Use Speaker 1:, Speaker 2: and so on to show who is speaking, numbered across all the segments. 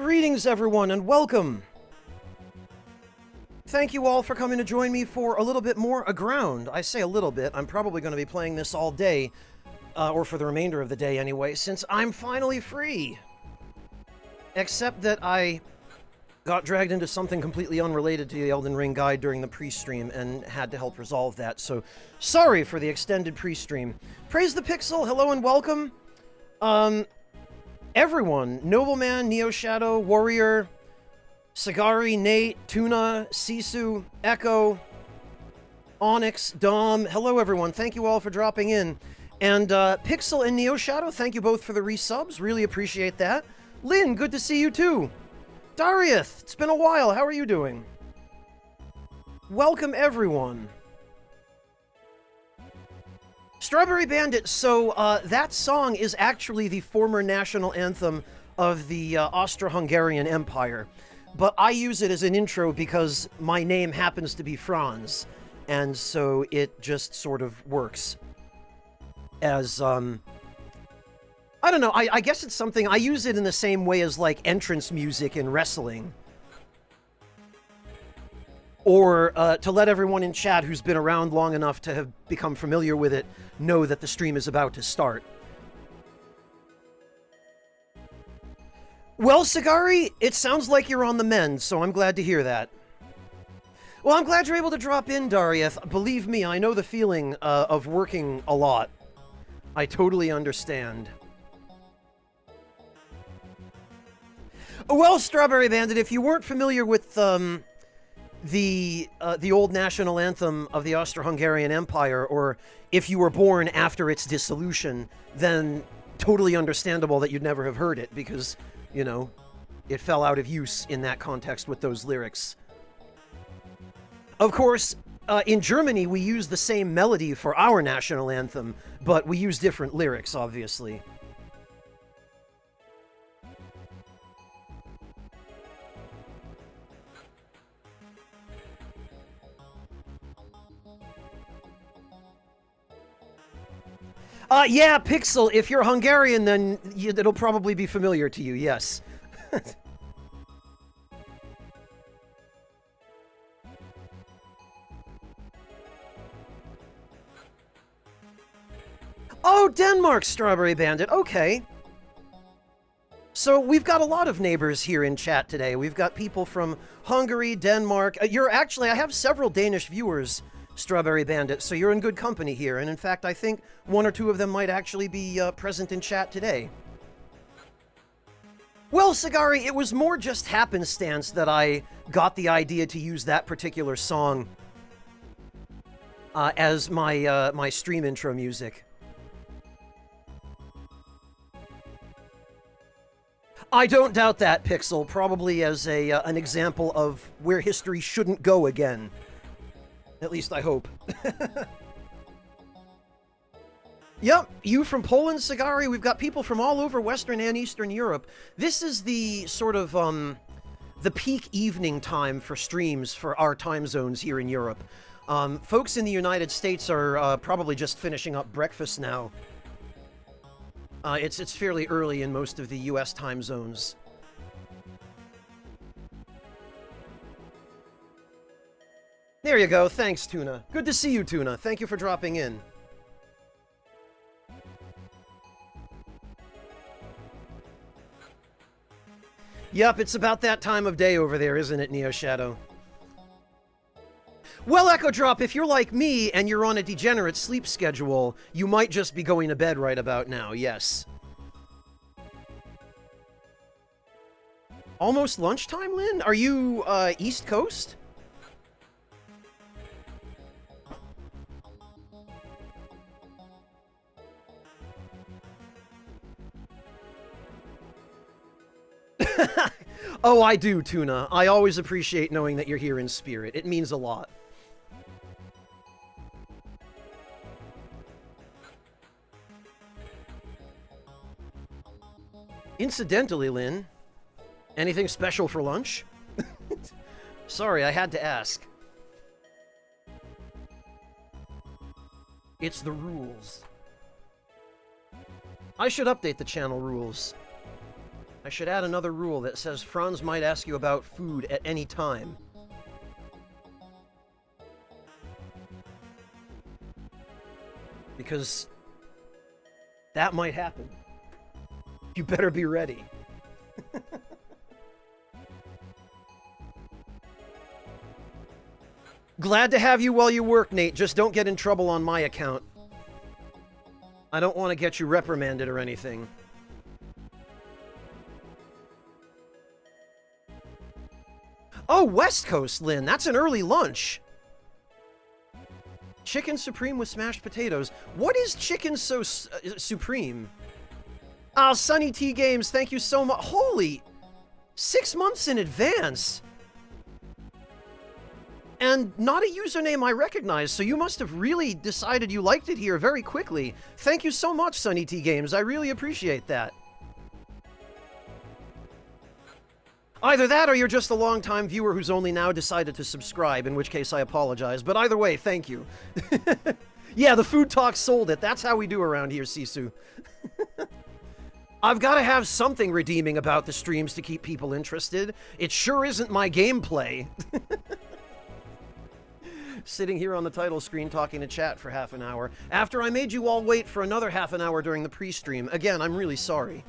Speaker 1: Greetings, everyone, and welcome! Thank you all for coming to join me for a little bit more Aground. I say a little bit, I'm probably going to be playing this all day, or for the remainder of the day anyway, since I'm finally free! Except that I got dragged into something completely unrelated to the Elden Ring guide during the pre-stream and had to help resolve that, so sorry for the extended pre-stream. Praise the Pixel, hello and welcome! Everyone, Nobleman, Neo Shadow, Warrior, Sagari, Nate, Tuna, Sisu, Echo, Onyx, Dom, hello everyone, thank you all for dropping in. And Pixel and Neo Shadow, thank you both for the resubs, really appreciate that. Lynn, good to see you too. Darius, it's been a while, how are you doing? Welcome everyone. Strawberry Bandit, so that song is actually the former national anthem of the Austro-Hungarian Empire, but I use it as an intro because my name happens to be Franz, and so it just sort of works as, I don't know, I guess it's something, I use it in the same way as, like, entrance music in wrestling. Or to let everyone in chat who's been around long enough to have become familiar with it know that the stream is about to start. Well, Sagari, it sounds like you're on the mend, so I'm glad to hear that. Well, I'm glad you're able to drop in, Darius. Believe me, I know the feeling of working a lot. I totally understand. Well, Strawberry Bandit, if you weren't familiar with the old national anthem of the Austro-Hungarian Empire, or if you were born after its dissolution, then totally understandable that you'd never have heard it, because, you know, it fell out of use in that context with those lyrics. Of course, in Germany, we use the same melody for our national anthem, but we use different lyrics, obviously. Yeah, Pixel, if you're Hungarian, then it'll probably be familiar to you, yes. Oh, Denmark, Strawberry Bandit, okay. So we've got a lot of neighbors here in chat today. We've got people from Hungary, Denmark. I have several Danish viewers, Strawberry Bandit, so you're in good company here, and in fact, I think one or two of them might actually be present in chat today. Well, Sagari, it was more just happenstance that I got the idea to use that particular song as my, my stream intro music. I don't doubt that, Pixel, probably as an example of where history shouldn't go again. At least I hope. Yep, you from Poland, Sagari. We've got people from all over Western and Eastern Europe. This is the sort of, the peak evening time for streams for our time zones here in Europe. Folks in the United States are probably just finishing up breakfast now. It's fairly early in most of the US time zones. There you go, thanks, Tuna. Good to see you, Tuna. Thank you for dropping in. Yep, it's about that time of day over there, isn't it, Neo Shadow? Well, Echo Drop, if you're like me and you're on a degenerate sleep schedule, you might just be going to bed right about now, yes. Almost lunchtime, Lynn? Are you, East Coast? Oh, I do, Tuna. I always appreciate knowing that you're here in spirit. It means a lot. Incidentally, Lynn, anything special for lunch? Sorry, I had to ask. It's the rules. I should update the channel rules. I should add another rule that says Franz might ask you about food at any time. Because that might happen. You better be ready. Glad to have you while you work, Nate. Just don't get in trouble on my account. I don't want to get you reprimanded or anything. Oh, West Coast, Lynn. That's an early lunch. Chicken Supreme with smashed potatoes. What is chicken so supreme? Ah, Sunny T Games, thank you so much. Holy, 6 months in advance. And not a username I recognize, so you must have really decided you liked it here very quickly. Thank you so much, Sunny T Games. I really appreciate that. Either that or you're just a long-time viewer who's only now decided to subscribe, in which case I apologize. But either way, thank you. Yeah, the food talk sold it. That's how we do around here, Sisu. I've got to have something redeeming about the streams to keep people interested. It sure isn't my gameplay. Sitting here on the title screen talking to chat for half an hour, after I made you all wait for another half an hour during the pre-stream. Again, I'm really sorry.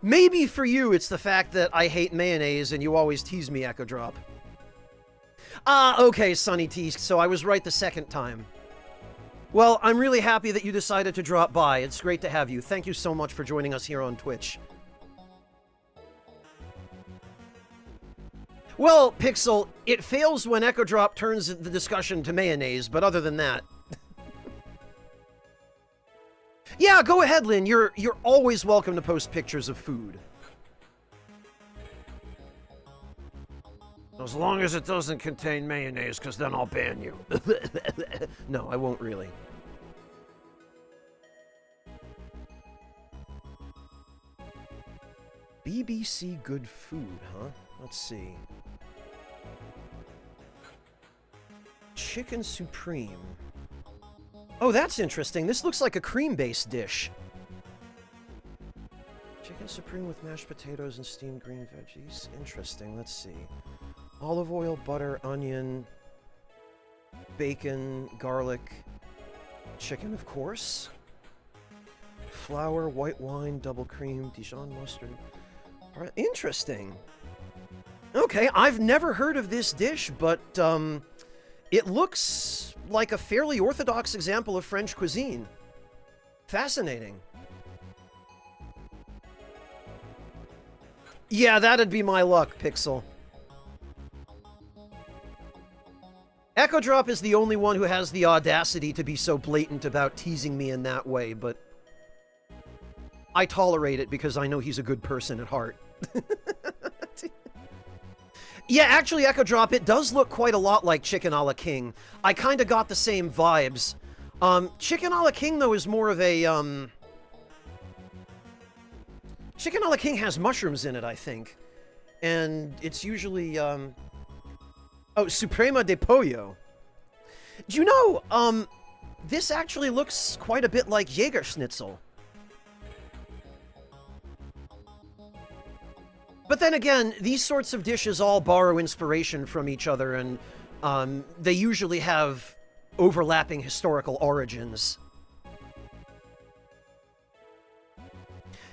Speaker 1: Maybe for you, it's the fact that I hate mayonnaise and you always tease me, Echo Drop. Ah, okay, Sunny T, so I was right the second time. Well, I'm really happy that you decided to drop by. It's great to have you. Thank you so much for joining us here on Twitch. Well, Pixel, it fails when Echo Drop turns the discussion to mayonnaise, but other than that... Yeah, go ahead, Lynn. You're always welcome to post pictures of food. As long as it doesn't contain mayonnaise, because then I'll ban you. No, I won't really. BBC Good Food, huh? Let's see. Chicken Supreme. Oh, that's interesting. This looks like a cream-based dish. Chicken Supreme with mashed potatoes and steamed green veggies. Interesting. Let's see. Olive oil, butter, onion, bacon, garlic, chicken, of course. Flour, white wine, double cream, Dijon mustard. Interesting. Okay, I've never heard of this dish, but it looks like a fairly orthodox example of French cuisine. Fascinating. Yeah, that'd be my luck, Pixel. Echo Drop is the only one who has the audacity to be so blatant about teasing me in that way, but I tolerate it because I know he's a good person at heart. Yeah, actually, Echo Drop, it does look quite a lot like Chicken a la King. I kind of got the same vibes. Chicken a la King, though, is more of a, Chicken a la King has mushrooms in it, I think. And it's usually, Oh, Suprema de Pollo. Do you know, this actually looks quite a bit like Jägerschnitzel. But then again, these sorts of dishes all borrow inspiration from each other, and they usually have overlapping historical origins.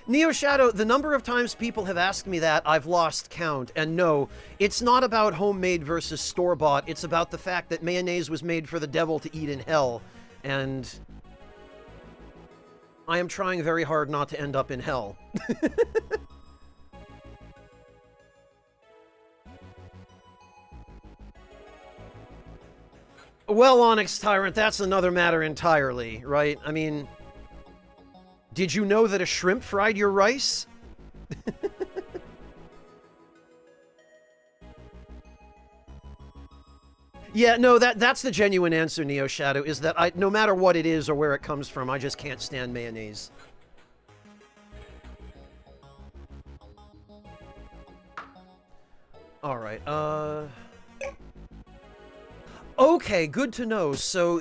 Speaker 1: Neo Shadow, the number of times people have asked me that, I've lost count. And no, it's not about homemade versus store-bought. It's about the fact that mayonnaise was made for the devil to eat in hell. And I am trying very hard not to end up in hell. Well, Onyx Tyrant, that's another matter entirely, right? I mean, did you know that a shrimp fried your rice? Yeah, no, that's the genuine answer, Neo Shadow, is that no matter what it is or where it comes from, I just can't stand mayonnaise. Alright, okay, good to know. So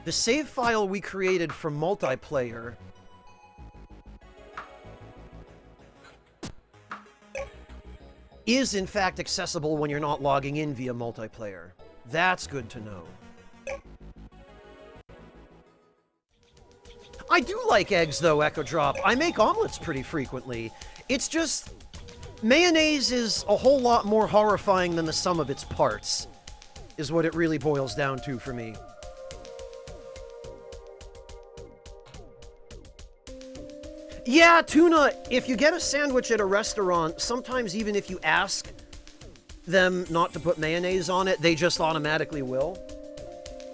Speaker 1: The save file we created for multiplayer is in fact accessible when you're not logging in via multiplayer. That's good to know. I do like eggs, though, Echo Drop. I make omelets pretty frequently. It's just... mayonnaise is a whole lot more horrifying than the sum of its parts, is what it really boils down to for me. Yeah, tuna, if you get a sandwich at a restaurant, sometimes even if you ask them not to put mayonnaise on it, they just automatically will.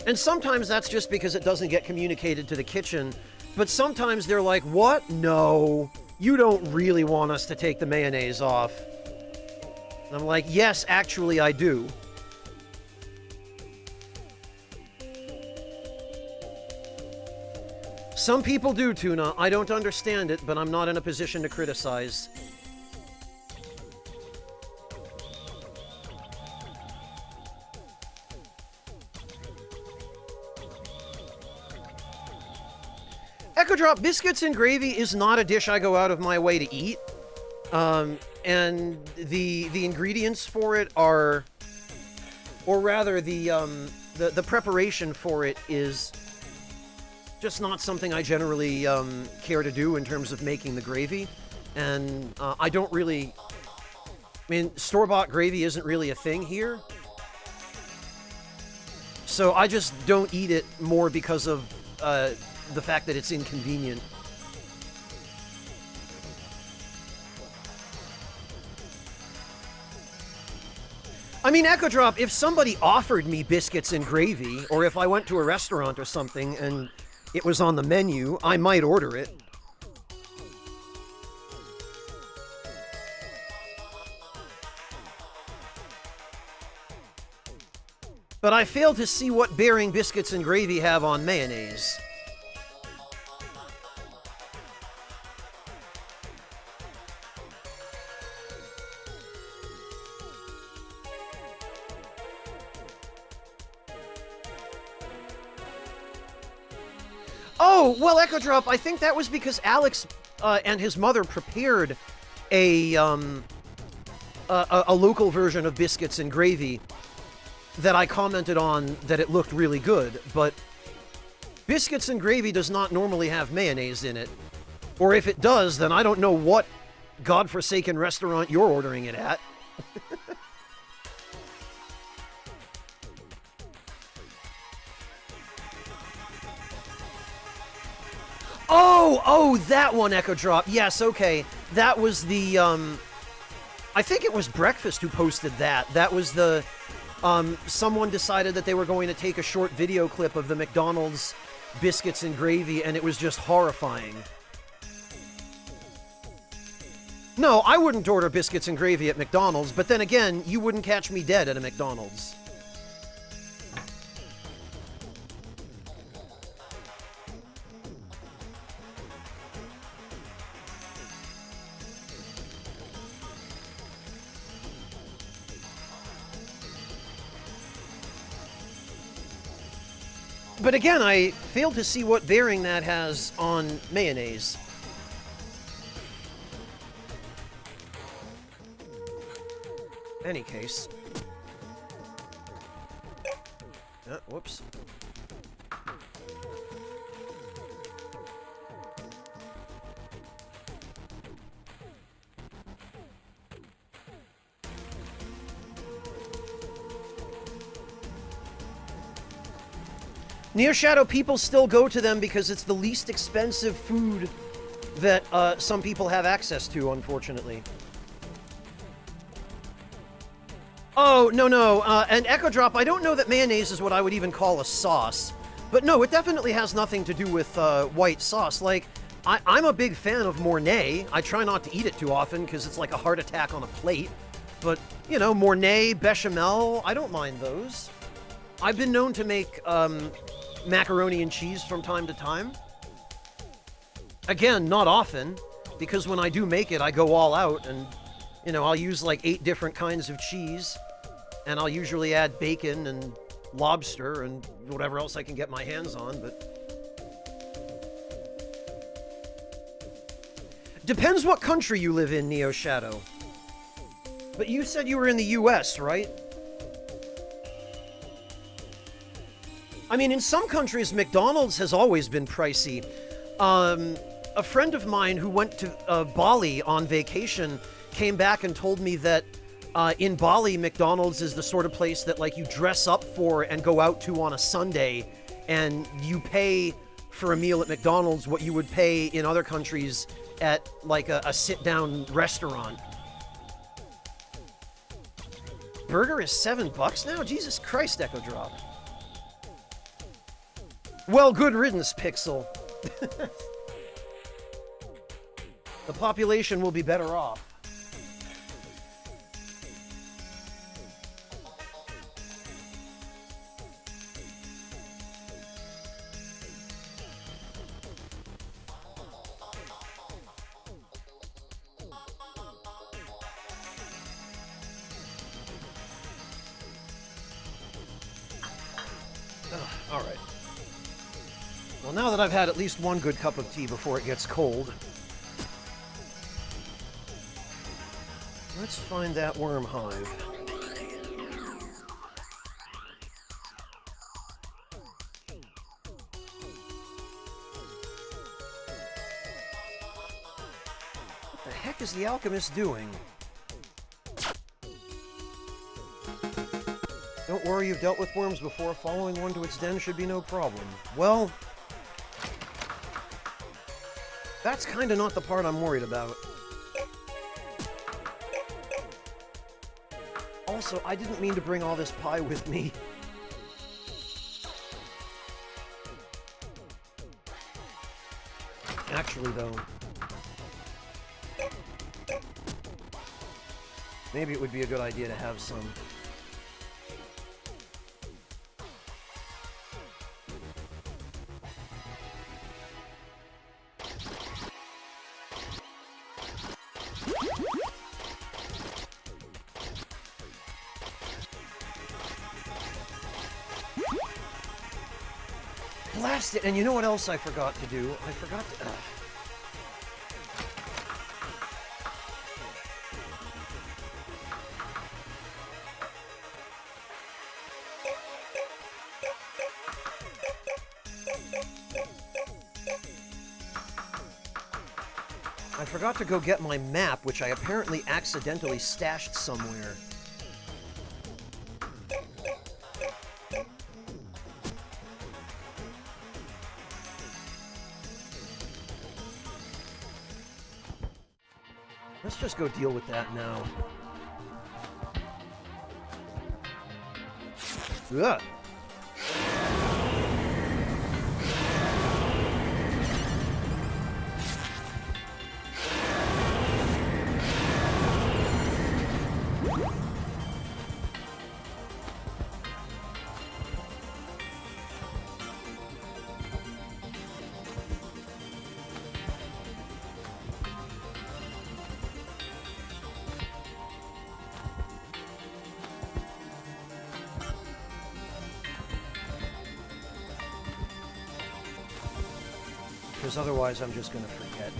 Speaker 1: And sometimes that's just because it doesn't get communicated to the kitchen. But sometimes they're like, what? No, you don't really want us to take the mayonnaise off. And I'm like, yes, actually I do. Some people do, Tuna. I don't understand it, but I'm not in a position to criticize. Echo Drop, biscuits and gravy is not a dish I go out of my way to eat. And the ingredients for it are, or rather the preparation for it is just not something I generally care to do in terms of making the gravy. And I don't really, I mean, store-bought gravy isn't really a thing here. So I just don't eat it more because of the fact that it's inconvenient. I mean, Echo Drop, if somebody offered me biscuits and gravy, or if I went to a restaurant or something and it was on the menu, I might order it. But I fail to see what bearing biscuits and gravy have on mayonnaise. Oh, well, Echo Drop, I think that was because Alex and his mother prepared a local version of biscuits and gravy that I commented on that it looked really good, but biscuits and gravy does not normally have mayonnaise in it. Or if it does, then I don't know what godforsaken restaurant you're ordering it at. Oh, that one, Echo Drop. Yes, okay. That was the, I think it was Breakfast who posted that. That was the, someone decided that they were going to take a short video clip of the McDonald's biscuits and gravy, and it was just horrifying. No, I wouldn't order biscuits and gravy at McDonald's, but then again, you wouldn't catch me dead at a McDonald's. But again, I fail to see what bearing that has on mayonnaise. Any case. Whoops. Near Shadow, people still go to them because it's the least expensive food that some people have access to, unfortunately. Oh, no. And Echo Drop, I don't know that mayonnaise is what I would even call a sauce. But no, it definitely has nothing to do with white sauce. Like, I'm a big fan of Mornay. I try not to eat it too often because it's like a heart attack on a plate. But, you know, Mornay, bechamel, I don't mind those. I've been known to make macaroni and cheese from time to time. Again, not often, because when I do make it, I go all out and, you know, I'll use like 8 different kinds of cheese, and I'll usually add bacon and lobster and whatever else I can get my hands on, but... Depends what country you live in, Neo Shadow. But you said you were in the US, right? I mean, in some countries, McDonald's has always been pricey. A friend of mine who went to Bali on vacation came back and told me that in Bali, McDonald's is the sort of place that, like, you dress up for and go out to on a Sunday, and you pay for a meal at McDonald's what you would pay in other countries at, like, a sit-down restaurant. Burger is $7 now? Jesus Christ, Echo Drop. Well, good riddance, Pixel. The population will be better off. All right. Well, now that I've had at least one good cup of tea before it gets cold, let's find that worm hive. What the heck is the alchemist doing? Don't worry, you've dealt with worms before. Following one to its den should be no problem. Well, that's kind of not the part I'm worried about. Also, I didn't mean to bring all this pie with me. Actually, though, maybe it would be a good idea to have some. Blast it! And you know what else I forgot to do? I forgot to... I forgot to go get my map, which I apparently accidentally stashed somewhere. Let's just go deal with that now. Ugh. Because otherwise I'm just going to forget.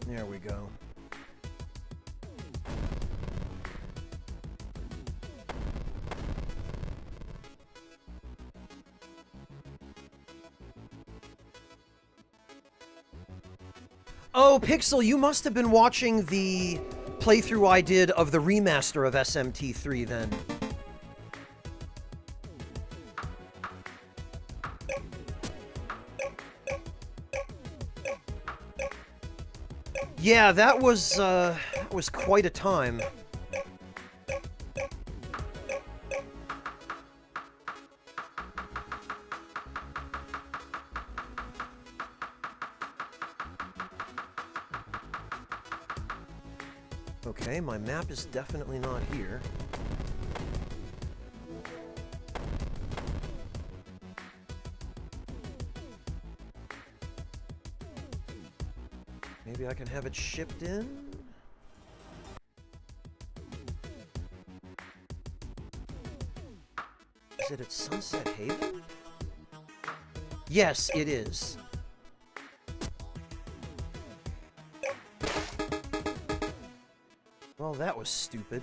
Speaker 1: There we go. Oh, Pixel, you must have been watching the playthrough I did of the remaster of SMT3 then. Yeah, that was quite a time. Okay, my map is definitely not here. Maybe I can have it shipped in? Is it at Sunset Haven? Yes, it is. Well, that was stupid.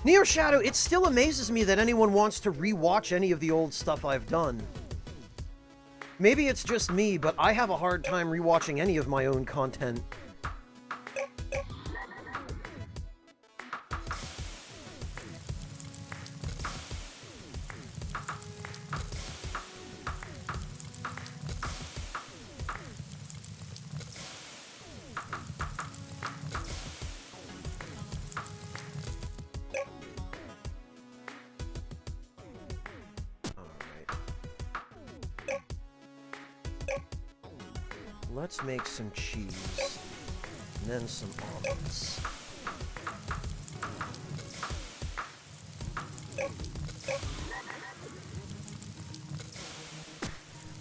Speaker 1: Neo Shadow, it still amazes me that anyone wants to rewatch any of the old stuff I've done. Maybe it's just me, but I have a hard time rewatching any of my own content. Let's make some cheese, and then some almonds.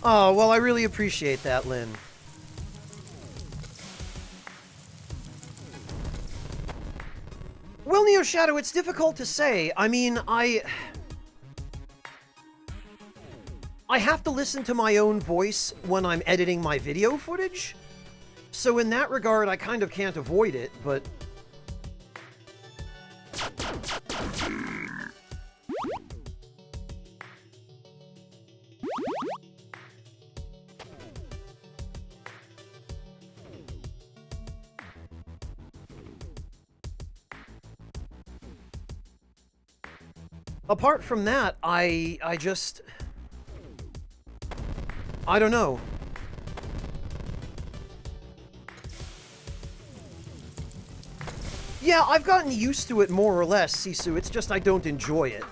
Speaker 1: Oh, well, I really appreciate that, Lynn. Well, Neo Shadow, it's difficult to say. I mean, I have to listen to my own voice when I'm editing my video footage. So in that regard, I kind of can't avoid it, but... Apart from that, I just... I don't know. Yeah, I've gotten used to it more or less, Sisu. It's just I don't enjoy it.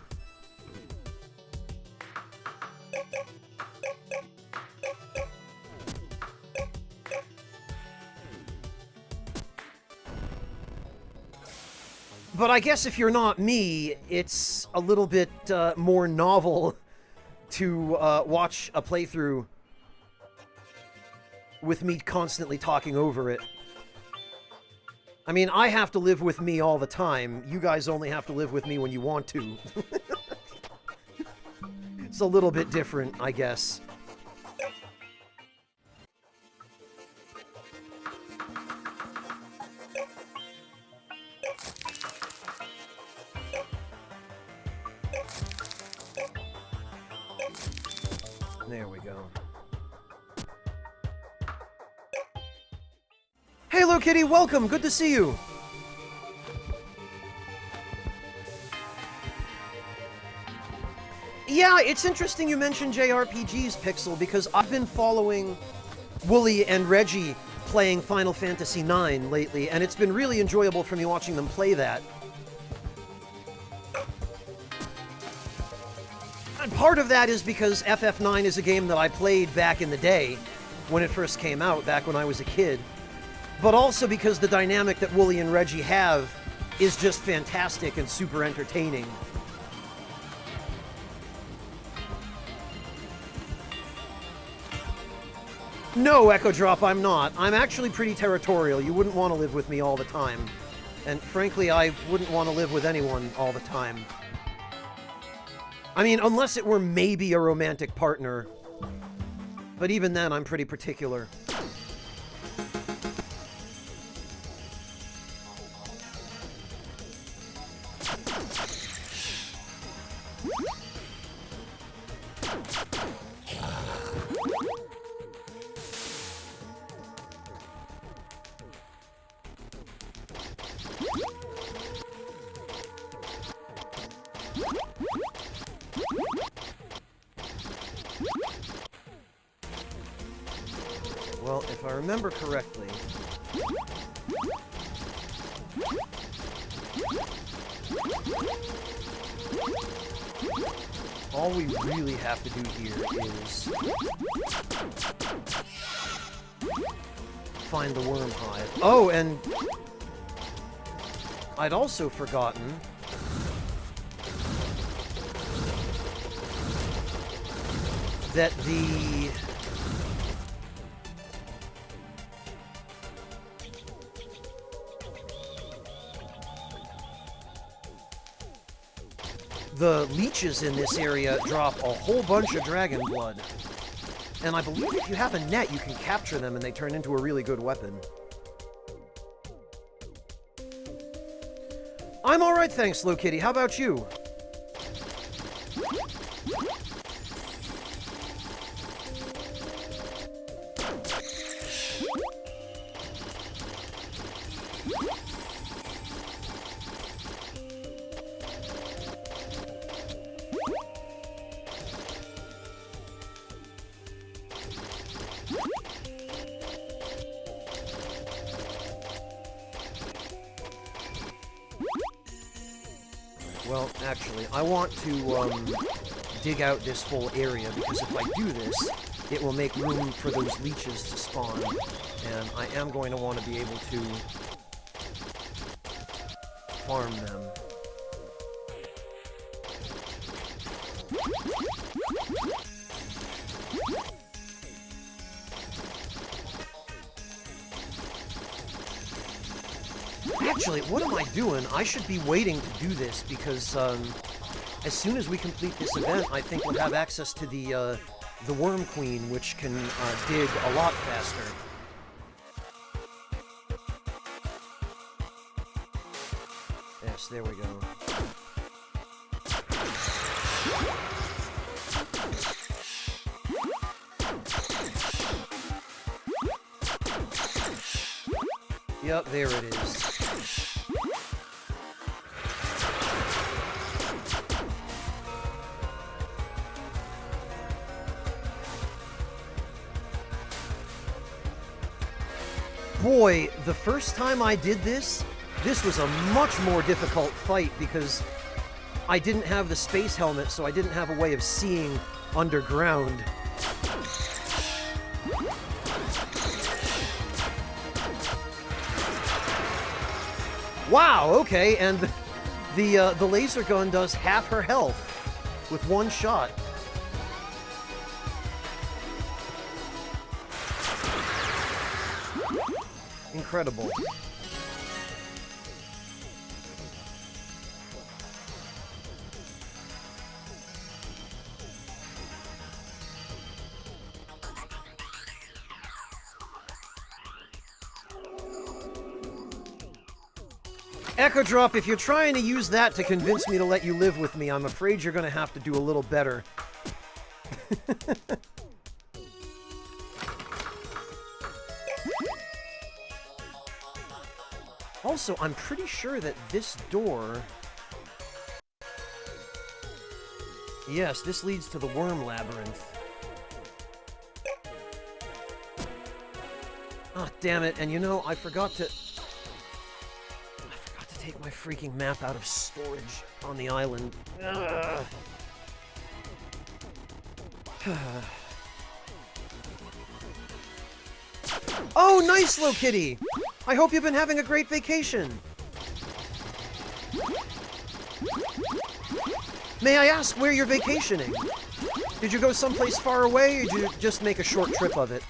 Speaker 1: But I guess if you're not me, it's a little bit more novel to watch a playthrough with me constantly talking over it. I mean, I have to live with me all the time. You guys only have to live with me when you want to. It's a little bit different, I guess. There we go. Hey, Hello Kitty, welcome! Good to see you! Yeah, it's interesting you mentioned JRPGs, Pixel, because I've been following Wooly and Reggie playing Final Fantasy IX lately, and it's been really enjoyable for me watching them play that. And part of that is because FF9 is a game that I played back in the day, when it first came out, back when I was a kid. But also because the dynamic that Wooly and Reggie have is just fantastic and super entertaining. No, Echo Drop, I'm not. I'm actually pretty territorial. You wouldn't want to live with me all the time. And frankly, I wouldn't want to live with anyone all the time. I mean, unless it were maybe a romantic partner. But even then, I'm pretty particular. remember correctly, all we really have to do here is find the worm hive. Oh, and I'd also forgotten that the leeches in this area drop a whole bunch of dragon blood. And I believe if you have a net, you can capture them and they turn into a really good weapon. I'm alright, thanks, Slow Kitty. How about you? Well, actually, I want to dig out this whole area, because if I do this, it will make room for those leeches to spawn, and I am going to want to be able to farm them. Actually, what am I doing? I should be waiting to do this, because as soon as we complete this event, I think we'll have access to the Worm Queen, which can dig a lot faster. Yes, there we go. Yep, there it is. Boy, the first time I did this was a much more difficult fight because I didn't have the space helmet, so I didn't have a way of seeing underground. Wow, okay, and the laser gun does half her health with one shot. Incredible. Echo Drop, if you're trying to use that to convince me to let you live with me, I'm afraid you're going to have to do a little better. Also, I'm pretty sure that this door... Yes, this leads to the Worm Labyrinth. Ah, oh, damn it, and you know, I forgot to take my freaking map out of storage on the island. Oh, nice, Slow Kitty! I hope you've been having a great vacation. May I ask where you're vacationing? Did you go someplace far away, or did you just make a short trip of it?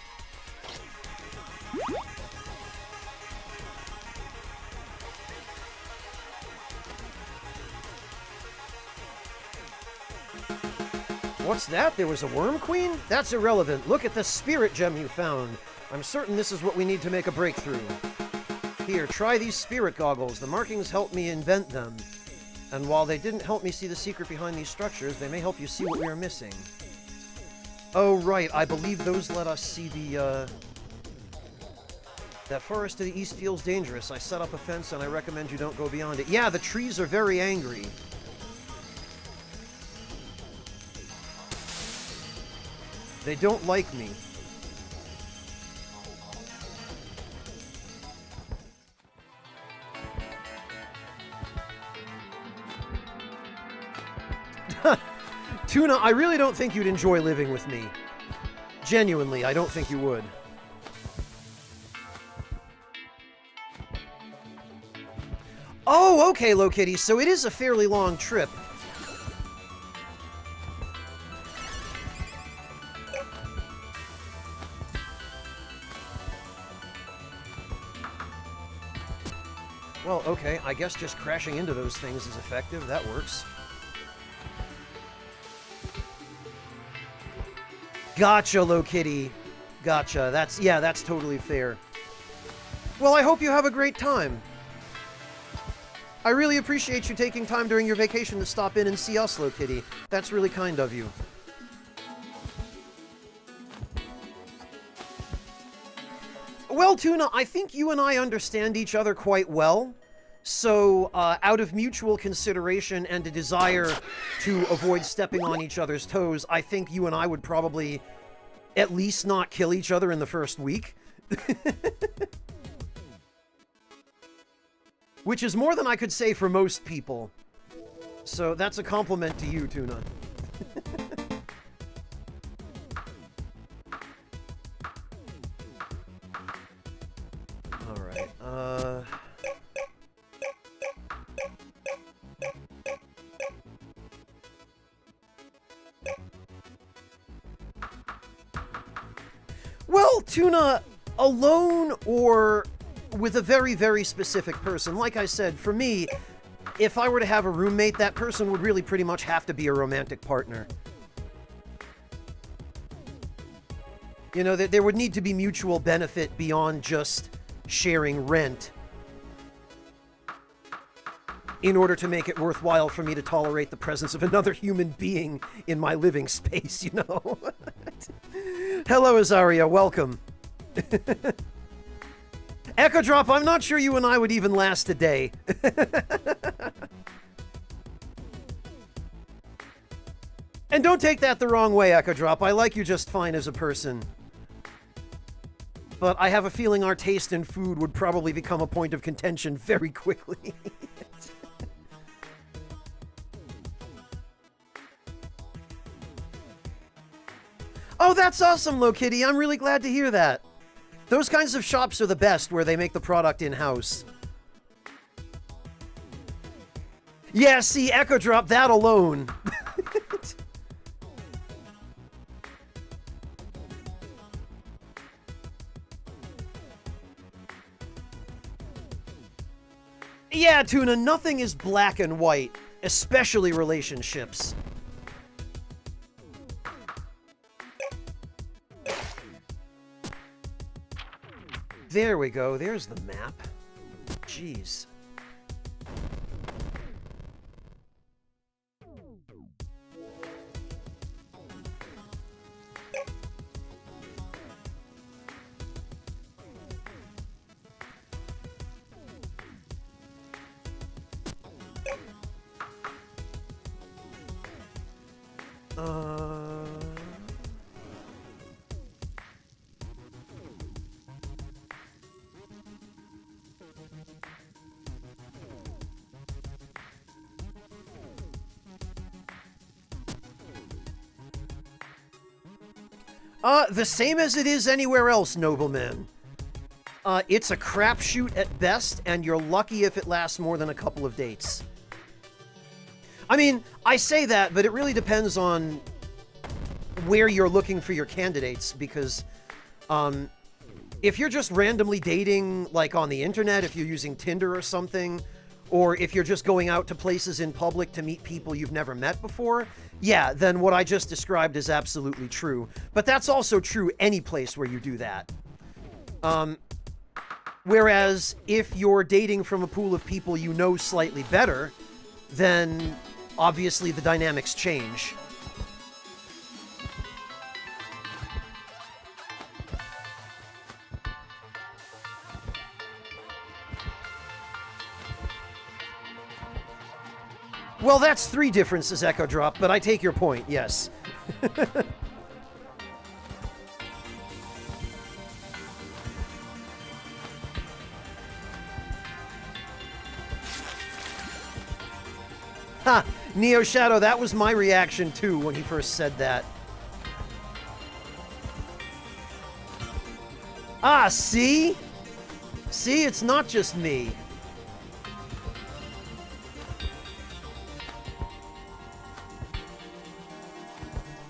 Speaker 1: What's that? There was a Worm Queen? That's irrelevant. Look at the spirit gem you found. I'm certain this is what we need to make a breakthrough. Here, try these spirit goggles. The markings helped me invent them. And while they didn't help me see the secret behind these structures, they may help you see what we are missing. Oh, right. I believe those let us see the, That forest to the east feels dangerous. I set up a fence and I recommend you don't go beyond it. Yeah, the trees are very angry. They don't like me. Tuna, I really don't think you'd enjoy living with me. Genuinely, I don't think you would. Oh, okay, Lokitty, so it is a fairly long trip. Well, okay, I guess just crashing into those things is effective. That works. Gotcha, Lokitty. Gotcha. That's totally fair. Well, I hope you have a great time. I really appreciate you taking time during your vacation to stop in and see us, Lokitty. That's really kind of you. Well, Tuna, I think you and I understand each other quite well. So, out of mutual consideration and a desire to avoid stepping on each other's toes, I think you and I would probably at least not kill each other in the first week. Which is more than I could say for most people. So that's a compliment to you, Tuna. Alright, Well, Tuna, alone or with a very, very specific person. Like I said, for me, if I were to have a roommate, that person would really pretty much have to be a romantic partner. You know, there would need to be mutual benefit beyond just sharing rent in order to make it worthwhile for me to tolerate the presence of another human being in my living space, you know? Hello, Azaria. Welcome. Echo Drop, I'm not sure you and I would even last a day. And don't take that the wrong way, Echo Drop. I like you just fine as a person. But I have a feeling our taste in food would probably become a point of contention very quickly. Oh, that's awesome, Lokitty. I'm really glad to hear that. Those kinds of shops are the best, where they make the product in-house. Yeah, see, Echo Drop, that alone. Yeah, Tuna, nothing is black and white, especially relationships. There we go. There's the map. Jeez. The same as it is anywhere else, nobleman. It's a crapshoot at best, and you're lucky if it lasts more than a couple of dates. I mean, I say that, but it really depends on where you're looking for your candidates, because if you're just randomly dating, like on the internet, if you're using Tinder or something, or if you're just going out to places in public to meet people you've never met before, yeah, then what I just described is absolutely true. But that's also true any place where you do that. Whereas if you're dating from a pool of people you know slightly better, then obviously the dynamics change. Well, that's 3 differences, Echo Drop, but I take your point, yes. Neo Shadow, that was my reaction too when he first said that. Ah, see? See, it's not just me.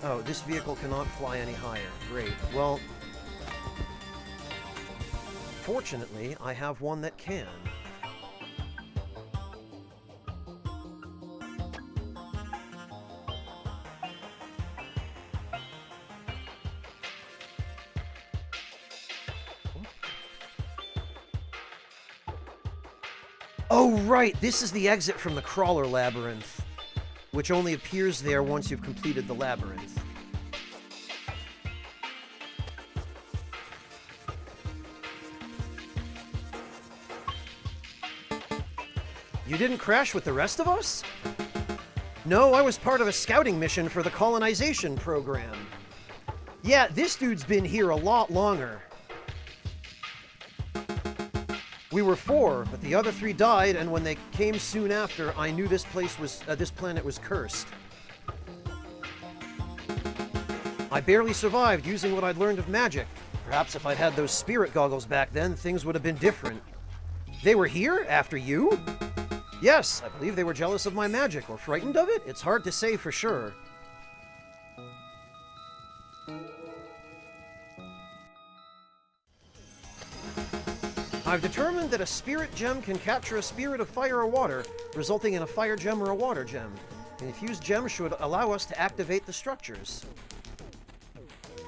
Speaker 1: Oh, this vehicle cannot fly any higher. Great. Well, fortunately, I have one that can. Oh, right! This is the exit from the crawler labyrinth, which only appears there once you've completed the labyrinth. You didn't crash with the rest of us? No, I was part of a scouting mission for the colonization program. Yeah, this dude's been here a lot longer. We were 4, but the other 3 died, and when they came soon after, I knew this planet was cursed. I barely survived using what I'd learned of magic. Perhaps if I'd had those spirit goggles back then, things would have been different. They were here after you? Yes, I believe they were jealous of my magic, or frightened of it. It's hard to say for sure. I've determined that a spirit gem can capture a spirit of fire or water, resulting in a fire gem or a water gem. An infused gem should allow us to activate the structures.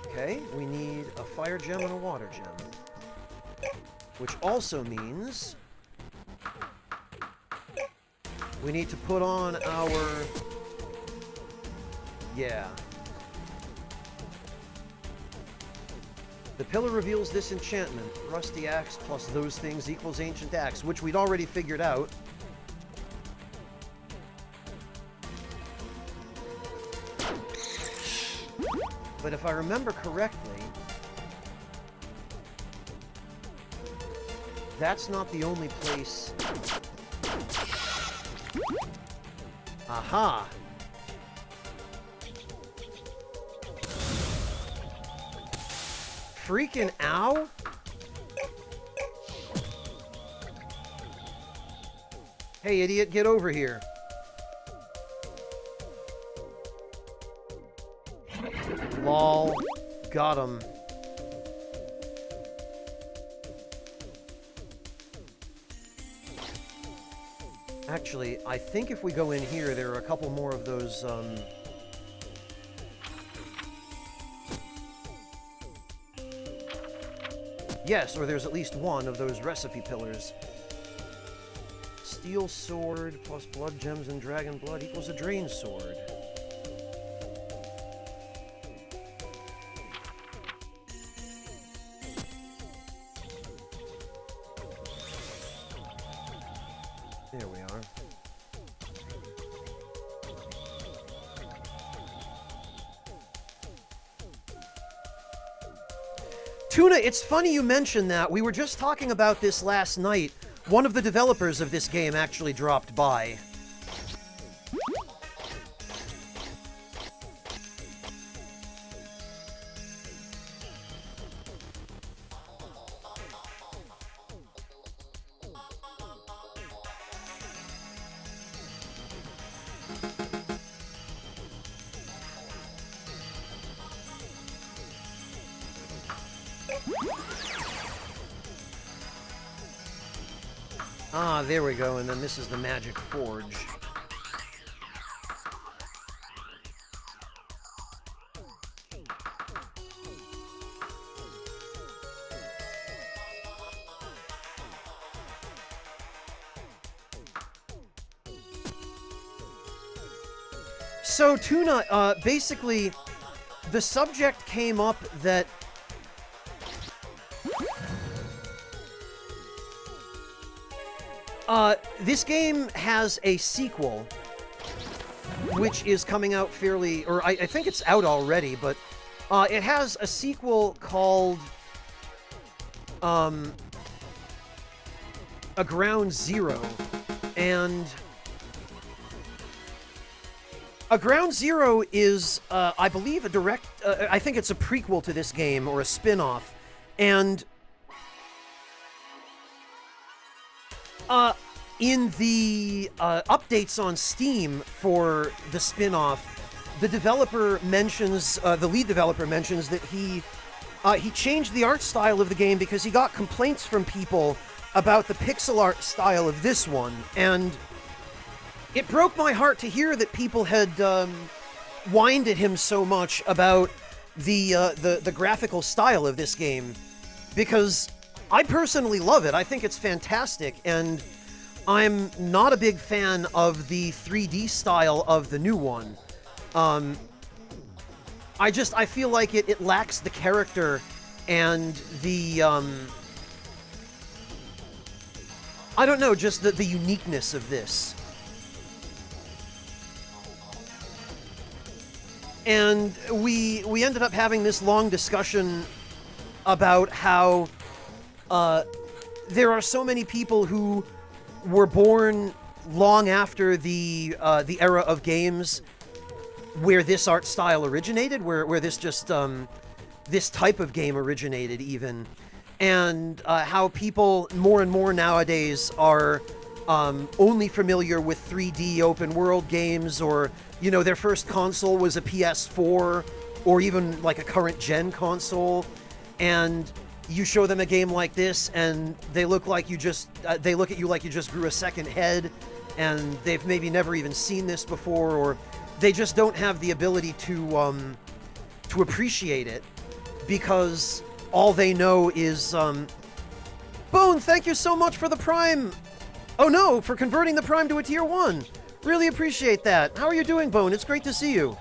Speaker 1: Okay, we need a fire gem and a water gem. Which also means we need to put on our... Yeah. The pillar reveals this enchantment. Rusty axe plus those things equals ancient axe, which we'd already figured out. But if I remember correctly, that's not the only place... Aha! Freaking ow! Hey, idiot, get over here. Lol. Got him. Actually, I think if we go in here, there are a couple more of those, Yes, or there's at least one of those recipe pillars. Steel sword plus blood gems and dragon blood equals a drain sword. There we are. Tuna, it's funny you mentioned that. We were just talking about this last night. One of the developers of this game actually dropped by. Ah, there we go, and then this is the magic forge. So, Tuna, basically, the subject came up that this game has a sequel, which is coming out fairly, or I think it's out already, but it has a sequel called Aground 0, and A Ground Zero is, I believe, a direct. I think it's a prequel to this game or a spin-off, and in the updates on Steam for the spin-off, the developer mentions, the lead developer mentions that he changed the art style of the game because he got complaints from people about the pixel art style of this one, and it broke my heart to hear that people had whined at him so much about the graphical style of this game, because I personally love it. I think it's fantastic, and I'm not a big fan of the 3D style of the new one. I feel like it lacks the character and the, I don't know, just the uniqueness of this. And we ended up having this long discussion about how there are so many people who were born long after the era of games where this art style originated, where this just this type of game originated even, and how people more and more nowadays are only familiar with 3D open world games, or, you know, their first console was a PS4 or even like a current gen console, and you show them a game like this and they look like you just they look at you like you just grew a second head, and they've maybe never even seen this before, or they just don't have the ability to appreciate it because all they know is Bone, thank you so much for the Prime. Oh no, for converting the Prime to a Tier 1. Really appreciate that. How are you doing, Bone? It's great to see you.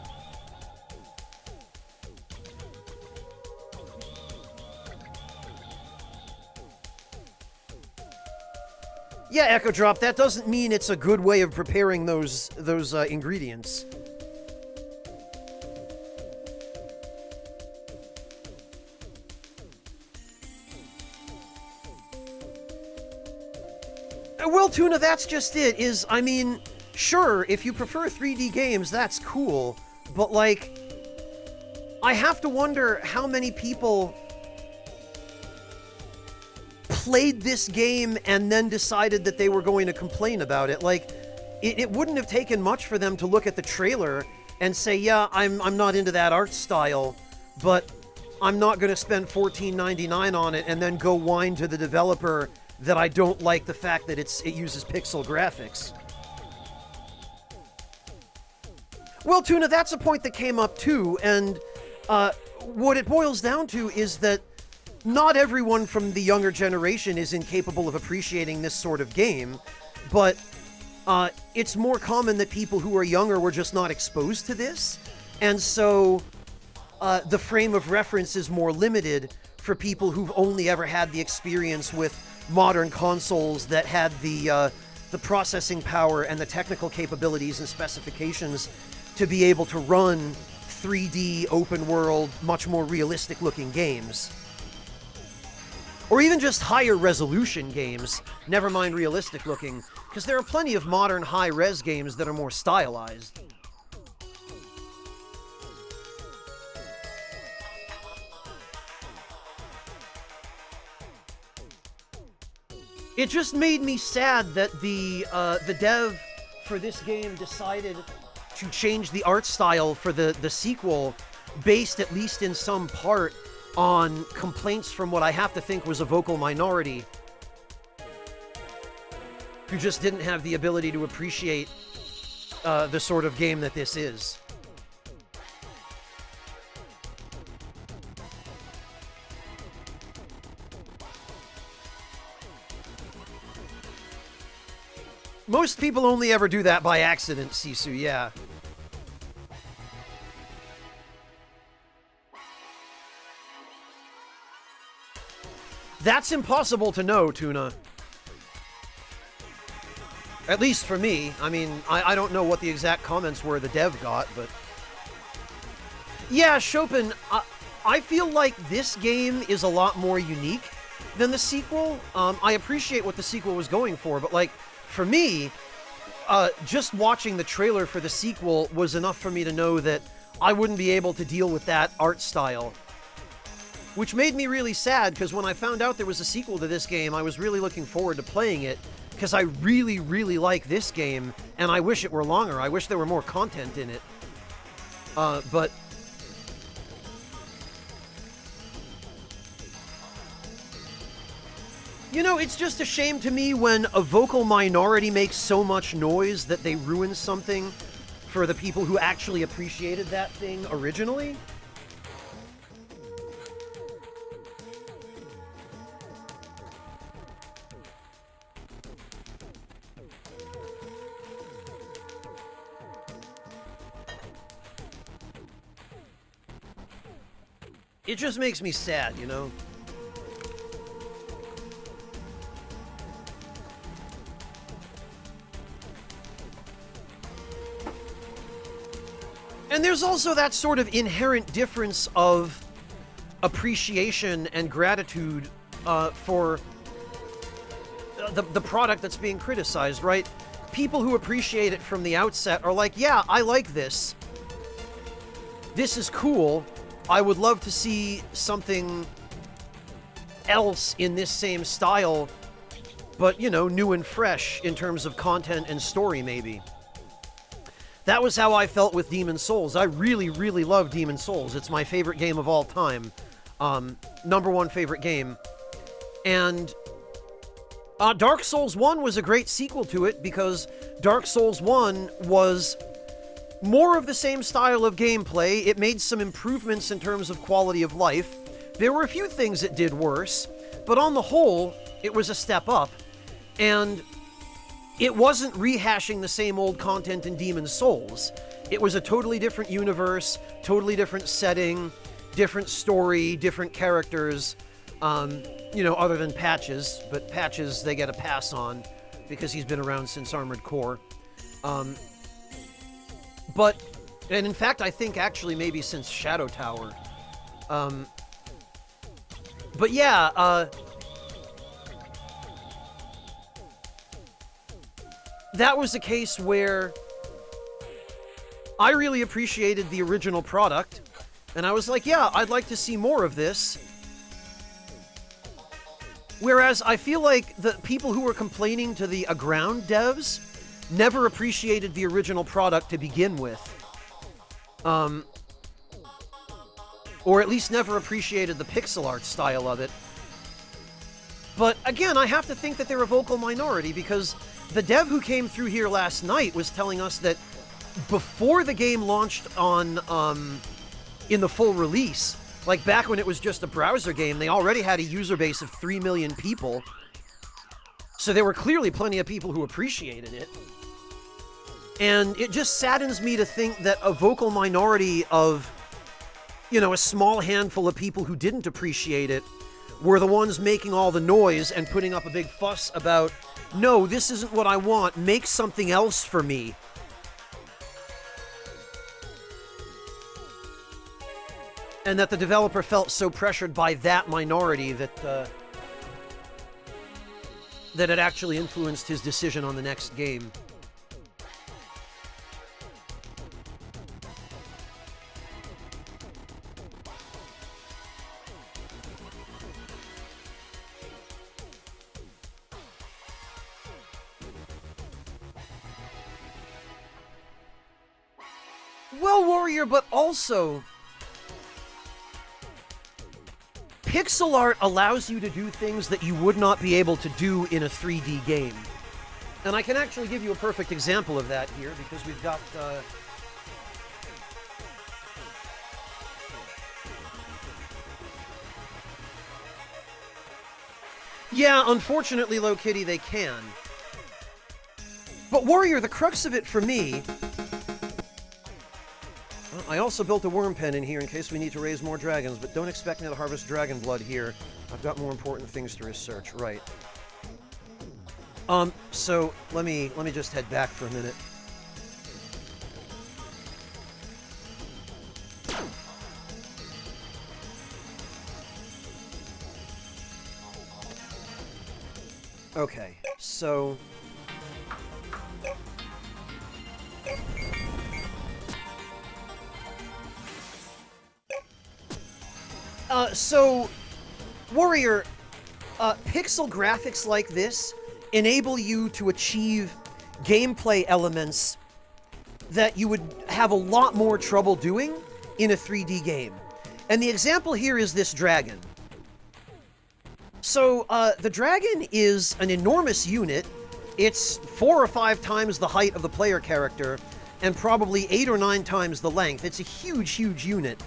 Speaker 1: Yeah, Echo Drop, that doesn't mean it's a good way of preparing those ingredients. Well, Tuna, that's just it, I mean, sure, if you prefer 3D games, that's cool, but, like, I have to wonder how many people played this game and then decided that they were going to complain about it. Like, it wouldn't have taken much for them to look at the trailer and say, yeah, I'm not into that art style, but I'm not going to spend $14.99 on it and then go whine to the developer that I don't like the fact that it uses pixel graphics. Well, Tuna, that's a point that came up too, and what it boils down to is that not everyone from the younger generation is incapable of appreciating this sort of game, but it's more common that people who are younger were just not exposed to this, and so the frame of reference is more limited for people who've only ever had the experience with modern consoles that had the processing power and the technical capabilities and specifications to be able to run 3D open world, much more realistic looking games. Or even just higher resolution games, never mind realistic looking, because there are plenty of modern high-res games that are more stylized. It just made me sad that the dev for this game decided to change the art style for the sequel, based at least in some part on complaints from what I have to think was a vocal minority who just didn't have the ability to appreciate the sort of game that this is. Most people only ever do that by accident, Sisu, yeah. That's impossible to know, Tuna. At least for me. I mean, I don't know what the exact comments were the dev got, but... Yeah, Chopin, I feel like this game is a lot more unique than the sequel. I appreciate what the sequel was going for, but, like, for me, just watching the trailer for the sequel was enough for me to know that I wouldn't be able to deal with that art style. Which made me really sad, because when I found out there was a sequel to this game, I was really looking forward to playing it, because I really, really like this game, and I wish it were longer. I wish there were more content in it. But... You know, it's just a shame to me when a vocal minority makes so much noise that they ruin something for the people who actually appreciated that thing originally. It just makes me sad, you know? And there's also that sort of inherent difference of appreciation and gratitude for the product that's being criticized, right? People who appreciate it from the outset are like, yeah, I like this. This is cool. I would love to see something else in this same style, but, you know, new and fresh in terms of content and story, maybe. That was how I felt with Demon's Souls. I really, really love Demon's Souls. It's my favorite game of all time. #1 favorite game. And Dark Souls 1 was a great sequel to it, because Dark Souls 1 was more of the same style of gameplay. It made some improvements in terms of quality of life. There were a few things it did worse, but on the whole, it was a step up. And it wasn't rehashing the same old content in Demon's Souls. It was a totally different universe, totally different setting, different story, different characters, you know, other than Patches. But Patches, they get a pass on, because he's been around since Armored Core. But, and in fact, I think actually maybe since Shadow Tower. But yeah, that was a case where I really appreciated the original product, and I was like, yeah, I'd like to see more of this. Whereas I feel like the people who were complaining to the Aground devs never appreciated the original product to begin with. Or at least never appreciated the pixel art style of it. But again, I have to think that they're a vocal minority, because the dev who came through here last night was telling us that before the game launched on, in the full release, like back when it was just a browser game, they already had a user base of 3 million people. So there were clearly plenty of people who appreciated it. And it just saddens me to think that a vocal minority of, you know, a small handful of people who didn't appreciate it were the ones making all the noise and putting up a big fuss about, no, this isn't what I want, make something else for me. And that the developer felt so pressured by that minority that that it actually influenced his decision on the next game. Well, Warrior, but also pixel art allows you to do things that you would not be able to do in a 3D game. And I can actually give you a perfect example of that here, because we've got... Yeah, unfortunately, Low Kitty, they can. But Warrior, the crux of it for me... I also built a worm pen in here in case we need to raise more dragons, but don't expect me to harvest dragon blood here. I've got more important things to research, right. So let me just head back for a minute. Okay, so So, Warrior, pixel graphics like this enable you to achieve gameplay elements that you would have a lot more trouble doing in a 3D game. And the example here is this dragon. So, the dragon is an enormous unit. It's 4 or 5 times the height of the player character, and probably 8 or 9 times the length. It's a huge, huge unit.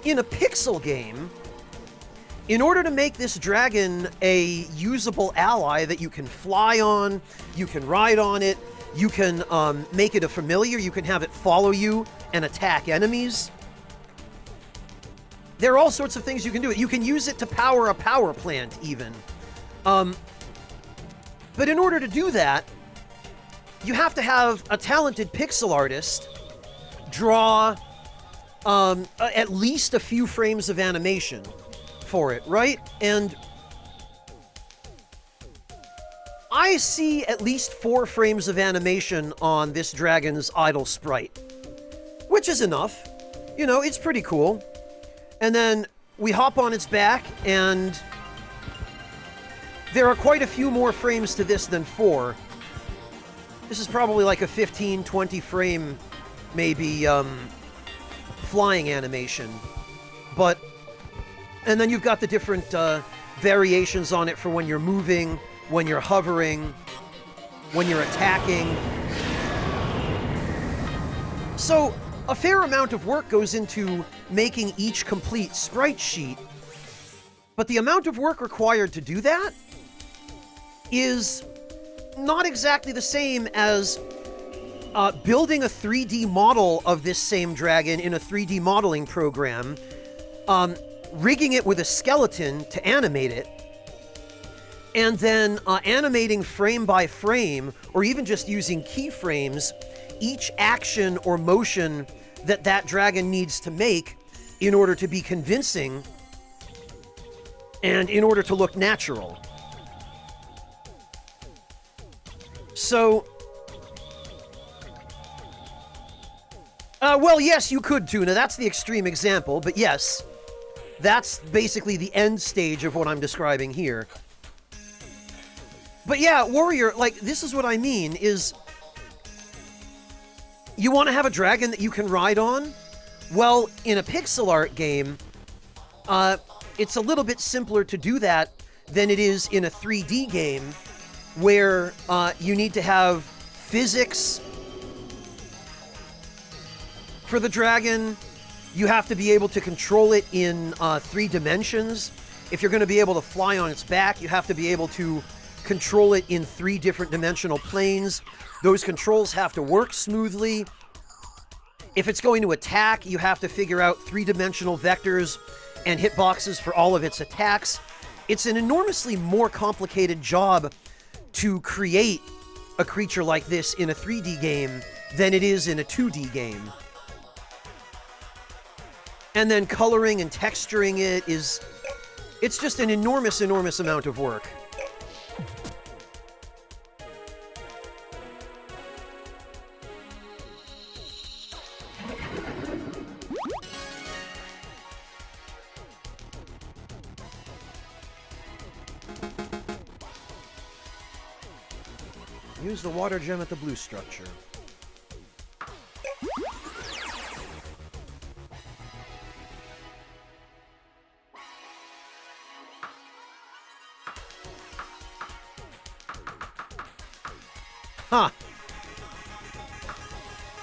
Speaker 1: In a pixel game, in order to make this dragon a usable ally that you can fly on, you can ride on it, you can make it a familiar, you can have it follow you and attack enemies. There are all sorts of things you can do. You can use it to power a power plant, even. But in order to do that, you have to have a talented pixel artist draw at least a few frames of animation for it, right? And I see at least 4 frames of animation on this dragon's idle sprite, which is enough. You know, it's pretty cool. And then we hop on its back, and there are quite a few more frames to this than 4. This is probably like a 15, 20 frame, maybe, flying animation. But, and then you've got the different variations on it for when you're moving, when you're hovering, when you're attacking. So, a fair amount of work goes into making each complete sprite sheet, but the amount of work required to do that is not exactly the same as building a 3D model of this same dragon in a 3D modeling program, rigging it with a skeleton to animate it, and then animating frame by frame, or even just using keyframes, each action or motion that that dragon needs to make in order to be convincing and in order to look natural. So, well, yes, you could, Tuna. That's the extreme example, but yes, that's basically the end stage of what I'm describing here. But yeah, Warrior, like, this is what I mean, is you want to have a dragon that you can ride on? Well, in a pixel art game, it's a little bit simpler to do that than it is in a 3D game, where you need to have physics for the dragon. You have to be able to control it in 3 dimensions. If you're going to be able to fly on its back, you have to be able to control it in 3 different dimensional planes. Those controls have to work smoothly. If it's going to attack, you have to figure out 3-dimensional vectors and hitboxes for all of its attacks. It's an enormously more complicated job to create a creature like this in a 3D game than it is in a 2D game. And then coloring and texturing it it's just an enormous, enormous amount of work. Use the water gem at the blue structure. Huh.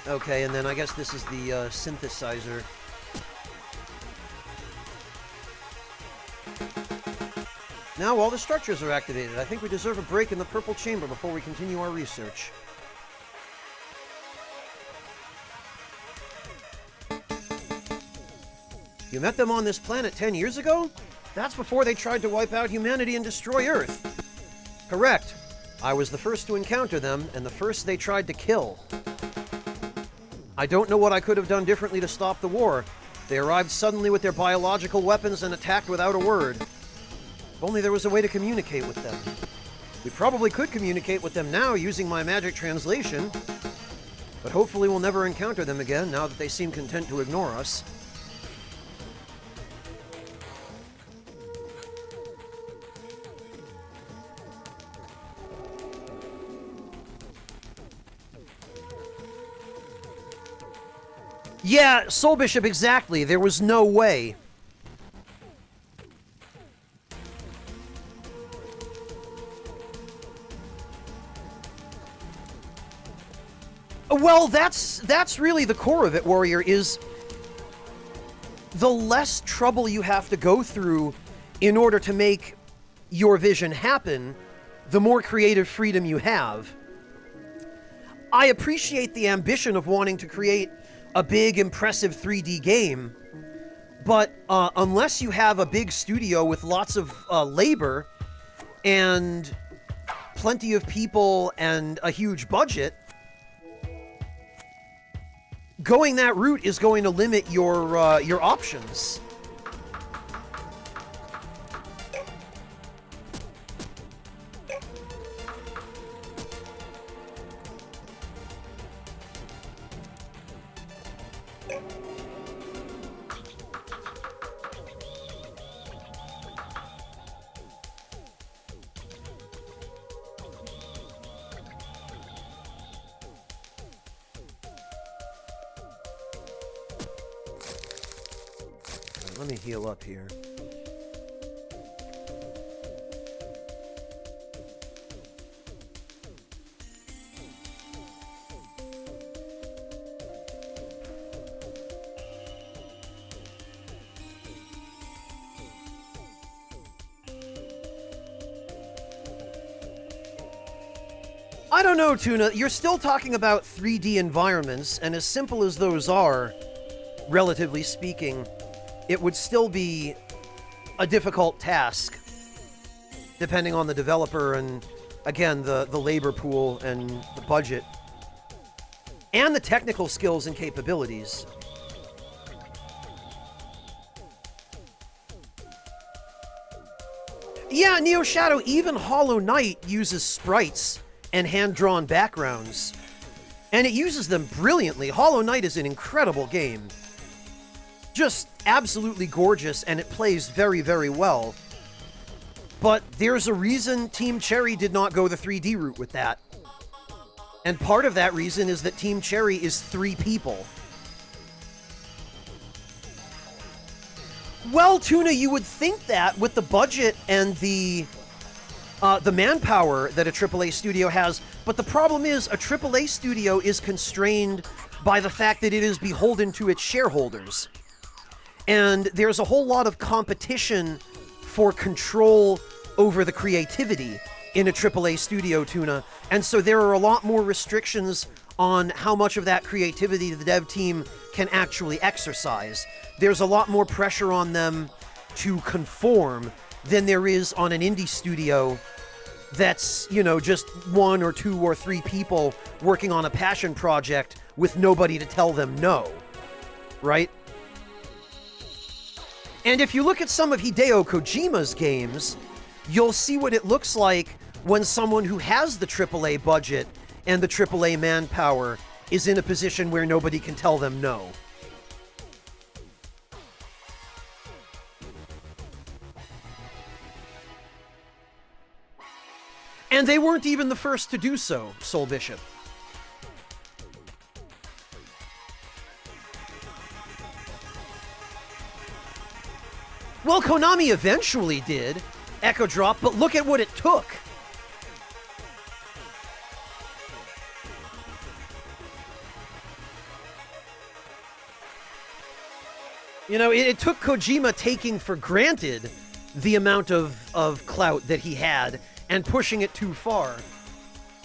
Speaker 1: Okay, and then I guess this is the synthesizer. Now all the structures are activated. I think we deserve a break in the purple chamber before we continue our research. You met them on this planet 10 years ago? That's before they tried to wipe out humanity and destroy Earth. Correct. I was the first to encounter them, and the first they tried to kill. I don't know what I could have done differently to stop the war. They arrived suddenly with their biological weapons and attacked without a word. If only there was a way to communicate with them. We probably could communicate with them now using my magic translation, but hopefully we'll never encounter them again now that they seem content to ignore us. Yeah, Soul Bishop, exactly. There was no way. Well, that's really the core of it, Warrior, is the less trouble you have to go through in order to make your vision happen, the more creative freedom you have. I appreciate the ambition of wanting to create a big, impressive 3D game, but unless you have a big studio with lots of labor and plenty of people and a huge budget, going that route is going to limit your options. Let me heal up here. I don't know, Tuna. You're still talking about 3D environments, and as simple as those are, relatively speaking, it would still be a difficult task, depending on the developer and, again, the labor pool and the budget, and the technical skills and capabilities. Yeah, Neo Shadow, even Hollow Knight uses sprites and hand-drawn backgrounds, and it uses them brilliantly. Hollow Knight is an incredible game. Just absolutely gorgeous, and it plays very, very well. But there's a reason Team Cherry did not go the 3D route with that. And part of that reason is that Team Cherry is 3 people. Well, Tuna, you would think that with the budget and the manpower that a AAA studio has, but the problem is a AAA studio is constrained by the fact that it is beholden to its shareholders. And there's a whole lot of competition for control over the creativity in a AAA studio, Tuna. And so there are a lot more restrictions on how much of that creativity the dev team can actually exercise. There's a lot more pressure on them to conform than there is on an indie studio that's, you know, just 1 or 2 or 3 people working on a passion project with nobody to tell them no, right? And if you look at some of Hideo Kojima's games, you'll see what it looks like when someone who has the AAA budget and the AAA manpower is in a position where nobody can tell them no. And they weren't even the first to do so, Soul Bishop. Well, Konami eventually did Echo Drop, but look at what it took. You know, it took Kojima taking for granted the amount of clout that he had and pushing it too far.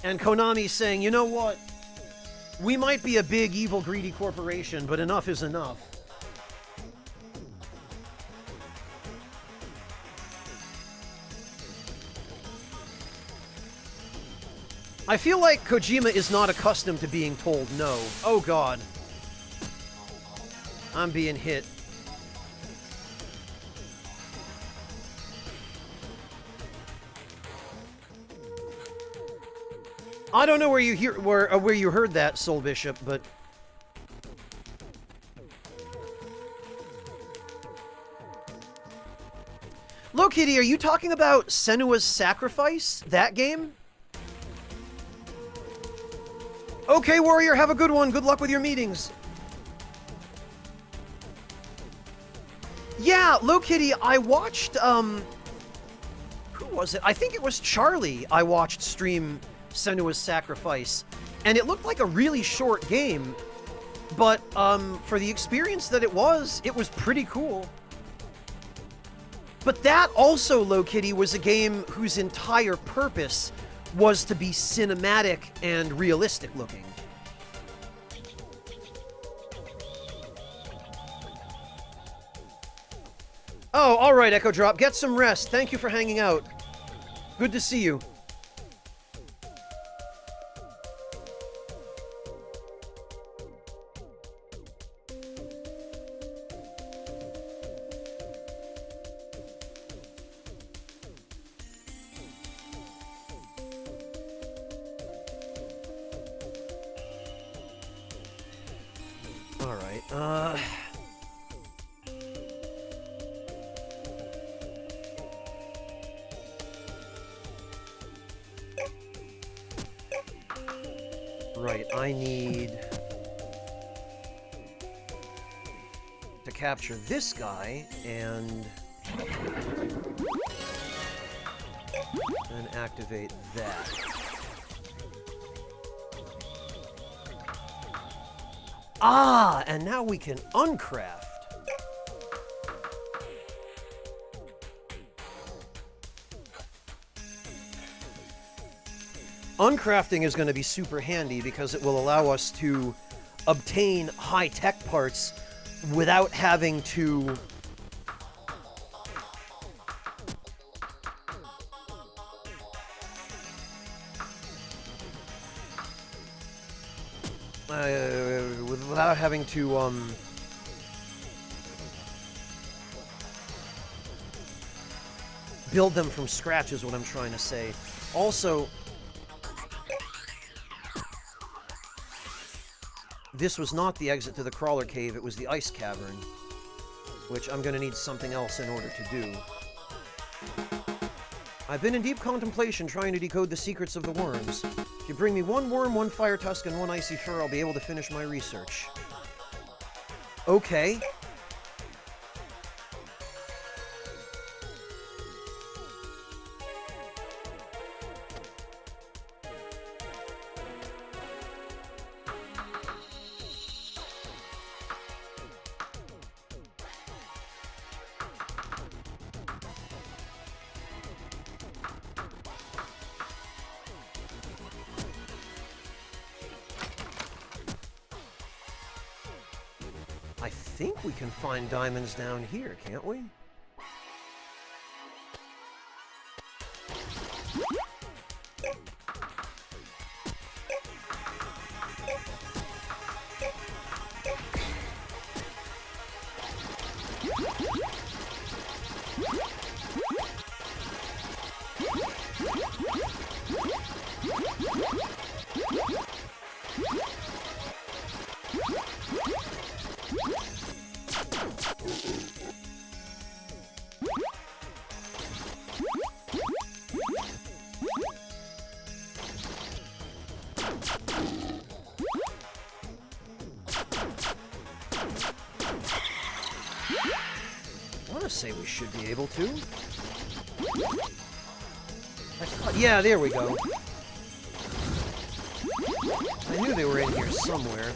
Speaker 1: And Konami saying, you know what? We might be a big, evil, greedy corporation, but enough is enough. I feel like Kojima is not accustomed to being told no. Oh god. I'm being hit. I don't know where you heard that, Soul Bishop, but Low Kitty, are you talking about Senua's Sacrifice? That game? Okay, Warrior, have a good one. Good luck with your meetings. Yeah, Low Kitty, I watched, who was it? I think it was Charlie I watched stream Senua's Sacrifice, and it looked like a really short game, but, for the experience that it was pretty cool. But that also, Low Kitty, was a game whose entire purpose was to be cinematic and realistic looking. Oh, all right, Echo Drop. Get some rest. Thank you for hanging out. Good to see you. All right, Right, I need to capture this guy and then activate that. Ah, and now we can uncraft. Uncrafting is going to be super handy because it will allow us to obtain high-tech parts without having to build them from scratch is what I'm trying to say. Also, this was not the exit to the crawler cave, it was the ice cavern, which I'm going to need something else in order to do. I've been in deep contemplation trying to decode the secrets of the worms. If you bring me one worm, one fire tusk, and one icy fur, I'll be able to finish my research. Okay. I think we can find diamonds down here, can't we? I say we should be able to. Yeah, there we go. I knew they were in here somewhere.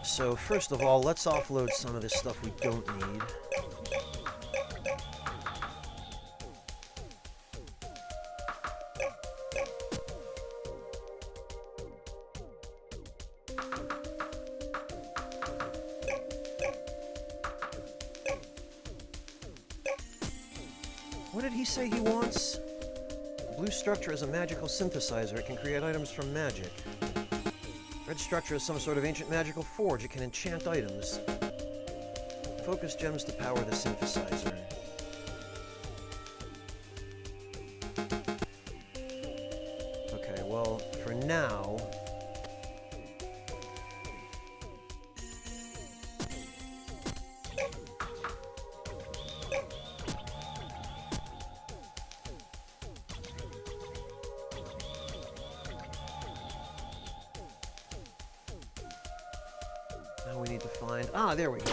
Speaker 1: So first of all, let's offload some of this stuff we don't need. What did he say he wants? Blue structure is a magical synthesizer. It can create items from magic. Red structure is some sort of ancient magical forge. It can enchant items. Focus gems to power the synthesizer. Okay, well, for now... Now we need to find... Ah, there we go.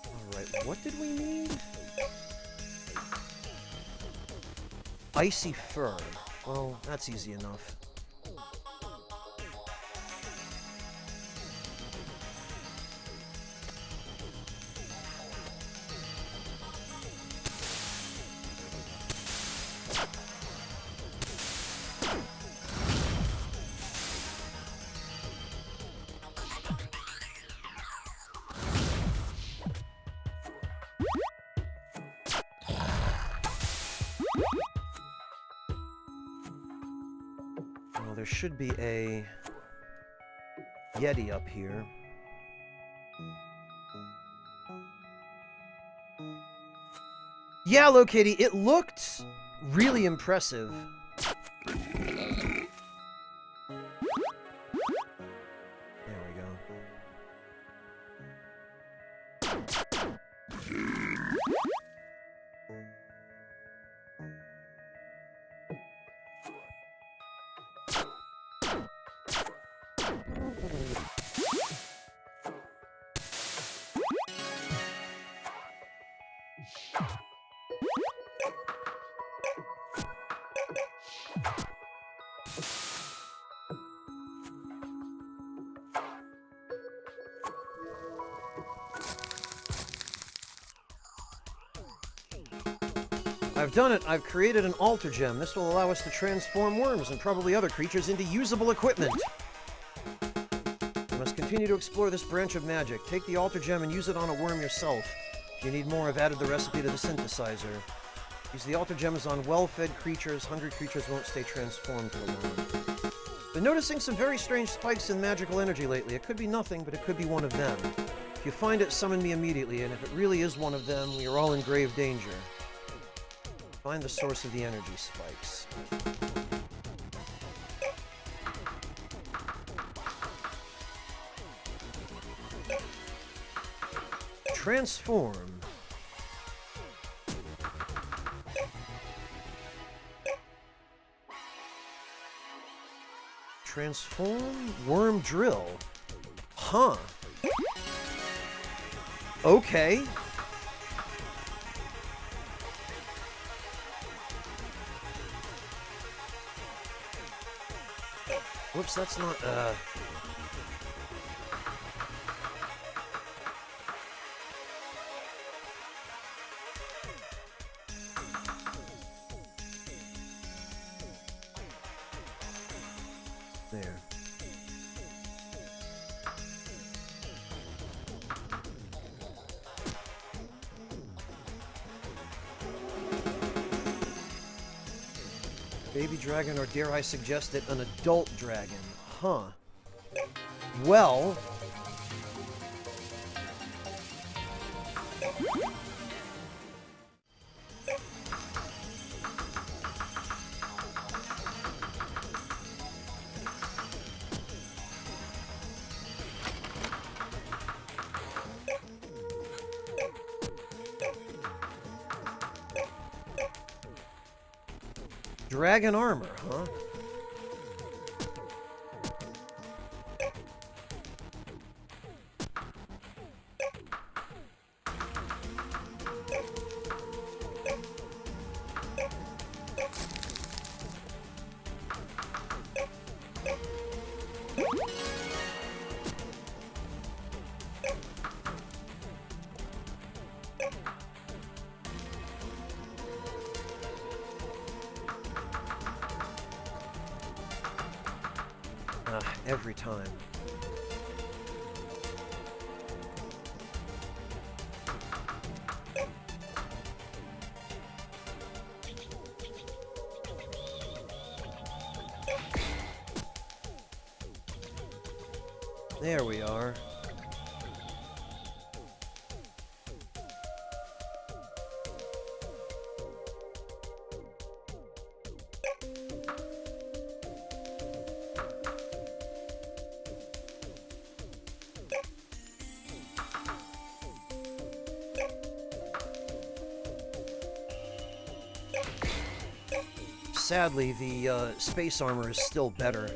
Speaker 1: Alright, what did we need? Icy fur. Well, that's easy enough. Well, there should be a Yeti up here. Yeah, Lokitty, it looked really impressive. There we go. I've done it. I've created an altar gem. This will allow us to transform worms and probably other creatures into usable equipment. You must continue to explore this branch of magic. Take the altar gem and use it on a worm yourself. If you need more, I've added the recipe to the synthesizer. Use the altar gems on well-fed creatures. Hungry creatures won't stay transformed for long. Been noticing some very strange spikes in magical energy lately. It could be nothing, but it could be one of them. If you find it, summon me immediately, and if it really is one of them, we are all in grave danger. Find the source of the energy spikes. Transform. Transform worm drill. Huh. Okay. Whoops, that's not, There. Baby dragon, or dare I suggest it, an adult dragon. Huh. Well... Dragon armor, huh? Every time. There we are. Sadly, the space armor is still better.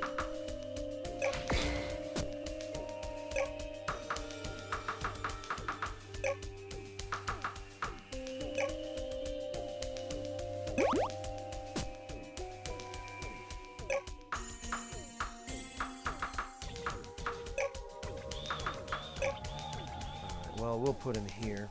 Speaker 1: Well, we'll put him here.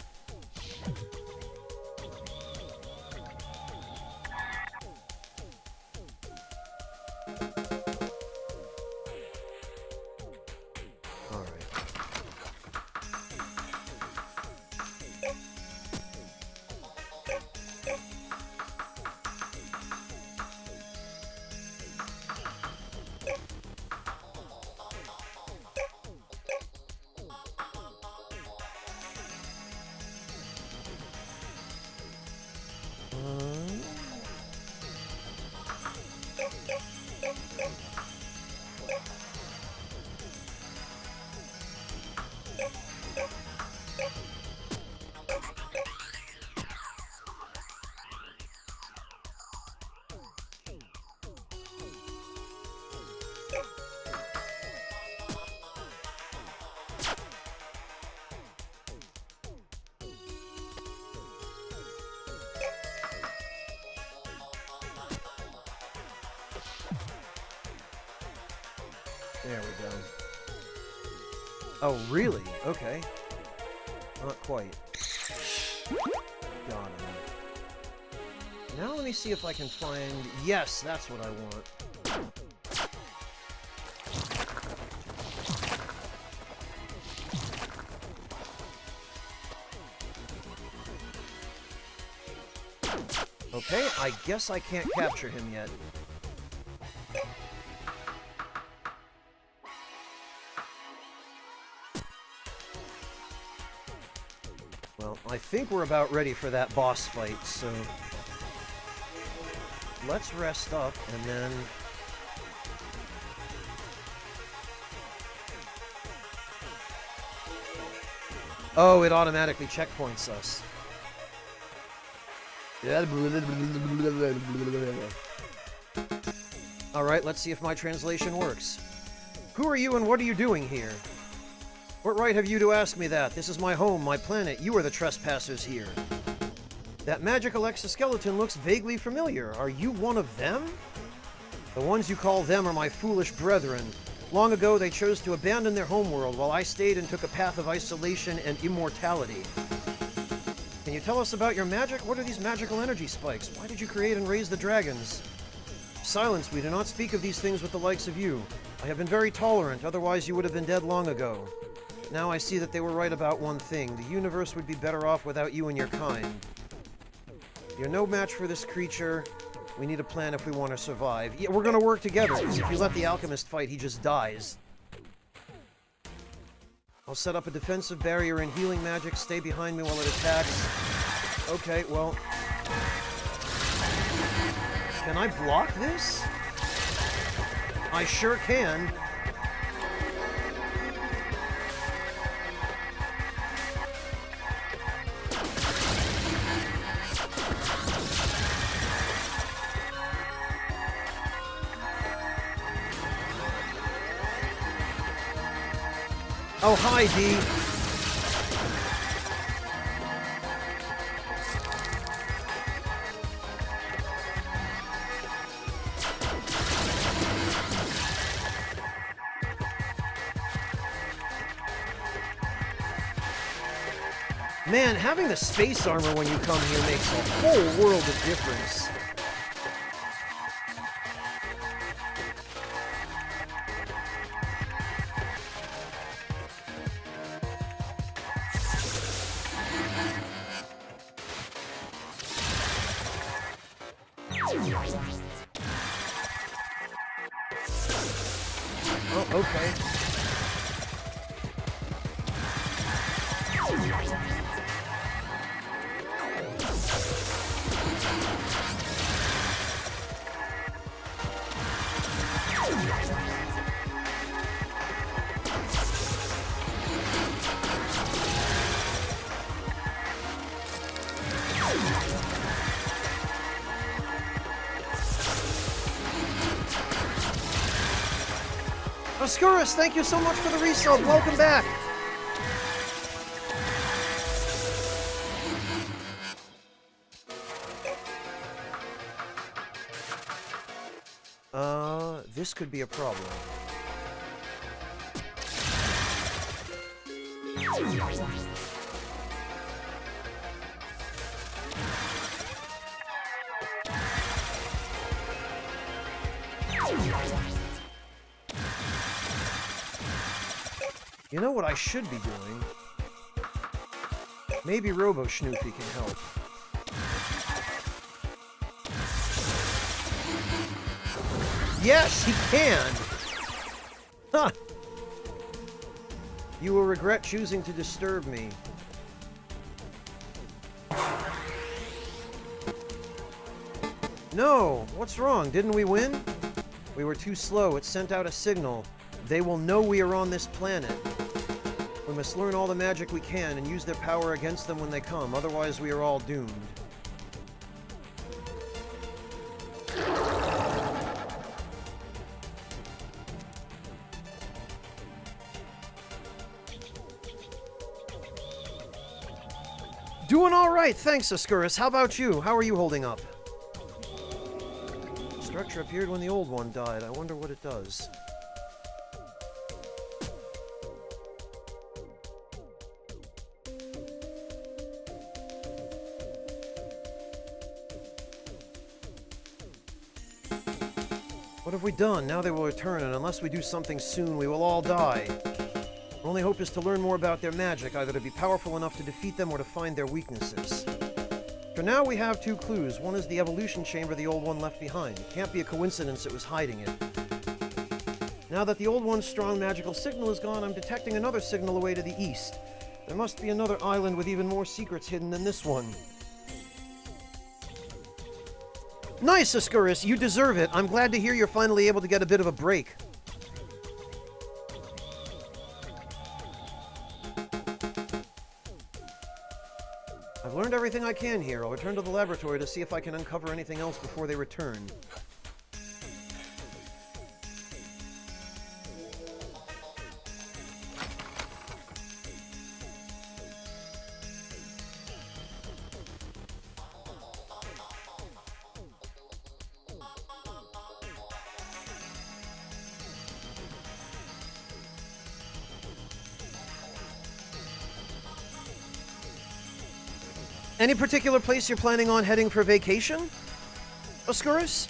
Speaker 1: There we go. Oh, really? Okay. Not quite. Got him. Now let me see if I can find... Yes, that's what I want. Okay, I guess I can't capture him yet. Well, I think we're about ready for that boss fight, so... Let's rest up, and then... Oh, it automatically checkpoints us. Alright, let's see if my translation works. Who are you and what are you doing here? What right have you to ask me that? This is my home, my planet. You are the trespassers here. That magical exoskeleton looks vaguely familiar. Are you one of them? The ones you call them are my foolish brethren. Long ago, they chose to abandon their homeworld, while I stayed and took a path of isolation and immortality. Can you tell us about your magic? What are these magical energy spikes? Why did you create and raise the dragons? Silence, we do not speak of these things with the likes of you. I have been very tolerant, otherwise you would have been dead long ago. Now I see that they were right about one thing. The universe would be better off without you and your kind. You're no match for this creature. We need a plan if we want to survive. Yeah, we're gonna work together, because if you let the alchemist fight, he just dies. I'll set up a defensive barrier and healing magic. Stay behind me while it attacks. Okay, well... Can I block this? I sure can. Oh, hi, Dee. Man, having the space armor when you come here makes a whole world of difference. Okay. Oscurus, thank you so much for the resub. Welcome back. This could be a problem. You know what I should be doing? Maybe Robo Schnoopy can help. Yes, he can! Huh! You will regret choosing to disturb me. No! What's wrong? Didn't we win? We were too slow. It sent out a signal. They will know we are on this planet. We must learn all the magic we can and use their power against them when they come. Otherwise, we are all doomed. Doing all right, thanks, Oscurus. How about you? How are you holding up? Structure appeared when the old one died. I wonder what it does. What have we done? Now they will return, and unless we do something soon, we will all die. Our only hope is to learn more about their magic, either to be powerful enough to defeat them or to find their weaknesses. For now, we have two clues. One is the evolution chamber the old one left behind. It can't be a coincidence it was hiding it. Now that the old one's strong magical signal is gone, I'm detecting another signal away to the east. There must be another island with even more secrets hidden than this one. Nice, Oscurus. You deserve it. I'm glad to hear you're finally able to get a bit of a break. I've learned everything I can here. I'll return to the laboratory to see if I can uncover anything else before they return. Any particular place you're planning on heading for vacation, Oscurus?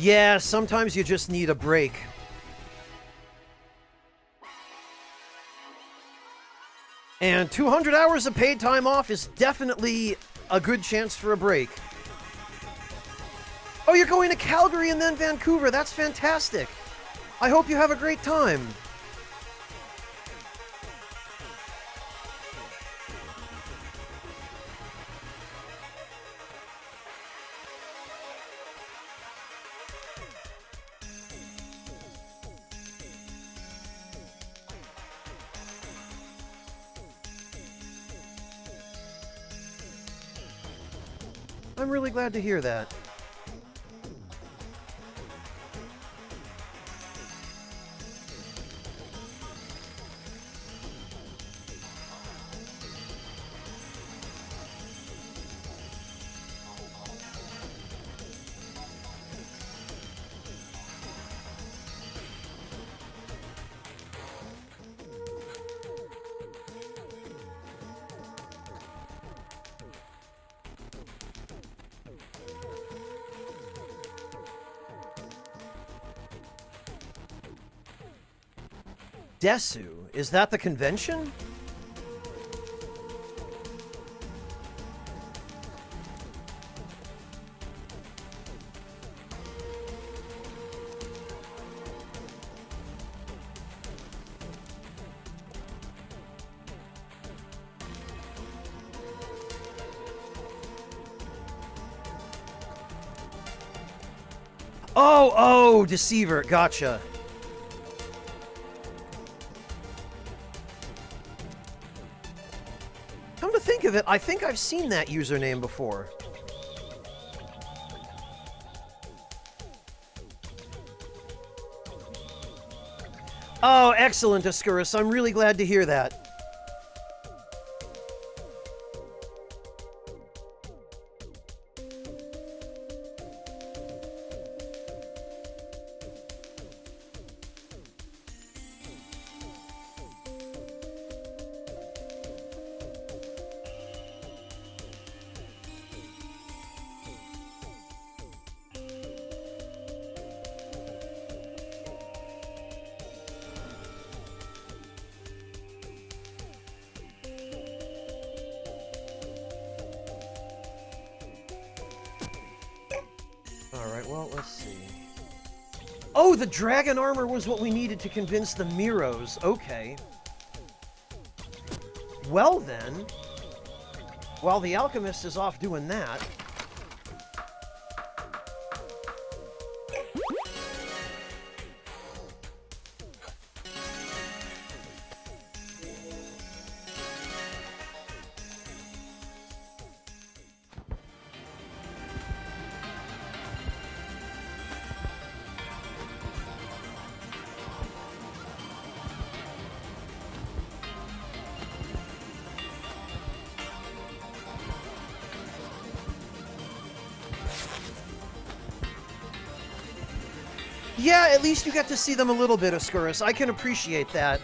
Speaker 1: Yeah, sometimes you just need a break. And 200 hours of paid time off is definitely a good chance for a break. Oh, you're going to Calgary and then Vancouver. That's fantastic. I hope you have a great time. I'm really glad to hear that. Desu, is that the convention? Oh, Deceiver, gotcha. Come to think of it, I think I've seen that username before. Oh, excellent, Ascuris. I'm really glad to hear that. Alright, well, let's see. Oh, the dragon armor was what we needed to convince the Miros. Okay. Well then, while the alchemist is off doing that... Yeah, at least you get to see them a little bit, Ascuris. I can appreciate that.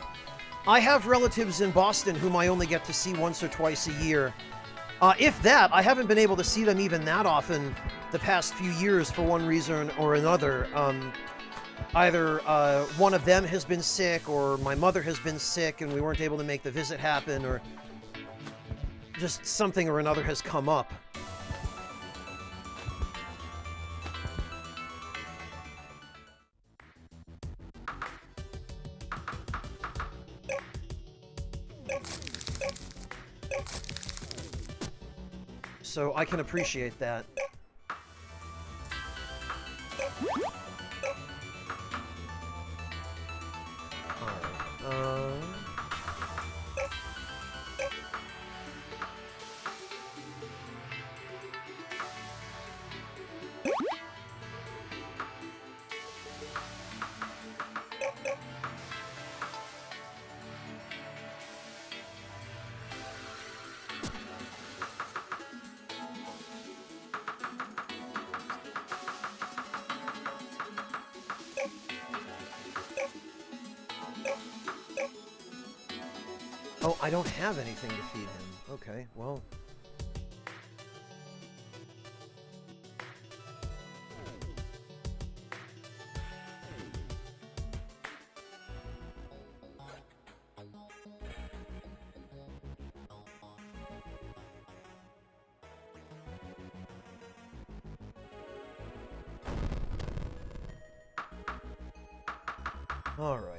Speaker 1: I have relatives in Boston whom I only get to see once or twice a year. If that, I haven't been able to see them even that often the past few years for one reason or another. Either one of them has been sick, or my mother has been sick and we weren't able to make the visit happen, or just something or another has come up. So I can appreciate that. Alright, oh, I don't have anything to feed him. Okay, well... All right.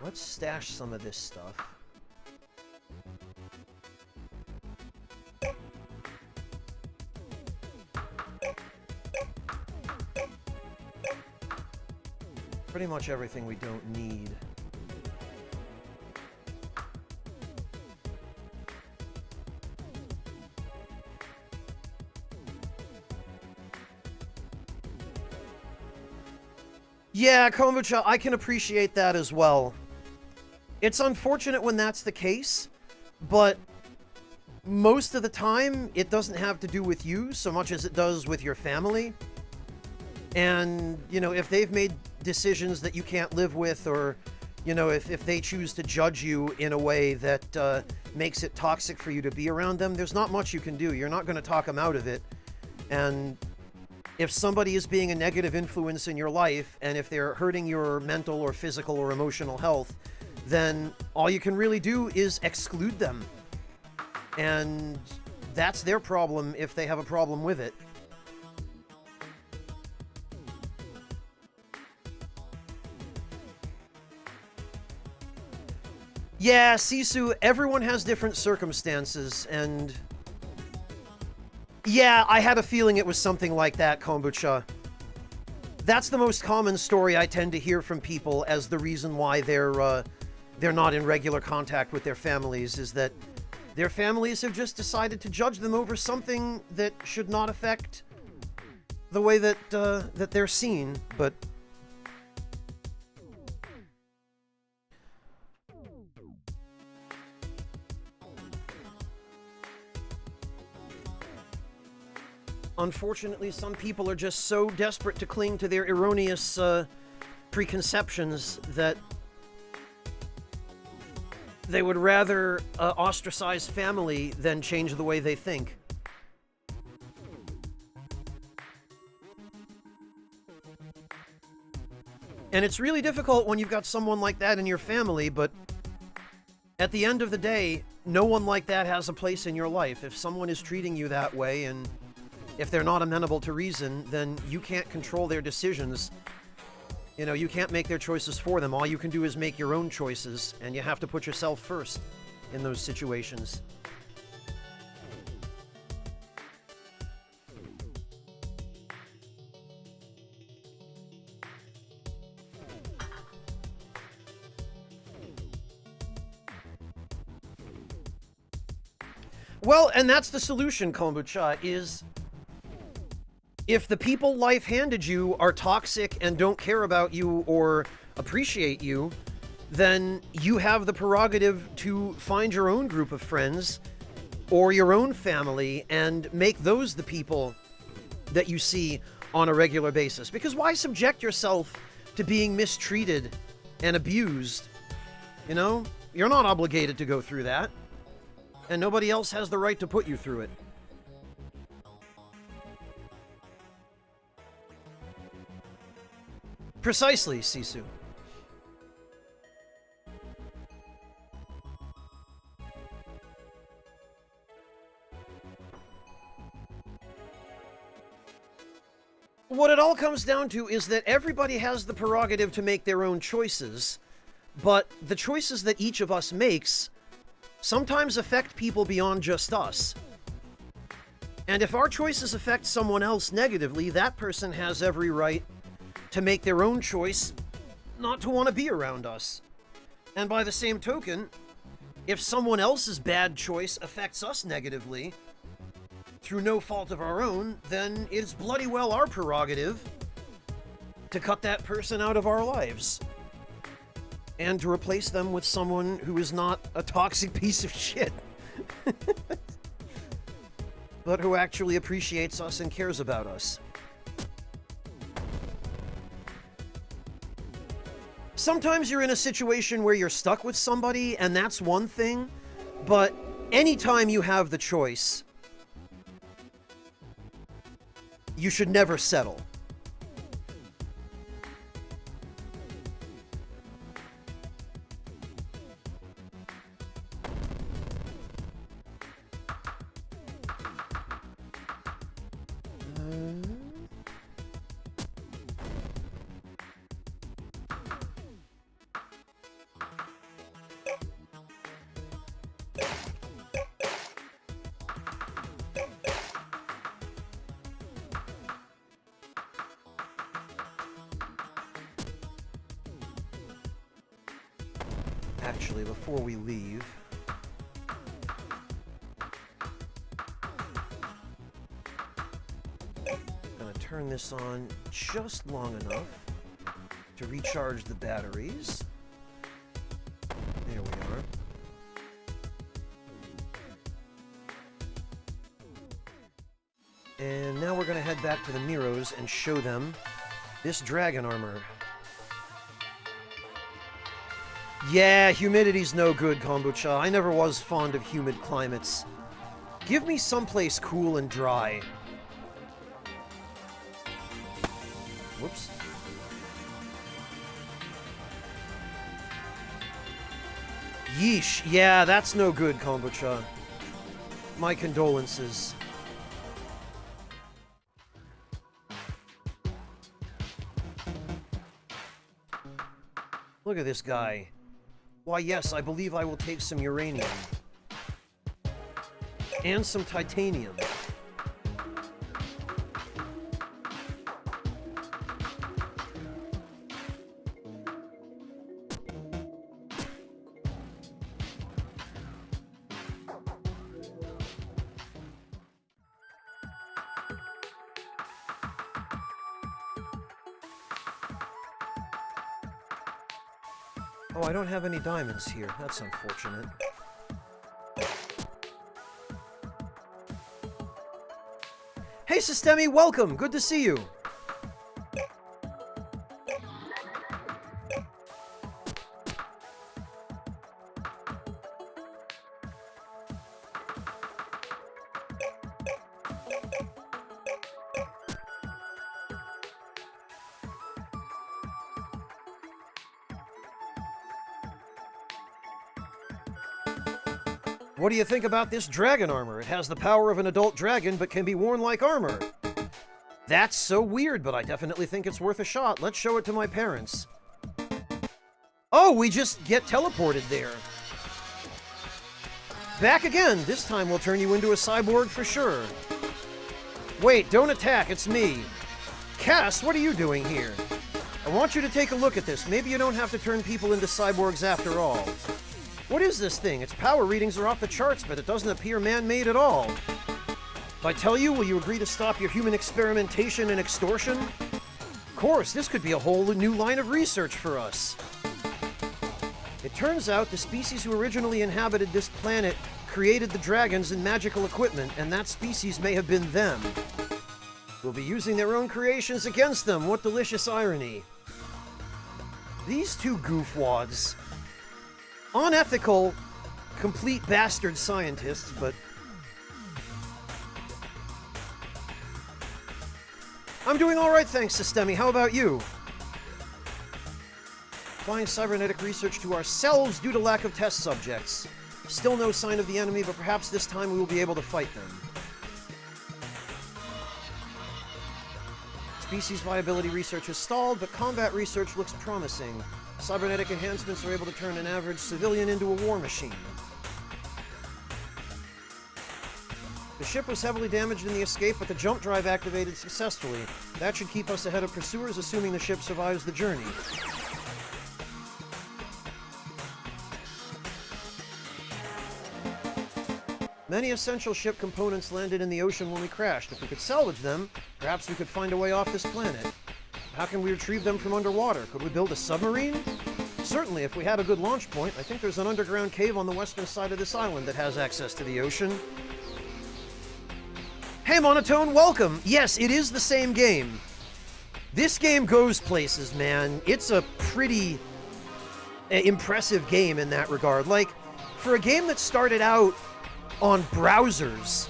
Speaker 1: let's stash some of this stuff. Pretty much everything we don't need. Yeah, kombucha, I can appreciate that as well. It's unfortunate when that's the case, but most of the time, it doesn't have to do with you so much as it does with your family. And, you know, if they've made decisions that you can't live with, or, you know, if they choose to judge you in a way that makes it toxic for you to be around them, there's not much you can do. You're not going to talk them out of it. And if somebody is being a negative influence in your life, and if they're hurting your mental or physical or emotional health, then all you can really do is exclude them. And that's their problem if they have a problem with it. Yeah, Sisu, everyone has different circumstances, and yeah, I had a feeling it was something like that, Kombucha. That's the most common story I tend to hear from people as the reason why they're not in regular contact with their families, is that their families have just decided to judge them over something that should not affect the way that that they're seen, but unfortunately, some people are just so desperate to cling to their erroneous preconceptions that they would rather ostracize family than change the way they think. And it's really difficult when you've got someone like that in your family, but at the end of the day, no one like that has a place in your life. If someone is treating you that way, and if they're not amenable to reason, then you can't control their decisions. You know, you can't make their choices for them. All you can do is make your own choices, and you have to put yourself first in those situations. Well, and that's the solution, Kombucha, is if the people life handed you are toxic and don't care about you or appreciate you, then you have the prerogative to find your own group of friends or your own family and make those the people that you see on a regular basis. Because why subject yourself to being mistreated and abused? You know, you're not obligated to go through that, and nobody else has the right to put you through it. Precisely, Sisu. What it all comes down to is that everybody has the prerogative to make their own choices, but the choices that each of us makes sometimes affect people beyond just us. And if our choices affect someone else negatively, that person has every right to make their own choice not to want to be around us. And by the same token, if someone else's bad choice affects us negatively, through no fault of our own, then it's bloody well our prerogative to cut that person out of our lives. And to replace them with someone who is not a toxic piece of shit. But who actually appreciates us and cares about us. Sometimes you're in a situation where you're stuck with somebody, and that's one thing, but anytime you have the choice, you should never settle. Actually, before we leave... gonna turn this on just long enough to recharge the batteries. There we are. And now we're gonna head back to the Miros and show them this dragon armor. Yeah, humidity's no good, Kombucha. I never was fond of humid climates. Give me someplace cool and dry. Whoops. Yeesh. Yeah, that's no good, Kombucha. My condolences. Look at this guy. Why, yes, I believe I will take some uranium. And some titanium. Oh, I don't have any diamonds here. That's unfortunate. Hey, Systemi, welcome! Good to see you! What do you think about this dragon armor? It has the power of an adult dragon, but can be worn like armor. That's so weird, but I definitely think it's worth a shot. Let's show it to my parents. Oh, we just get teleported there. Back again. This time we'll turn you into a cyborg for sure. Wait, don't attack. It's me. Cass, what are you doing here? I want you to take a look at this. Maybe you don't have to turn people into cyborgs after all. What is this thing? Its power readings are off the charts, but it doesn't appear man-made at all. If I tell you, will you agree to stop your human experimentation and extortion? Of course, this could be a whole new line of research for us. It turns out the species who originally inhabited this planet created the dragons and magical equipment, and that species may have been them. We'll be using their own creations against them. What delicious irony. These two goofwads. Unethical, complete bastard scientists, but... I'm doing alright, thanks, Systemi. How about you? Applying cybernetic research to ourselves due to lack of test subjects. Still no sign of the enemy, but perhaps this time we will be able to fight them. Species viability research has stalled, but combat research looks promising. Cybernetic enhancements are able to turn an average civilian into a war machine. The ship was heavily damaged in the escape, but the jump drive activated successfully. That should keep us ahead of pursuers, assuming the ship survives the journey. Many essential ship components landed in the ocean when we crashed. If we could salvage them, perhaps we could find a way off this planet. How can we retrieve them from underwater? Could we build a submarine? Certainly, if we had a good launch point. I think there's an underground cave on the western side of this island that has access to the ocean. Hey, Monotone, welcome! Yes, it is the same game. This game goes places, man. It's a pretty impressive game in that regard. Like, for a game that started out on browsers,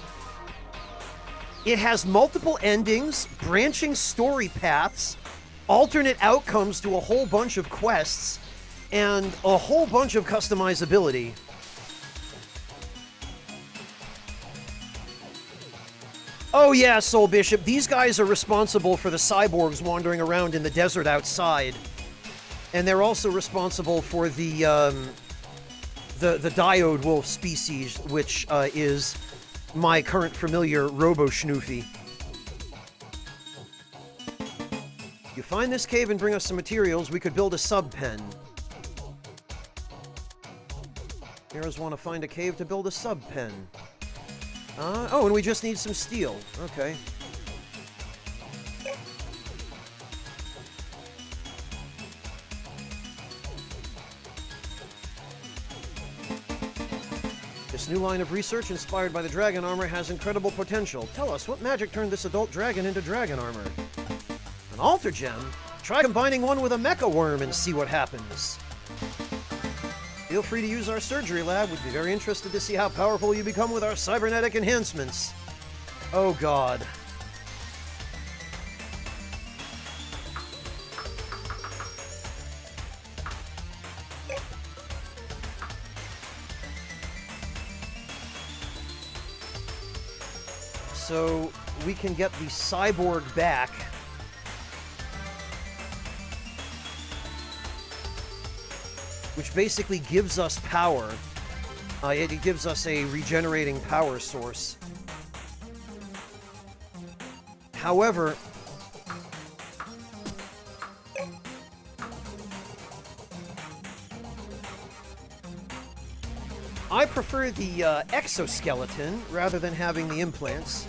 Speaker 1: it has multiple endings, branching story paths, alternate outcomes to a whole bunch of quests, and a whole bunch of customizability. Oh yeah, Soul Bishop, these guys are responsible for the cyborgs wandering around in the desert outside. And they're also responsible for the diode wolf species, which is my current familiar Robo-Schnoofy. You find this cave and bring us some materials, we could build a sub-pen. Heroes want to find a cave to build a sub-pen. Oh, and we just need some steel. Okay. This new line of research inspired by the dragon armor has incredible potential. Tell us, what magic turned this adult dragon into dragon armor? An altar gem? Try combining one with a mecha worm and see what happens. Feel free to use our surgery lab. We'd be very interested to see how powerful you become with our cybernetic enhancements. Oh god. So we can get the cyborg back. Which basically gives us power. It gives us a regenerating power source. However, I prefer the exoskeleton rather than having the implants.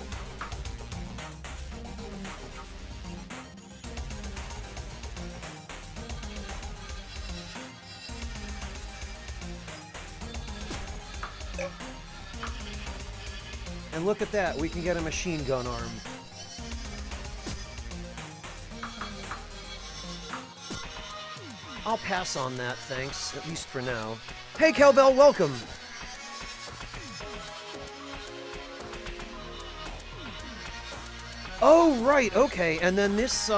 Speaker 1: And look at that, we can get a machine gun arm. I'll pass on that, thanks, at least for now. Hey, Cowbell, welcome! Oh, right, okay, and then this,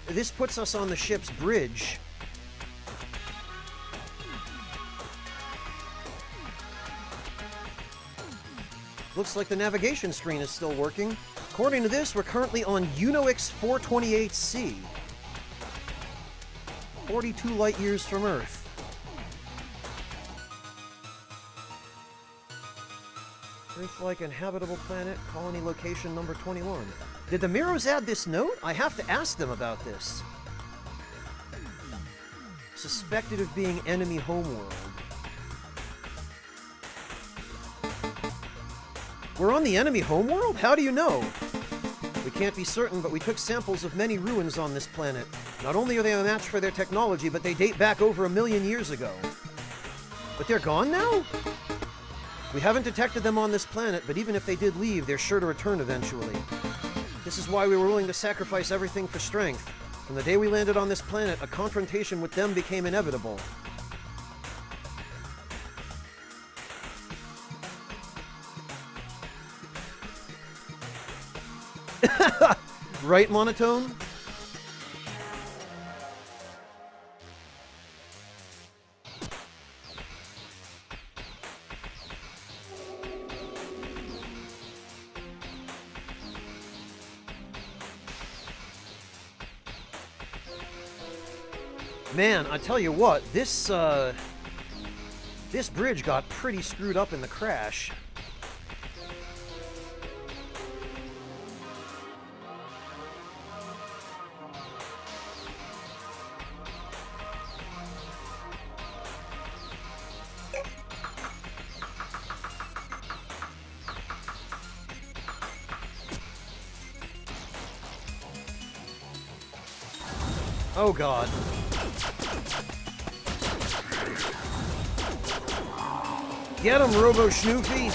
Speaker 1: this puts us on the ship's bridge. Looks like the navigation screen is still working. According to this, we're currently on UNOX 428C. 42 light years from Earth. Earth-like inhabitable planet, colony location number 21. Did the Miros add this note? I have to ask them about this. Suspected of being enemy homeworld. We're on the enemy homeworld? How do you know? We can't be certain, but we took samples of many ruins on this planet. Not only are they a match for their technology, but they date back over 1 million years ago. But they're gone now? We haven't detected them on this planet, but even if they did leave, they're sure to return eventually. This is why we were willing to sacrifice everything for strength. From the day we landed on this planet, a confrontation with them became inevitable. Right, Monotone? Man, I tell you what, this bridge got pretty screwed up in the crash. Oh god. Get him, Robo Schnoofy!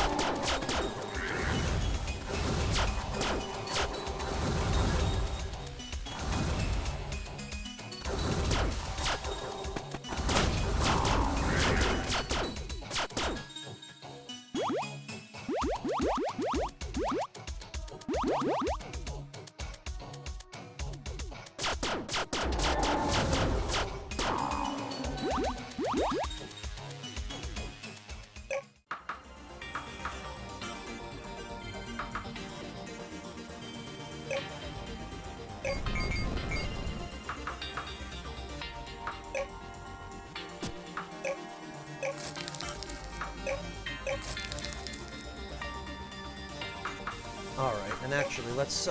Speaker 1: Alright, and actually, let's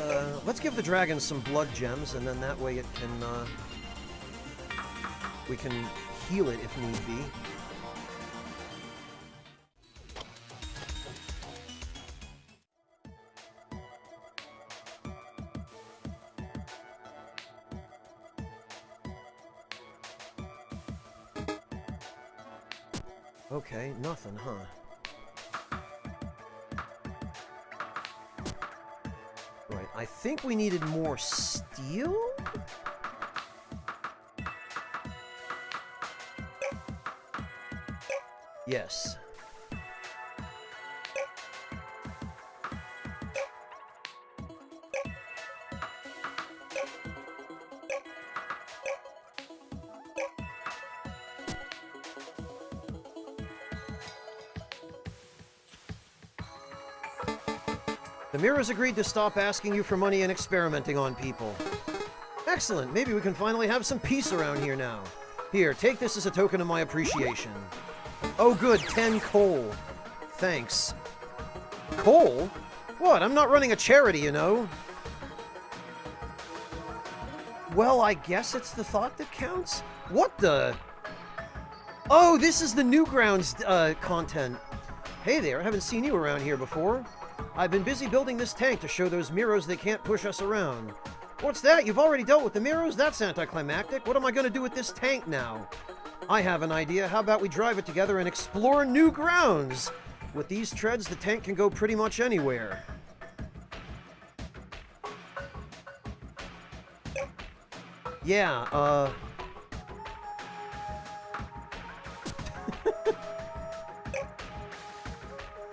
Speaker 1: give the dragon some blood gems, and then that way it can, We can heal it if need be. Okay, nothing, huh? Right, I think we needed more steel? Yes. The mirrors agreed to stop asking you for money and experimenting on people. Excellent. Maybe we can finally have some peace around here now. Here, take this as a token of my appreciation. Oh good, 10 coal. Thanks. Coal? What? I'm not running a charity, you know. Well, I guess it's the thought that counts? What the? Oh, this is the Newgrounds content. Hey there, I haven't seen you around here before. I've been busy building this tank to show those Miros they can't push us around. What's that? You've already dealt with the Miros? That's anticlimactic. What am I going to do with this tank now? I have an idea. How about we drive it together and explore new grounds? With these treads, the tank can go pretty much anywhere. Yeah,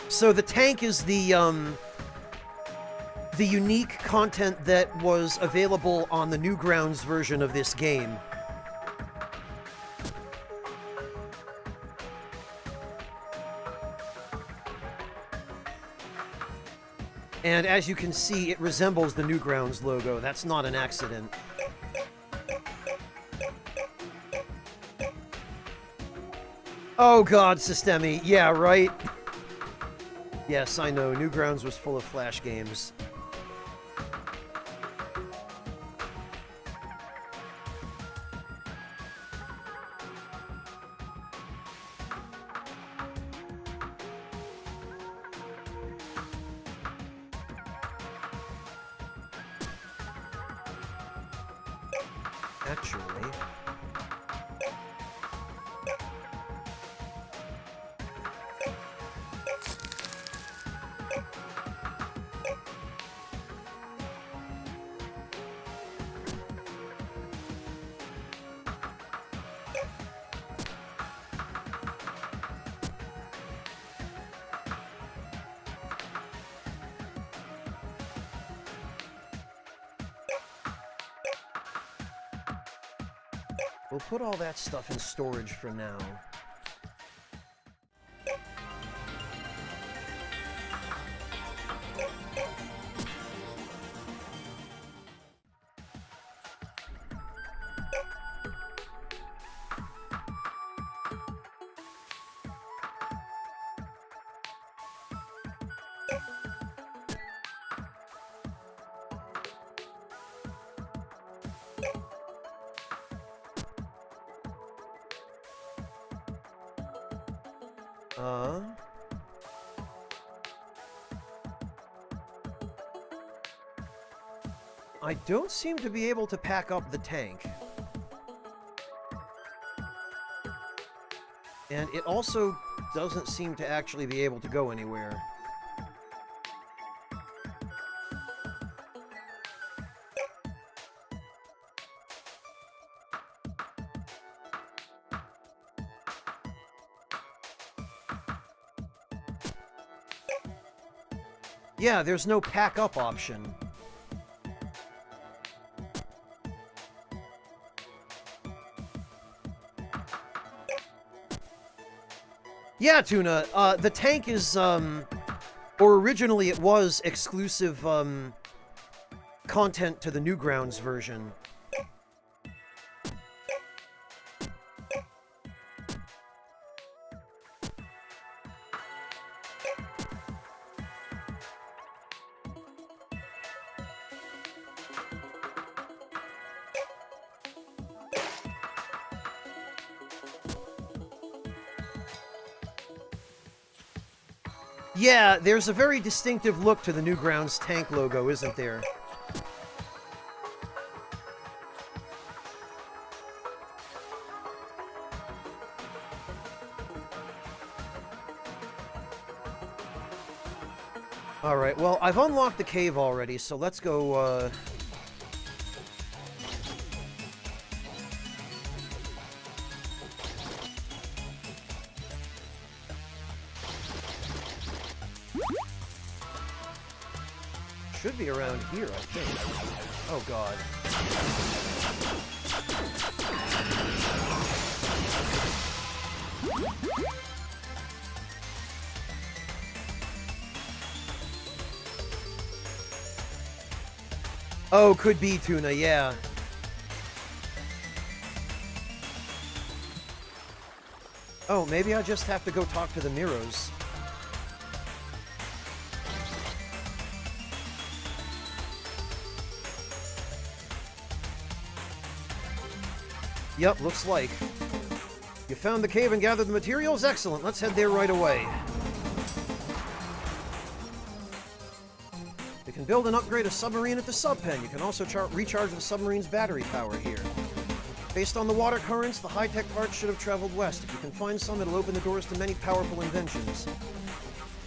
Speaker 1: So the tank is the unique content that was available on the Newgrounds version of this game. And as you can see, it resembles the Newgrounds logo. That's not an accident. Oh god, Systemi. Yeah, right? Yes, I know. Newgrounds was full of Flash games. Actually... we'll put all that stuff in storage for now. I don't seem to be able to pack up the tank. And it also doesn't seem to actually be able to go anywhere. Yeah, there's no pack up option. Yeah, Tuna, the tank is, or originally it was exclusive, content to the Newgrounds version. Yeah, there's a very distinctive look to the Newgrounds tank logo, isn't there? Alright, well, I've unlocked the cave already, so let's go, should be around here, I think. Oh, God. Oh, could be Tuna, yeah. Oh, maybe I just have to go talk to the Miros. Yep, looks like. You found the cave and gathered the materials? Excellent. Let's head there right away. You can build and upgrade a submarine at the subpen. You can also recharge the submarine's battery power here. Based on the water currents, the high-tech parts should have traveled west. If you can find some, it'll open the doors to many powerful inventions.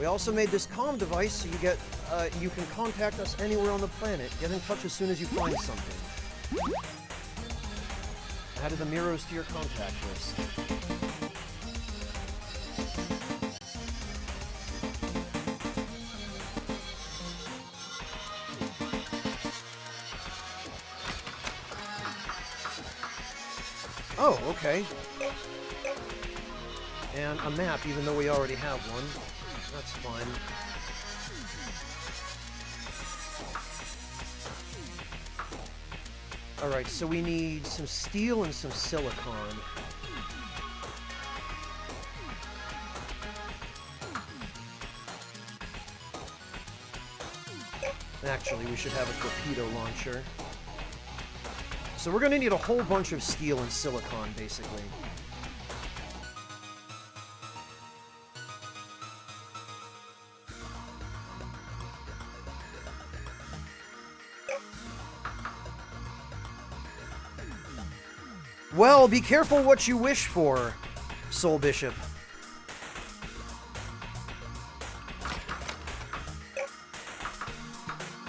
Speaker 1: We also made this comm device so you can contact us anywhere on the planet. Get in touch as soon as you find something. Added the Miros to your contact list. Oh, okay. And a map, even though we already have one. That's fine. Alright, so we need some steel and some silicon. Actually, we should have a torpedo launcher. So we're going to need a whole bunch of steel and silicon, basically. Well, be careful what you wish for, Soul Bishop.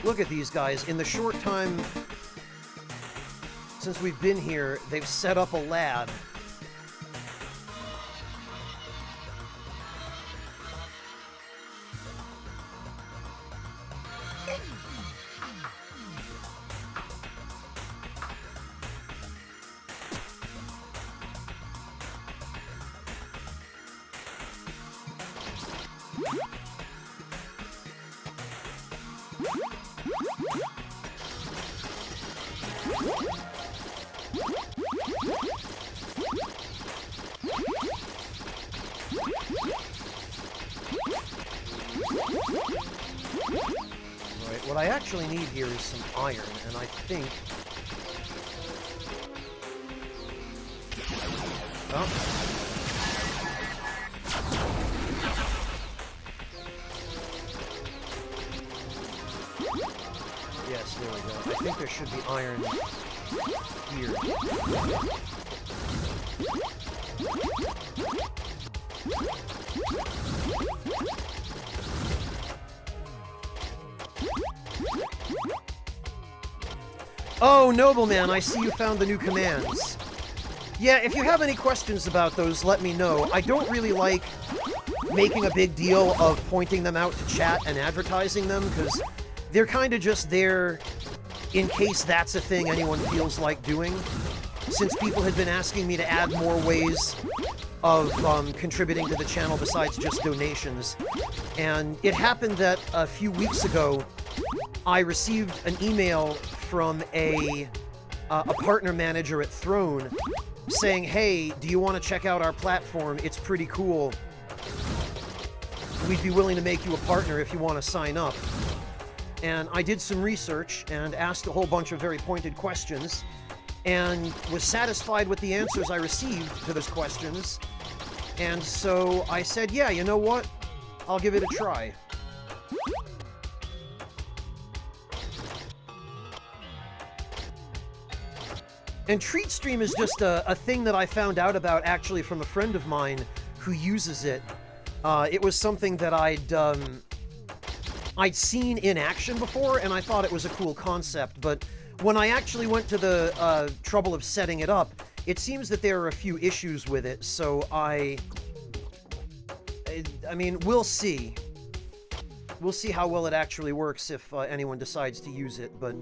Speaker 1: Look at these guys. In the short time since we've been here, they've set up a lab. What I actually need here is some iron, and I think... Oh. Yes, there we go. I think there should be iron here. Oh, Nobleman, I see you found the new commands. Yeah, if you have any questions about those, let me know. I don't really like making a big deal of pointing them out to chat and advertising them, because they're kind of just there in case that's a thing anyone feels like doing. Since people had been asking me to add more ways of contributing to the channel besides just donations. And it happened that a few weeks ago, I received an email from a partner manager at Throne saying, hey, do you want to check out our platform? It's pretty cool. We'd be willing to make you a partner if you want to sign up. And I did some research and asked a whole bunch of very pointed questions and was satisfied with the answers I received to those questions. And so I said, yeah, you know what? I'll give it a try. And TreatStream is just a thing that I found out about actually from a friend of mine who uses it. It was something that I'd seen in action before, and I thought it was a cool concept, but when I actually went to the trouble of setting it up, it seems that there are a few issues with it, so I mean, we'll see. We'll see how well it actually works if anyone decides to use it, but...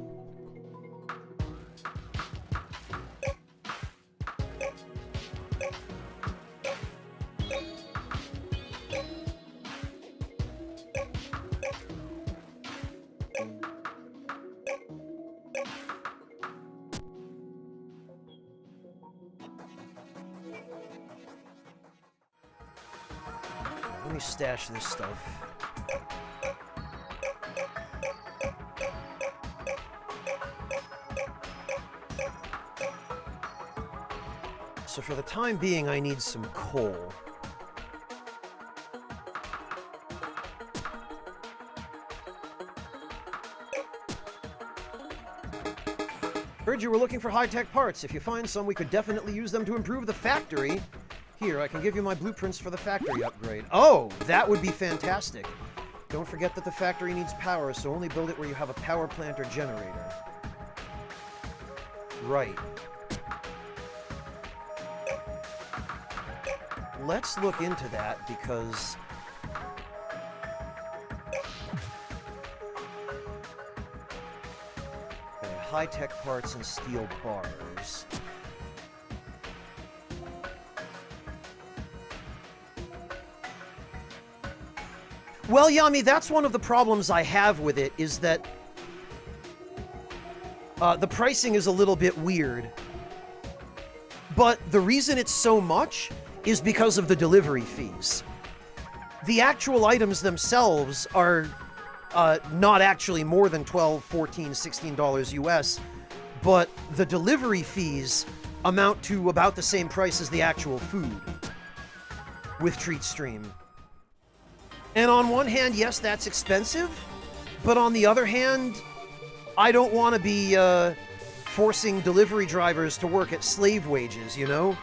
Speaker 1: Let me stash this stuff. So for the time being, I need some coal. Heard you were looking for high-tech parts. If you find some, we could definitely use them to improve the factory. Here, I can give you my blueprints for the factory upgrade. Oh, that would be fantastic. Don't forget that the factory needs power, so only build it where you have a power plant or generator. Right. Let's look into that, because... Okay, high-tech parts and steel bars. Well, Yami, that's one of the problems I have with it, is that the pricing is a little bit weird. But the reason it's so much is because of the delivery fees. The actual items themselves are not actually more than $12, $14, $16 US, but the delivery fees amount to about the same price as the actual food with TreatStream. And on one hand, yes, that's expensive, but on the other hand, I don't want to be forcing delivery drivers to work at slave wages, you know?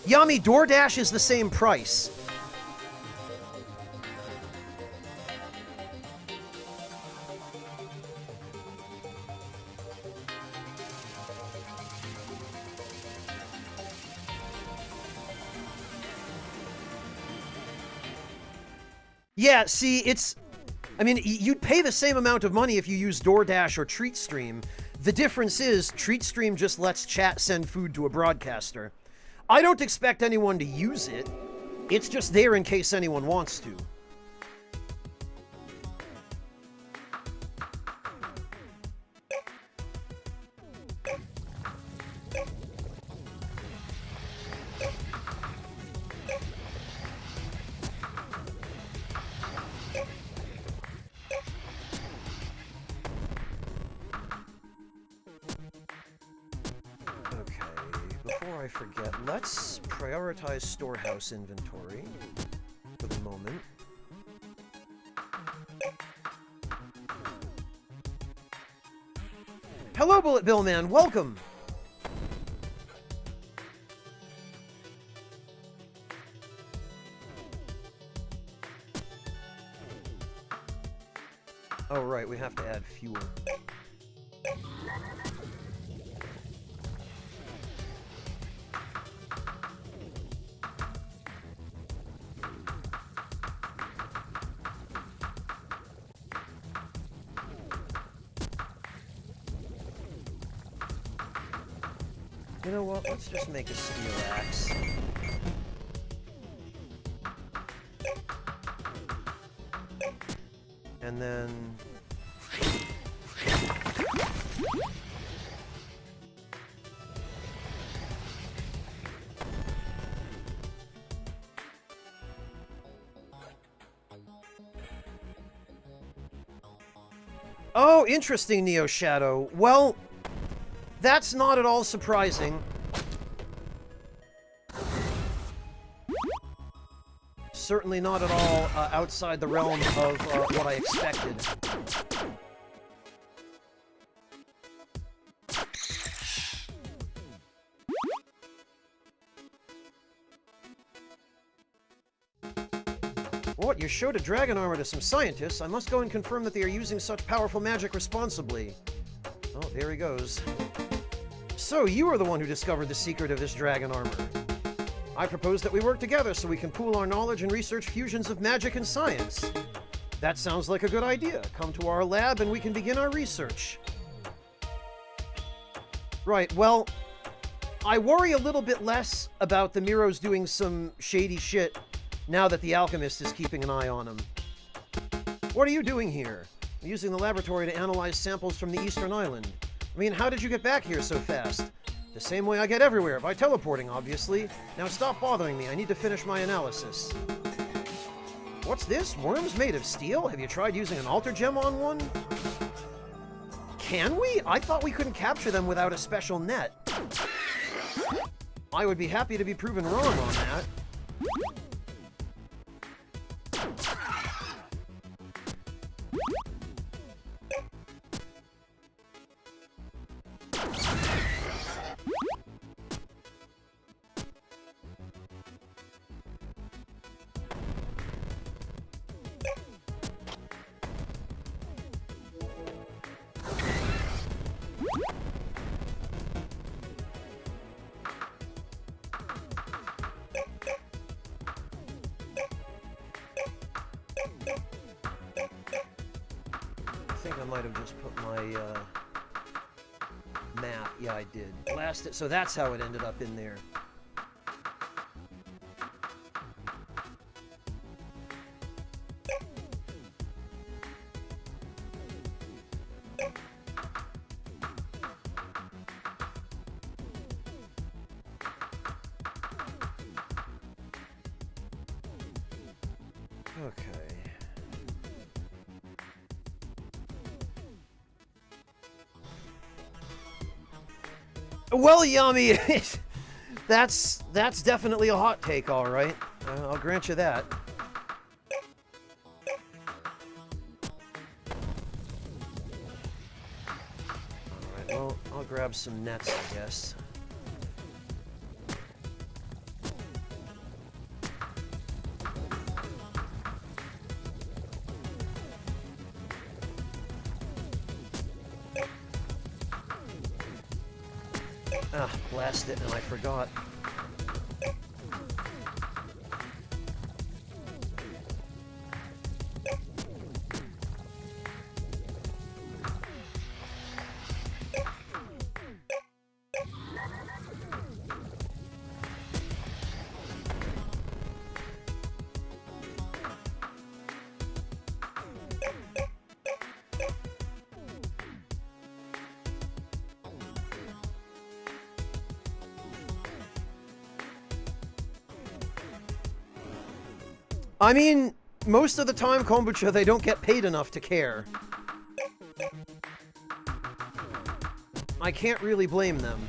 Speaker 1: Yami, DoorDash is the same price. Yeah, see, it's... I mean, you'd pay the same amount of money if you use DoorDash or TreatStream. The difference is, TreatStream just lets chat send food to a broadcaster. I don't expect anyone to use it. It's just there in case anyone wants to. Before I forget, let's prioritize storehouse inventory for the moment. Hello, Bullet Bill Man. Welcome. Oh, right. We have to add fuel. You know what? Let's just make a steel axe. And then... Oh, interesting, Neo Shadow. Well... That's not at all surprising. certainly not at all outside the realm of what I expected. What? You showed a dragon armor to some scientists? I must go and confirm that they are using such powerful magic responsibly. Oh, there he goes. So, you are the one who discovered the secret of this dragon armor. I propose that we work together so we can pool our knowledge and research fusions of magic and science. That sounds like a good idea. Come to our lab and we can begin our research. Right, well, I worry a little bit less about the Miros doing some shady shit now that the alchemist is keeping an eye on him. What are you doing here? I'm using the laboratory to analyze samples from the Eastern Island. I mean, how did you get back here so fast? The same way I get everywhere, by teleporting, obviously. Now stop bothering me, I need to finish my analysis. What's this? Worms made of steel? Have you tried using an alter gem on one? Can we? I thought we couldn't capture them without a special net. I would be happy to be proven wrong on that. I might have just put my map. Yeah, I did. Blast it. So that's how it ended up in there. Okay. Well, Yummy, that's definitely a hot take, all right. I'll grant you that. All right, well, I'll grab some nets, I guess. Ah, blast it, and I forgot. I mean, most of the time, Kombucha, they don't get paid enough to care. I can't really blame them.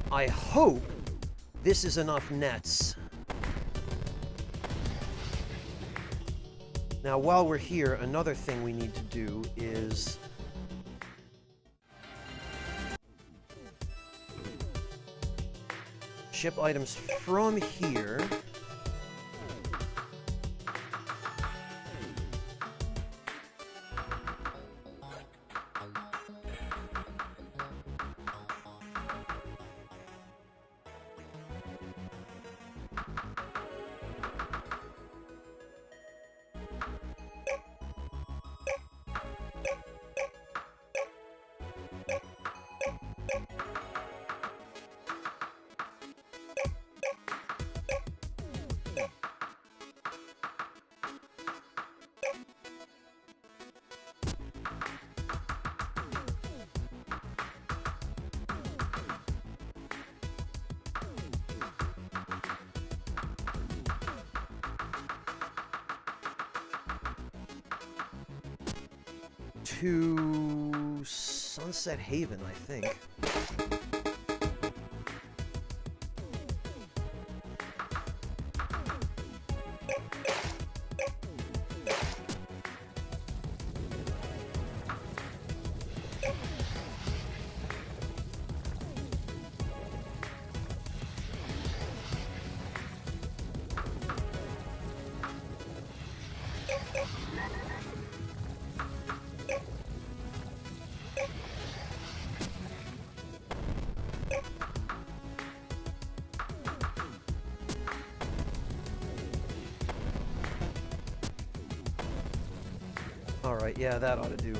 Speaker 1: I hope this is enough nets. Now, while we're here, another thing we need to do is... ship items from here. to Sunset Haven, I think. Alright, yeah, that ought to do.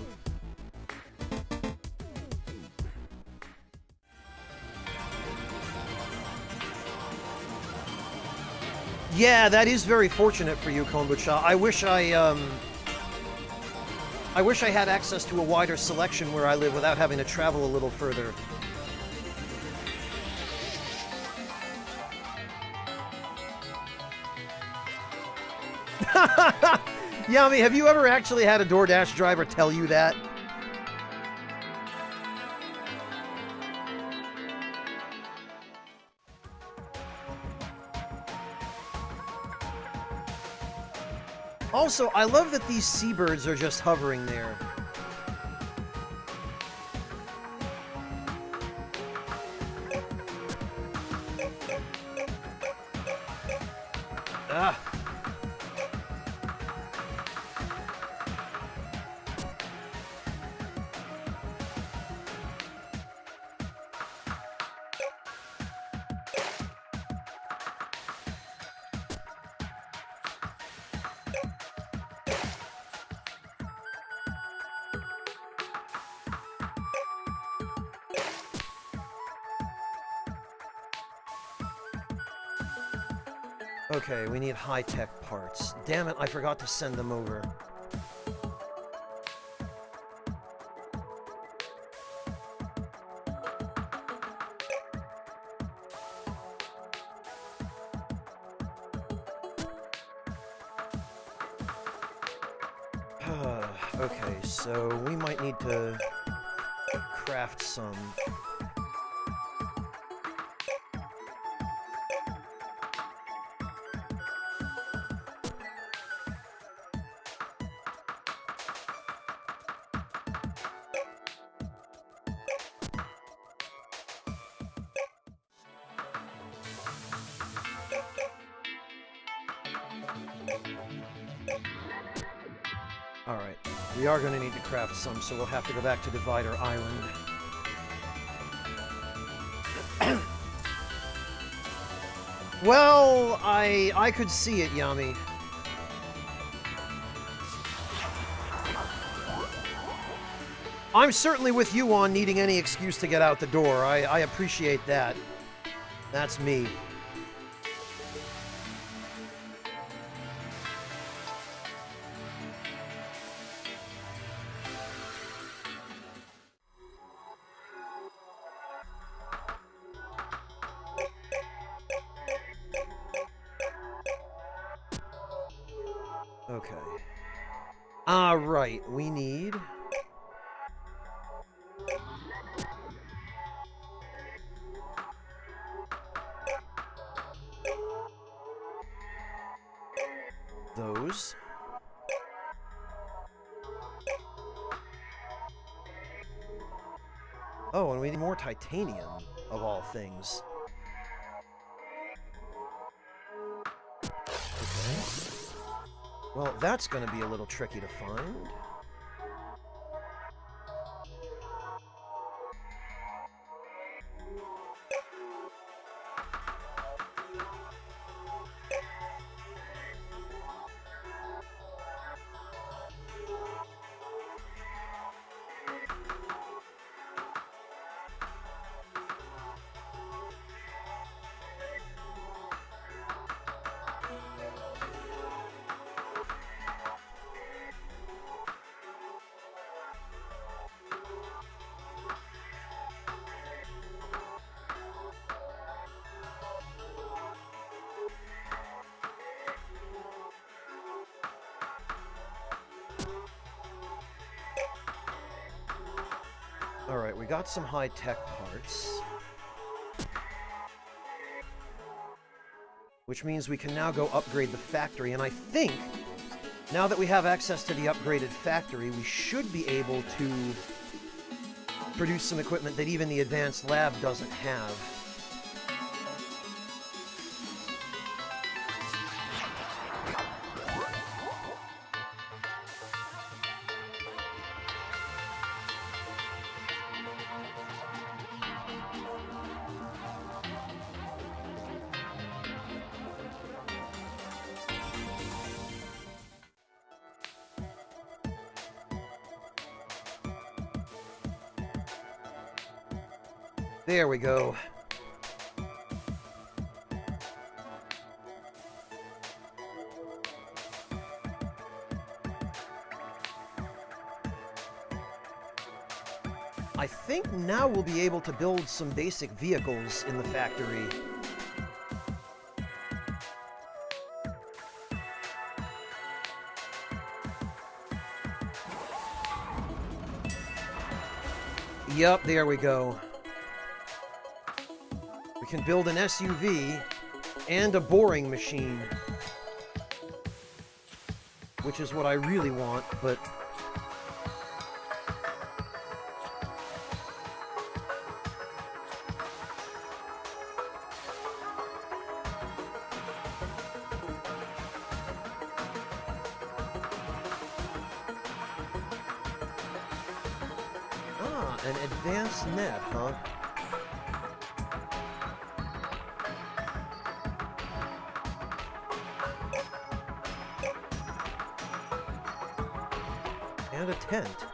Speaker 1: Yeah, that is very fortunate for you, Kombucha. I wish I had access to a wider selection where I live without having to travel a little further. Yami, have you ever actually had a DoorDash driver tell you that? Also, I love that these seabirds are just hovering there. Ah. Okay, we need high-tech parts. Damn it, I forgot to send them over. Okay, so we might need to craft some. Alright, we are going to need to craft some, so we'll have to go back to Divider Island. Well, I could see it, Yami. I'm certainly with you on needing any excuse to get out the door. I appreciate that. That's me. Okay. Right, we need... those. Oh, and we need more titanium, of all things. Okay. Well, that's going to be a little tricky to find. Alright, we got some high-tech parts. Which means we can now go upgrade the factory, and I think, now that we have access to the upgraded factory, we should be able to produce some equipment that even the advanced lab doesn't have. There we go. I think now we'll be able to build some basic vehicles in the factory. Yup, there we go. We can build an SUV and a boring machine. Which is what I really want, but... Ah, an advanced net, huh? And a tent.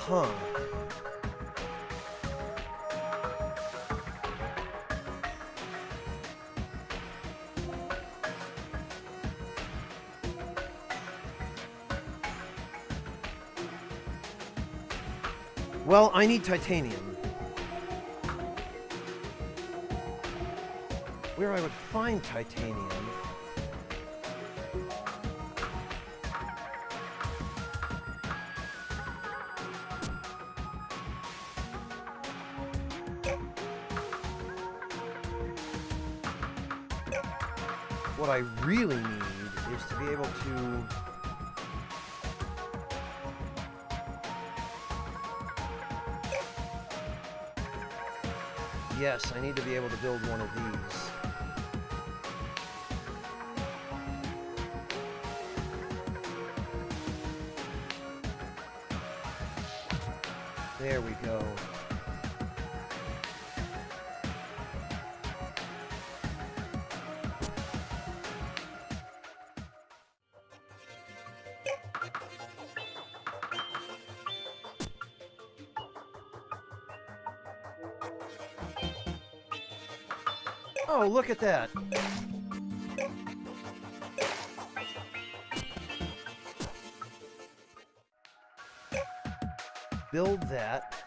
Speaker 1: Huh. Well, I need titanium. Where I would find titanium... What I really need is to be able to... Yes, I need to be able to build one of these. There we go. Oh, look at that. Build that.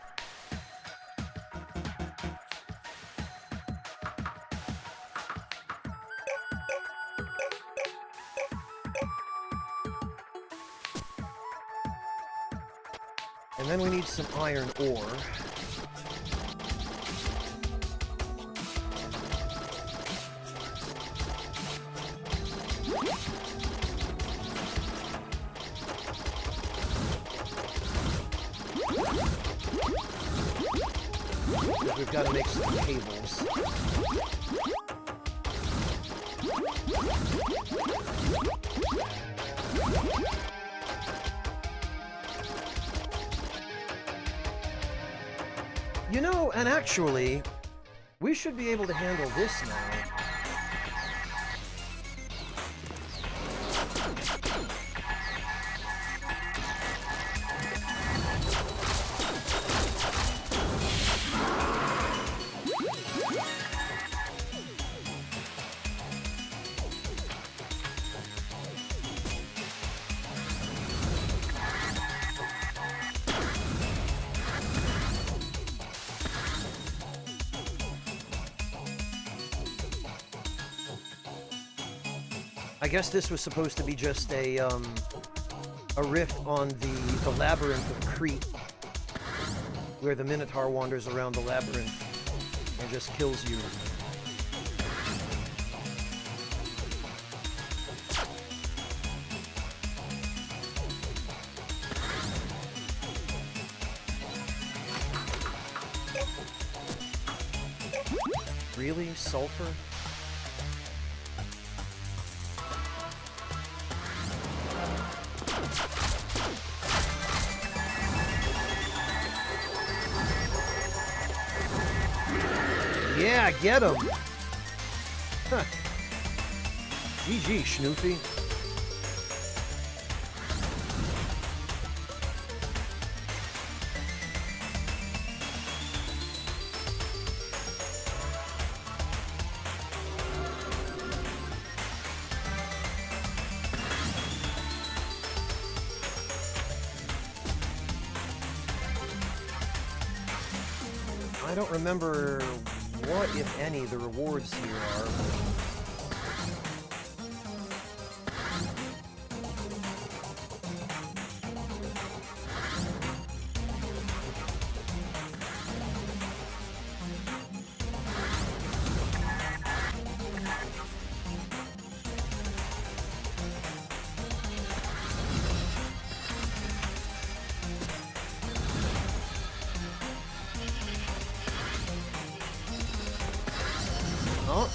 Speaker 1: And then we need some iron ore. We've got to make some cables. You know, and actually, we should be able to handle this now. I guess this was supposed to be just a riff on the labyrinth of Crete, where the Minotaur wanders around the labyrinth and just kills you. Really? Sulfur? Yeah, get him! Huh. GG, Schnoofy. I don't remember what, if any, the rewards here are. Oh.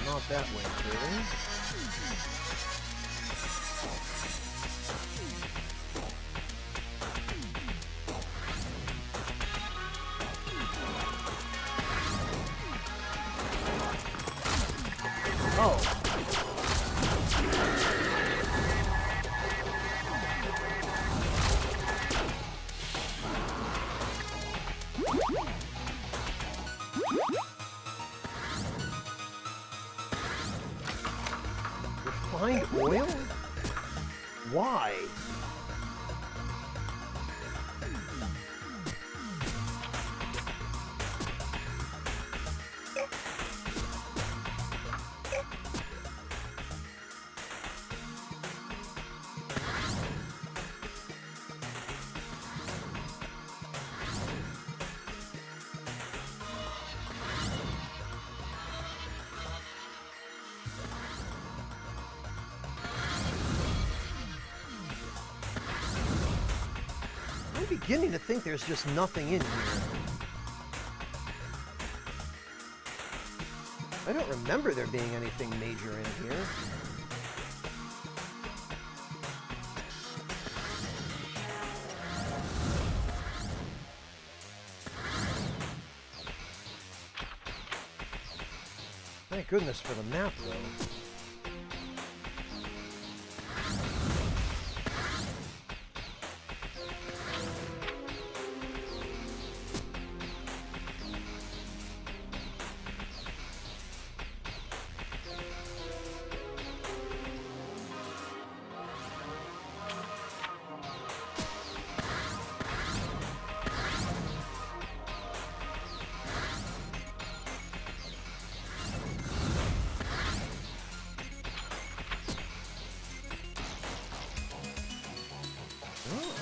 Speaker 1: Not that way, clearly. Oh. Refined oil? Why? I'm beginning to think there's just nothing in here. I don't remember there being anything major in here. Thank goodness for the map, though.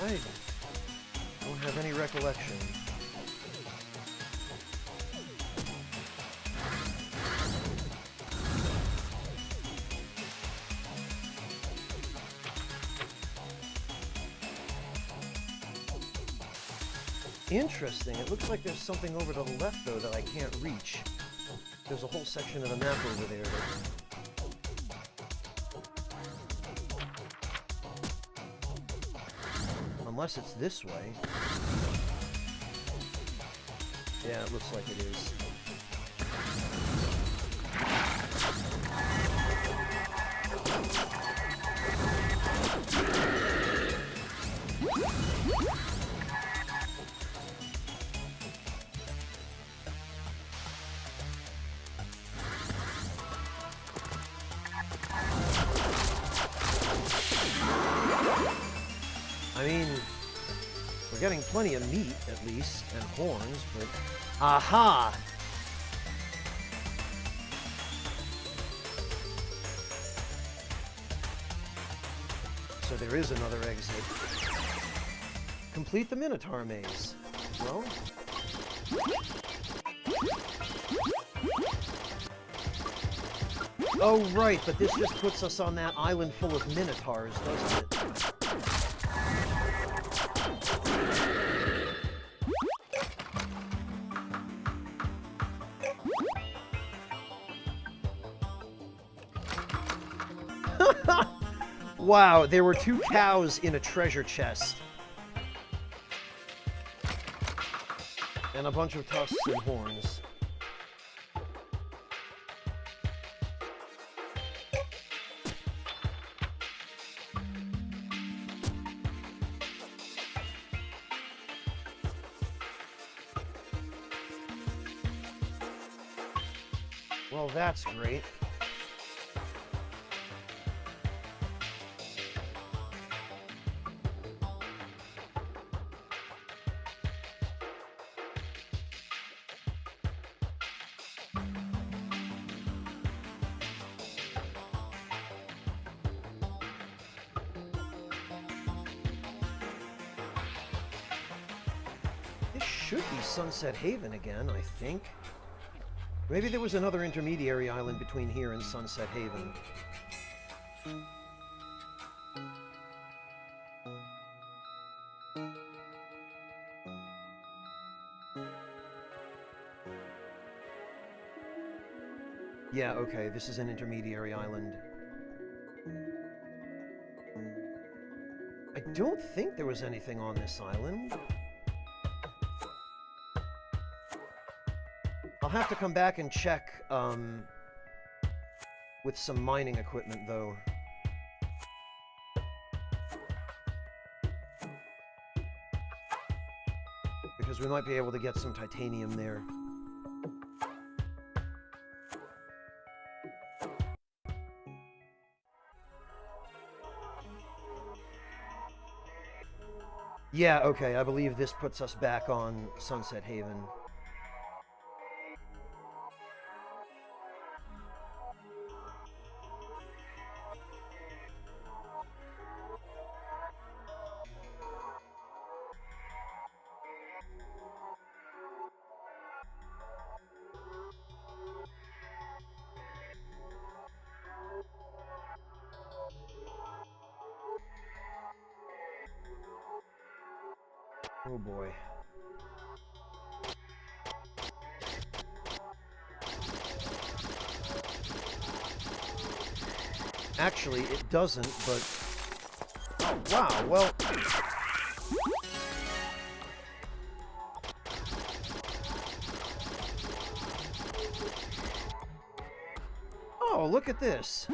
Speaker 1: Well, I don't have any recollection. Interesting. It looks like there's something over to the left, though, that I can't reach. There's a whole section of the map over there that... Unless it's this way. Yeah, it looks like it is. I mean, we're getting plenty of meat, at least, and horns, but... Aha! So there is another exit. Complete the Minotaur maze. Well... Oh, right, but this just puts us on that island full of Minotaurs, doesn't it? Wow, there were 2 cows in a treasure chest. And a bunch of tusks and horns. Well, that's great. This should be Sunset Haven again, I think. Maybe there was another intermediary island between here and Sunset Haven. Yeah, okay, this is an intermediary island. I don't think there was anything on this island. I'll have to come back and check, with some mining equipment, though. Because we might be able to get some titanium there. Yeah, okay, I believe this puts us back on Sunset Haven. Oh boy. Actually, it doesn't, but... Oh, wow, well... Oh, look at this.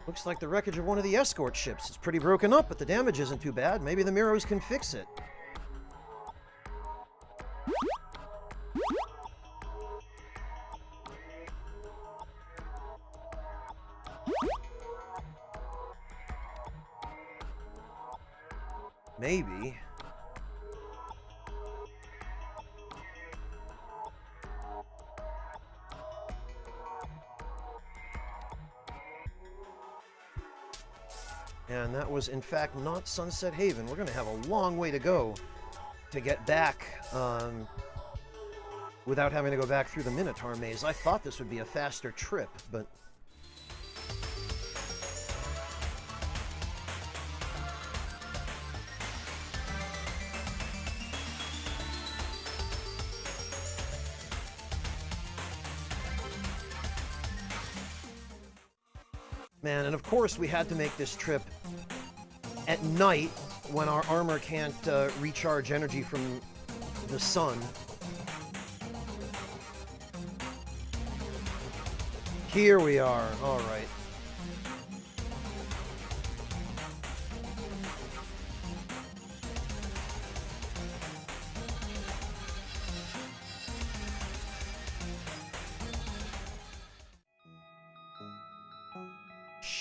Speaker 1: Looks like the wreckage of one of the escort ships. It's pretty broken up, but the damage isn't too bad. Maybe the Miros can fix it. Maybe. And that was, in fact, not Sunset Haven. We're going to have a long way to go to get back without having to go back through the Minotaur maze. I thought this would be a faster trip, but... Man, and of course we had to make this trip at night when our armor can't recharge energy from the sun. Here we are. All right.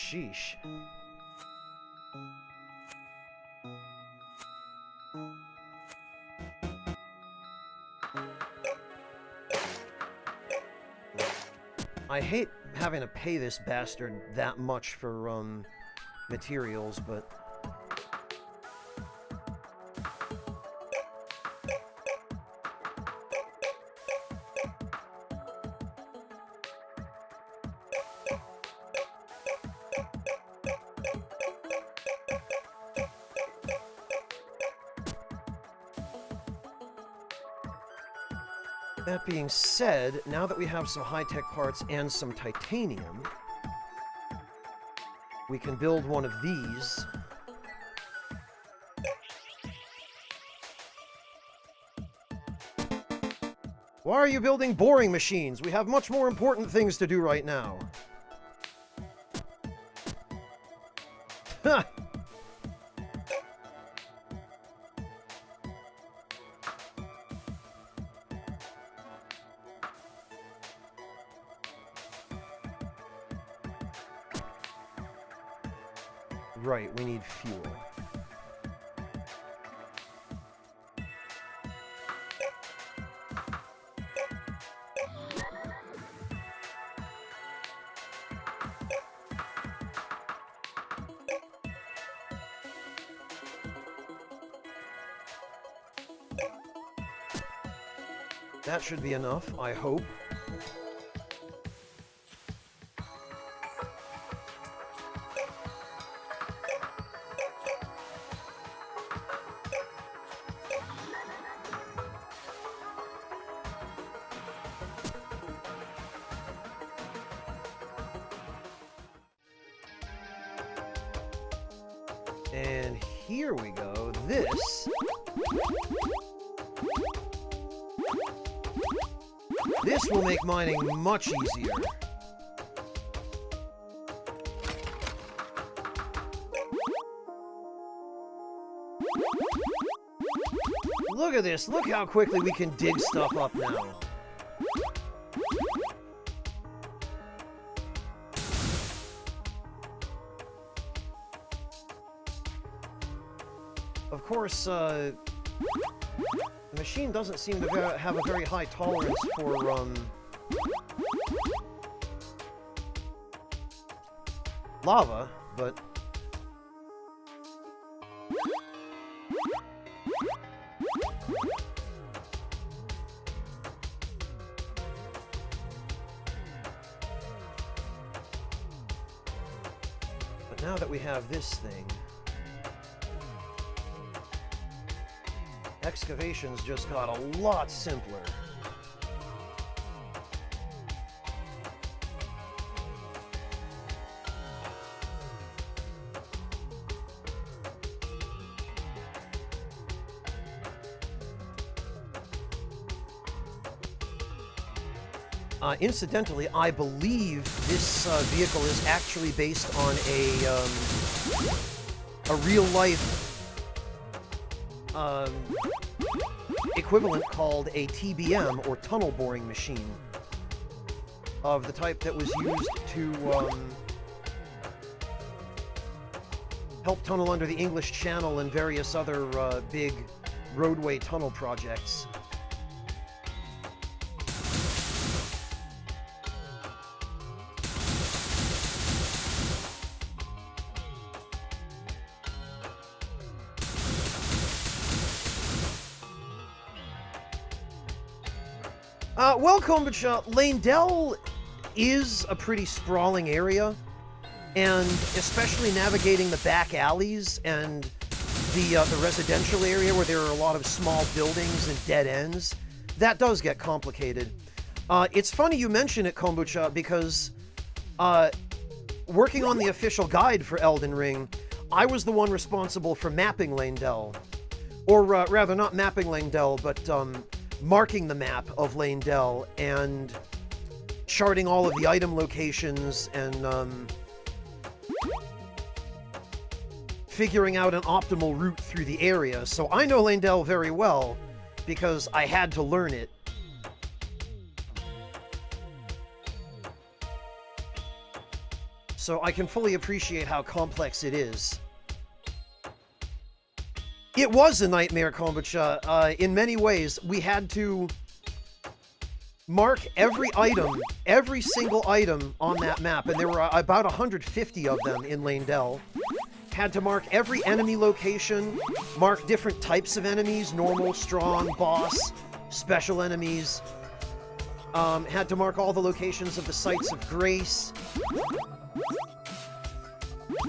Speaker 1: Sheesh. I hate having to pay this bastard that much for, materials, but... That being said, now that we have some high-tech parts and some titanium, we can build one of these. Why are you building boring machines? We have much more important things to do right now. Ha! Right, we need fuel. That should be enough, I hope. And here we go. This will make mining much easier. Look at this. Look how quickly we can dig stuff up now. Of course, the machine doesn't seem to have a very high tolerance for, lava, but... But now that we have this thing... Excavations just got a lot simpler. Incidentally, I believe this vehicle is actually based on a real-life equivalent called a TBM, or tunnel boring machine, of the type that was used to help tunnel under the English Channel and various other big roadway tunnel projects. Well, Kombucha, Lanedell is a pretty sprawling area, and especially navigating the back alleys and the residential area where there are a lot of small buildings and dead ends, that does get complicated. It's funny you mention it, Kombucha, because working on the official guide for Elden Ring, I was the one responsible for mapping Lanedell. Or rather, not mapping Lanedell, but marking the map of Lanedell and charting all of the item locations and figuring out an optimal route through the area. So I know Lanedell very well because I had to learn it. so I can fully appreciate how complex it is. It was a nightmare, Kombucha. In many ways, we had to mark every item, every single item on that map, and there were about 150 of them in Lanedell. Had to mark every enemy location, mark different types of enemies, normal, strong, boss, special enemies. Had to mark all the locations of the Sites of Grace.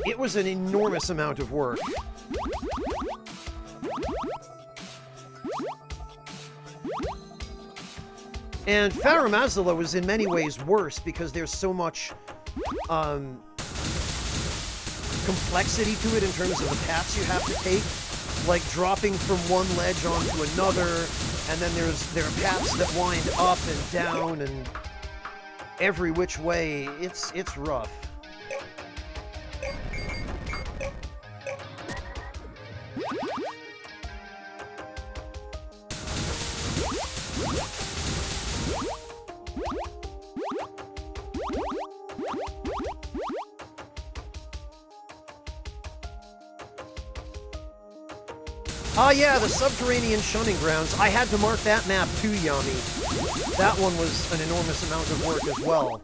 Speaker 1: It was an enormous amount of work. And Faramazala was in many ways worse because there's so much complexity to it in terms of the paths you have to take, like dropping from one ledge onto another, and then there are paths that wind up and down and every which way. It's rough. Yeah, the subterranean shunning grounds. I had to mark that map too, Yami. That one was an enormous amount of work as well.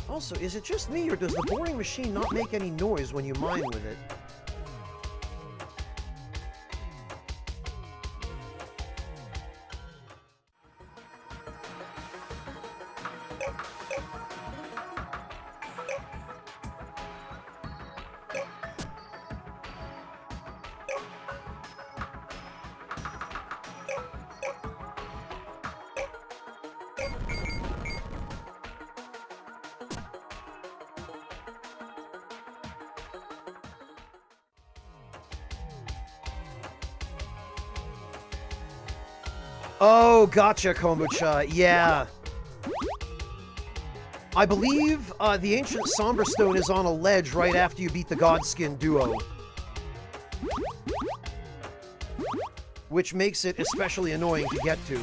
Speaker 1: Also, is it just me, or does the boring machine not make any noise when you mine with it? Oh, gotcha, Kombucha. Yeah. I believe the ancient Somber Stone is on a ledge right after you beat the Godskin duo. Which makes it especially annoying to get to.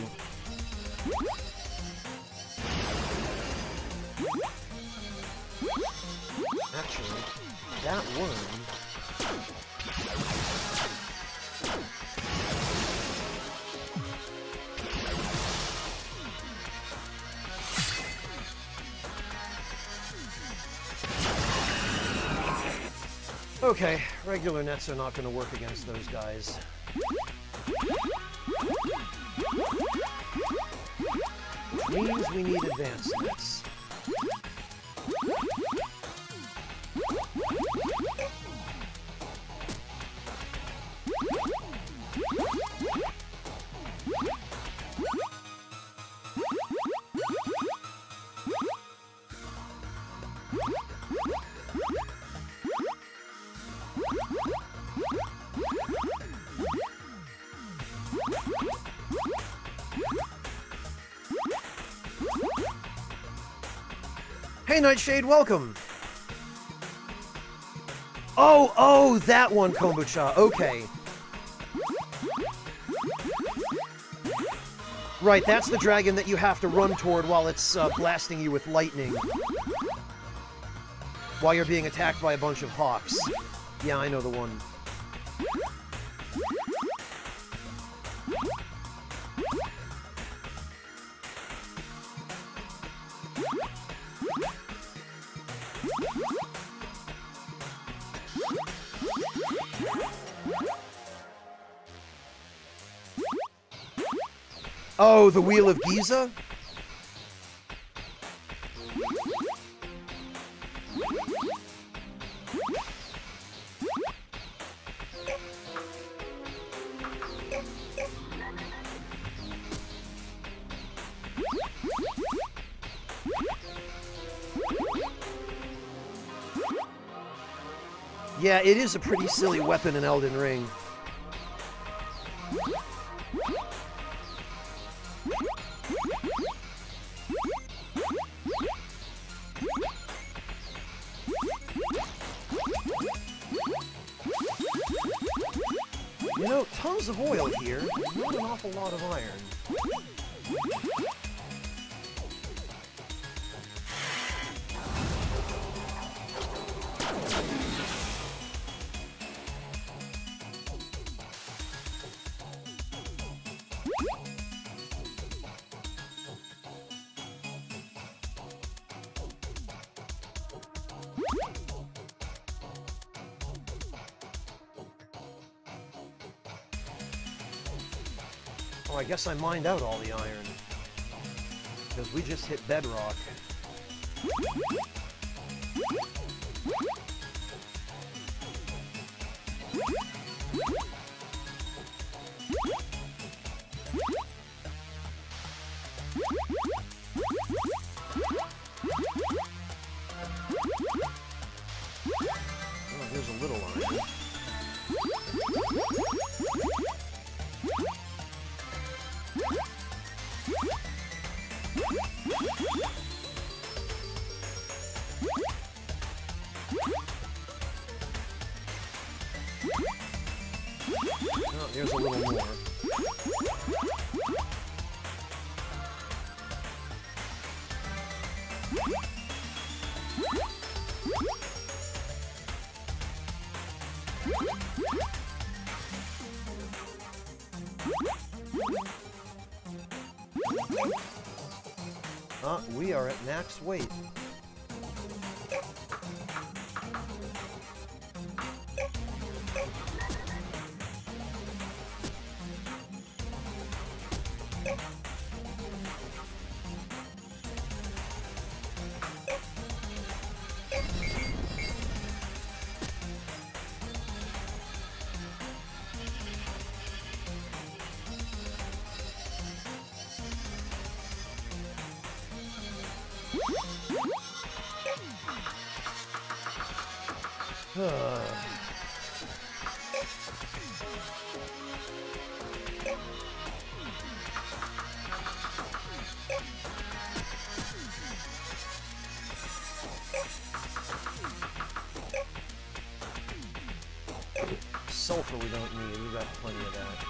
Speaker 1: Actually, that worm... Okay, regular nets are not going to work against those guys. Which means we need advanced nets. Hey, Nightshade, welcome! Oh, that one, Kombucha. Okay. Right, that's the dragon that you have to run toward while it's blasting you with lightning. While you're being attacked by a bunch of hawks. Yeah, I know the one. Oh, the Wheel of Giza? Yeah, it is a pretty silly weapon in Elden Ring. You know, tons of oil here, not an awful lot of iron. Oh, I guess I mined out all the iron. Because we just hit bedrock. Oh, here's a little iron. Oh, here's a little more. We are at max weight. Sulfur we don't need, we've got plenty of that.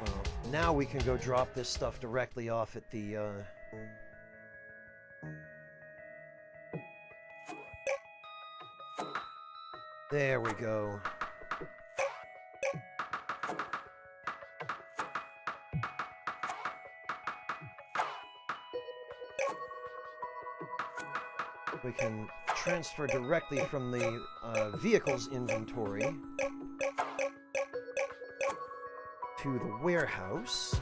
Speaker 1: Well, now we can go drop this stuff directly off at the, There we go. We can transfer directly from the vehicle's inventory to the warehouse.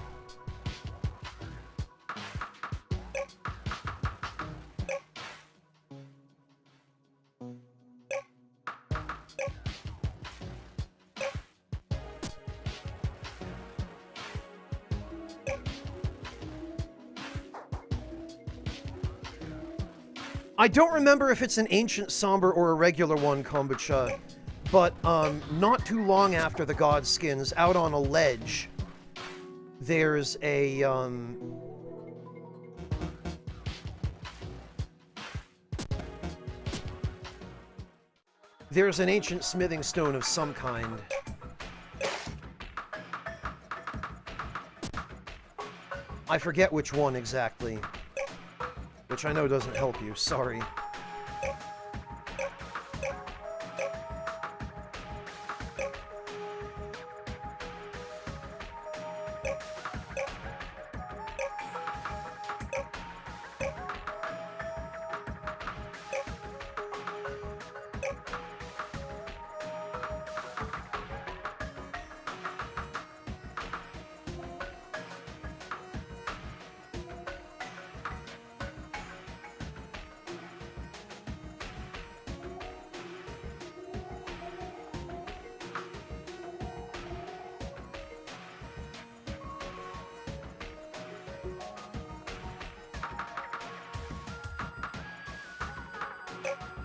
Speaker 1: I don't remember if it's an ancient somber or a regular one, Kombucha, but not too long after the god skins, out on a ledge, there's a there's an ancient smithing stone of some kind. I forget which one exactly. Which I know doesn't help you, sorry.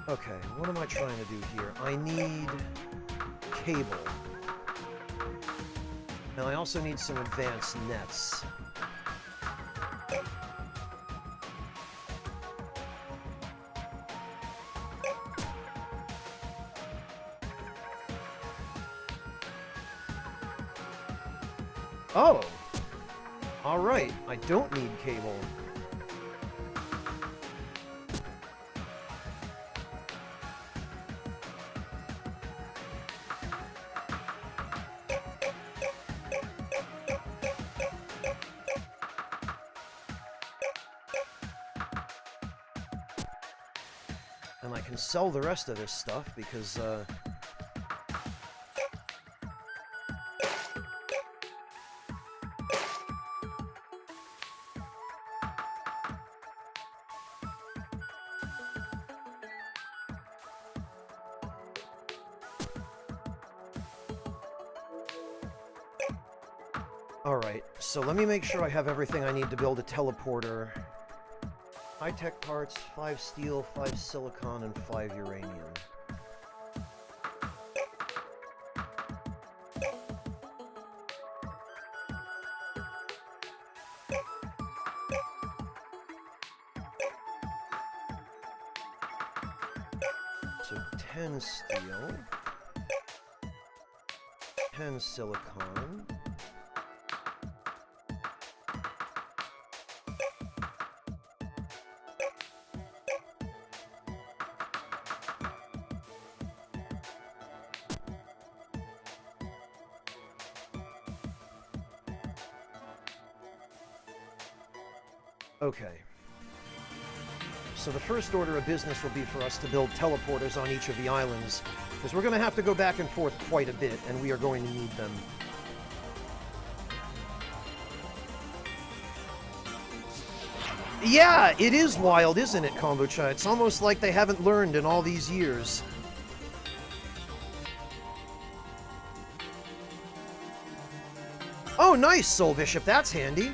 Speaker 1: Okay, what am I trying to do here? I need cable. Now I also need some advanced nets. Oh! Alright, I don't need cable. And I can sell the rest of this stuff because, Alright, so let me make sure I have everything I need to build a teleporter. High-tech parts, 5 steel, 5 silicon, and 5 uranium. So 10 steel, 10 silicon, okay. So the first order of business will be for us to build teleporters on each of the islands, because we're going to have to go back and forth quite a bit, and we are going to need them. Yeah, it is wild, isn't it, Kombucha? It's almost like they haven't learned in all these years. Oh, nice, Soul Bishop. That's handy.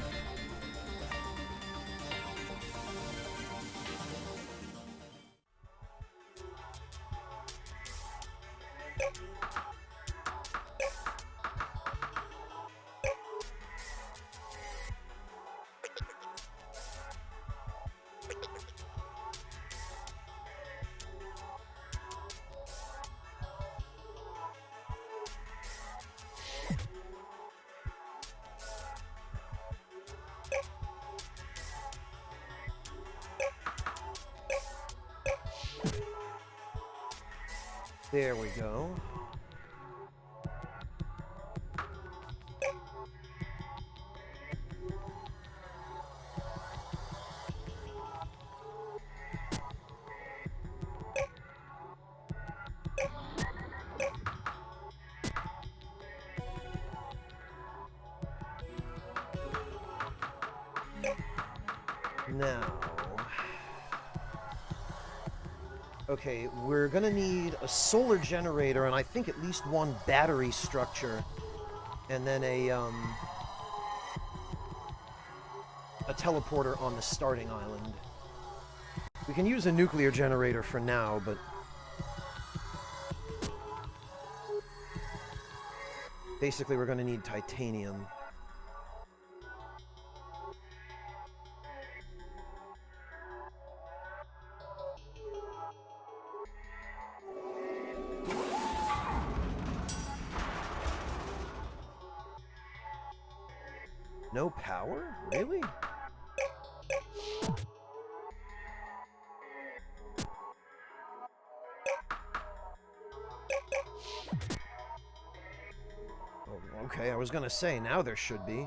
Speaker 1: There we go. Now... Okay, we're gonna need a solar generator and I think at least one battery structure. And then a teleporter on the starting island. We can use a nuclear generator for now, but... basically we're gonna need titanium. No power? Really? Oh, okay, I was gonna say, now there should be.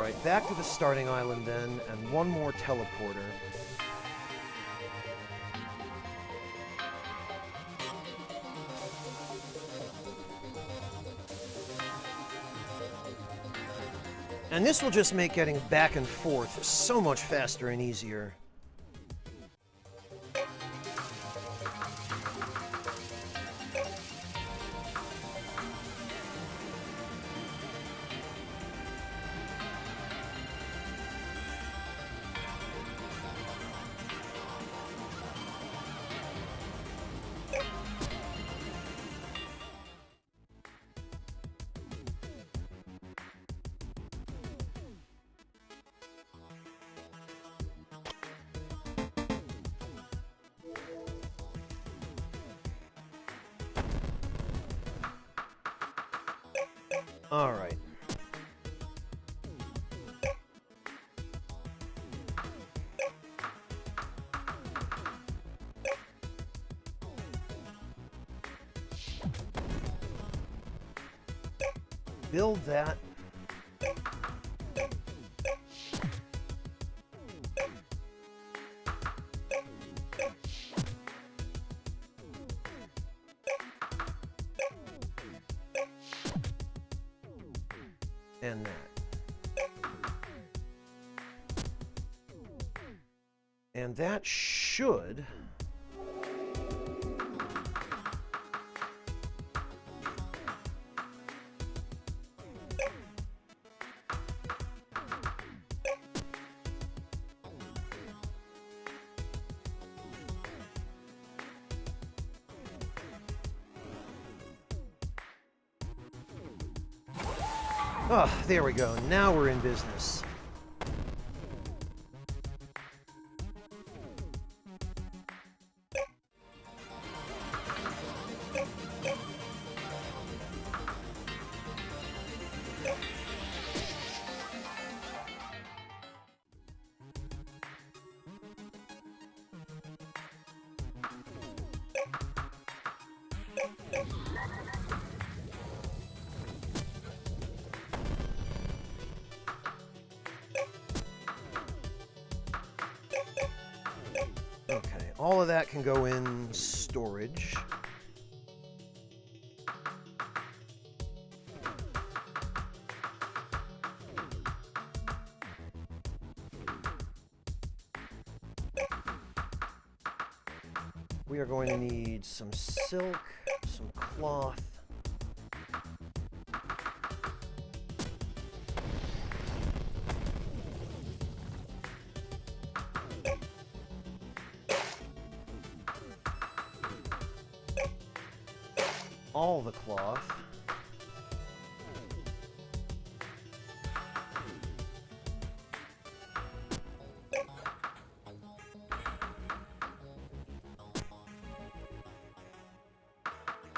Speaker 1: Alright, back to the starting island then, and one more teleporter. And this will just make getting back and forth so much faster and easier. All right. Build that. And that. And that should... Oh, there we go. Now we're in business. Okay, all of that can go in storage. We are going to need some silk, some cloth. All the cloth.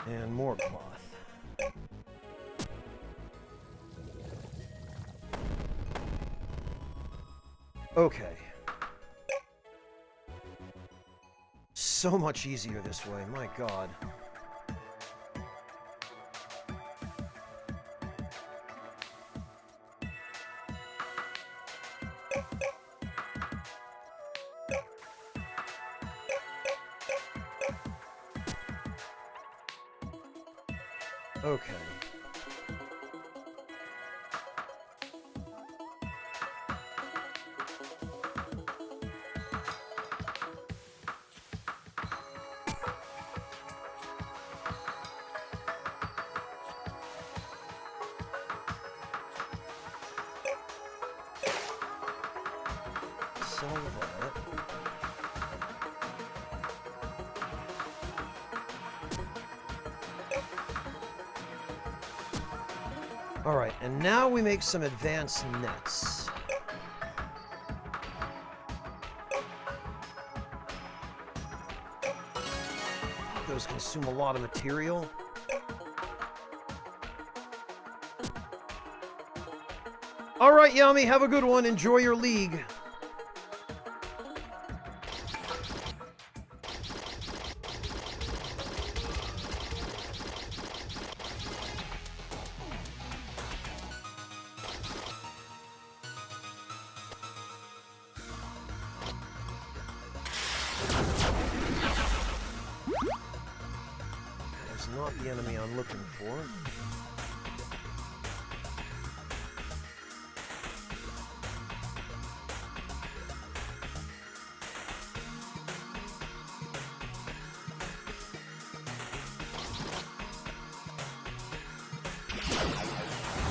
Speaker 1: And more cloth. Okay. So much easier this way, my God. Okay. Sell that. All right, and now we make some advanced nets. Those consume a lot of material. All right, Yami, have a good one. Enjoy your league. not the enemy I'm looking for.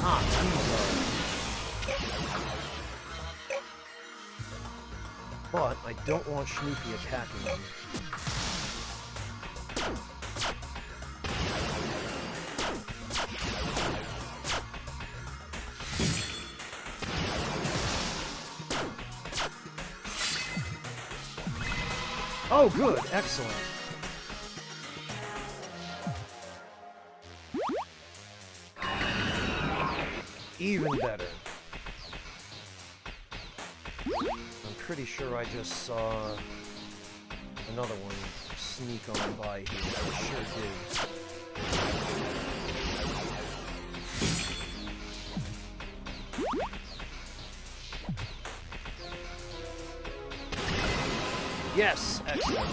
Speaker 1: Ah, but I don't want Schnoofy attacking him. Oh, good. Excellent. Even better. I'm pretty sure I just saw another one sneak on by here. I sure did. Yes! Excellent.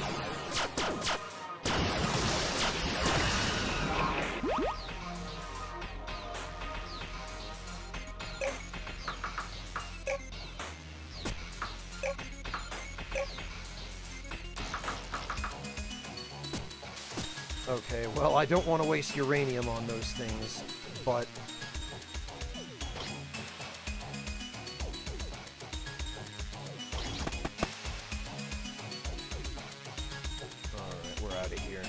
Speaker 1: Okay, well, I don't want to waste uranium on those things, but... Alright, we're out of here.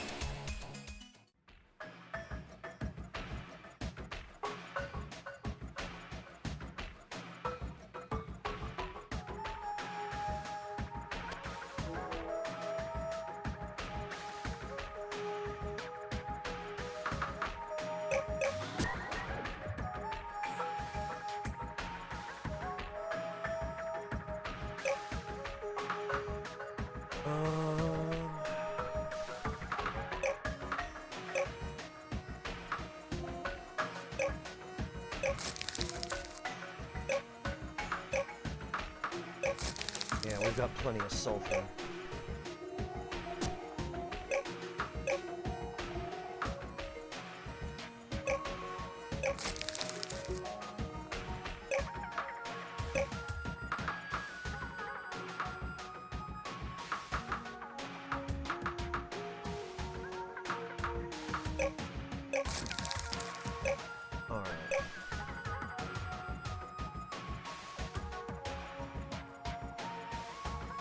Speaker 1: Yeah, we've got plenty of sulfur.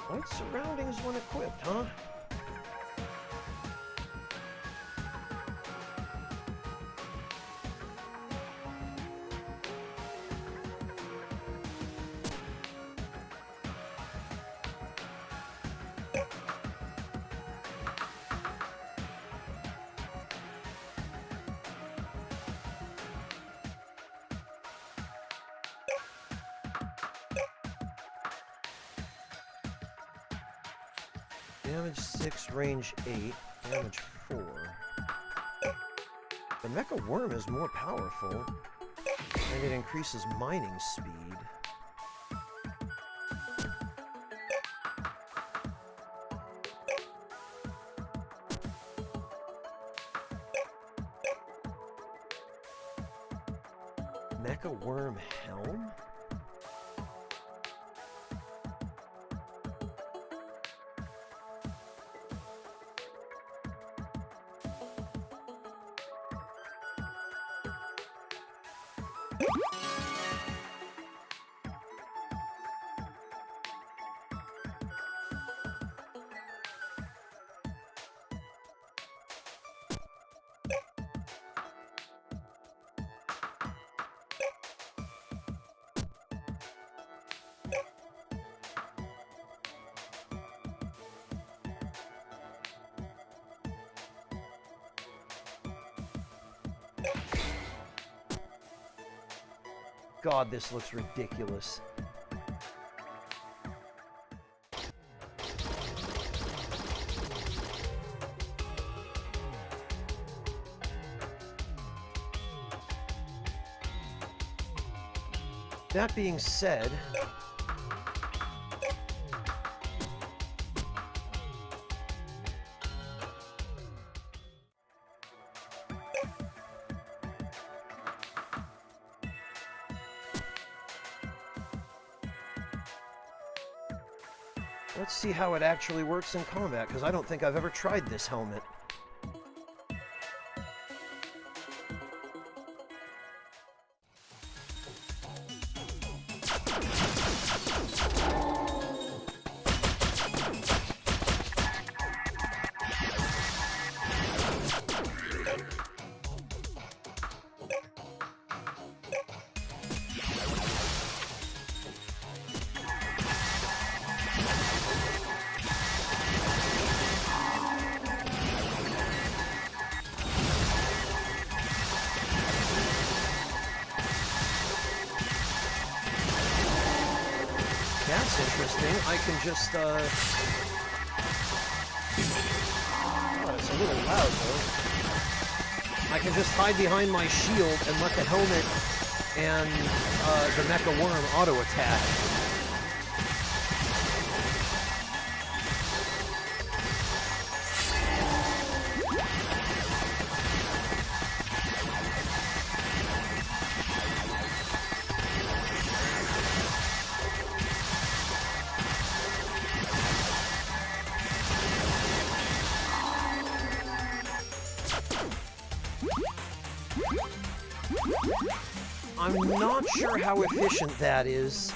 Speaker 1: Light surroundings when equipped, huh? Damage 6, range 8, damage 4. The Mecha Worm is more powerful, and it increases mining speed. Mecha Worm Helm? God, this looks ridiculous. That being said, Let's see how it actually works in combat, because I don't think I've ever tried this helmet. That's interesting. I can just, oh, it's a little loud, though. I can just hide behind my shield and let the helmet and the mecha worm auto-attack. I'm not sure how efficient that is.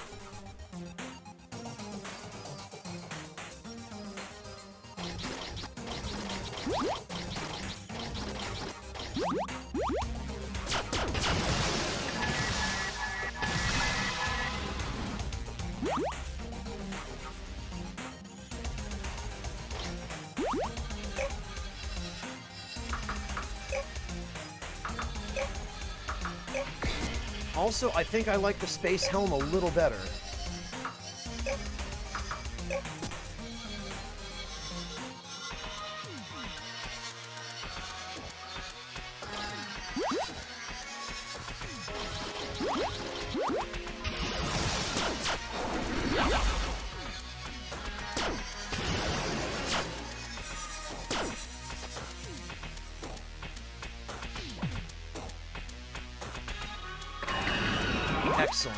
Speaker 1: Also, I think I like the space helm a little better. Excellent.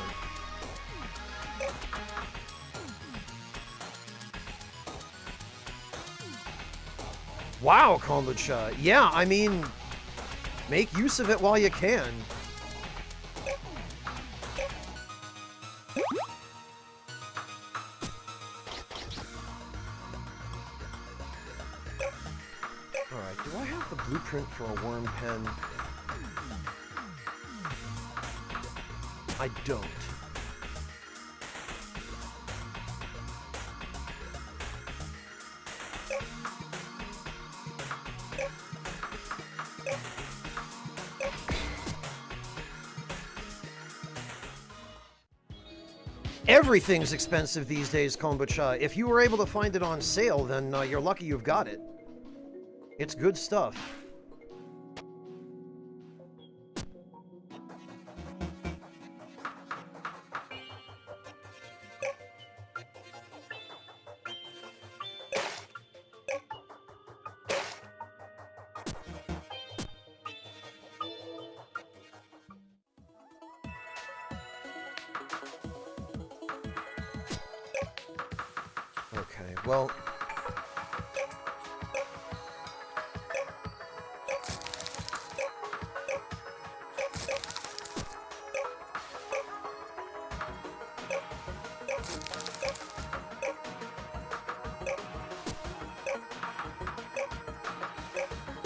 Speaker 1: Wow, kombucha. Yeah, I mean, make use of it while you can. Alright, do I have the blueprint for a worm pen? I don't. Everything's expensive these days, kombucha. If you were able to find it on sale, then you're lucky you've got it. It's good stuff. Okay, well...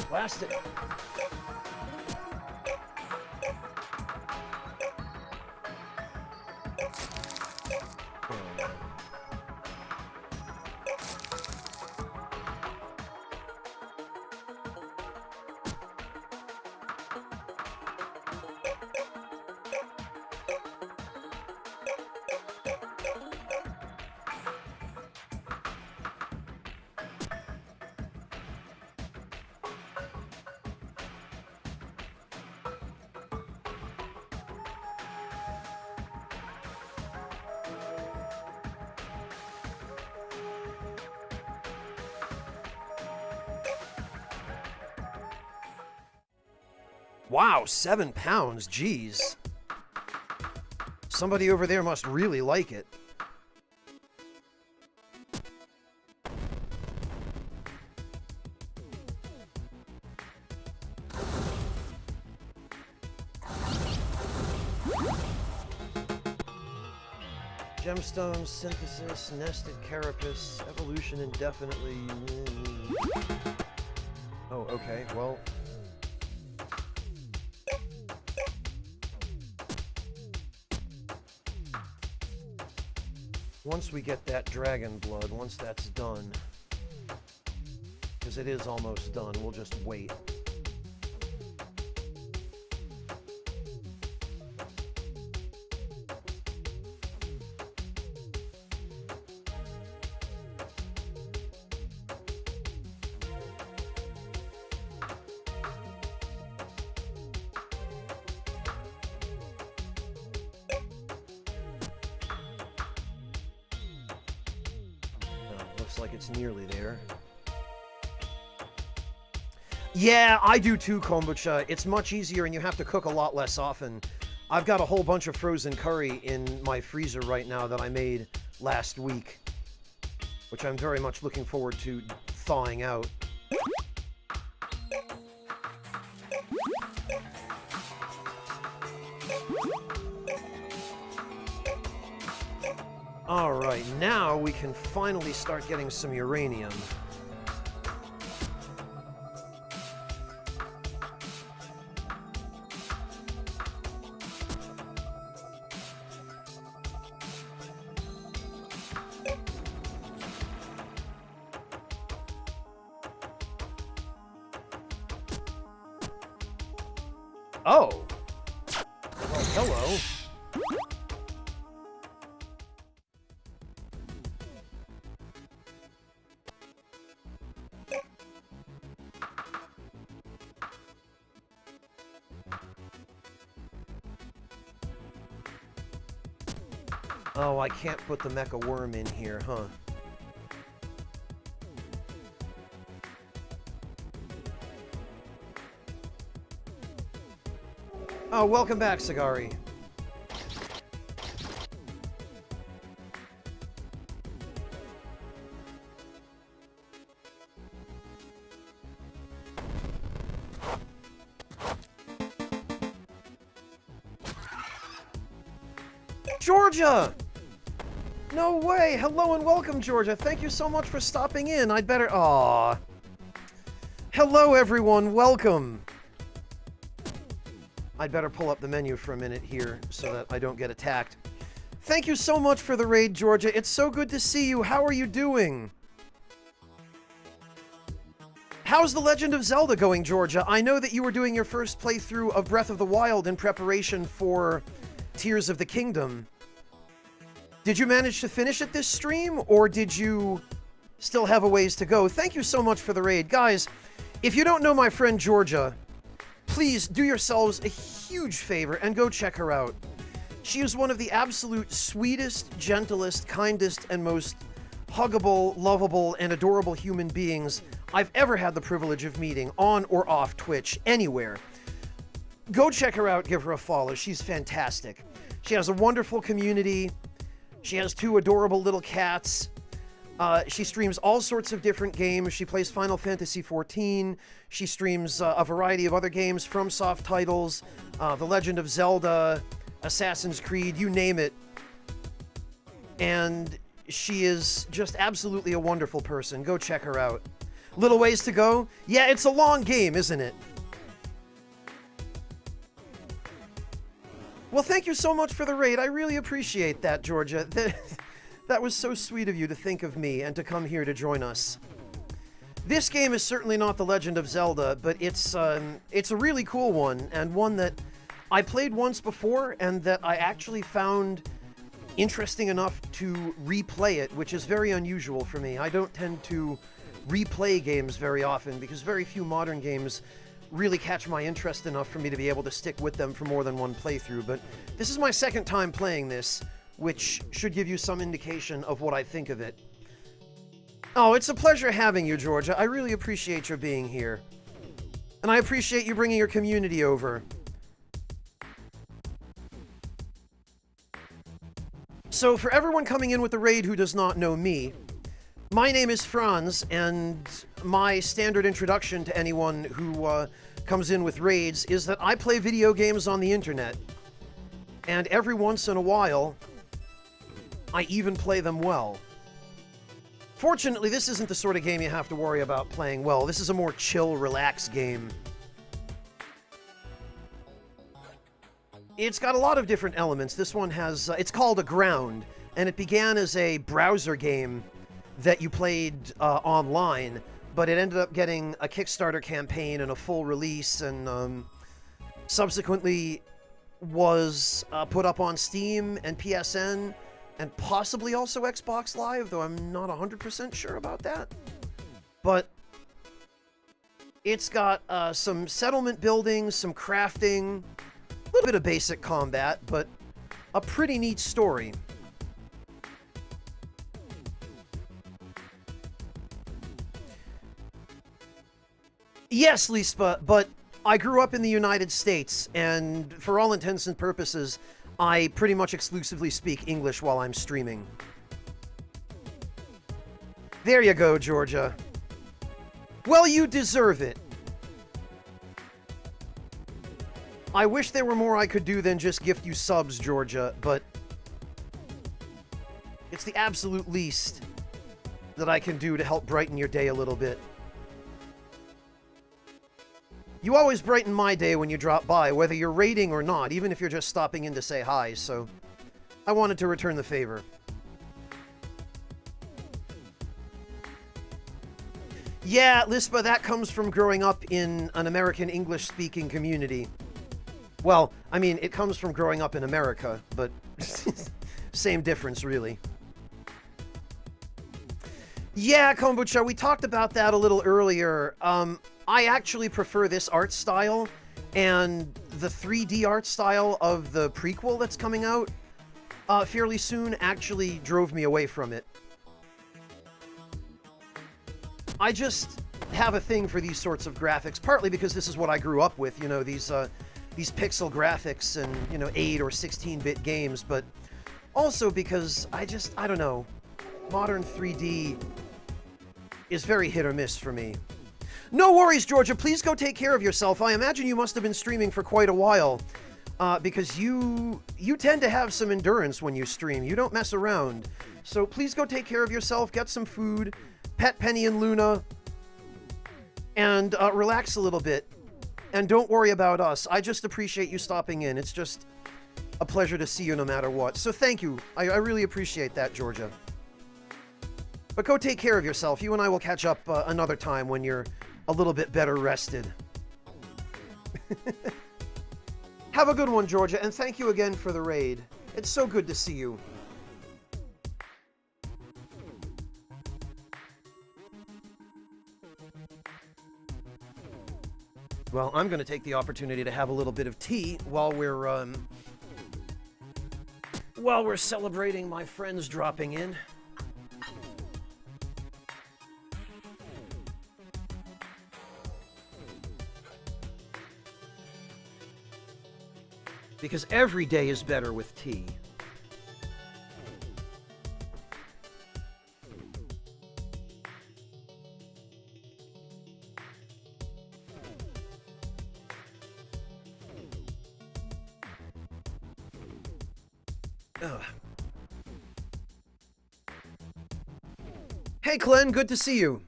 Speaker 1: blast it. Wow, 7 pounds, geez. Somebody over there must really like it. Gemstones, synthesis, nested carapace, evolution indefinitely. Oh, okay, well. Once we get that dragon blood, once that's done, because it is almost done, we'll just wait. Looks like it's nearly there. Yeah, I do too, kombucha. It's much easier and you have to cook a lot less often. I've got a whole bunch of frozen curry in my freezer right now that I made last week, which I'm very much looking forward to thawing out. Alright, now we can finally start getting some uranium. Oh! Well, hello. Oh, I can't put the mecha worm in here, huh? Oh, welcome back, Sagari. Georgia! No way! Hello and welcome, Georgia. Thank you so much for stopping in. I'd better... Aww. Hello, everyone. Welcome. I'd better pull up the menu for a minute here so that I don't get attacked. Thank you so much for the raid, Georgia. It's so good to see you. How are you doing? How's The Legend of Zelda going, Georgia? I know that you were doing your first playthrough of Breath of the Wild in preparation for Tears of the Kingdom. Did you manage to finish it this stream, or did you still have a ways to go? Thank you so much for the raid. Guys, if you don't know my friend Georgia, please do yourselves a huge favor and go check her out. She is one of the absolute sweetest, gentlest, kindest, and most huggable, lovable, and adorable human beings I've ever had the privilege of meeting on or off Twitch, anywhere. Go check her out, give her a follow. She's fantastic. She has a wonderful community. She has 2 adorable little cats. She streams all sorts of different games. She plays Final Fantasy XIV. She streams a variety of other games, FromSoft titles, The Legend of Zelda, Assassin's Creed, you name it. And she is just absolutely a wonderful person. Go check her out. Little ways to go? Yeah, it's a long game, isn't it? Well, thank you so much for the raid. I really appreciate that, Georgia. That was so sweet of you to think of me and to come here to join us. This game is certainly not The Legend of Zelda, but it's a really cool one, and one that I played once before and that I actually found interesting enough to replay it, which is very unusual for me. I don't tend to replay games very often because very few modern games really catch my interest enough for me to be able to stick with them for more than one playthrough, but this is my second time playing this, which should give you some indication of what I think of it. Oh, it's a pleasure having you, Georgia. I really appreciate your being here. And I appreciate you bringing your community over. So, for everyone coming in with the raid who does not know me, my name is Franz, and my standard introduction to anyone who comes in with raids is that I play video games on the internet. And every once in a while, I even play them well. Fortunately, this isn't the sort of game you have to worry about playing well. This is a more chill, relaxed game. It's got a lot of different elements. This one has, it's called Aground, and it began as a browser game that you played online, but it ended up getting a Kickstarter campaign and a full release, and subsequently was put up on Steam and PSN, and possibly also Xbox Live, though I'm not 100% sure about that. But it's got some settlement building, some crafting, a little bit of basic combat, but a pretty neat story. Yes, Lispa, but I grew up in the United States, and for all intents and purposes, I pretty much exclusively speak English while I'm streaming. There you go, Georgia. Well, you deserve it. I wish there were more I could do than just gift you subs, Georgia, but it's the absolute least that I can do to help brighten your day a little bit. You always brighten my day when you drop by, whether you're raiding or not, even if you're just stopping in to say hi, so I wanted to return the favor. Yeah, Lispa, that comes from growing up in an American English-speaking community. Well, I mean, it comes from growing up in America, but same difference, really. Yeah, Kombucha, we talked about that a little earlier. I actually prefer this art style, and the 3D art style of the prequel that's coming out fairly soon actually drove me away from it. I just have a thing for these sorts of graphics, partly because this is what I grew up with, you know, these pixel graphics and, you know, 8 or 16-bit games, but also because I don't know, modern 3D is very hit or miss for me. No worries, Georgia. Please go take care of yourself. I imagine you must have been streaming for quite a while, because you tend to have some endurance when you stream. You don't mess around. So please go take care of yourself, get some food, pet Penny and Luna, and relax a little bit. And don't worry about us. I just appreciate you stopping in. It's just a pleasure to see you no matter what. So thank you. I really appreciate that, Georgia. But go take care of yourself. You and I will catch up another time when you're a little bit better rested. Have a good one, Georgia, and thank you again for the raid. It's so good to see you. Well, I'm going to take the opportunity to have a little bit of tea while we're celebrating my friends dropping in. Because every day is better with tea. Ugh. Hey, Glenn, good to see you.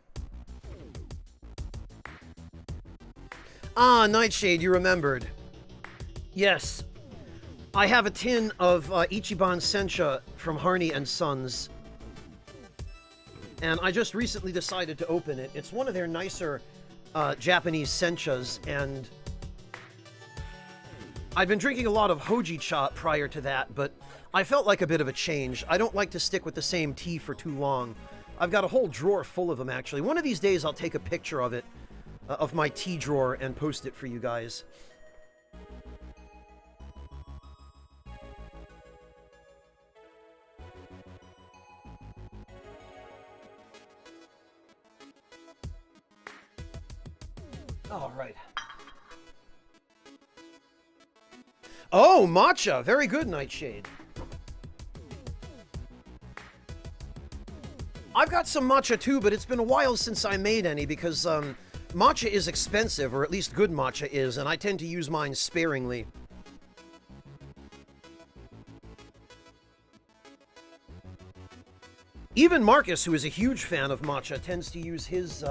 Speaker 1: Ah, Nightshade, you remembered. Yes. I have a tin of Ichiban Sencha from Harney and Sons, and I just recently decided to open it. It's one of their nicer Japanese senchas, and I'd been drinking a lot of Hojicha prior to that, but I felt like a bit of a change. I don't like to stick with the same tea for too long. I've got a whole drawer full of them, actually. One of these days I'll take a picture of it, of my tea drawer, and post it for you guys. All right. Oh, matcha. Very good, Nightshade. I've got some matcha too, but it's been a while since I made any because matcha is expensive, or at least good matcha is, and I tend to use mine sparingly. Even Marcus, who is a huge fan of matcha, tends to use his,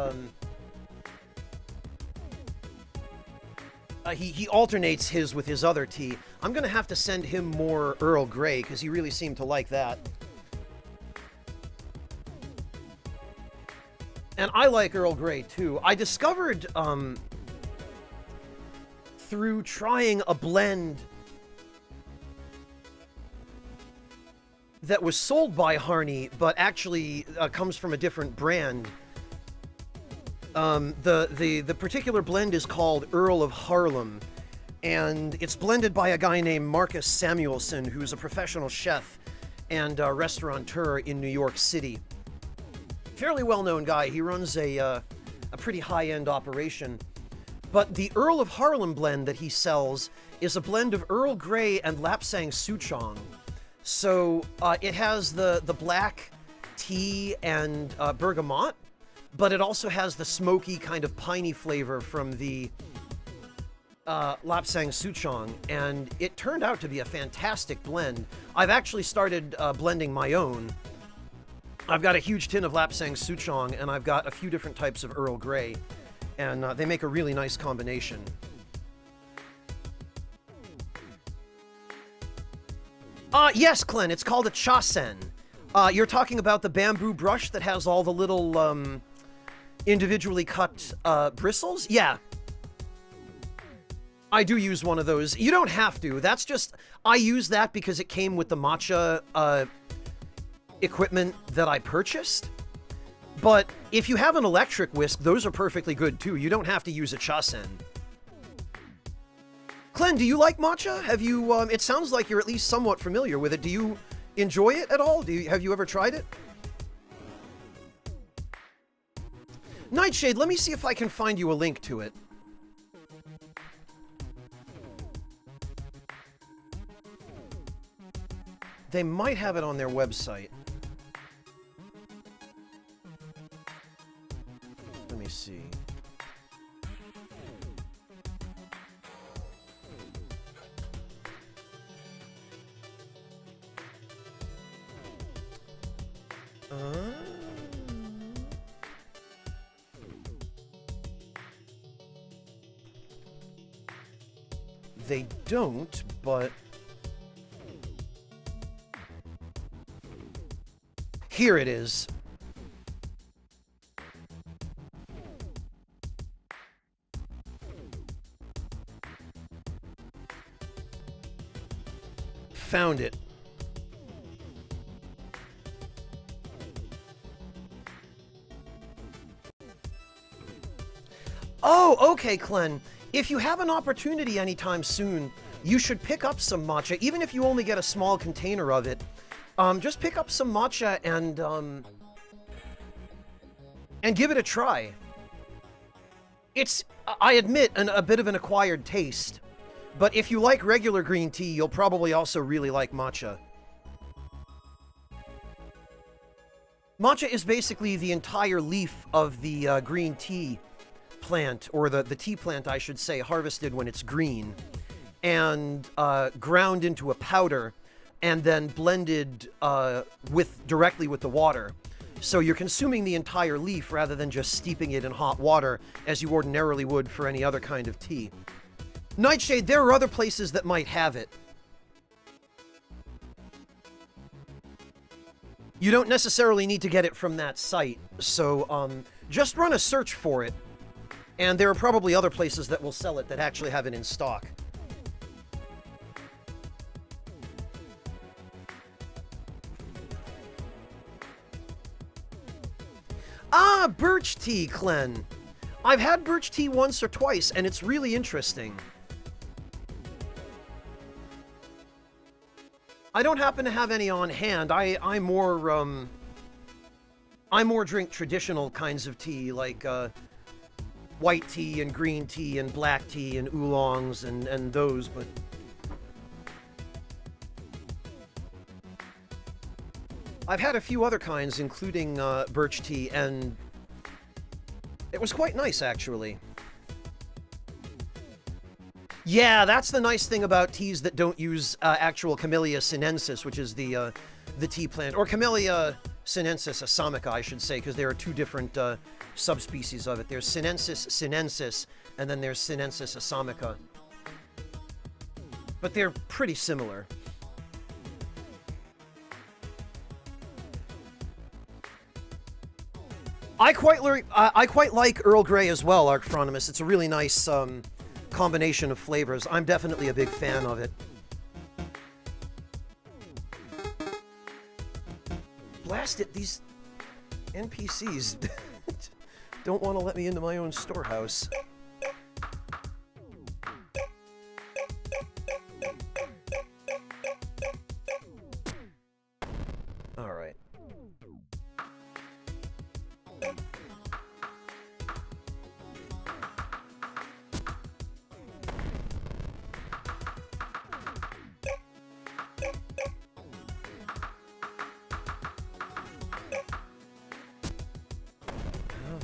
Speaker 1: he alternates his with his other tea. I'm gonna have to send him more Earl Grey, because he really seemed to like that. And I like Earl Grey, too. I discovered, through trying a blend that was sold by Harney, but actually comes from a different brand. The particular blend is called Earl of Harlem, and it's blended by a guy named Marcus Samuelson, who's a professional chef and restaurateur in New York City. Fairly well-known guy. He runs a pretty high-end operation. But the Earl of Harlem blend that he sells is a blend of Earl Grey and Lapsang Souchong. So it has the black tea and bergamot, but it also has the smoky kind of piney flavor from the Lapsang Souchong, and it turned out to be a fantastic blend. I've actually started blending my own. I've got a huge tin of Lapsang Souchong, and I've got a few different types of Earl Grey, and they make a really nice combination. Yes, Glenn, it's called a chasen. You're talking about the bamboo brush that has all the little, individually cut, bristles? Yeah. I do use one of those. You don't have to. That's just... I use that because it came with the matcha, equipment that I purchased. But if you have an electric whisk, those are perfectly good, too. You don't have to use a chasen. Glenn, do you like matcha? Have you, it sounds like you're at least somewhat familiar with it. Do you enjoy it at all? Have you ever tried it? Nightshade, let me see if I can find you a link to it. They might have it on their website. Let me see. They don't, but... Here it is. Found it. Oh, okay, Glenn. If you have an opportunity anytime soon, you should pick up some matcha, even if you only get a small container of it. Just pick up some matcha and give it a try. It's, I admit, a bit of an acquired taste, but if you like regular green tea, you'll probably also really like matcha. Matcha is basically the entire leaf of the green tea plant, or the tea plant, I should say, harvested when it's green, and ground into a powder, and then blended directly with the water. So you're consuming the entire leaf rather than just steeping it in hot water as you ordinarily would for any other kind of tea. Nightshade, there are other places that might have it. You don't necessarily need to get it from that site, so just run a search for it. And there are probably other places that will sell it that actually have it in stock. Ah, birch tea, Glenn. I've had birch tea once or twice, and it's really interesting. I don't happen to have any on hand. I more drink traditional kinds of tea, like white tea and green tea and black tea and oolongs and those, but I've had a few other kinds, including birch tea, and it was quite nice, actually. Yeah, that's the nice thing about teas that don't use actual Camellia sinensis, which is the tea plant, or Camellia Sinensis assamica, I should say, because there are two different subspecies of it. There's Sinensis sinensis, and then there's Sinensis assamica. But they're pretty similar. I quite like Earl Grey as well, Archphronomus. It's a really nice combination of flavors. I'm definitely a big fan of it. Blast it, these NPCs don't want to let me into my own storehouse. All right.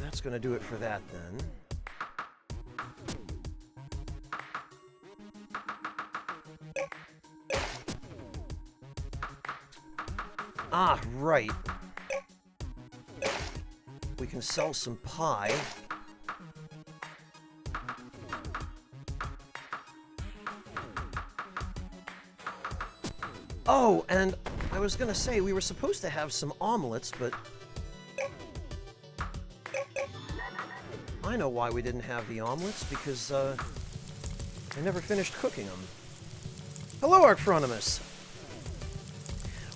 Speaker 1: That's going to do it for that, then. Ah, right. We can sell some pie. Oh, and I was going to say, we were supposed to have some omelets, but I know why we didn't have the omelets, because I never finished cooking them. Hello, Archphronomus.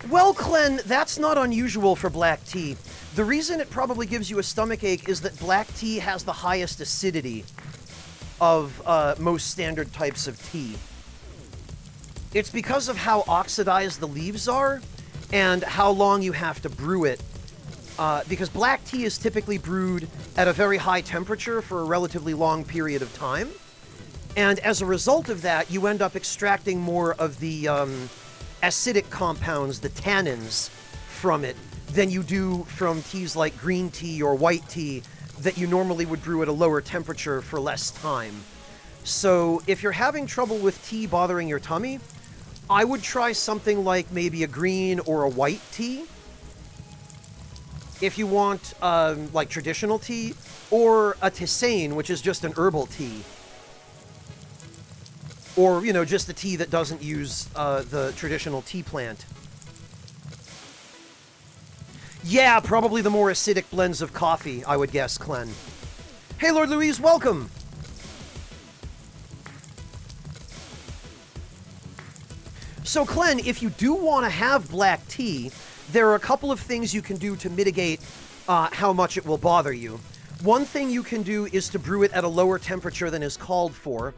Speaker 1: Well, Clen, that's not unusual for black tea. The reason it probably gives you a stomachache is that black tea has the highest acidity of most standard types of tea. It's because of how oxidized the leaves are and how long you have to brew it. Because black tea is typically brewed at a very high temperature for a relatively long period of time. And as a result of that, you end up extracting more of the acidic compounds, the tannins, from it than you do from teas like green tea or white tea that you normally would brew at a lower temperature for less time. So if you're having trouble with tea bothering your tummy, I would try something like maybe a green or a white tea. If you want like traditional tea, or a tisane, which is just an herbal tea. Or, you know, just a tea that doesn't use the traditional tea plant. Yeah, probably the more acidic blends of coffee, I would guess, Clen. Hey, Lord Louise, welcome! So, Clen, if you do want to have black tea, there are a couple of things you can do to mitigate how much it will bother you. One thing you can do is to brew it at a lower temperature than is called for.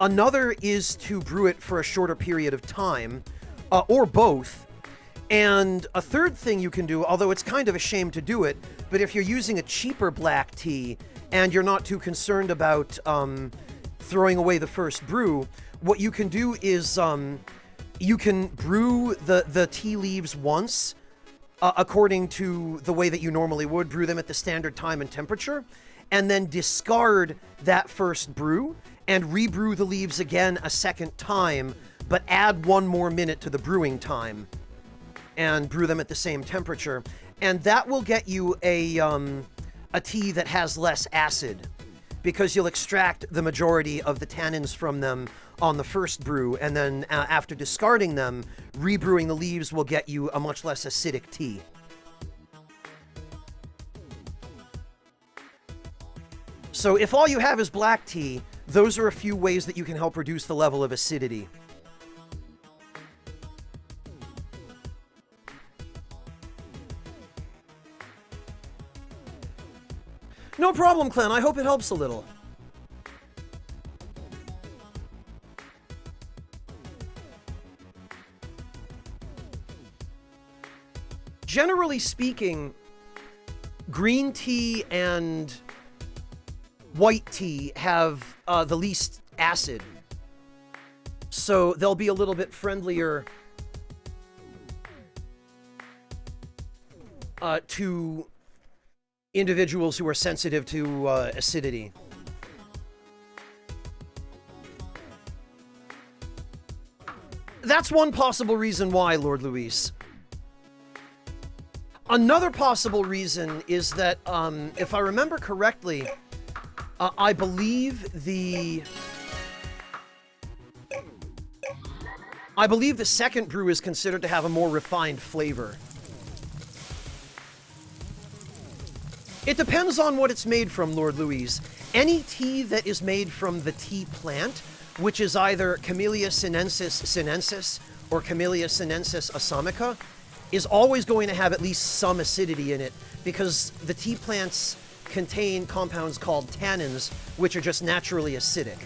Speaker 1: Another is to brew it for a shorter period of time, or both. And a third thing you can do, although it's kind of a shame to do it, but if you're using a cheaper black tea and you're not too concerned about throwing away the first brew, what you can do is you can brew the tea leaves once, according to the way that you normally would, brew them at the standard time and temperature, and then discard that first brew and rebrew the leaves again a second time, but add 1 more minute to the brewing time and brew them at the same temperature. And that will get you a tea that has less acid, because you'll extract the majority of the tannins from them on the first brew, and then after discarding them, rebrewing the leaves will get you a much less acidic tea. So if all you have is black tea, those are a few ways that you can help reduce the level of acidity. No problem, Clen. I hope it helps a little. Generally speaking, green tea and white tea have the least acid. So they'll be a little bit friendlier to individuals who are sensitive to acidity. That's one possible reason why, Lord Luis. Another possible reason is that, if I remember correctly, I believe the second brew is considered to have a more refined flavor. It depends on what it's made from, Lord Louise. Any tea that is made from the tea plant, which is either Camellia sinensis or Camellia sinensis assamica, is always going to have at least some acidity in it, because the tea plants contain compounds called tannins, which are just naturally acidic.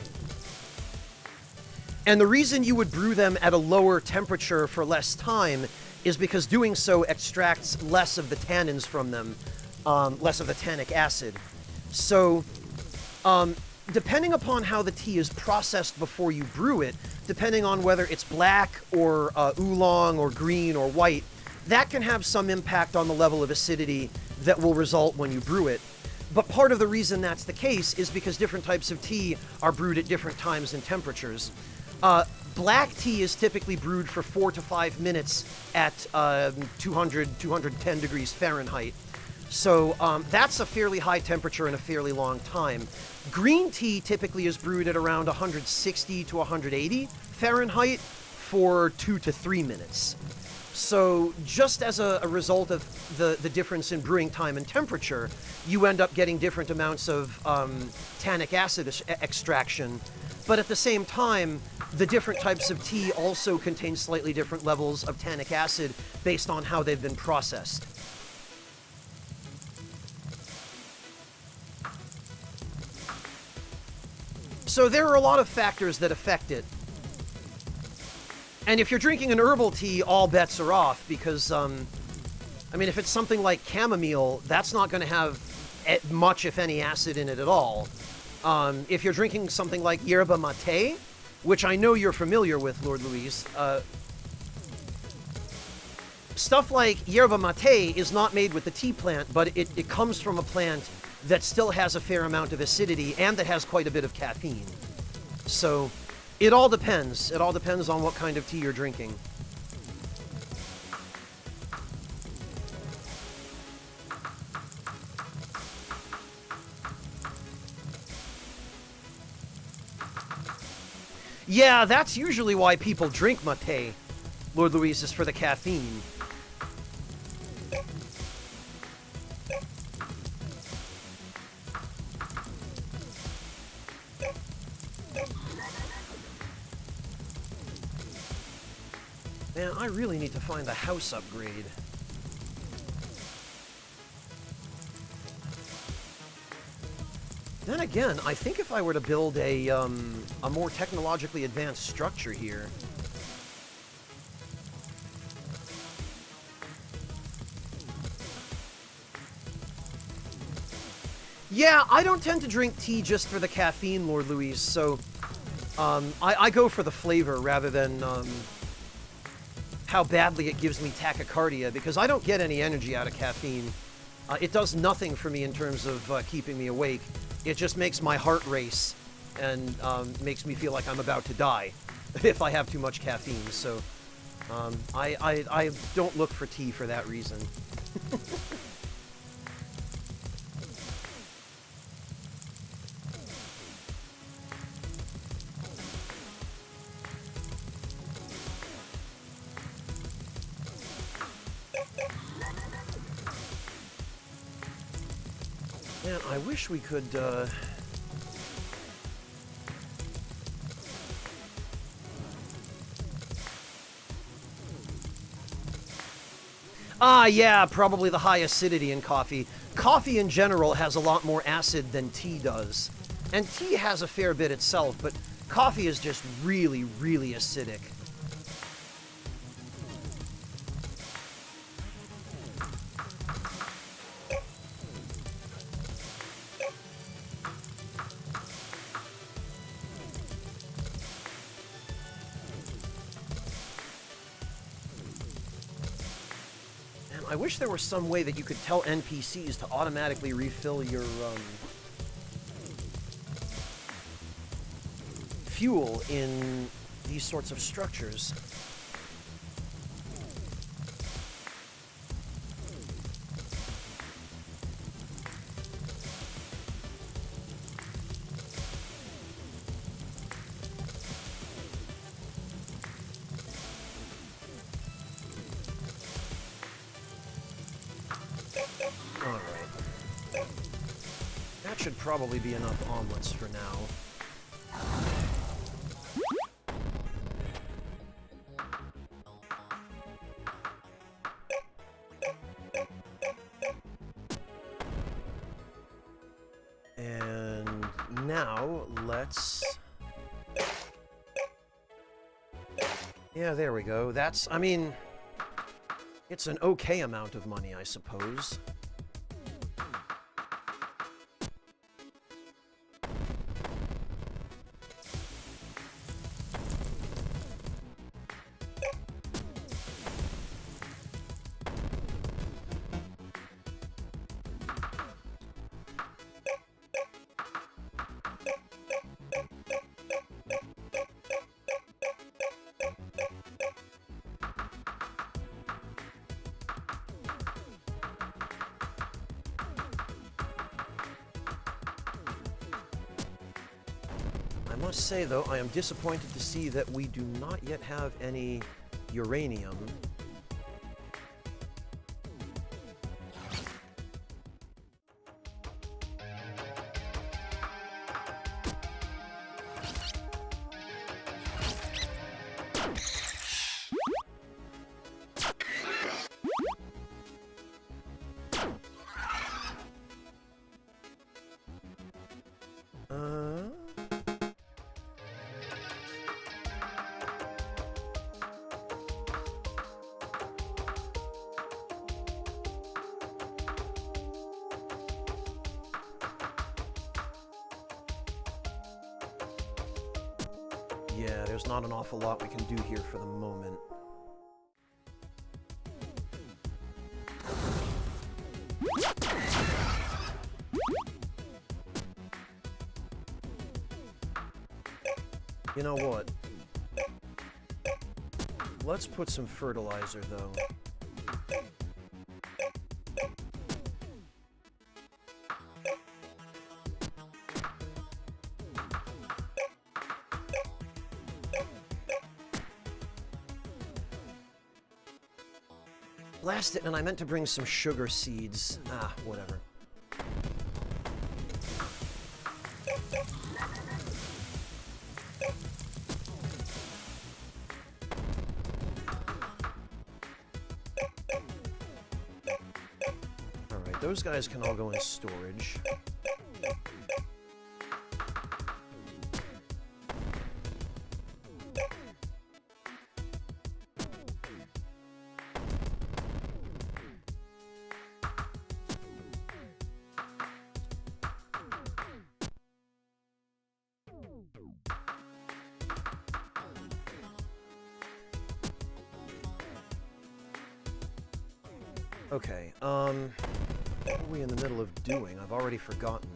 Speaker 1: And the reason you would brew them at a lower temperature for less time is because doing so extracts less of the tannins from them, less of the tannic acid. So, depending upon how the tea is processed before you brew it, depending on whether it's black or oolong or green or white, that can have some impact on the level of acidity that will result when you brew it. But part of the reason that's the case is because different types of tea are brewed at different times and temperatures. Black tea is typically brewed for 4 to 5 minutes at 200, 210 degrees Fahrenheit. So that's a fairly high temperature and a fairly long time. Green tea typically is brewed at around 160 to 180 Fahrenheit for 2 to 3 minutes. So just as a result of the difference in brewing time and temperature, you end up getting different amounts of tannic acid extraction. But at the same time, the different types of tea also contain slightly different levels of tannic acid based on how they've been processed. So there are a lot of factors that affect it. And if you're drinking an herbal tea, all bets are off, because, I mean, if it's something like chamomile, that's not going to have much, if any, acid in it at all. If you're drinking something like yerba mate, which I know you're familiar with, Lord Louise, stuff like yerba mate is not made with the tea plant, but it comes from a plant that still has a fair amount of acidity and that has quite a bit of caffeine. So it all depends. It all depends on what kind of tea you're drinking. Yeah, that's usually why people drink mate, Lord Louise, is for the caffeine. Man, I really need to find the house upgrade. Then again, I think if I were to build a more technologically advanced structure here... Yeah, I don't tend to drink tea just for the caffeine, Lord Louise, so I go for the flavor rather than how badly it gives me tachycardia, because I don't get any energy out of caffeine. It does nothing for me in terms of keeping me awake. It just makes my heart race and makes me feel like I'm about to die if I have too much caffeine. So I don't look for tea for that reason. Man, I wish we could, yeah, probably the high acidity in coffee. Coffee in general has a lot more acid than tea does. And tea has a fair bit itself, but coffee is just really, really acidic. I wish there was some way that you could tell NPCs to automatically refill your fuel in these sorts of structures. Alright. That should probably be enough omelets for now. And now, let's... Yeah, there we go. That's, I mean, it's an okay amount of money, I suppose. I must say, though, I am disappointed to see that we do not yet have any uranium. Yeah, there's not an awful lot we can do here for the moment. You know what? Let's put some fertilizer, though. Blast it, and I meant to bring some sugar seeds. Ah, whatever. Alright, those guys can all go in storage. Okay, what are we in the middle of doing? I've already forgotten.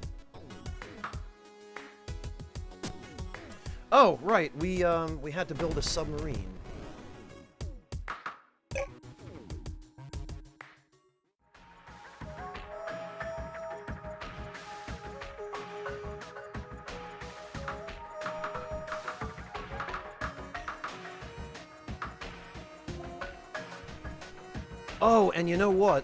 Speaker 1: Oh, right, we had to build a submarine. Oh, and you know what?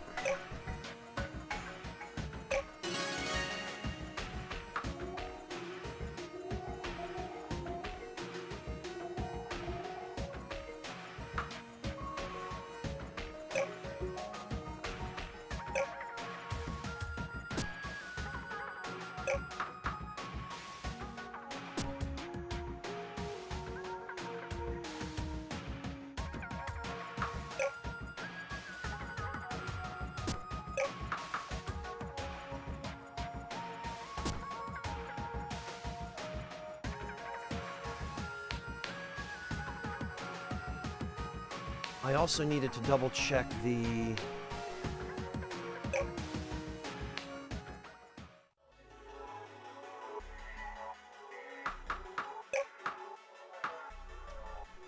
Speaker 1: I also needed to double check the...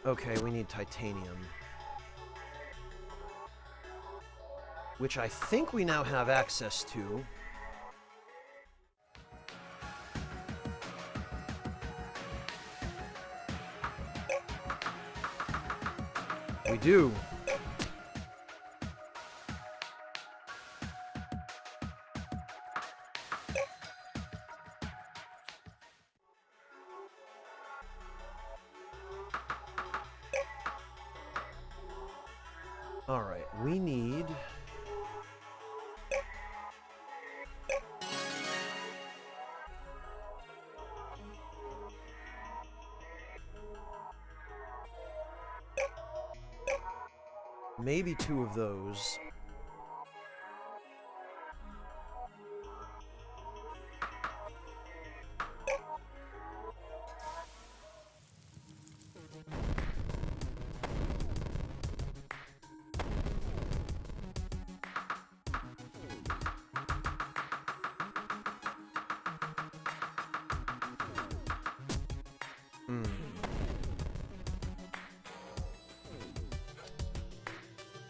Speaker 1: Okay, we need titanium. Which I think we now have access to. We do. All right, we need... maybe 2 of those.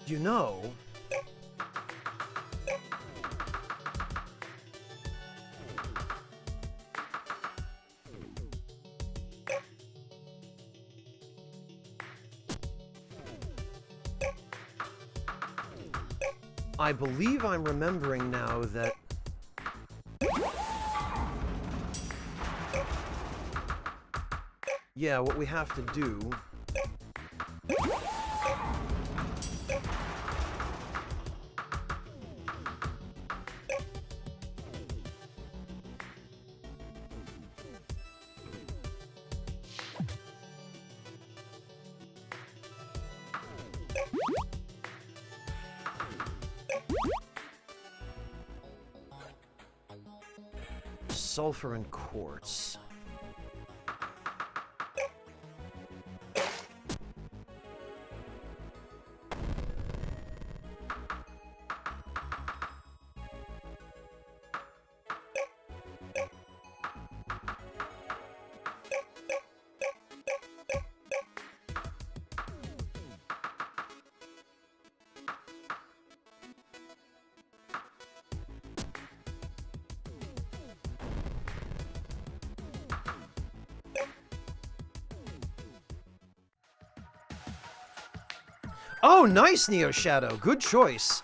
Speaker 1: You know... I believe I'm remembering now that... yeah, what we have to do... sulfur and quartz. Oh, nice, Neo Shadow. Good choice.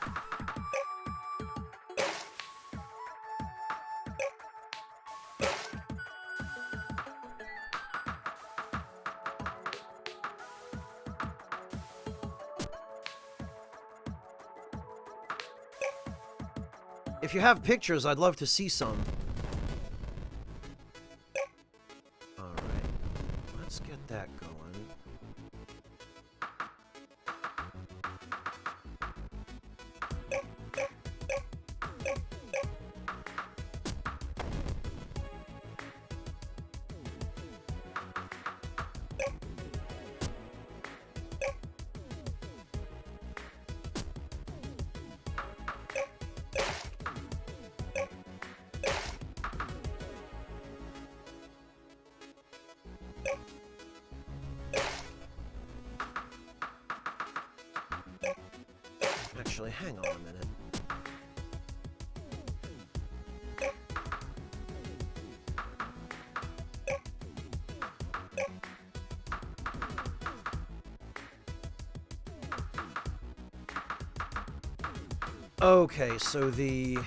Speaker 1: If you have pictures, I'd love to see some. All right. Let's get that going. Actually, hang on a minute. Okay, so the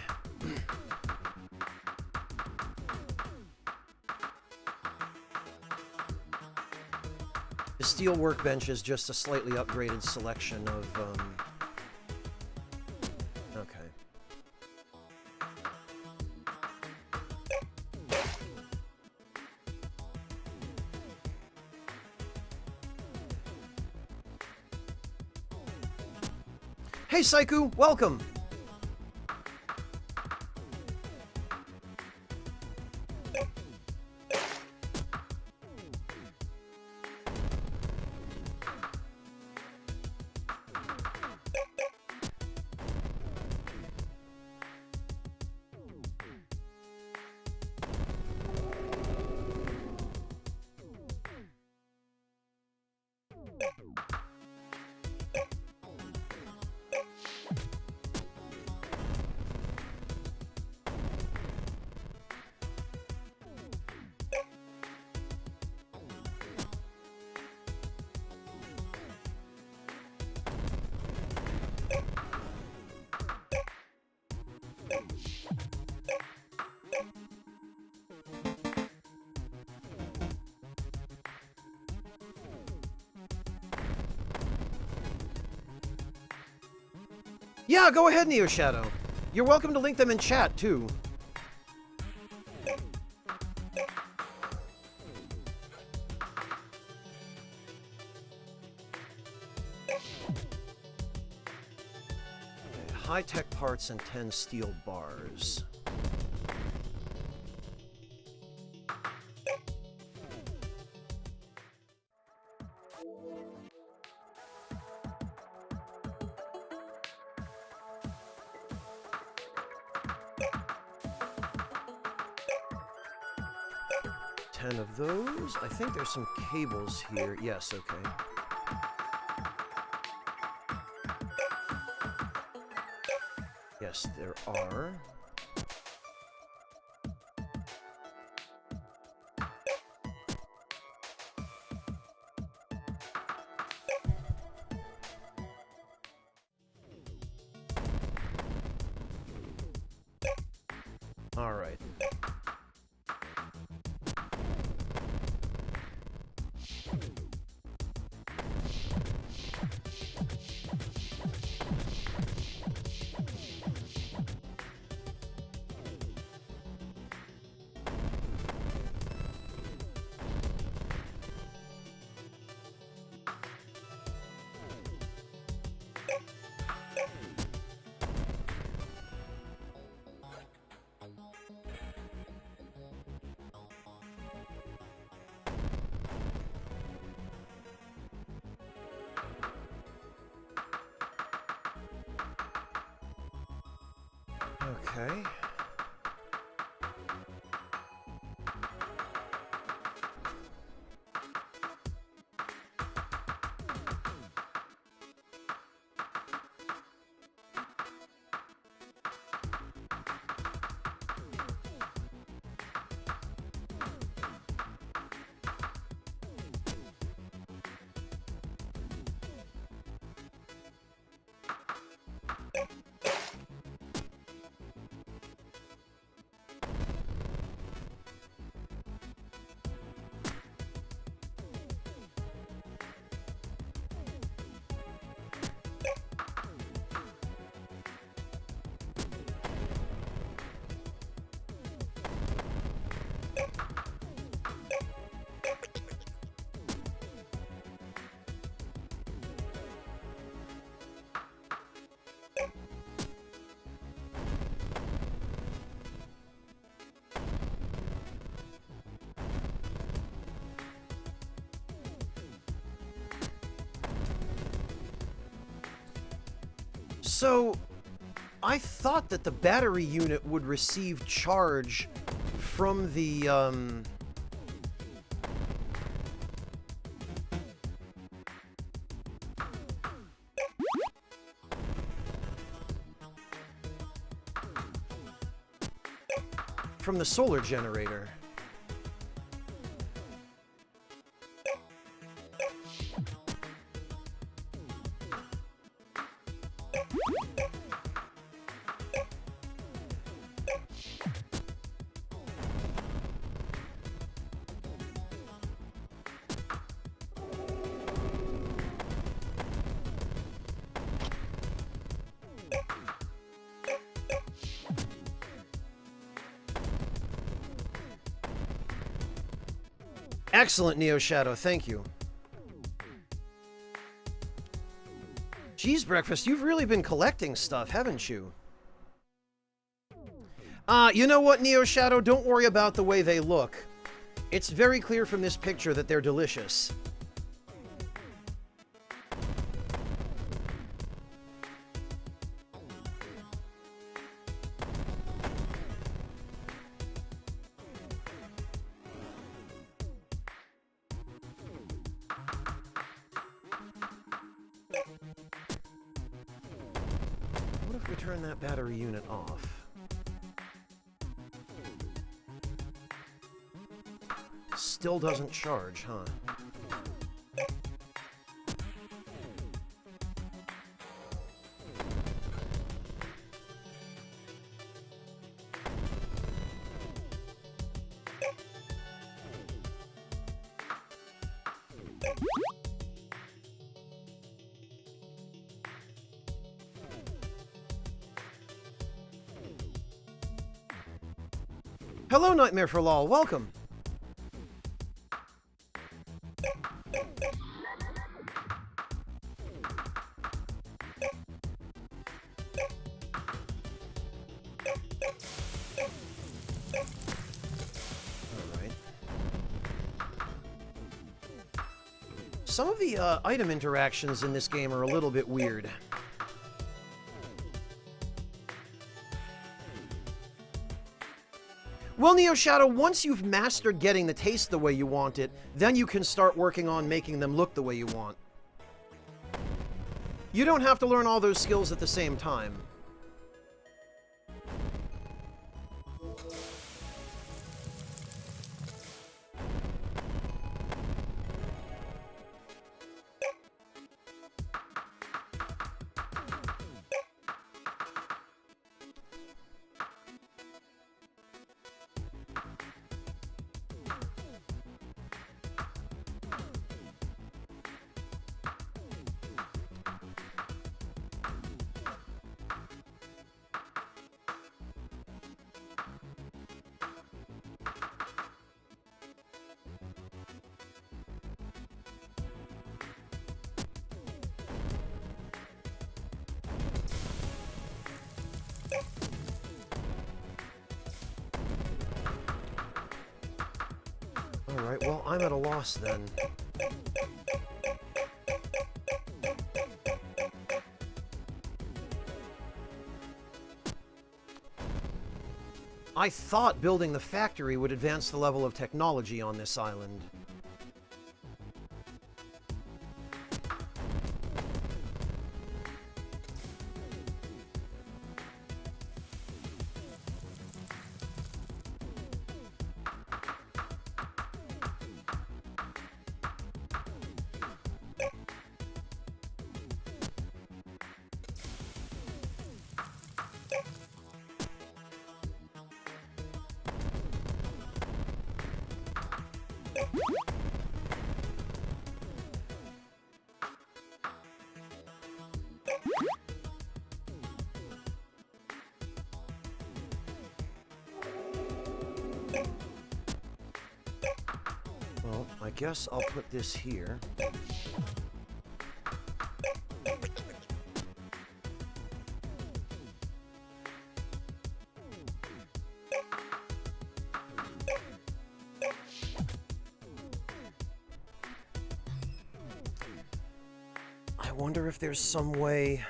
Speaker 1: steel workbench is just a slightly upgraded selection of okay. Hey, Saiku, welcome. Yeah, go ahead, Neo Shadow. You're welcome to link them in chat, too. High-tech parts and 10 steel bars. Of those. I think there's some cables here. Yes, okay. Yes, there are. All right. Okay. So, I thought that the battery unit would receive charge from the, from the solar generator. Excellent, Neo Shadow. Thank you. Geez, Breakfast, you've really been collecting stuff, haven't you? You know what, Neo Shadow? Don't worry about the way they look. It's very clear from this picture that they're delicious. What if we turn that battery unit off? Still doesn't charge, huh? Hello, Nightmare for Lol. Welcome. Some of the item interactions in this game are a little bit weird. Well, Neo Shadow, once you've mastered getting the taste the way you want it, then you can start working on making them look the way you want. You don't have to learn all those skills at the same time. Alright, well, I'm at a loss then. I thought building the factory would advance the level of technology on this island. Well, I guess I'll put this here. I wonder if there's some way...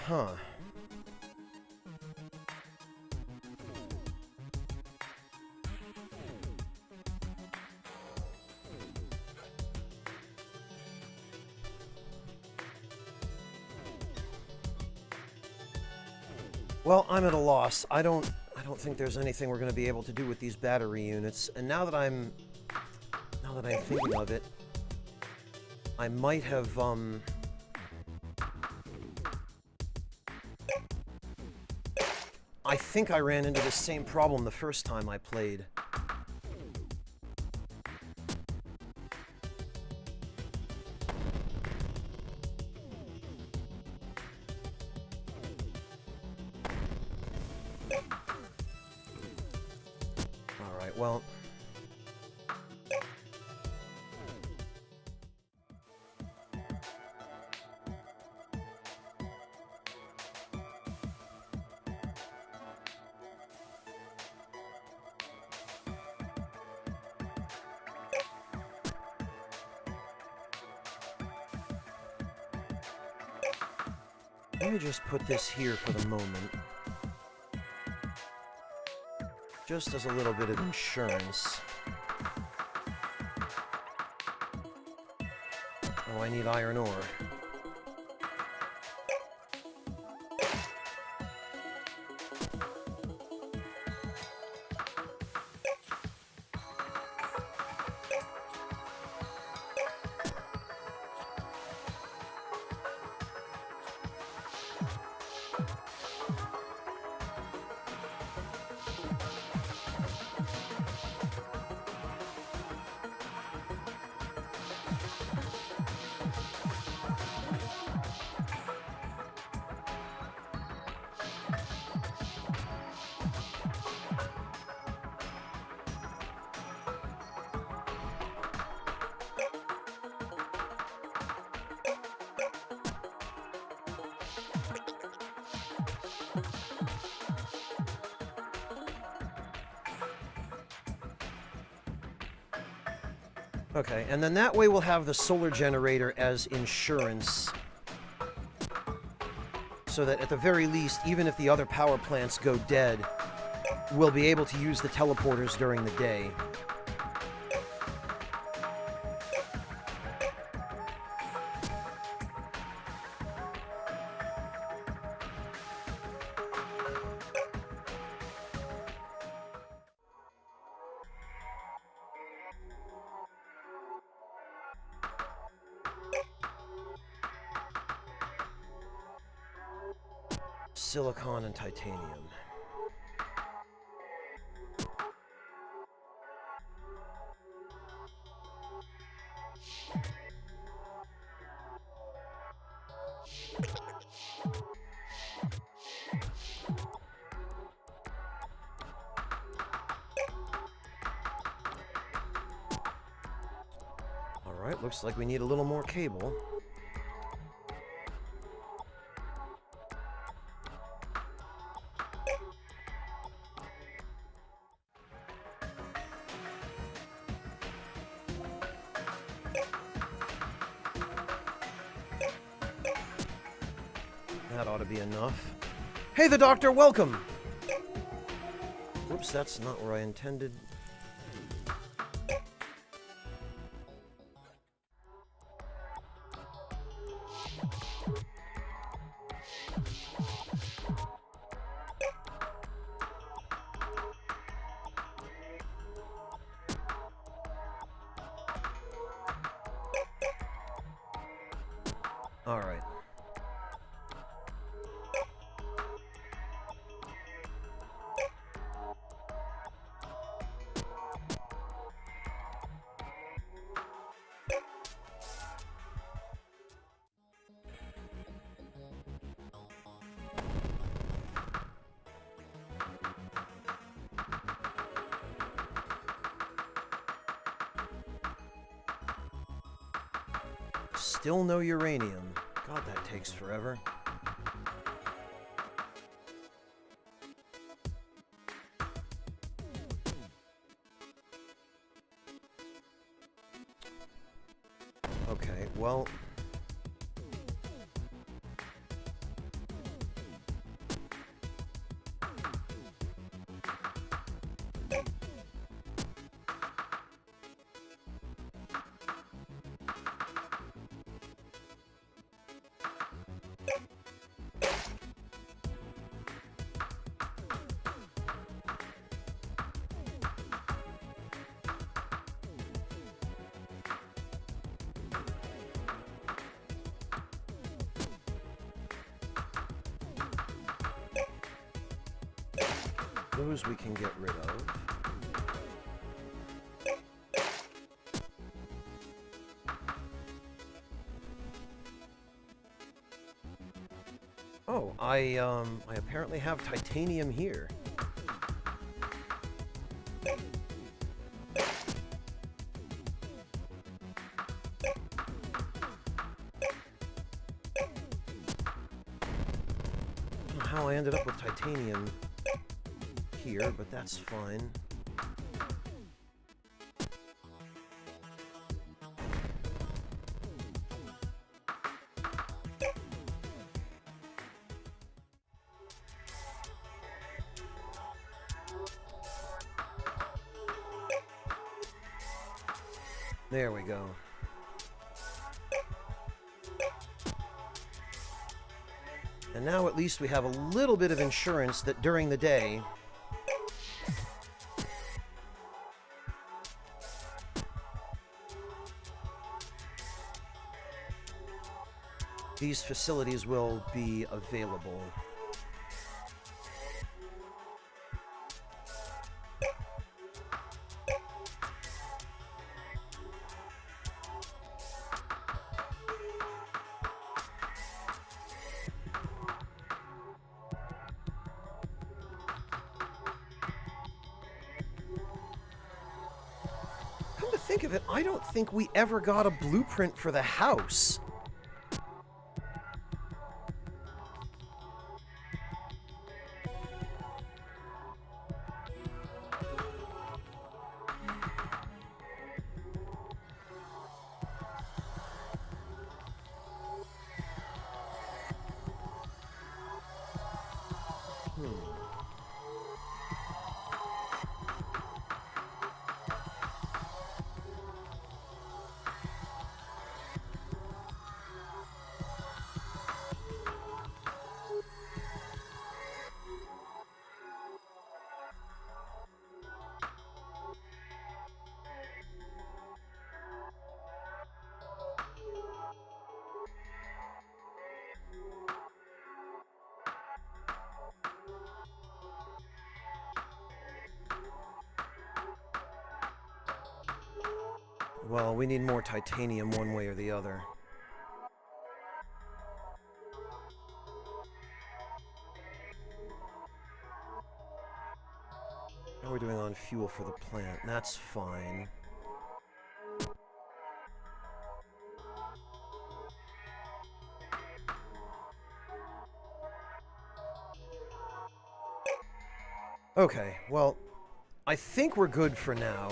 Speaker 1: Huh. Well, I'm at a loss. I don't think there's anything we're going to be able to do with these battery units. And now that I'm thinking of it, I might have I think I ran into the same problem the first time I played. Alright, well... let me just put this here for the moment. Just as a little bit of insurance. Oh, I need iron ore. Okay, and then that way we'll have the solar generator as insurance. So that at the very least, even if the other power plants go dead, we'll be able to use the teleporters during the day. Silicon and titanium. All right, looks like we need a little more cable. That ought to be enough. Hey, the doctor, welcome! Whoops, that's not where I intended. All right. Still no uranium. God, that takes forever. Okay, well... those we can get rid of. Oh, I apparently have titanium here. I don't know how I ended up with titanium here, but that's fine. There we go. And now at least we have a little bit of insurance that during the day these facilities will be available. Come to think of it, I don't think we ever got a blueprint for the house. Well, we need more titanium one way or the other. How are we doing on fuel for the plant? That's fine. Okay, well, I think we're good for now.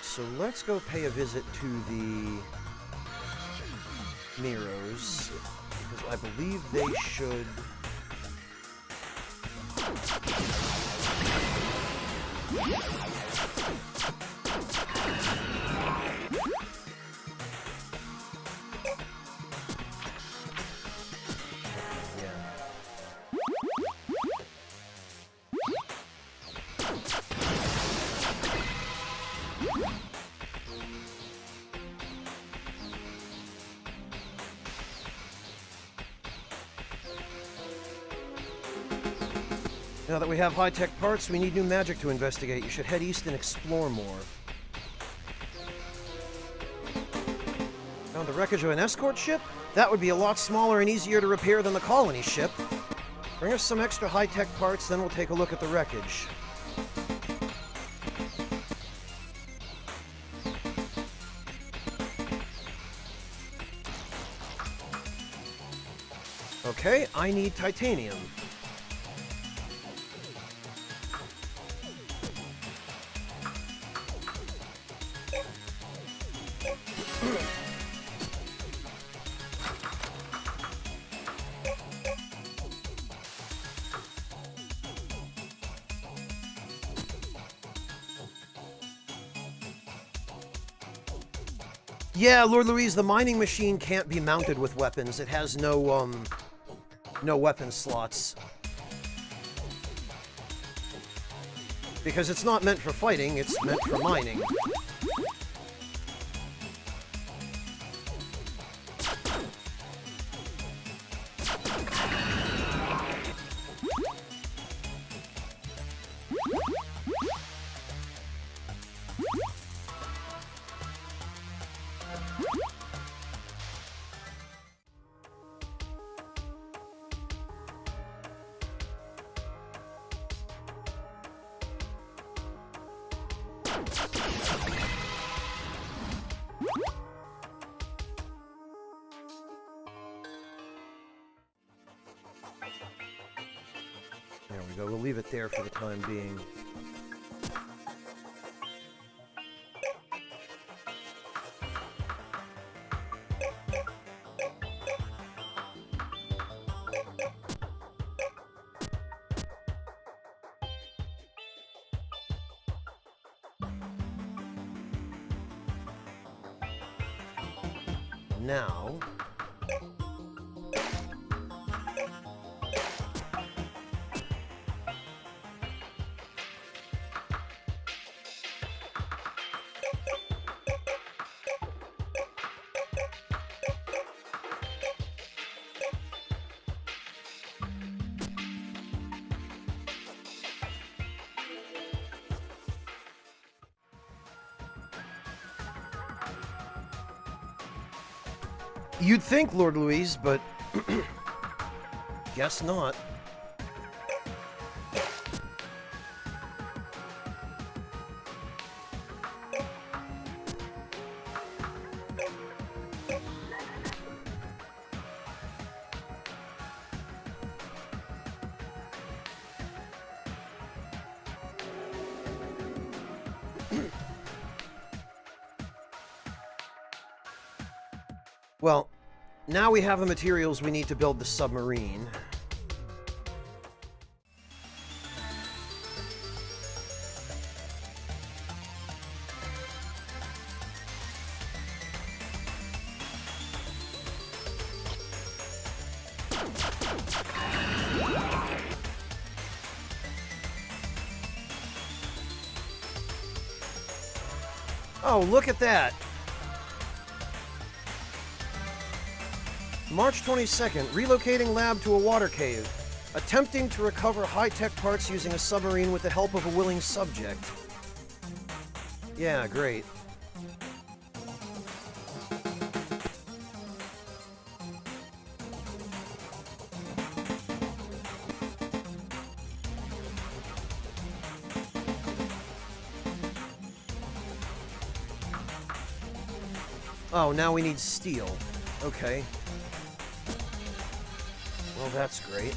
Speaker 1: So let's go pay a visit to the Miros, because I believe they should... Now that we have high-tech parts, we need new magic to investigate. You should head east and explore more. Found the wreckage of an escort ship? That would be a lot smaller and easier to repair than the colony ship. Bring us some extra high-tech parts, then we'll take a look at the wreckage. Okay, I need titanium. Yeah, Lord Louise, the mining machine can't be mounted with weapons. It has no weapon slots. Because it's not meant for fighting, it's meant for mining. go. We'll leave it there for the time being. Now, you'd think, Lord Louise, but guess not. Well, now we have the materials we need to build the submarine. Oh, look at that! March 22nd, relocating lab to a water cave. Attempting to recover high-tech parts using a submarine with the help of a willing subject. Yeah, great. Oh, now we need steel. Okay. Well, that's great.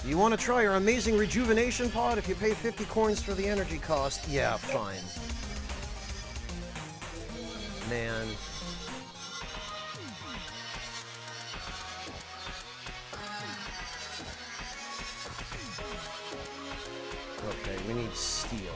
Speaker 1: You want to try our amazing rejuvenation pod if you pay 50 coins for the energy cost? Yeah, fine. Man. Okay, we need steel.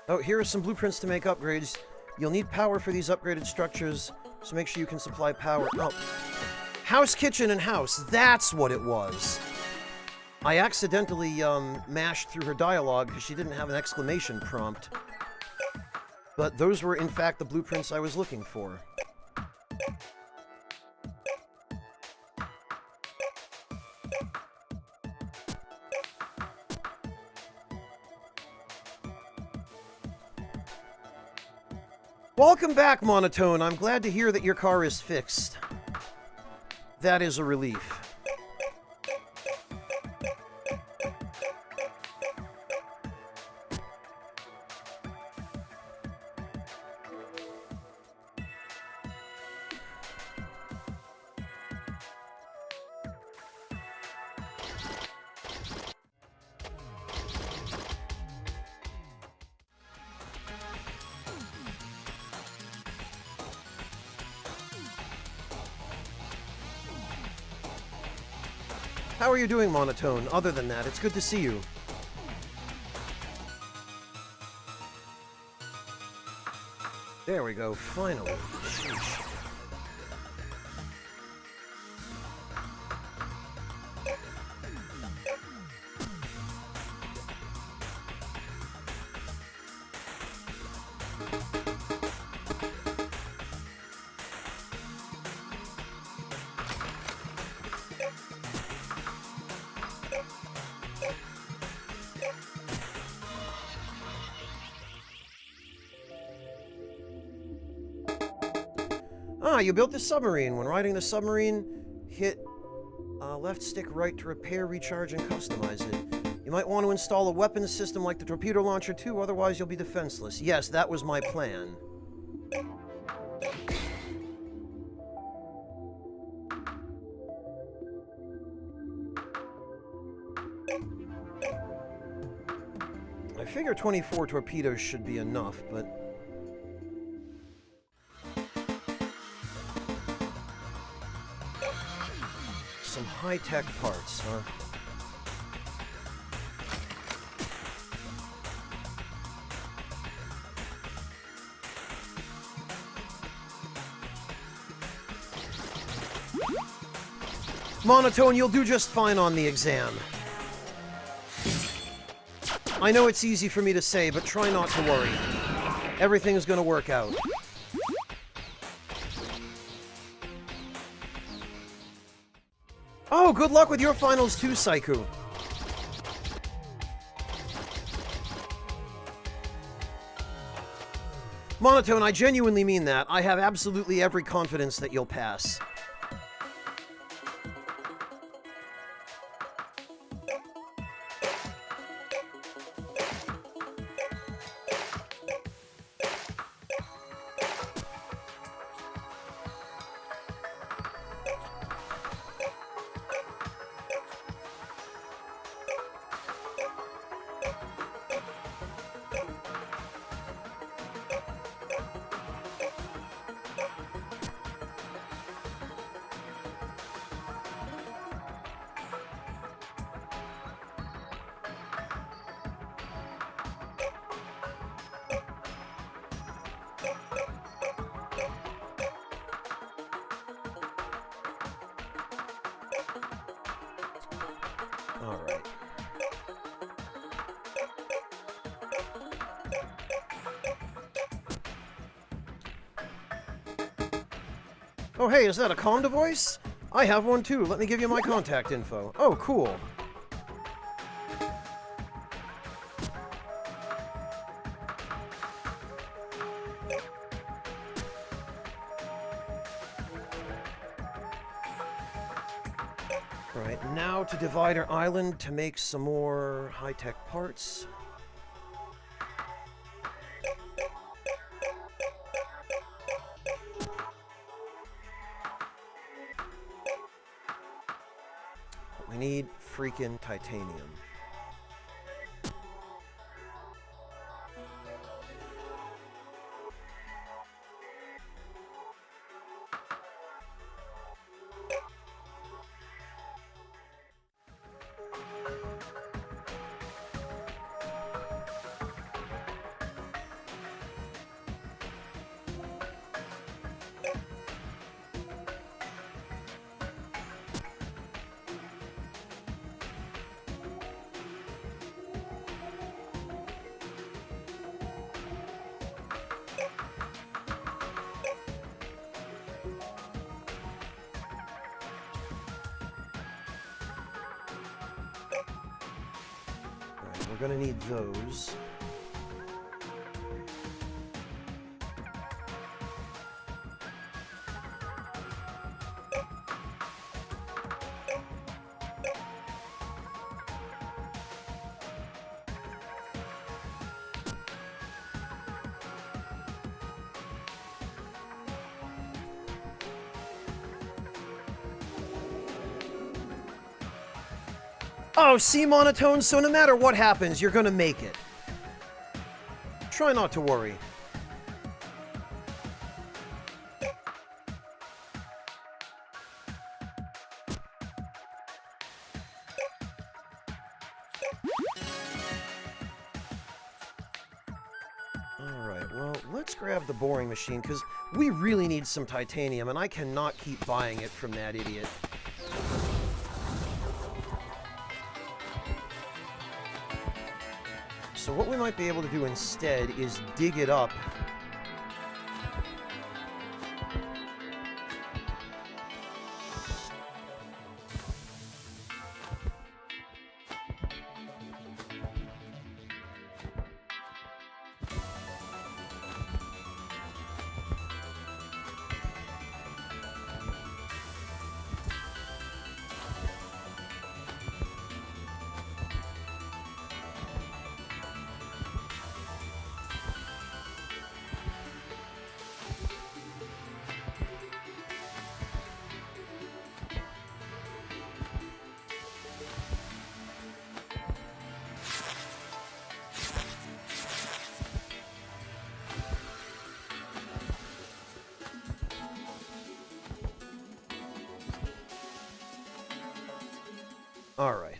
Speaker 1: Oh, here are some blueprints to make upgrades. You'll need power for these upgraded structures, so make sure you can supply power. Oh, house, kitchen, and house. That's what it was. I accidentally mashed through her dialogue because she didn't have an exclamation prompt. But those were, in fact, the blueprints I was looking for. Welcome back, Monotone. I'm glad to hear that your car is fixed. That is a relief. How are you doing, Monotone? Other than that, it's good to see you. There we go, finally. Sheesh. Ah, you built the submarine. When riding the submarine, hit left stick right to repair, recharge, and customize it. You might want to install a weapons system like the torpedo launcher too, otherwise you'll be defenseless. Yes, that was my plan. I figure 24 torpedoes should be enough, but... Some high-tech parts, huh? Monotone, you'll do just fine on the exam. I know it's easy for me to say, but try not to worry. Everything's gonna work out. Oh, good luck with your finals too, Saiku. Monotone, I genuinely mean that. I have absolutely every confidence that you'll pass. Alright. Oh hey, is that a Conda voice? I have one too. Let me give you my contact info. Oh, cool. Alright, now to Divider Island to make some more high-tech parts. We need freaking titanium. We're gonna need those. Oh, see, Monotone? So no matter what happens, you're gonna make it. Try not to worry. Alright, well, let's grab the boring machine, because we really need some titanium, and I cannot keep buying it from that idiot. So what we might be able to do instead is dig it up. All right.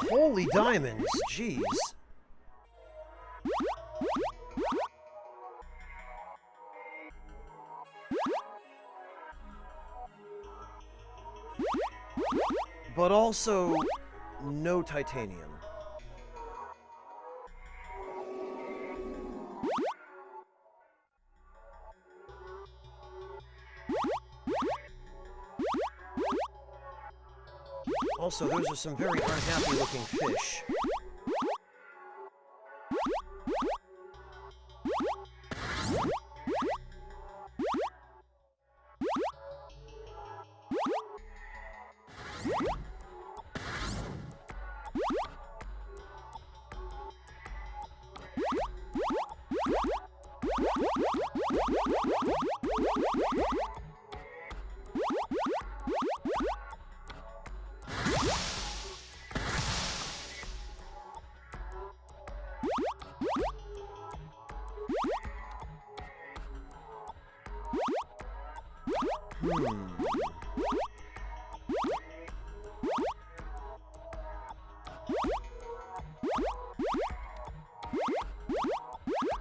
Speaker 1: Holy diamonds, jeez. But also, no titanium. Also, those are some very unhappy-looking fish.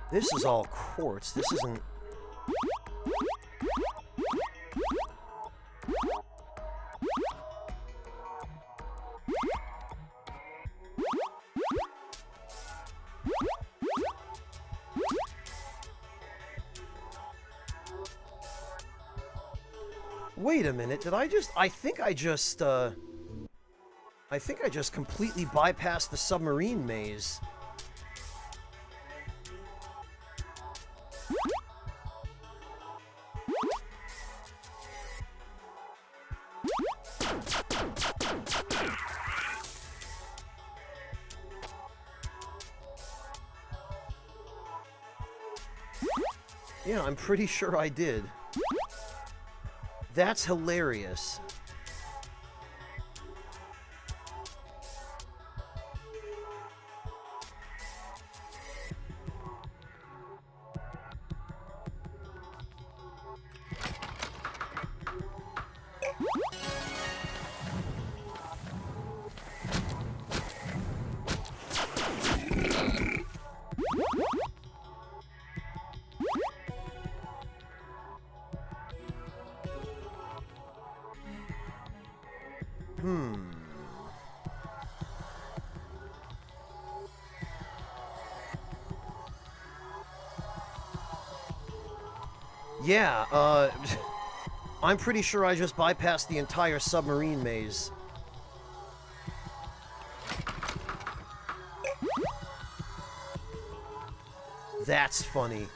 Speaker 1: This is all quartz. This isn't... Wait a minute, did I just... I think I just completely bypassed the submarine maze. Yeah, I'm pretty sure I did. That's hilarious. Yeah, I'm pretty sure I just bypassed the entire submarine maze. That's funny.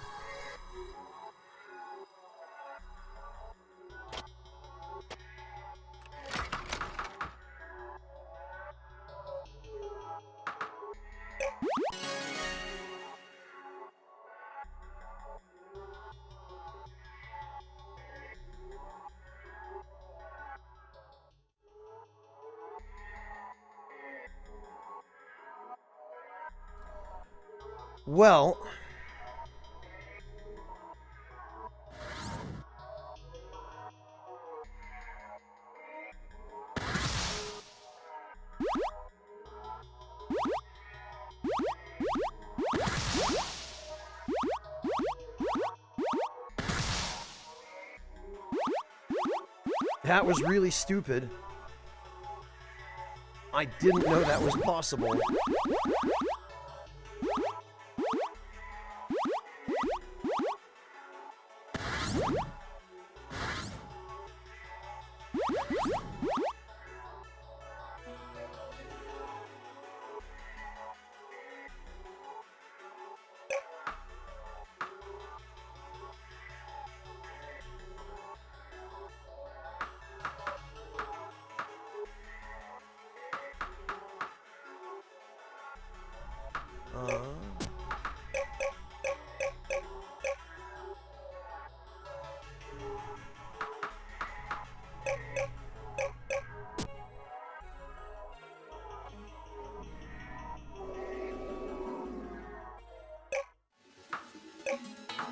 Speaker 1: Well... That was really stupid. I didn't know that was possible.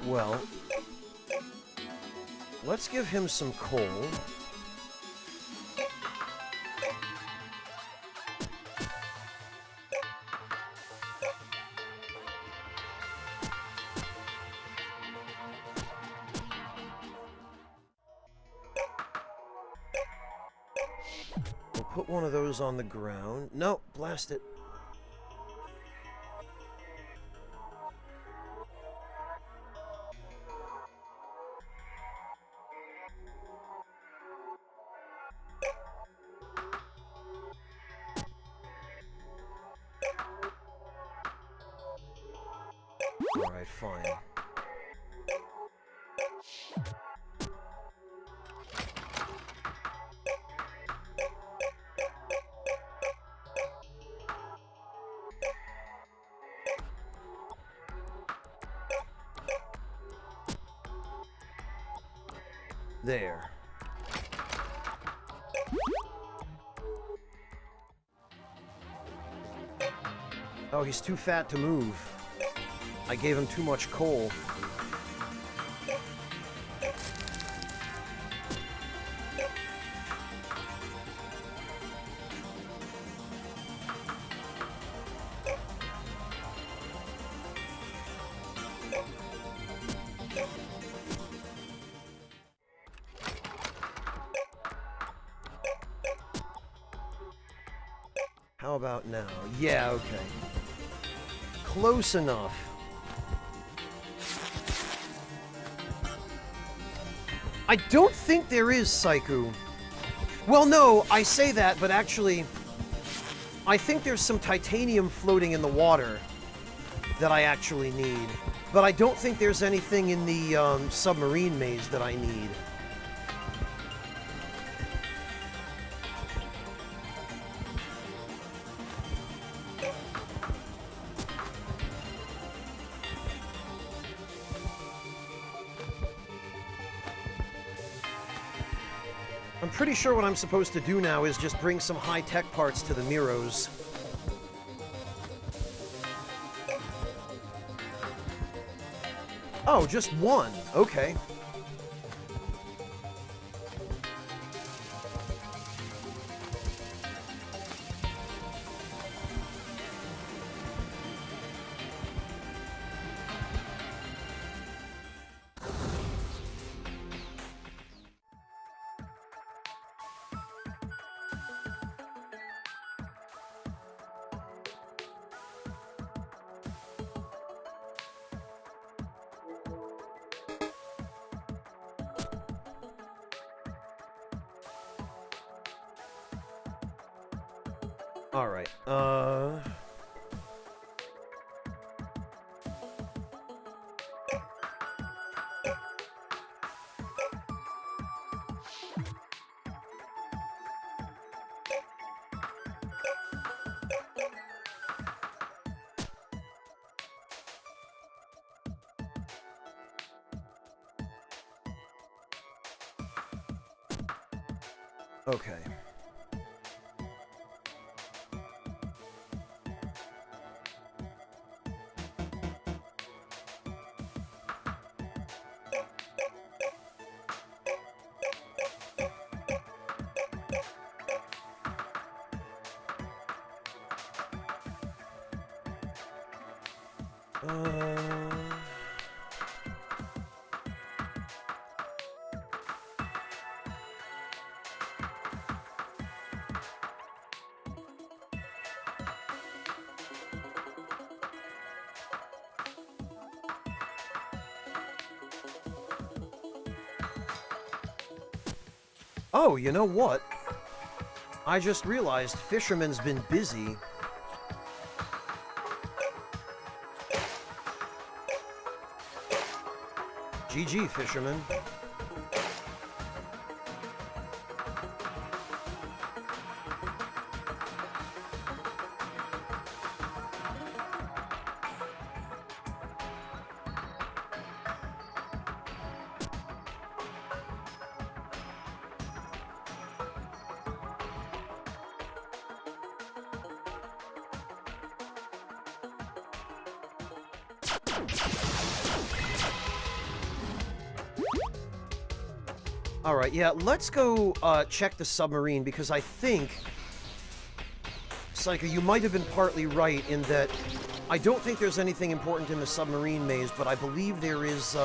Speaker 1: Well, let's give him some coal. We'll put one of those on the ground. No, blast it. Alright, fine. There. Oh, he's too fat to move. I gave him too much coal. How about now? Yeah, okay. Close enough. I don't think there is Saiku. Well, no, I say that, but actually, I think there's some titanium floating in the water that I actually need. But I don't think there's anything in the submarine maze that I need. I'm pretty sure what I'm supposed to do now is just bring some high-tech parts to the Miros. Oh, just one. Okay. Alright, okay. Oh, you know what? I just realized Fisherman's been busy. GG, Fisherman. Alright, yeah, let's go check the submarine, because I think, Psycho, you might have been partly right in that I don't think there's anything important in the submarine maze, but I believe there is,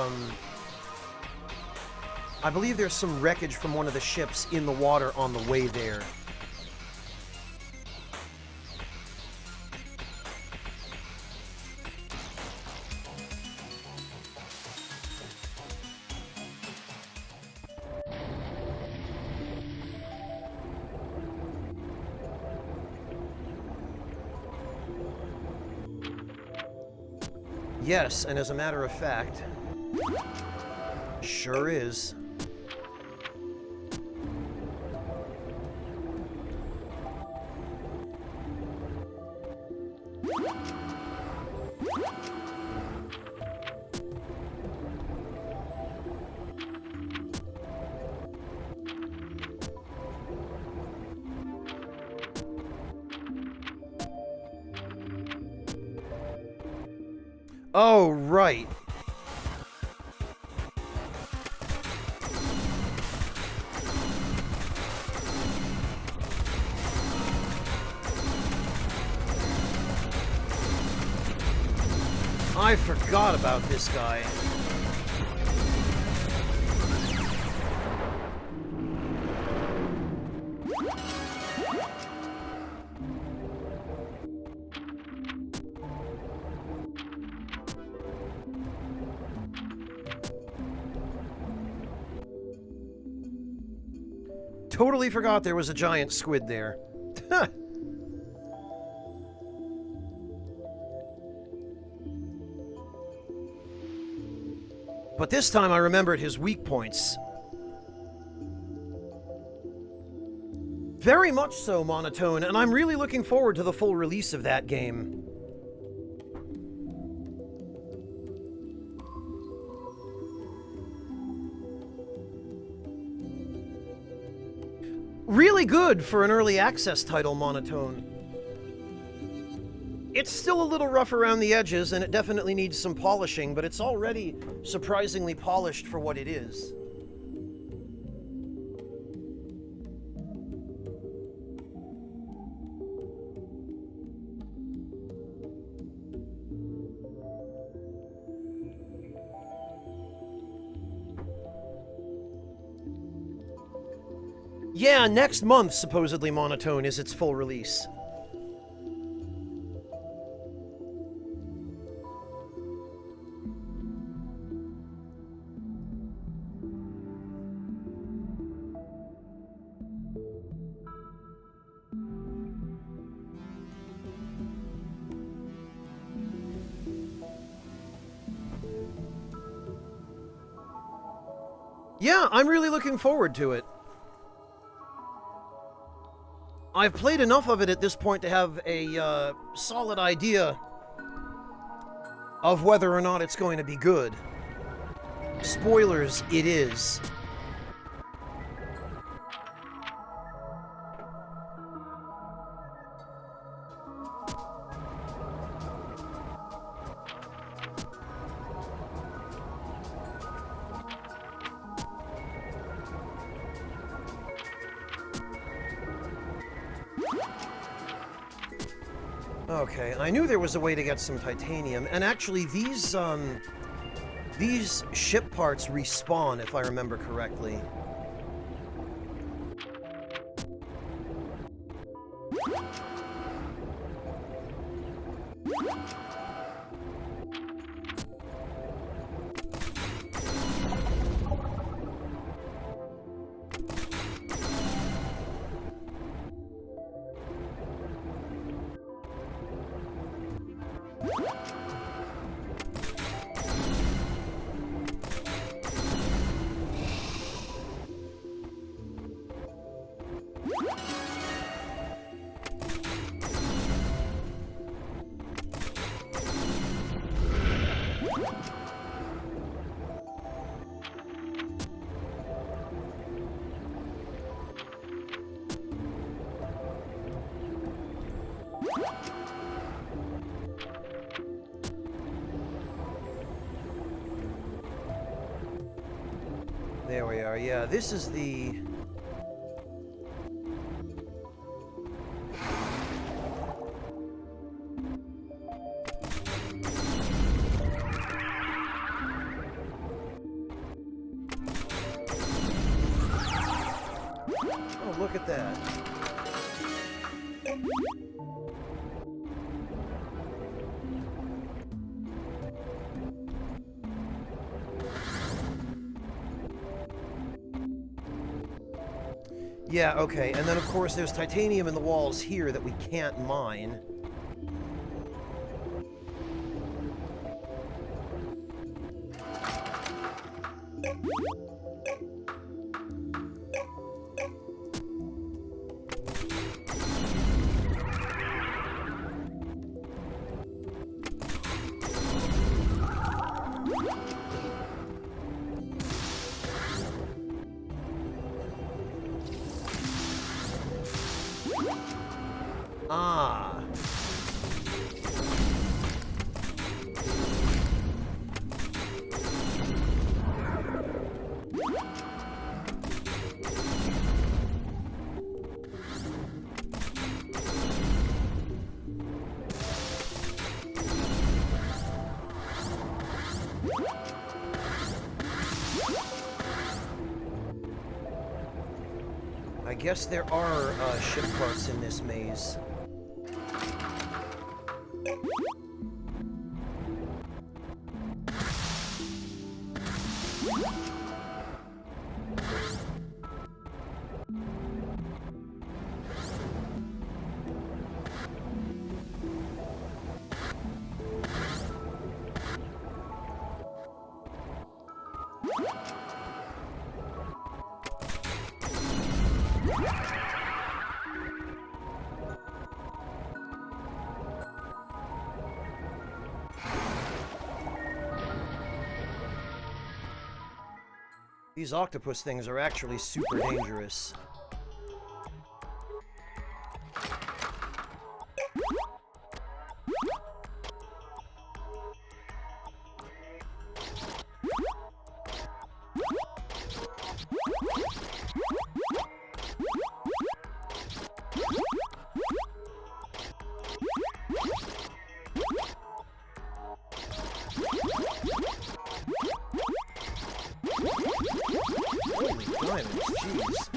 Speaker 1: I believe there's some wreckage from one of the ships in the water on the way there. Yes, and as a matter of fact, sure is. Oh, right. I forgot about this guy. Totally forgot there was a giant squid there. But this time I remembered his weak points. Very much so, Monotone, and I'm really looking forward to the full release of that game. Really good for an early access title, Monotone. It's still a little rough around the edges, and it definitely needs some polishing, but it's already surprisingly polished for what it is. Yeah, next month, supposedly, Monotone, is its full release. Yeah, I'm really looking forward to it. I've played enough of it at this point to have a solid idea of whether or not it's going to be good. Spoilers, it is. Okay, I knew there was a way to get some titanium, and actually these ship parts respawn, if I remember correctly. There we are. Yeah, this is the... Oh, look at that. Yeah, okay, and then of course there's titanium in the walls here that we can't mine. Ah. I guess there are ship parts in this maze. These octopus things are actually super dangerous. Holy diamonds, jeez.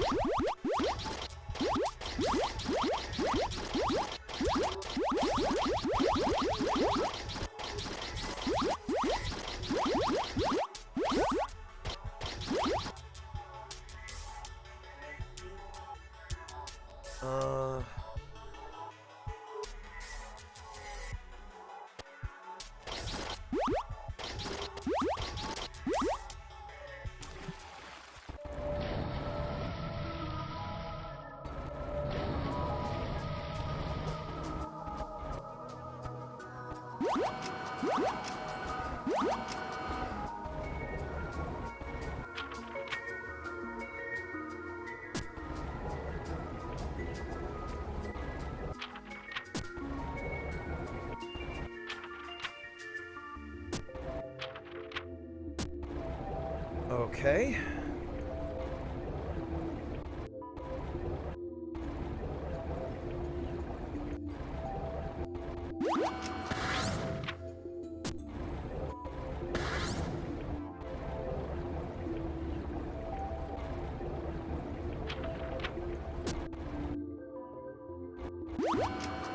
Speaker 1: Okay.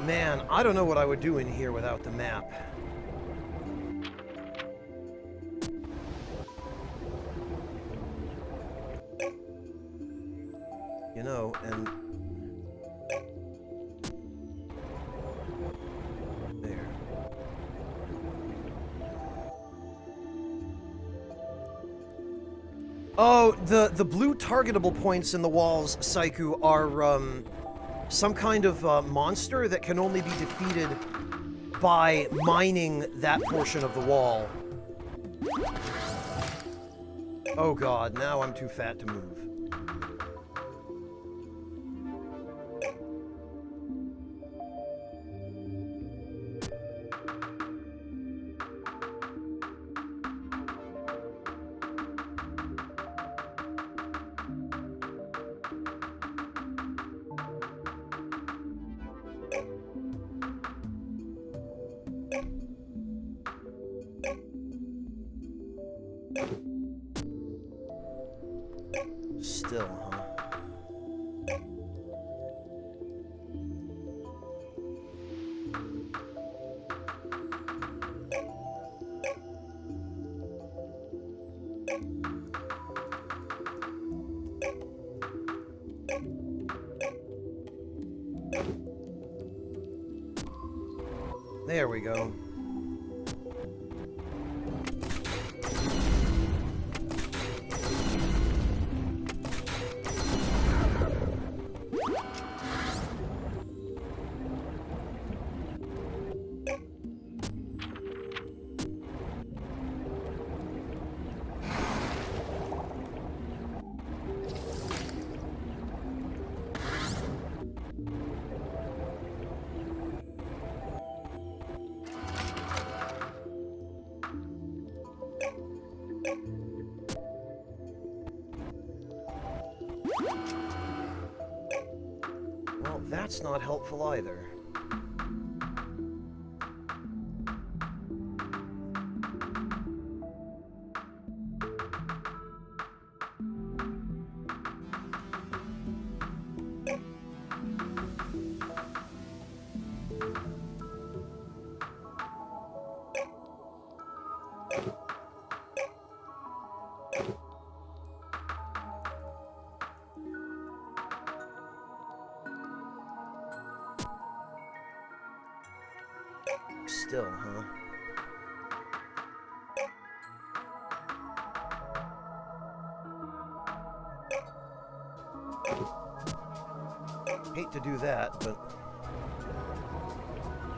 Speaker 1: Man, I don't know what I would do in here without the map. You know, and... there. Oh, the blue targetable points in the walls, Saiku, are, some kind of, monster that can only be defeated by mining that portion of the wall. Oh god, now I'm too fat to move. Still, huh? There we go. Well, that's not helpful either. Still, huh? Hate to do that, but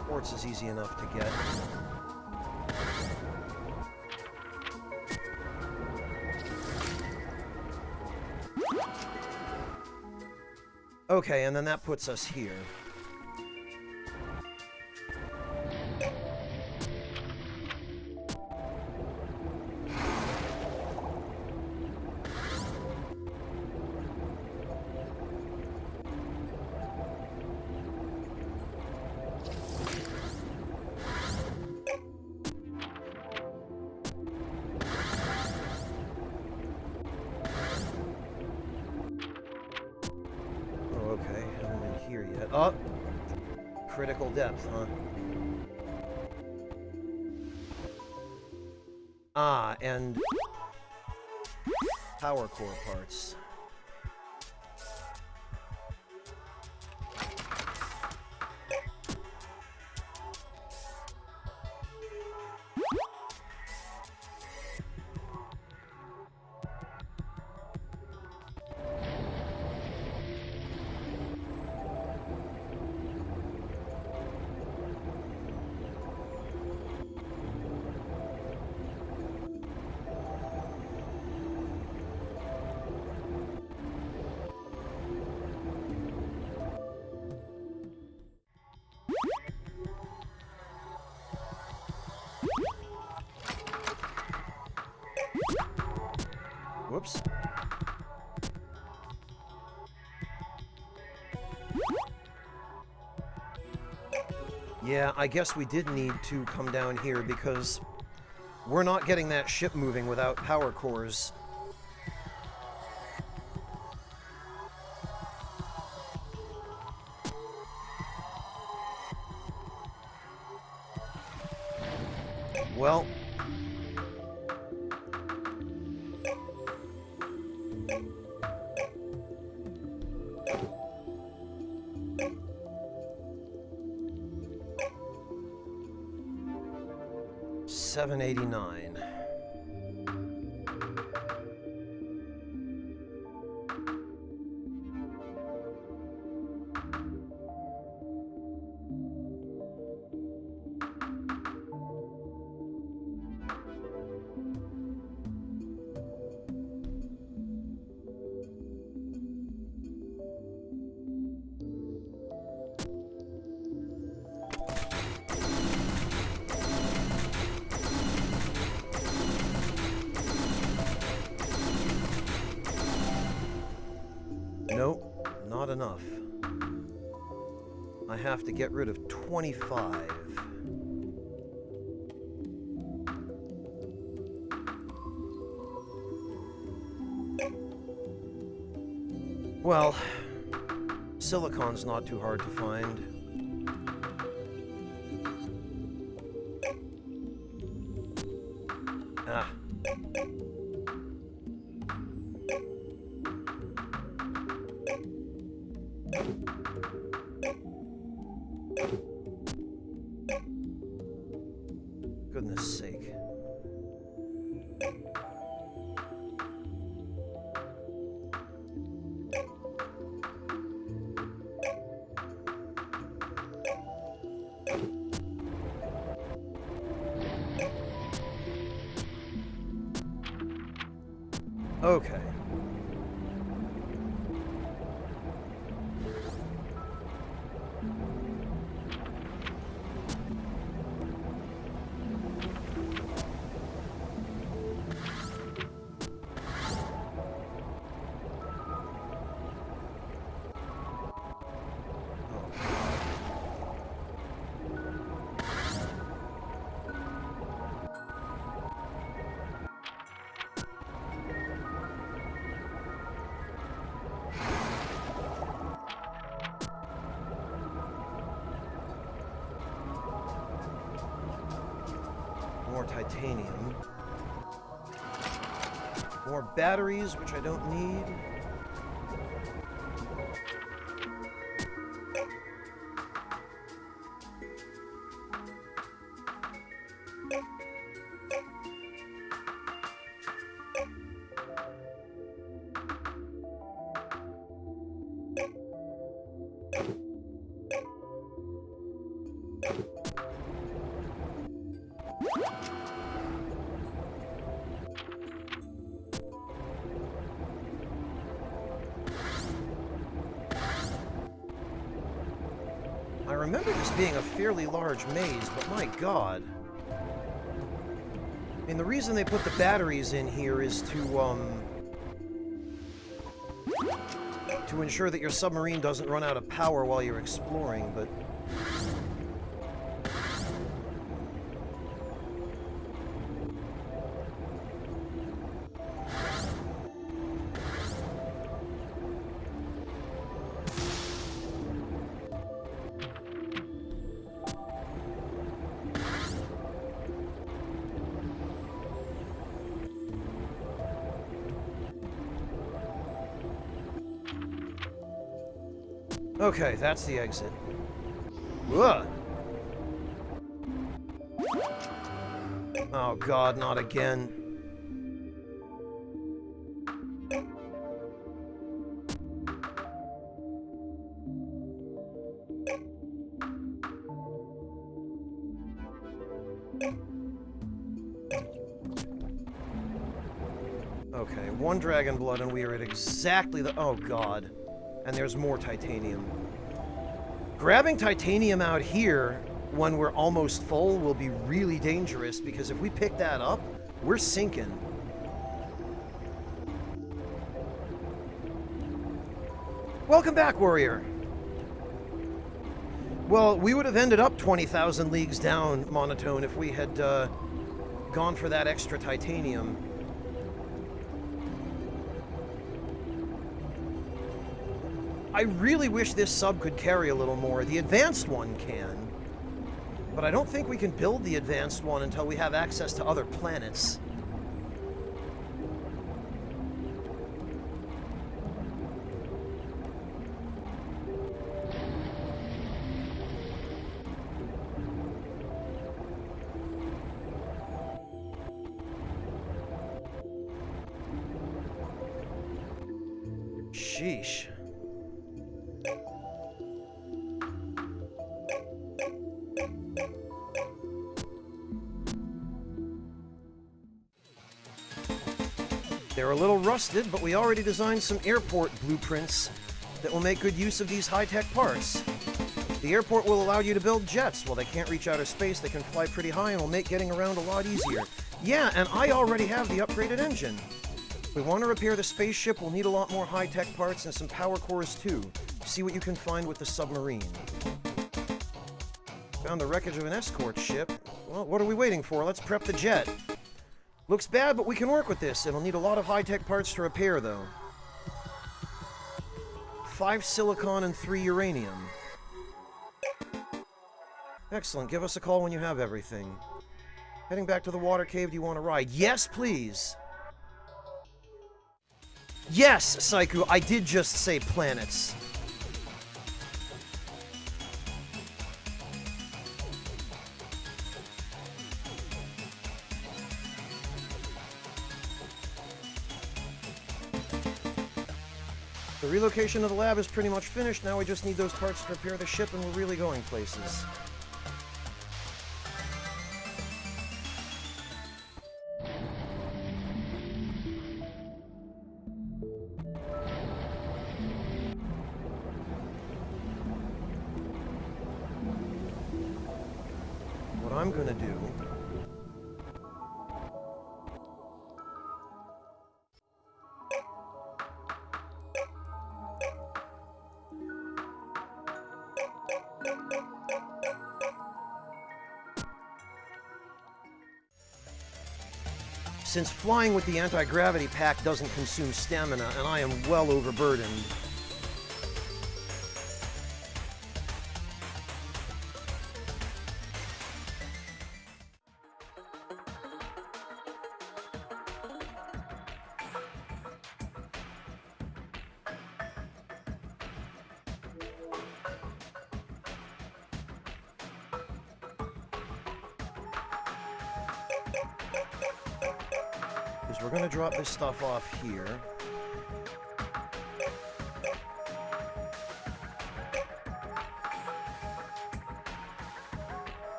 Speaker 1: quartz is easy enough to get. Okay, and then that puts us here. Okay, haven't been here yet. Oh! Critical depth, huh? Ah, and... power core parts. Whoops. Yeah, I guess we did need to come down here because we're not getting that ship moving without power cores. Well... $7.89. Nope, not enough. I have to get rid of 25. Well, silicon's not too hard to find. Ah. Goodness sake. Okay. More titanium. More batteries, which I don't need. I remember this being a fairly large maze, but my god. I mean, the reason they put the batteries in here is to ensure that your submarine doesn't run out of power while you're exploring, but... Okay, that's the exit. Ugh. Oh god, not again. Okay, one dragon blood and we are at exactly the... Oh god. And there's more titanium. Grabbing titanium out here when we're almost full will be really dangerous, because if we pick that up, we're sinking. Welcome back, warrior. Well, we would have ended up 20,000 leagues down, Monotone, if we had gone for that extra titanium. I really wish this sub could carry a little more. The advanced one can, But I don't think we can build the advanced one until we have access to other planets. Sheesh. They're a little rusted, but we already designed some airport blueprints that will make good use of these high-tech parts. The airport will allow you to build jets. While they can't reach outer space, they can fly pretty high and will make getting around a lot easier. Yeah, and I already have the upgraded engine. If we want to repair the spaceship, we'll need a lot more high-tech parts and some power cores too. See what you can find with the submarine. Found the wreckage of an escort ship. Well, what are we waiting for? Let's prep the jet. Looks bad, but we can work with this. It'll need a lot of high-tech parts to repair, though. 5 silicon and 3 uranium. Excellent. Give us a call when you have everything. Heading back to the water cave, do you want to ride? Yes, please! Yes, Saiku, I did just say planets. The relocation of the lab is pretty much finished. Now we just need those parts to repair the ship and we're really going places. What I'm gonna do... Since flying with the anti-gravity pack doesn't consume stamina, and I am well overburdened, we're going to drop this stuff off here.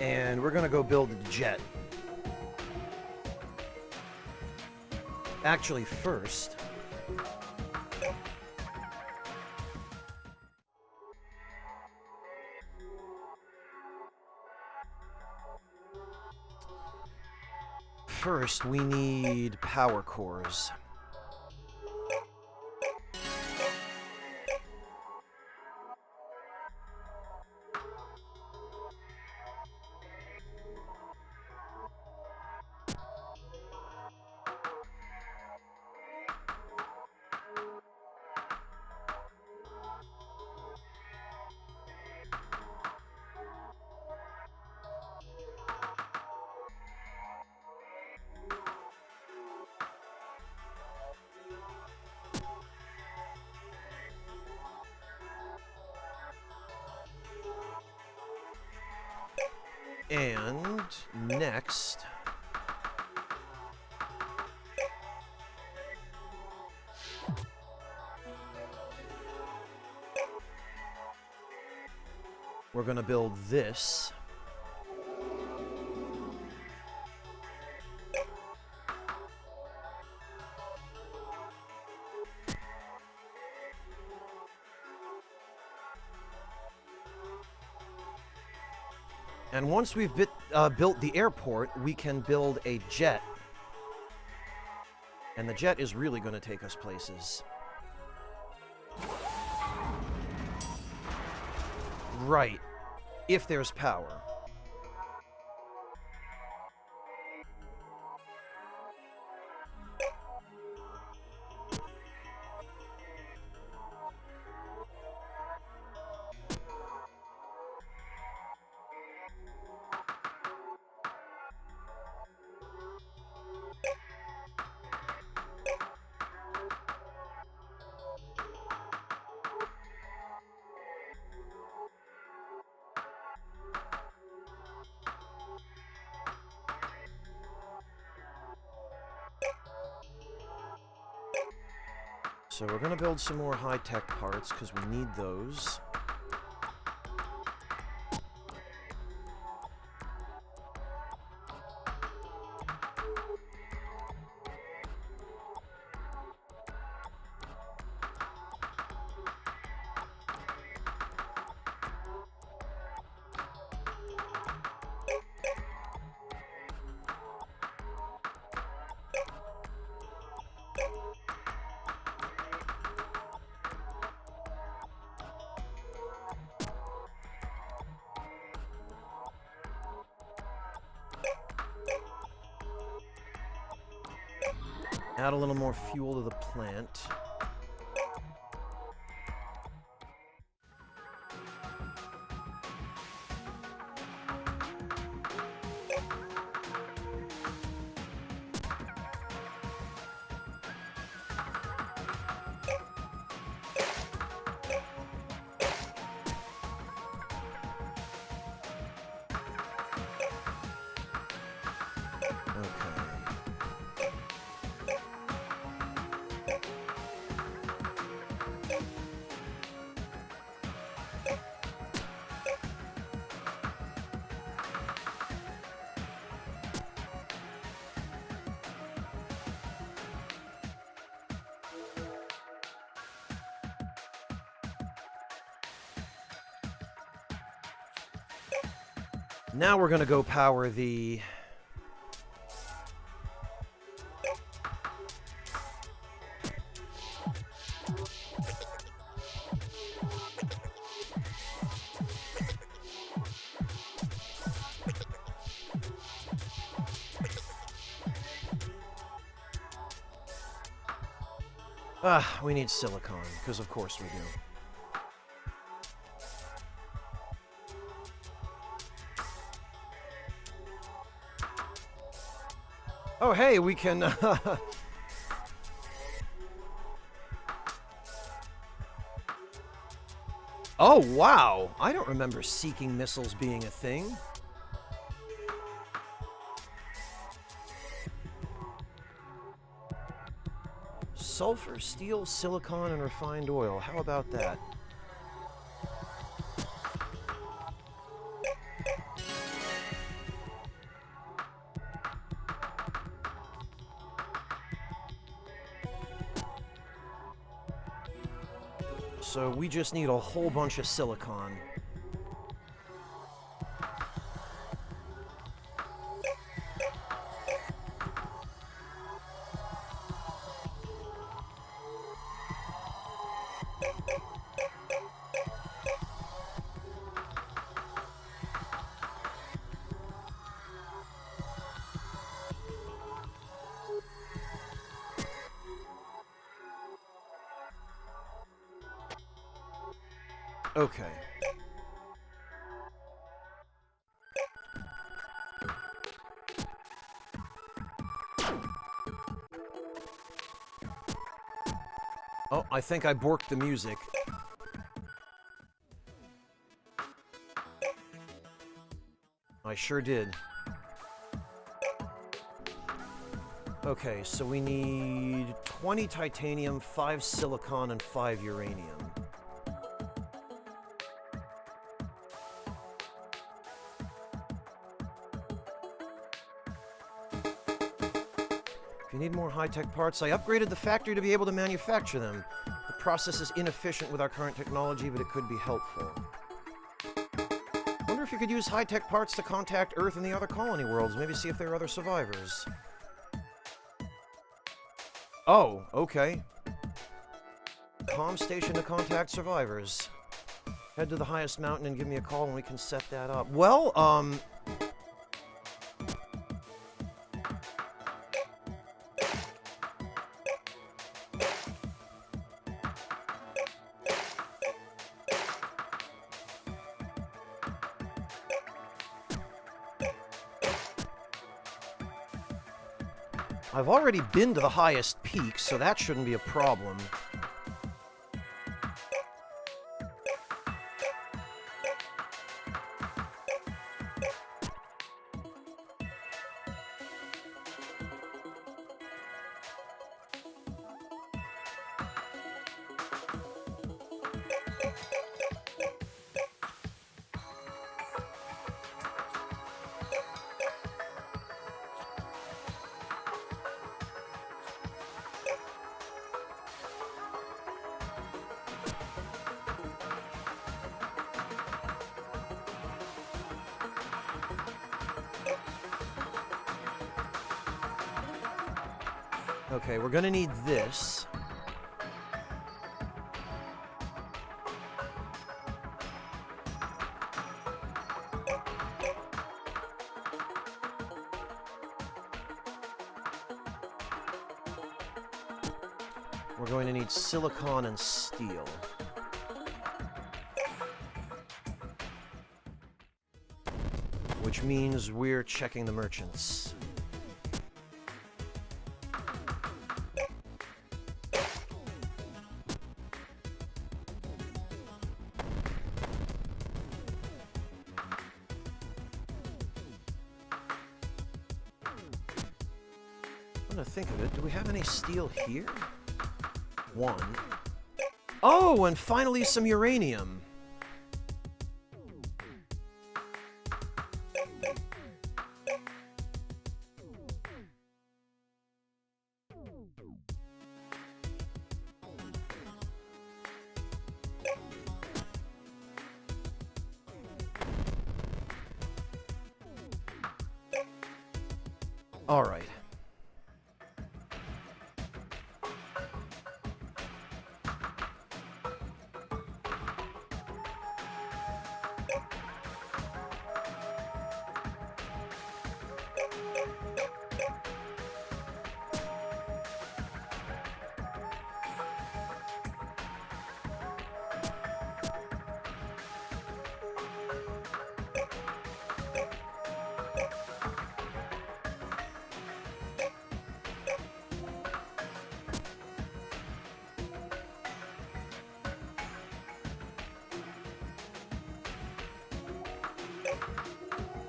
Speaker 1: And we're gonna go build the jet. Actually, first... First, we need power cores. And next, we're going to build this. And once we've built the airport, we can build a jet. And the jet is really going to take us places. Right. If there's power. So we're going to build some more high-tech parts, because we need those. Add a little more fuel to the plant. Now we're going to go power the... we need silicon, because of course we do. Oh, hey, we can... Oh, wow! I don't remember seeking missiles being a thing. Sulfur, steel, silicon, and refined oil. How about that? So we just need a whole bunch of silicon. Okay. Oh, I think I borked the music. I sure did. Okay, so we need 20 titanium, 5 silicon, and 5 uranium. If you need more high-tech parts, I upgraded the factory to be able to manufacture them. The process is inefficient with our current technology, but it could be helpful. Wonder if you could use high-tech parts to contact Earth and the other colony worlds, maybe see if there are other survivors. Oh, okay. Comm station to contact survivors. Head to the highest mountain and give me a call and we can set that up. Well, I've already been to the highest peak, so that shouldn't be a problem. Okay, we're gonna need this. We're going to need silicon and steel. Which means we're checking the merchants. I'm gonna think of it. Do we have any steel here? One. Oh, and finally some uranium. All right.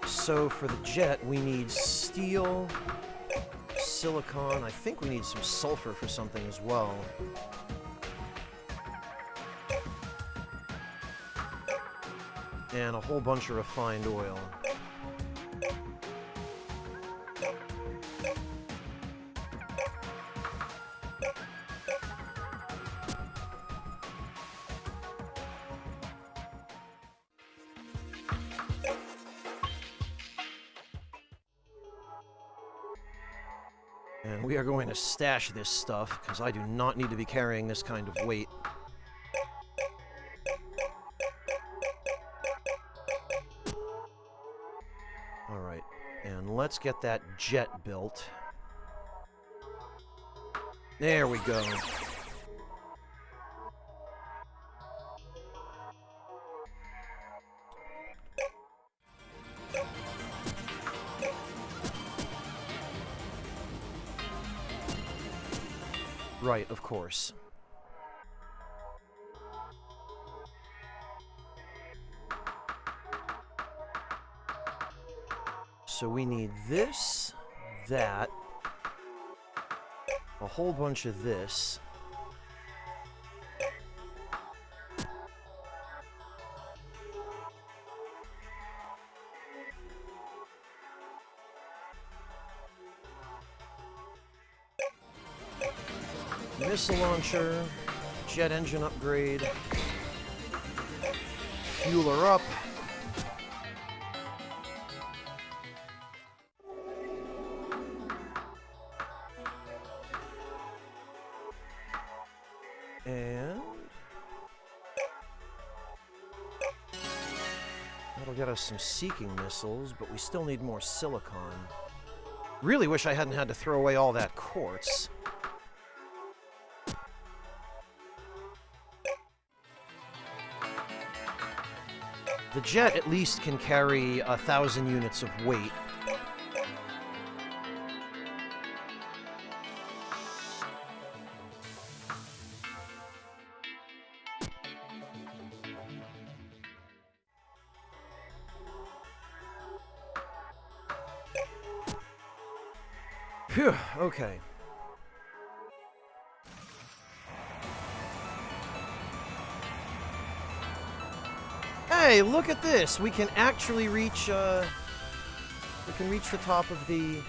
Speaker 1: So for the jet, we need steel, silicon. I think we need some sulfur for something as well. And a whole bunch of refined oil. And we are going to stash this stuff, because I do not need to be carrying this kind of weight. Alright, and let's get that jet built. There we go. Right, of course. So we need this, that, a whole bunch of this. Missile launcher, jet engine upgrade, fueler up. And That'll get us some seeking missiles, but we still need more silicon. Really wish I hadn't had to throw away all that quartz. The jet at least can carry 1,000 units of weight. Phew, okay. Hey, look at this! We can actually reach, we can reach the top of the...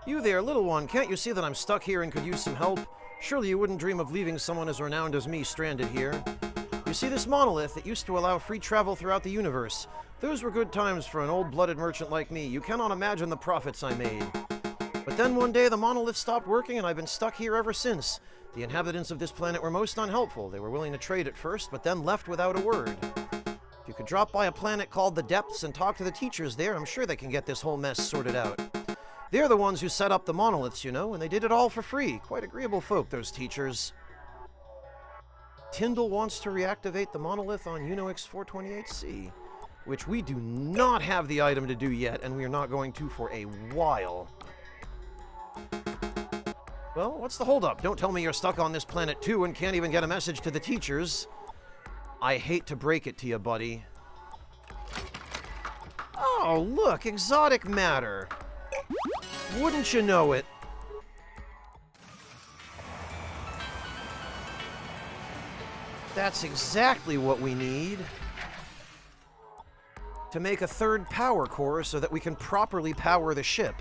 Speaker 1: You there, little one, can't you see that I'm stuck here and could use some help? Surely you wouldn't dream of leaving someone as renowned as me stranded here. You see this monolith? It used to allow free travel throughout the universe. Those were good times for an old-blooded merchant like me. You cannot imagine the profits I made. But then one day the monolith stopped working and I've been stuck here ever since. The inhabitants of this planet were most unhelpful. They were willing to trade at first, but then left without a word. If you could drop by a planet called the Depths and talk to the teachers there, I'm sure they can get this whole mess sorted out. They're the ones who set up the monoliths, you know, and they did it all for free. Quite agreeable folk, those teachers. Tyndall wants to reactivate the monolith on UNOX 428C, which we do not have the item to do yet, and we are not going to for a while. Well, what's the holdup? Don't tell me you're stuck on this planet too and can't even get a message to the teachers. I hate to break it to you, buddy. Oh, look, exotic matter. Wouldn't you know it? That's exactly what we need to make a third power core so that we can properly power the ship.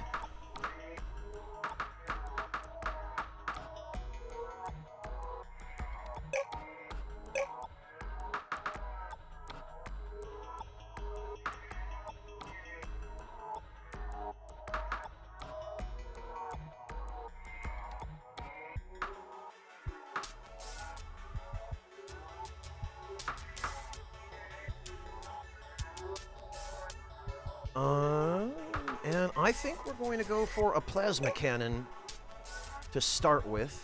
Speaker 1: And I think we're going to go for a plasma cannon to start with.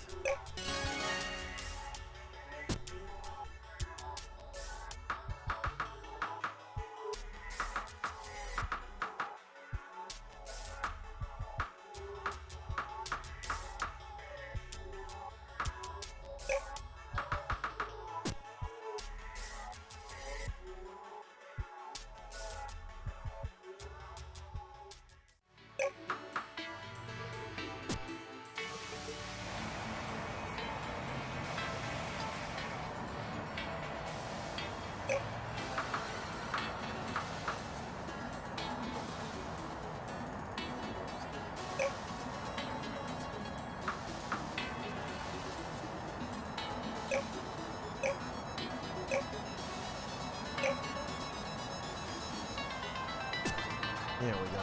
Speaker 1: There we go.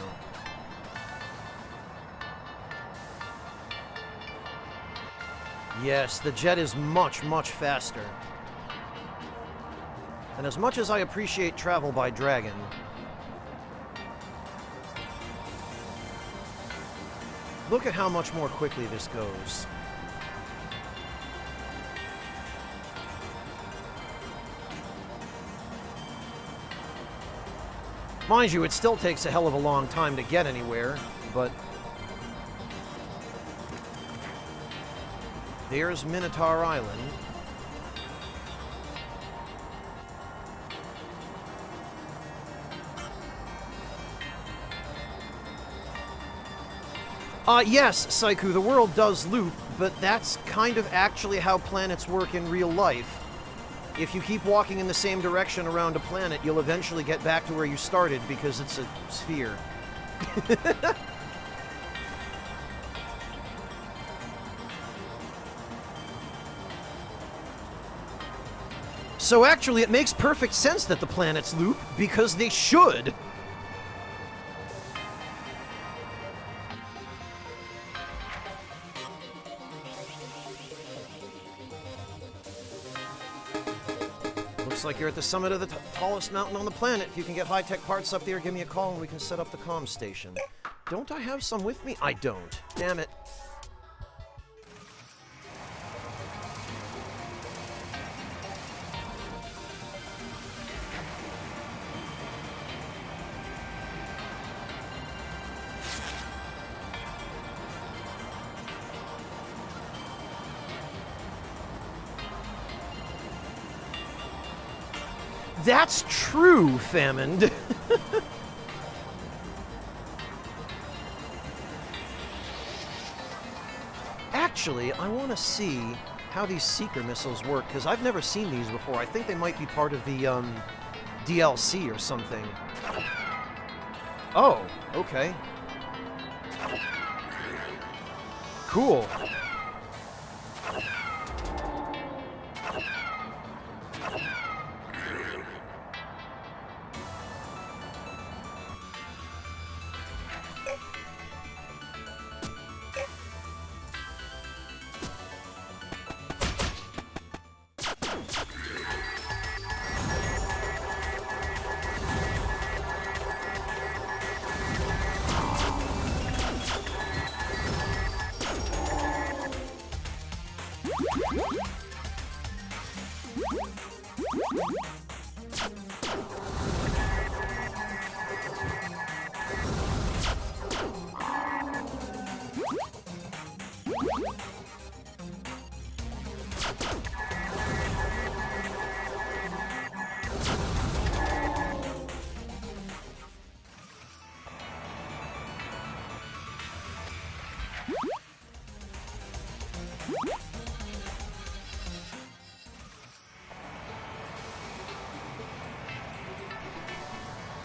Speaker 1: Yes, the jet is much, much faster. And as much as I appreciate travel by dragon, look at how much more quickly this goes. Mind you, it still takes a hell of a long time to get anywhere, but... There's Minotaur Island. Yes, Saiku, the world does loop, but that's kind of actually how planets work in real life. If you keep walking in the same direction around a planet, you'll eventually get back to where you started because it's a sphere. So actually, it makes perfect sense that the planets loop, because they should. Looks like you're at the summit of the tallest mountain on the planet. If you can get high-tech parts up there, give me a call and we can set up the comm station. Don't I have some with me? I don't. Damn it. That's true, Famine. Actually, I want to see how these Seeker missiles work, because I've never seen these before. I think they might be part of the DLC or something. Oh, okay. Cool.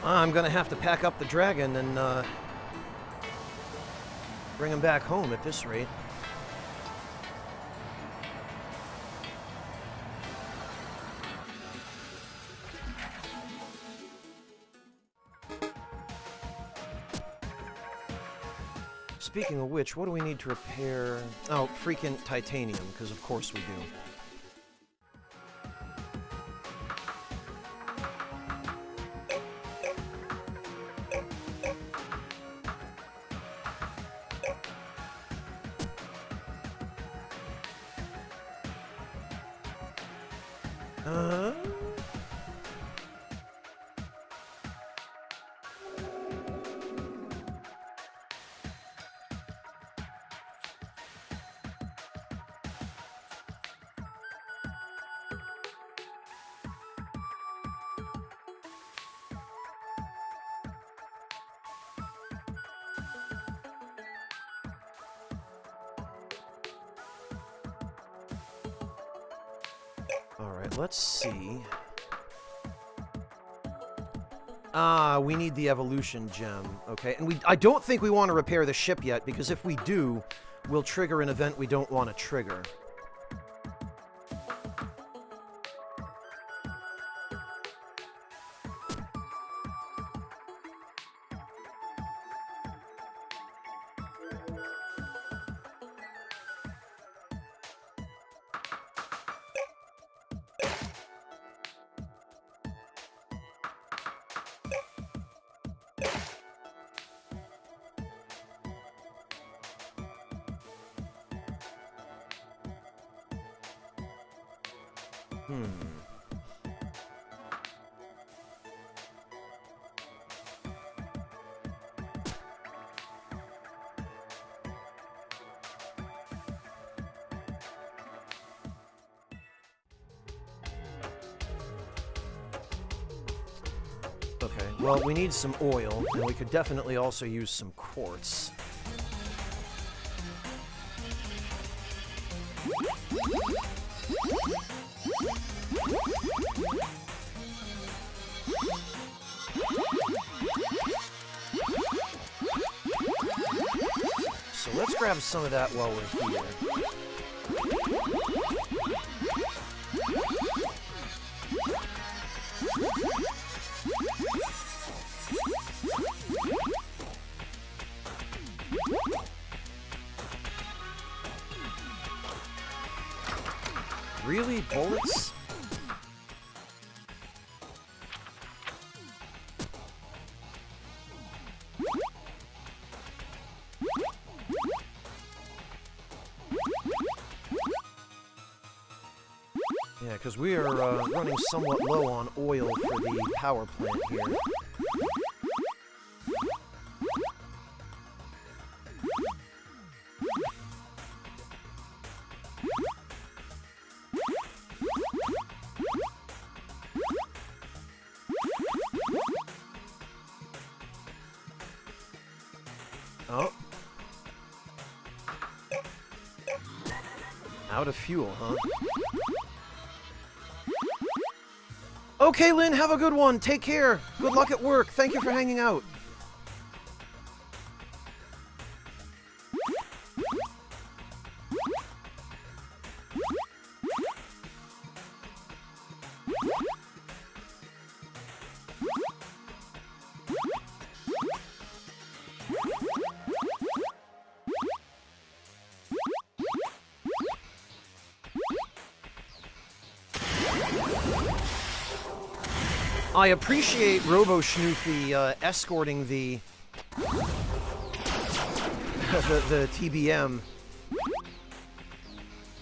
Speaker 1: I'm gonna have to pack up the dragon and bring him back home at this rate. Speaking of which, what do we need to repair? Oh, freaking titanium, because of course we do. Alright, let's see. Ah, we need the evolution gem. Okay, and I don't think we want to repair the ship yet, because if we do, we'll trigger an event we don't want to trigger. Okay, well, we need some oil, and we could definitely also use some quartz. So let's grab some of that while we're here. Really? Bullets? because we are running somewhat low on oil for the power plant here. Oh. Out of fuel, huh? Okay, Lynn, have a good one. Take care. Good luck at work. Thank you for hanging out. I appreciate RoboSchnoofy escorting the TBM,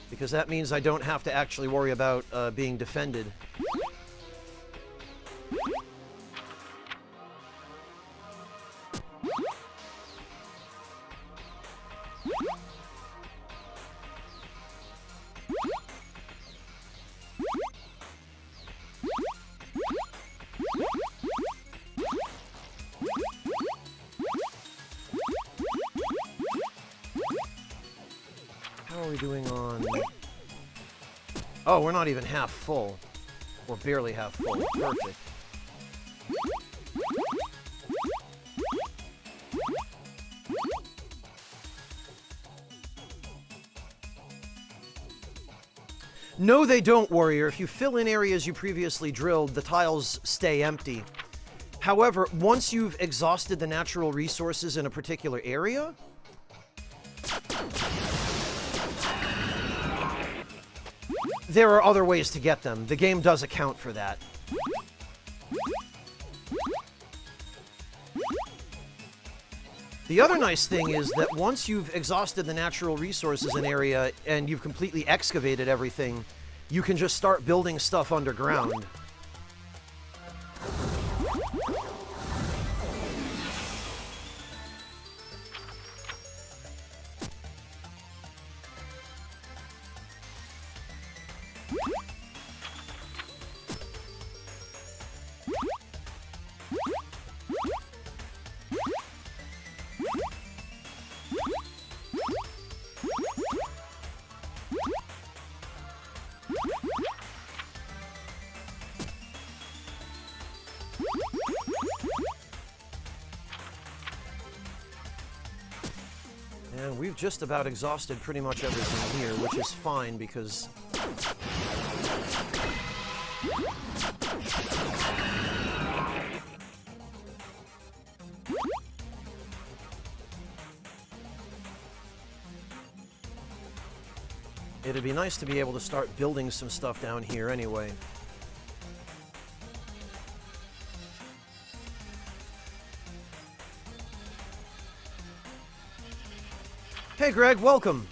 Speaker 1: because that means I don't have to actually worry about being defended. Oh, we're not even half full. We're barely half full. Perfect. No, they don't, Warrior. If you fill in areas you previously drilled, the tiles stay empty. However, once you've exhausted the natural resources in a particular area, there are other ways to get them. The game does account for that. The other nice thing is that once you've exhausted the natural resources in an area and you've completely excavated everything, you can just start building stuff underground. And we've just about exhausted pretty much everything here, which is fine because it'd be nice to be able to start building some stuff down here anyway. Hey Greg, welcome.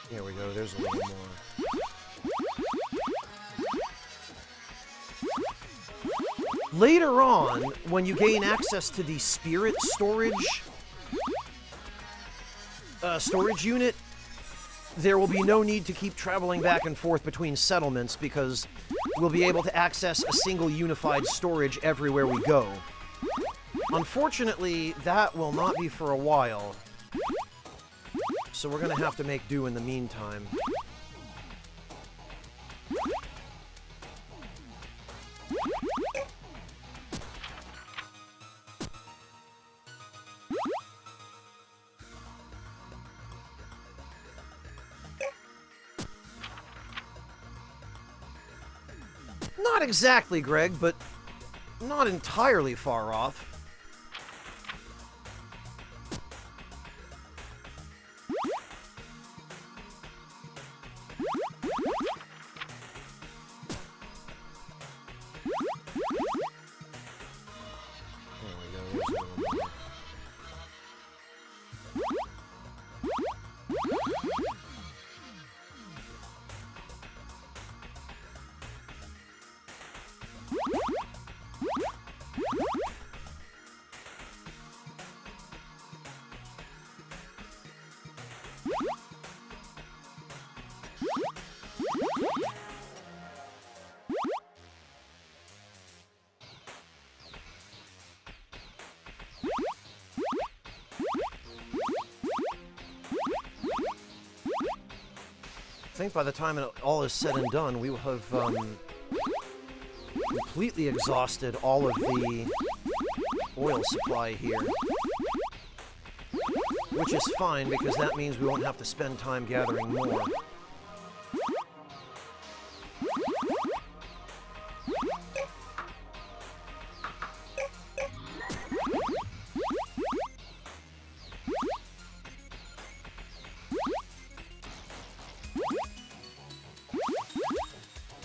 Speaker 1: Here we go, there's a little more. Later on, when you gain access to the spirit storage unit, there will be no need to keep traveling back and forth between settlements because we'll be able to access a single unified storage everywhere we go. Unfortunately, that will not be for a while, so we're going to have to make do in the meantime. Not exactly, Greg, but not entirely far off. There we go. think by the time it all is said and done, we will have completely exhausted all of the oil supply here. Which is fine, because that means we won't have to spend time gathering more.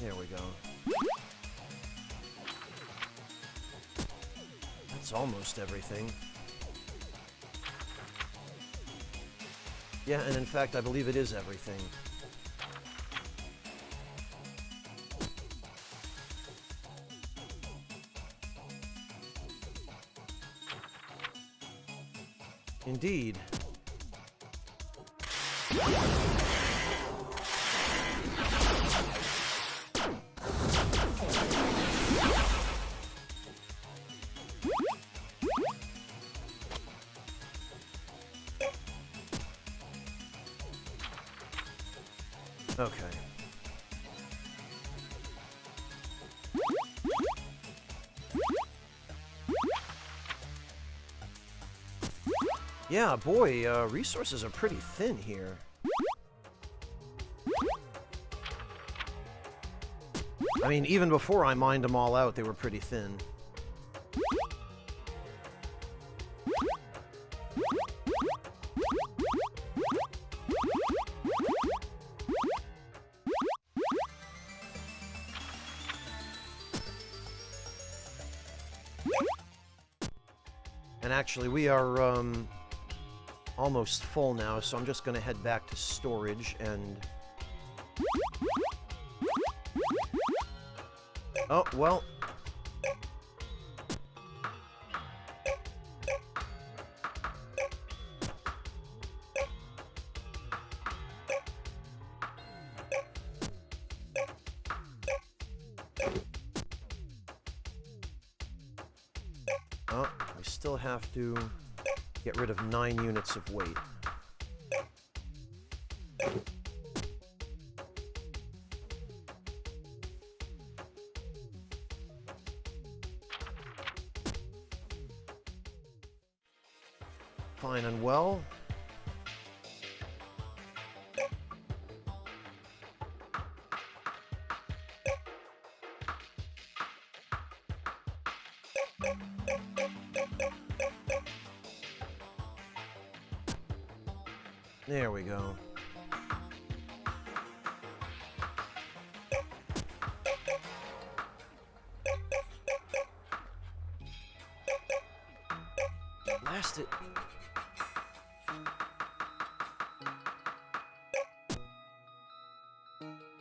Speaker 1: There we go. That's almost everything. Yeah, and in fact, I believe it is everything. Indeed. Okay. Yeah, boy, resources are pretty thin here. I mean, even before I mined them all out, they were pretty thin. And actually, we are almost full now, so I'm just going to head back to storage and... Oh, well... Oh, we still have to get rid of 9 units of weight. Fine and well. There we go. Blast it.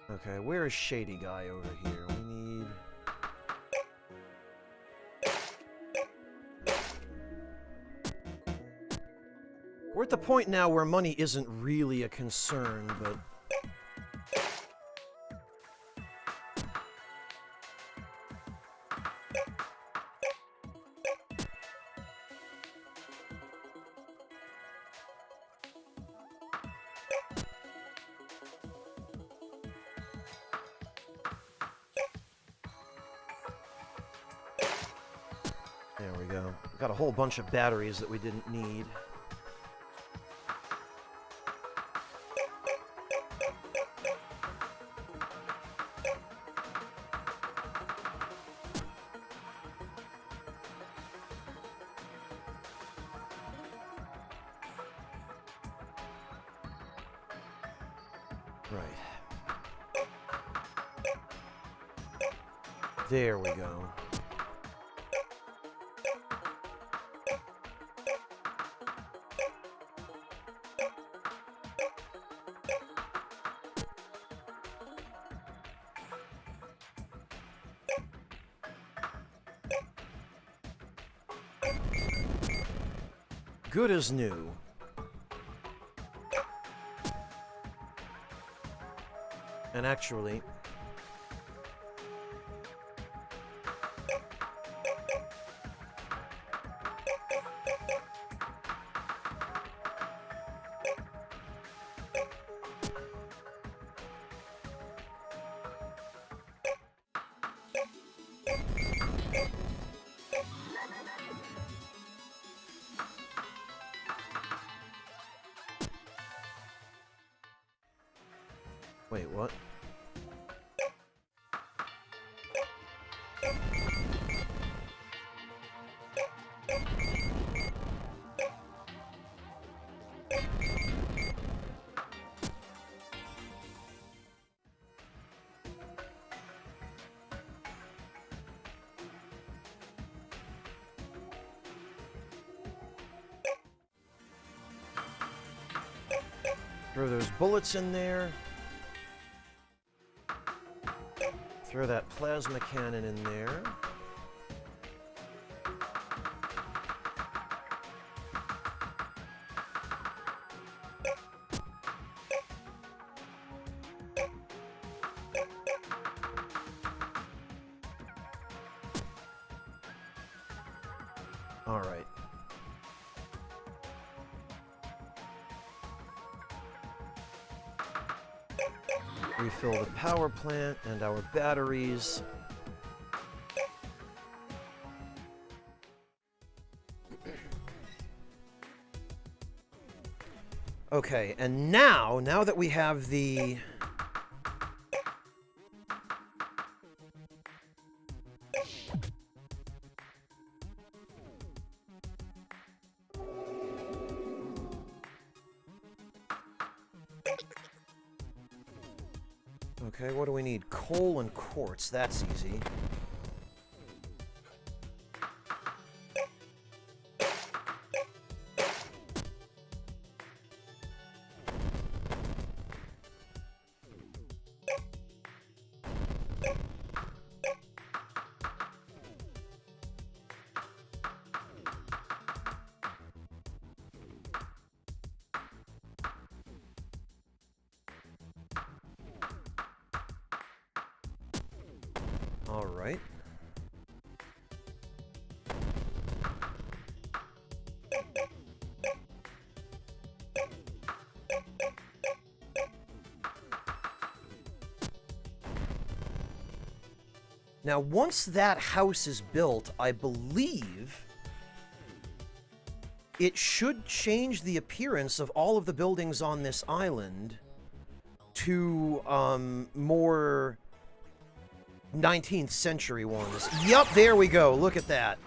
Speaker 1: Okay, where is Shady Guy over here? We need... We're at the point now where money isn't really a concern, but... There we go. Got a whole bunch of batteries that we didn't need. Right. There we go. Good as new. And actually... Wait, what? Throw those bullets in there. Throw that plasma cannon in there. All right. Refill the power plant and our batteries. Okay, and now that we have the... Okay, what do we need? Coal and quartz. That's easy. All right. Now, once that house is built, I believe it should change the appearance of all of the buildings on this island to more 19th century ones. Yup, there we go. Look at that.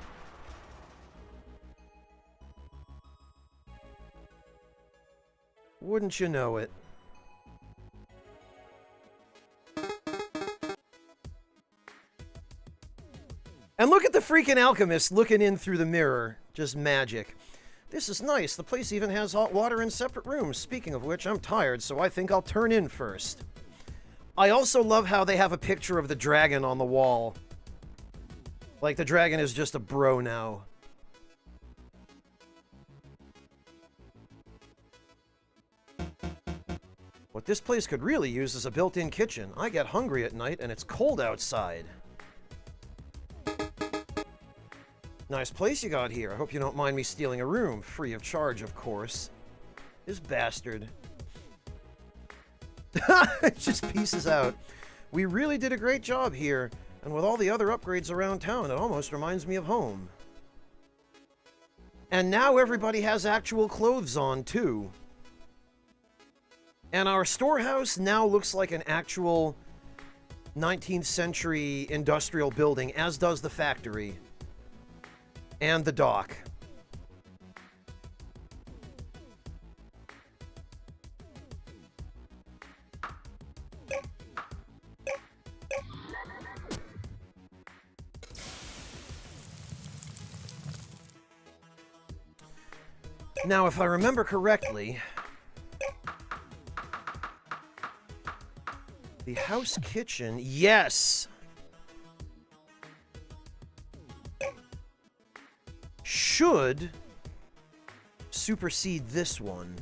Speaker 1: Wouldn't you know it? And look at the freaking alchemist looking in through the mirror. Just magic. This is nice. The place even has hot water in separate rooms. Speaking of which, I'm tired, so I think I'll turn in first. I also love how they have a picture of the dragon on the wall. Like the dragon is just a bro now. What this place could really use is a built-in kitchen. I get hungry at night and it's cold outside. Nice place you got here. I hope you don't mind me stealing a room. Free of charge, of course. This bastard. It just pieces out. We really did a great job here. And with all the other upgrades around town, it almost reminds me of home. And now everybody has actual clothes on, too. And our storehouse now looks like an actual 19th century industrial building, as does the factory. And the dock. Now, if I remember correctly, the house kitchen, yes, should supersede this one.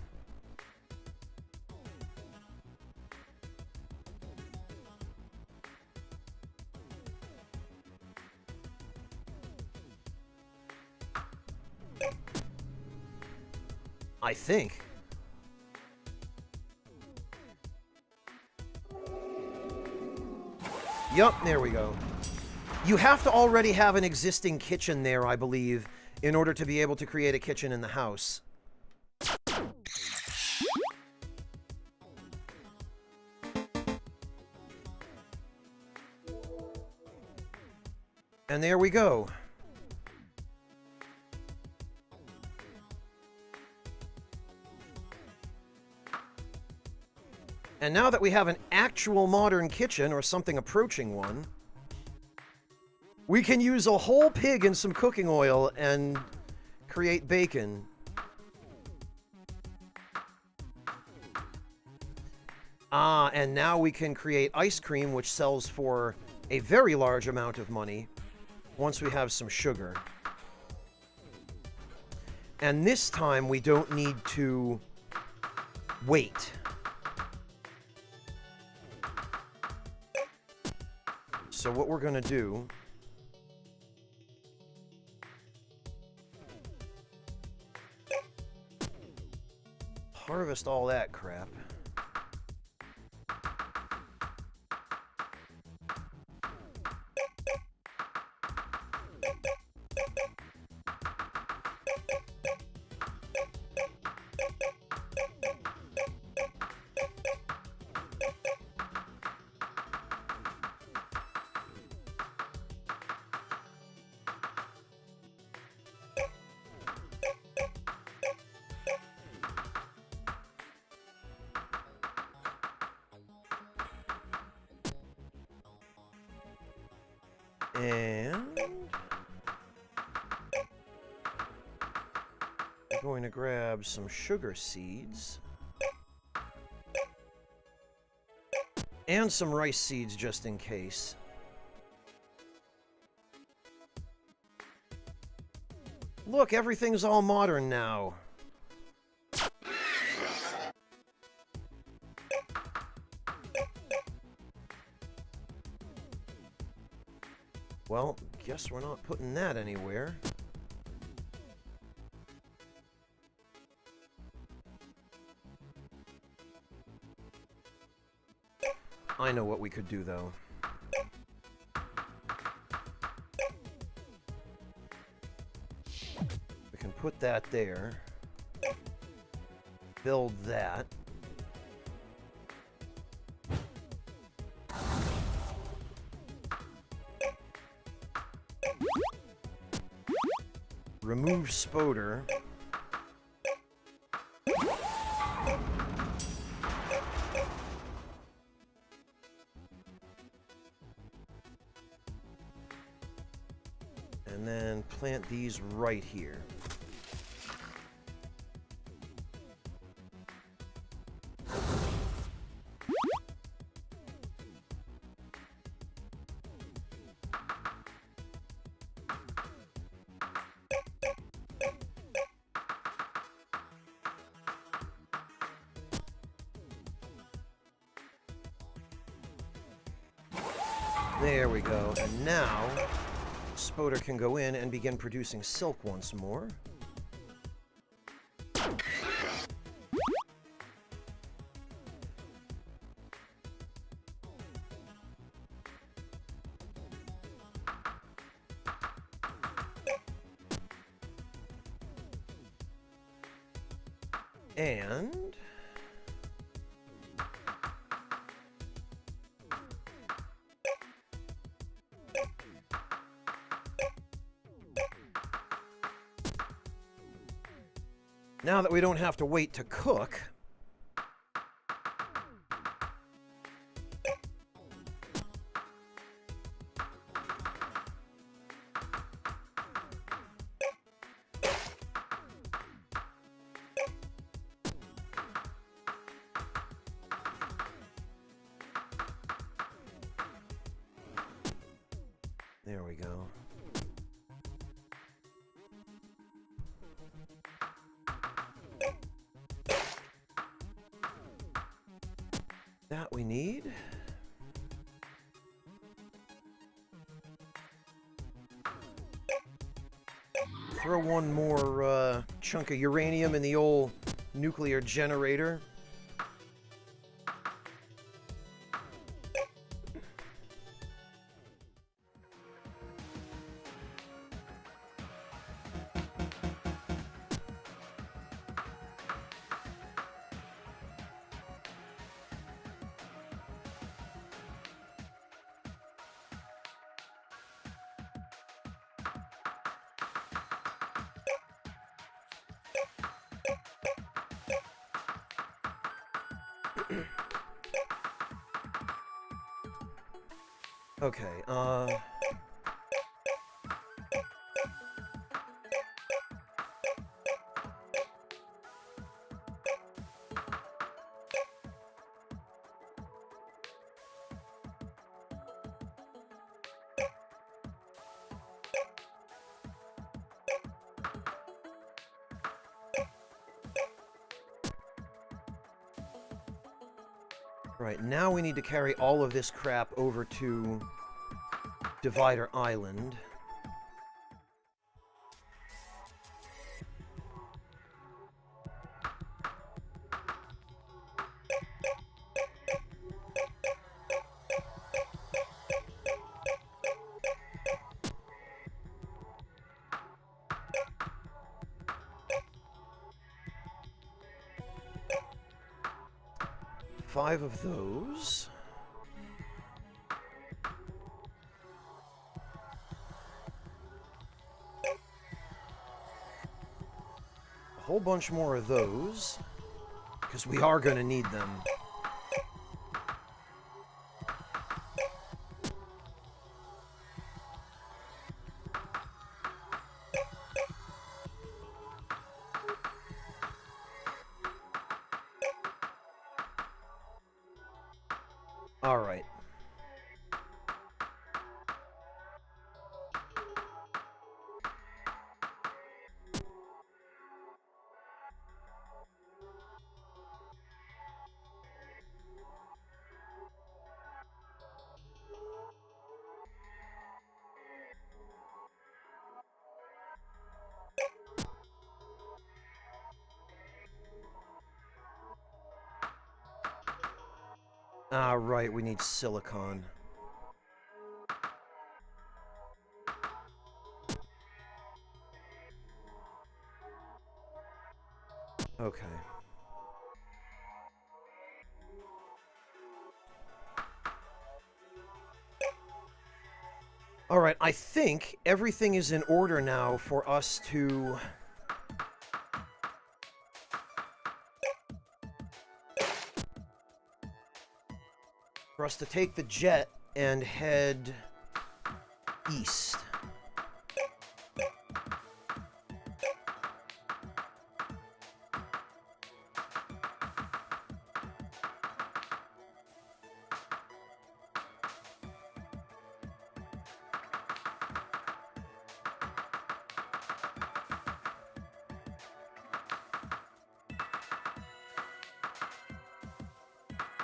Speaker 1: I think. Yup, there we go. You have to already have an existing kitchen there, I believe, in order to be able to create a kitchen in the house. And there we go. And now that we have an actual modern kitchen, or something approaching one, we can use a whole pig and some cooking oil and create bacon. And now we can create ice cream, which sells for a very large amount of money once we have some sugar. And this time we don't need to wait. So what we're going to do harvest all that crap. And I'm going to grab some sugar seeds and some rice seeds just in case. Look, everything's all modern now. Well, guess we're not putting that anywhere. I know what we could do, though. We can put that there. Build that. Remove spoder. And then plant these right here. There we go. And now, spoder can go in and begin producing silk once more. And now that we don't have to wait to cook, there we go. That we need. Throw one more chunk of uranium in the old nuclear generator. Okay, 'Right, now we need to carry all of this crap over to Divider Island. Five of those. A whole bunch more of those, because we are going to need them. All right. Ah, right, we need silicon. Okay. All right, I think everything is in order now for us to... take the jet and head east.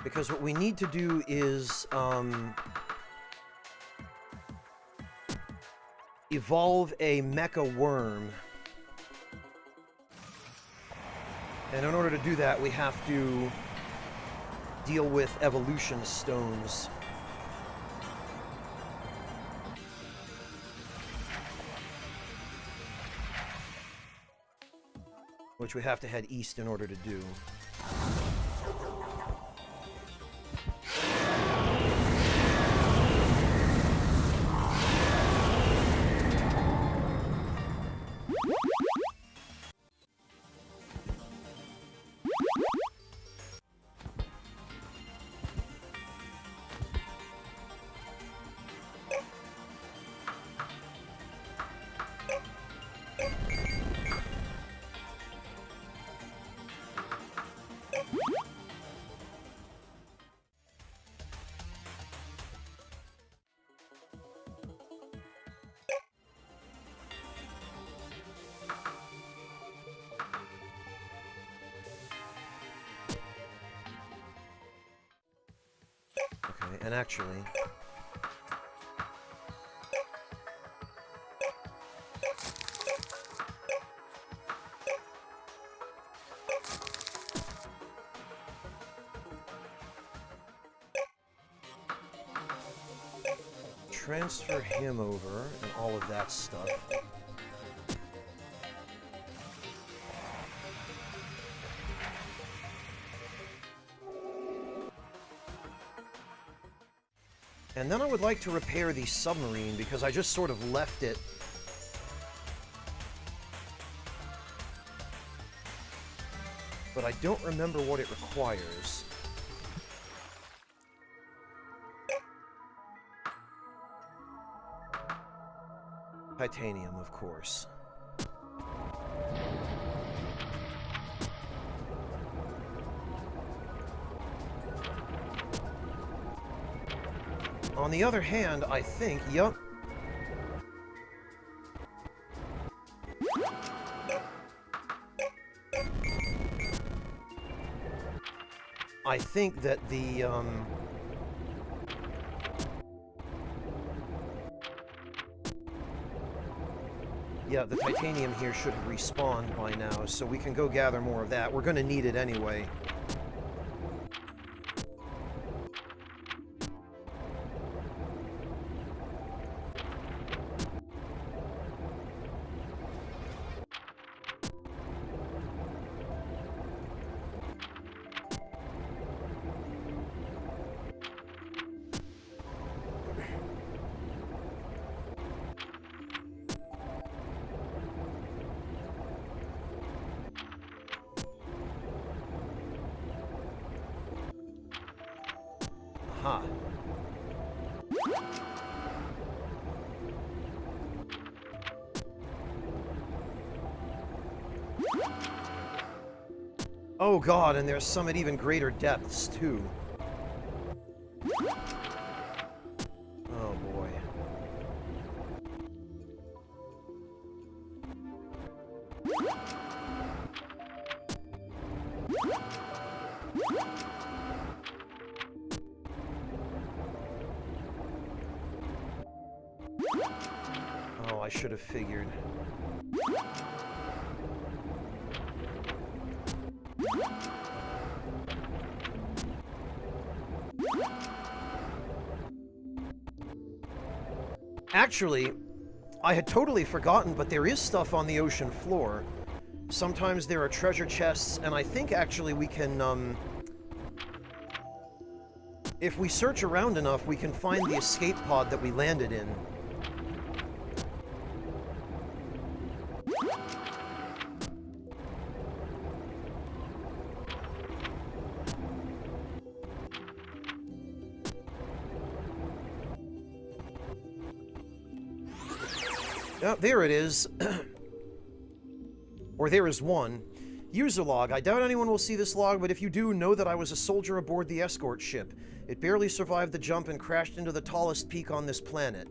Speaker 1: Because what we need to do is evolve a mecha worm. And in order to do that, we have to deal with evolution stones. Which we have to head east in order to do. Okay, and actually... transfer him over and all of that stuff. And then I would like to repair the submarine because I just sort of left it. But I don't remember what it requires. Titanium, of course. On the other hand, I think, yup. I think that the, yeah, the titanium here should have respawned by now, so we can go gather more of that. We're gonna need it anyway. Aha. Oh god, and there's some at even greater depths, too. Oh boy. Oh, I should have figured. Actually, I had totally forgotten, but there is stuff on the ocean floor. Sometimes there are treasure chests, and I think actually we can, if we search around enough, we can find the escape pod that we landed in. Oh, there it is. Or there is one. User log. I doubt anyone will see this log, but if you do, know that I was a soldier aboard the escort ship. It barely survived the jump and crashed into the tallest peak on this planet.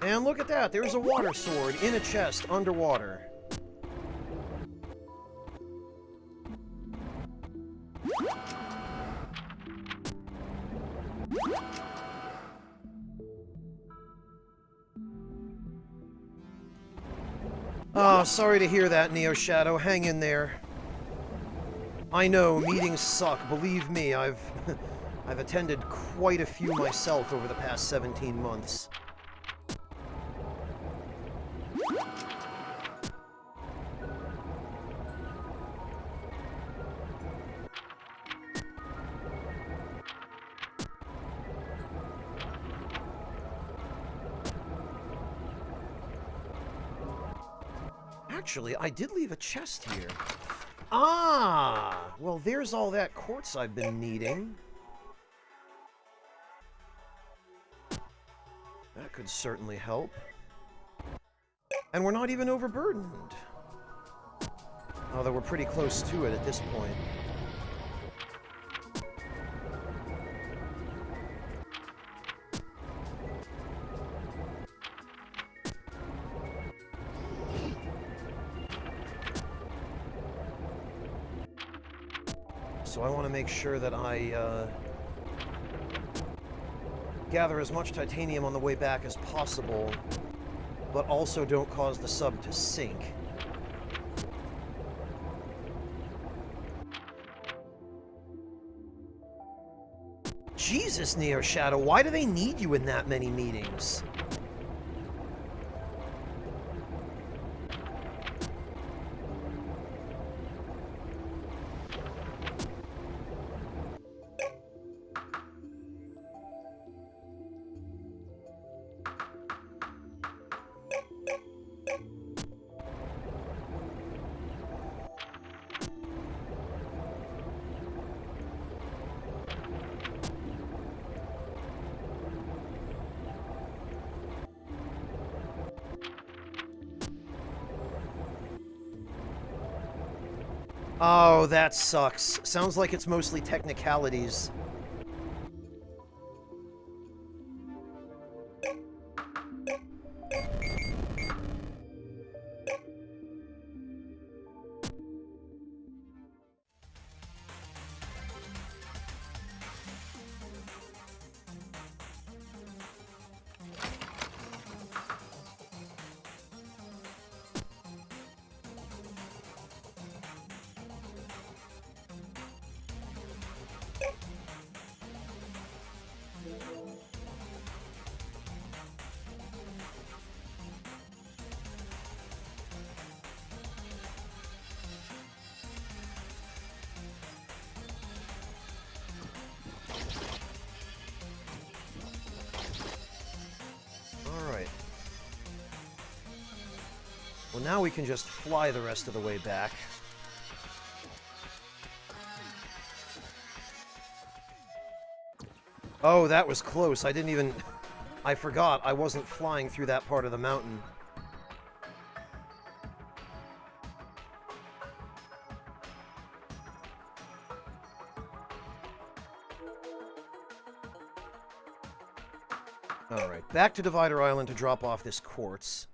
Speaker 1: And look at that, there's a water sword in a chest underwater. Oh, sorry to hear that, Neo Shadow. Hang in there. I know, meetings suck. Believe me, I've attended quite a few myself over the past 17 months. Actually, I did leave a chest here. Ah! Well, there's all that quartz I've been needing. That could certainly help. And we're not even overburdened. Although we're pretty close to it at this point. So I want to make sure that I gather as much titanium on the way back as possible, but also don't cause the sub to sink. Jesus, Neo Shadow, why do they need you in that many meetings? Oh, that sucks. Sounds like it's mostly technicalities. Alright. Well, now we can just fly the rest of the way back. Oh, that was close. I didn't even... I forgot I wasn't flying through that part of the mountain. Alright, back to Divider Island to drop off this quartz.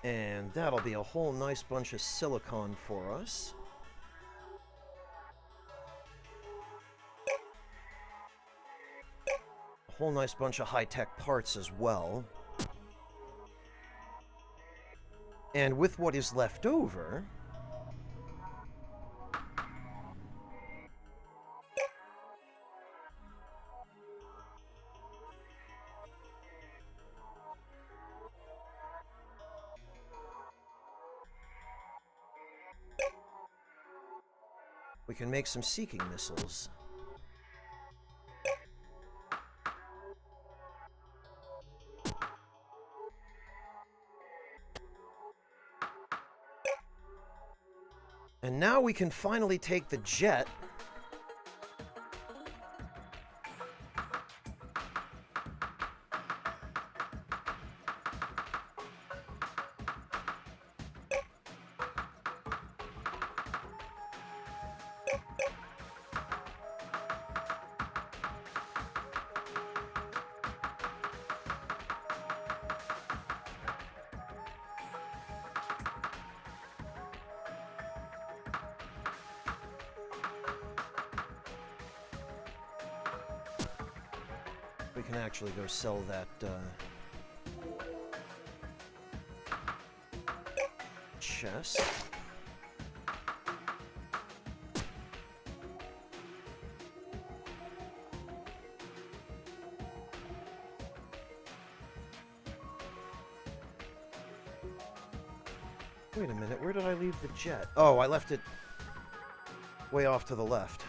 Speaker 1: And that'll be a whole nice bunch of silicon for us. A whole nice bunch of high-tech parts as well. And with what is left over... we can make some seeking missiles. And now we can finally take the jet. We can actually go sell that chest. Wait a minute, where did I leave the jet? Oh, I left it way off to the left.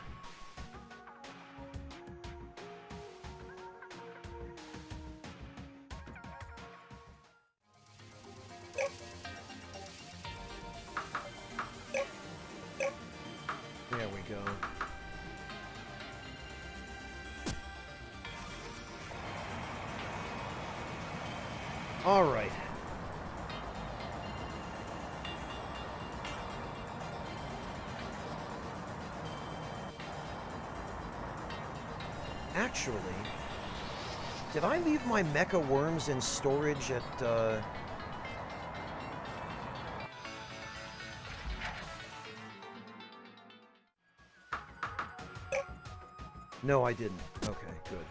Speaker 1: There we go. All right. Actually, did I leave my mecha worms in storage at, No, I didn't. Okay, good.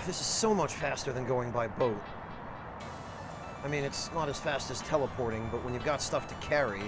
Speaker 1: This is so much faster than going by boat. I mean, it's not as fast as teleporting, but when you've got stuff to carry...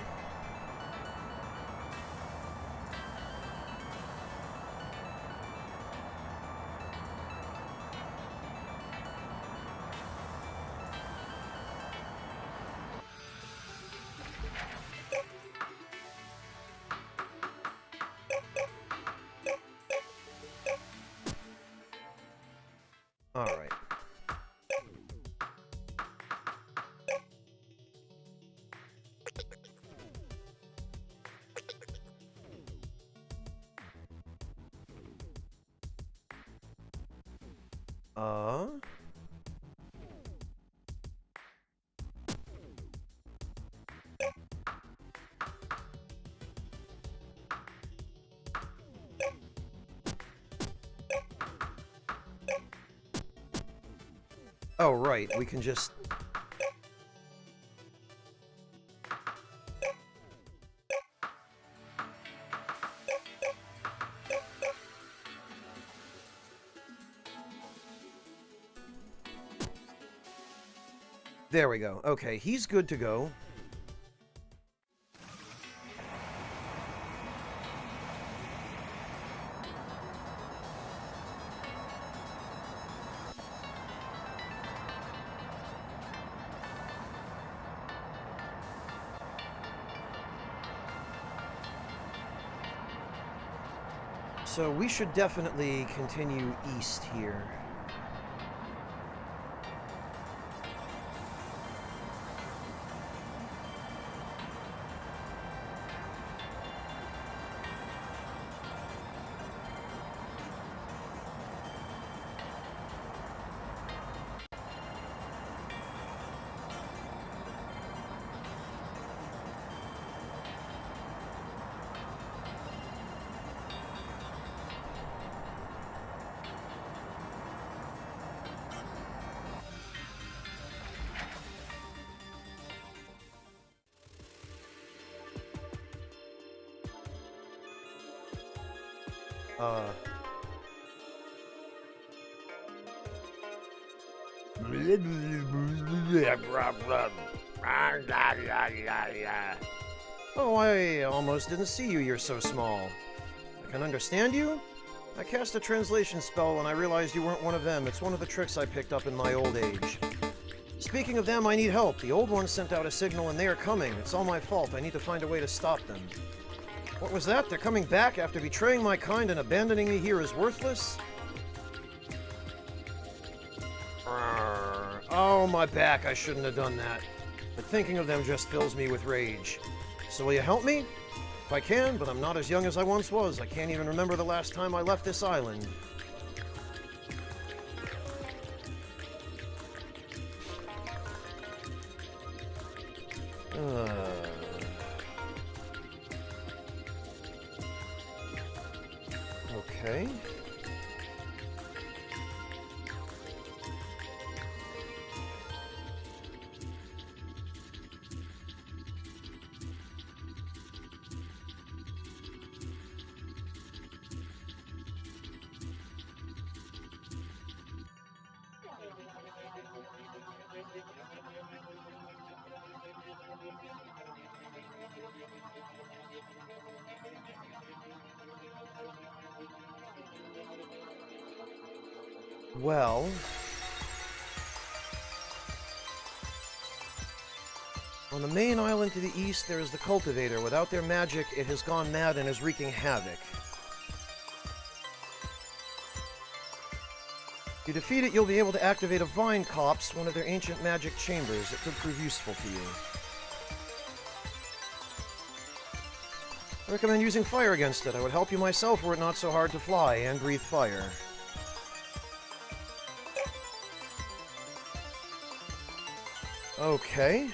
Speaker 1: Uh... Oh, right, we can just... There we go. Okay, he's good to go. So we should definitely continue east here. Oh, I almost didn't see you. You're so small. I can understand you. I cast a translation spell when I realized you weren't one of them. It's one of the tricks I picked up in my old age. Speaking of them, I need help. The old ones sent out a signal and they are coming. It's all my fault. I need to find a way to stop them. What was that? They're coming back after betraying my kind and abandoning me here as worthless? Oh, my back. I shouldn't have done that. But thinking of them just fills me with rage. So will you help me? If I can, but I'm not as young as I once was. I can't even remember the last time I left this island. Okay. Well... on the main island to the east, there is the Cultivator. Without their magic, it has gone mad and is wreaking havoc. If you defeat it, you'll be able to activate a Vine Copse, one of their ancient magic chambers. It could prove useful to you. I recommend using fire against it. I would help you myself were it not so hard to fly and breathe fire. Okay.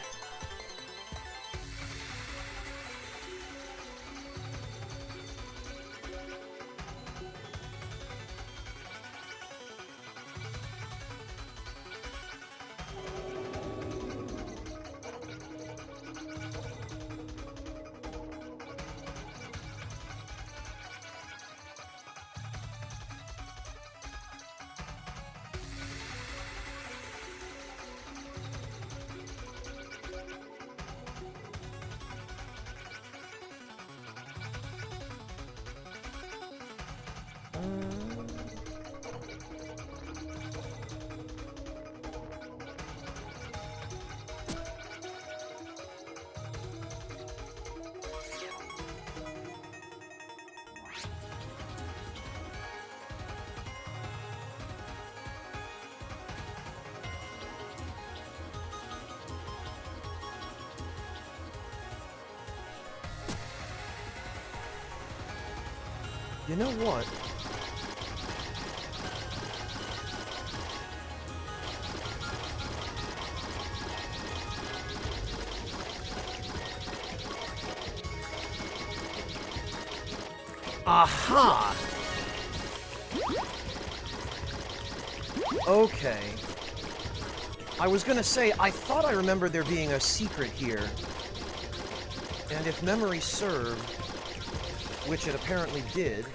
Speaker 1: You know what? Aha! Okay. I was gonna say, I thought I remembered there being a secret here. And if memory served, which it apparently did...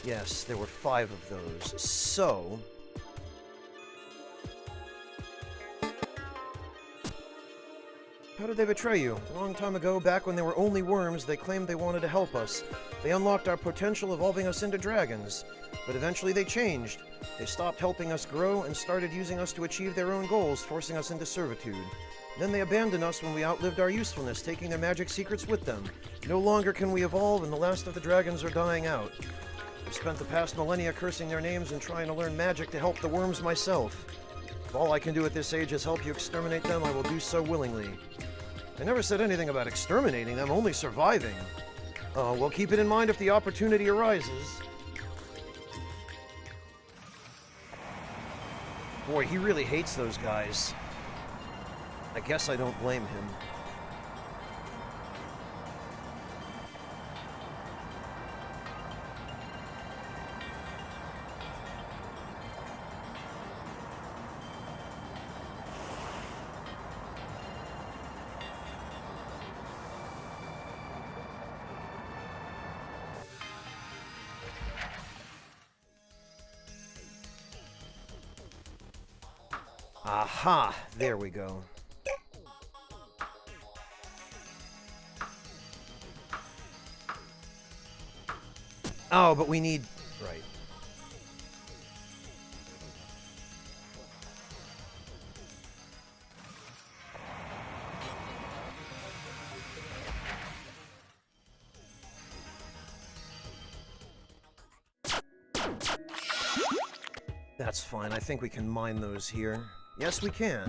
Speaker 1: Yes, there were 5 of those. So... How did they betray you? A long time ago, back when they were only worms, they claimed they wanted to help us. They unlocked our potential, evolving us into dragons. But eventually they changed. They stopped helping us grow and started using us to achieve their own goals, forcing us into servitude. Then they abandoned us when we outlived our usefulness, taking their magic secrets with them. No longer can we evolve, and the last of the dragons are dying out. I've spent the past millennia cursing their names and trying to learn magic to help the worms myself. If all I can do at this age is help you exterminate them, I will do so willingly. I never said anything about exterminating them, only surviving. Well, keep it in mind if the opportunity arises. Boy, he really hates those guys. I guess I don't blame him. Aha! There we go. Oh, but we need... Right. That's fine. I think we can mine those here. Yes, we can.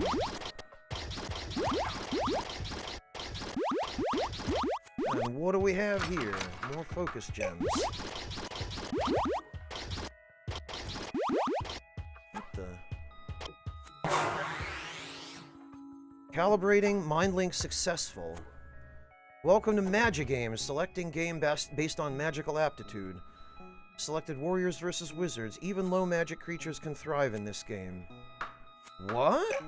Speaker 1: And what do we have here? More focus gems. What the? Calibrating, mind link successful. Welcome to Magigames, selecting game based on magical aptitude. Selected warriors versus wizards. Even low magic creatures can thrive in this game. What?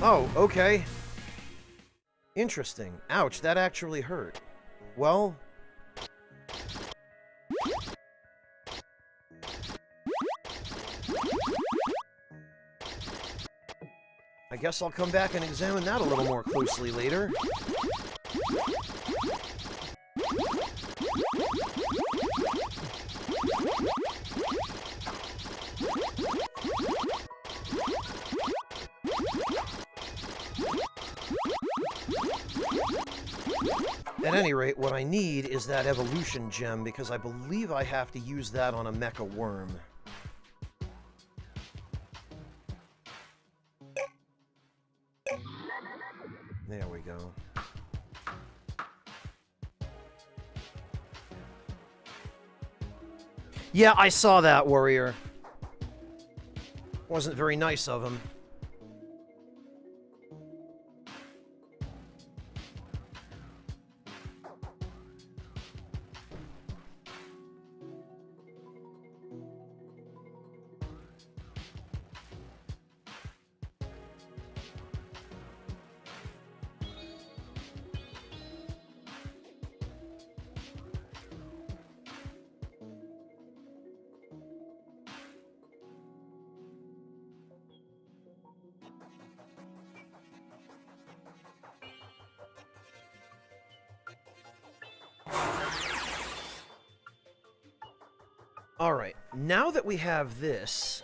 Speaker 1: Oh, okay. Interesting. Ouch, that actually hurt. Well... I guess I'll come back and examine that a little more closely later. At any rate, what I need is that evolution gem, because I believe I have to use that on a mecha worm. There we go. Yeah, I saw that, warrior. Wasn't very nice of him. Alright, now that we have this...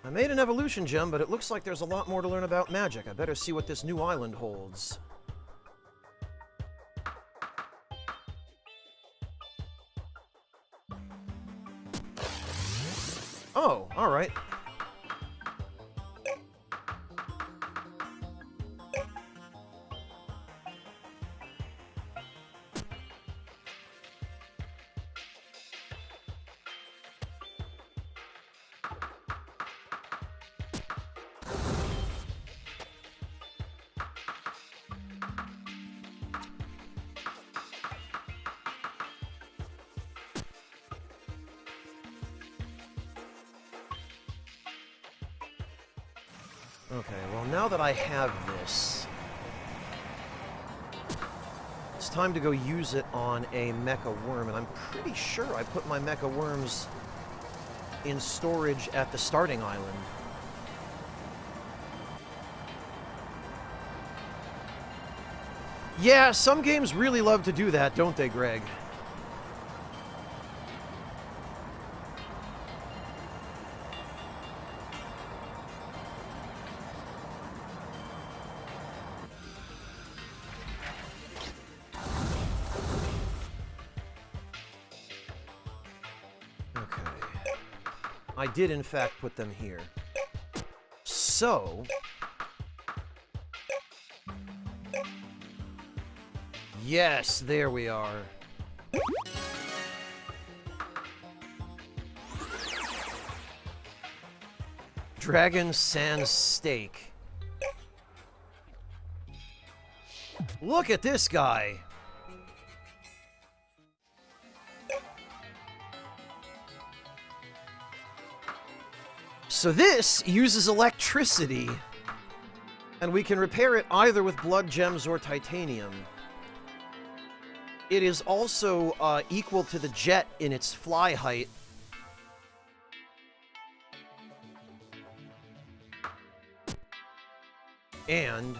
Speaker 1: I made an evolution gem, but it looks like there's a lot more to learn about magic. I better see what this new island holds. Oh, alright. Okay, well now that I have this, it's time to go use it on a mecha worm, and I'm pretty sure I put my mecha worms in storage at the starting island. Yeah, some games really love to do that, don't they, Greg? I did, in fact, put them here. So... yes, there we are. Dragon Sans Steak. Look at this guy! So this uses electricity, and we can repair it either with blood gems or titanium. It is also equal to the jet in its fly height. And...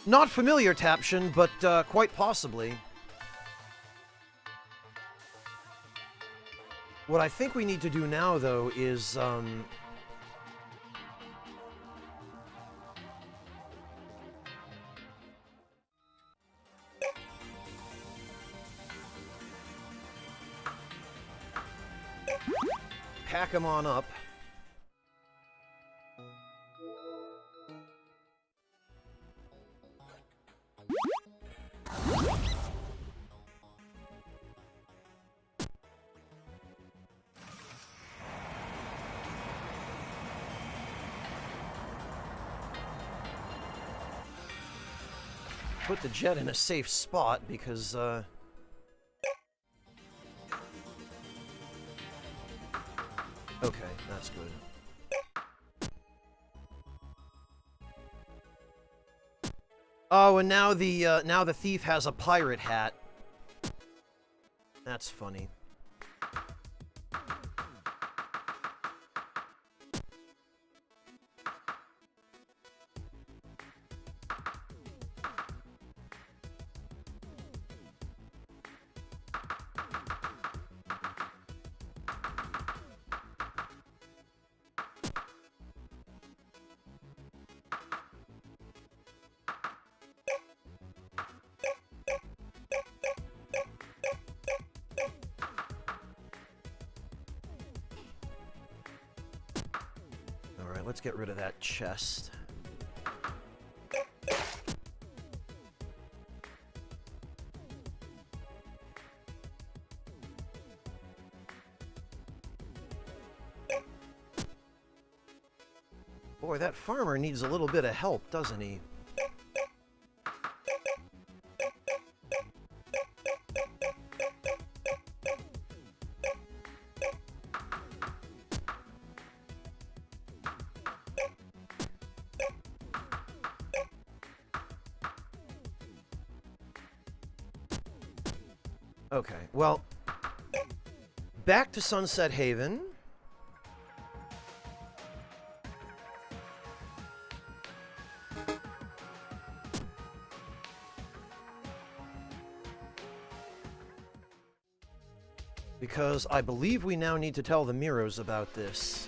Speaker 1: not familiar, Taption, but quite possibly. What I think we need to do now, though, is, pack them on up. Put the jet in a safe spot because, okay, that's good. Oh, and now the thief has a pirate hat. That's funny. Let's get rid of that chest. Boy, that farmer needs a little bit of help, doesn't he? Okay, well, back to Sunset Haven. Because I believe we now need to tell the Miros about this.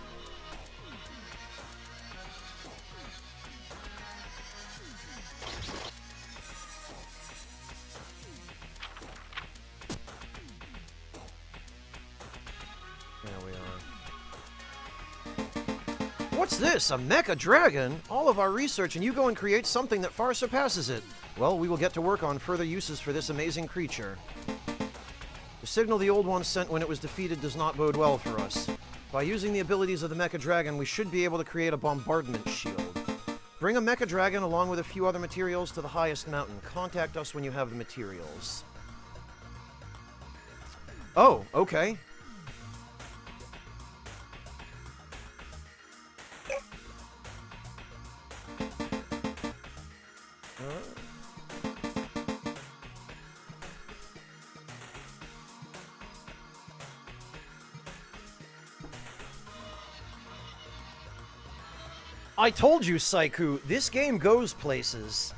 Speaker 1: What's this? A mecha dragon? All of our research and you go and create something that far surpasses it. Well, we will get to work on further uses for this amazing creature. The signal the Old One sent when it was defeated does not bode well for us. By using the abilities of the mecha dragon, we should be able to create a bombardment shield. Bring a mecha dragon along with a few other materials to the highest mountain. Contact us when you have the materials. Oh, okay. I told you, Saiku, this game goes places.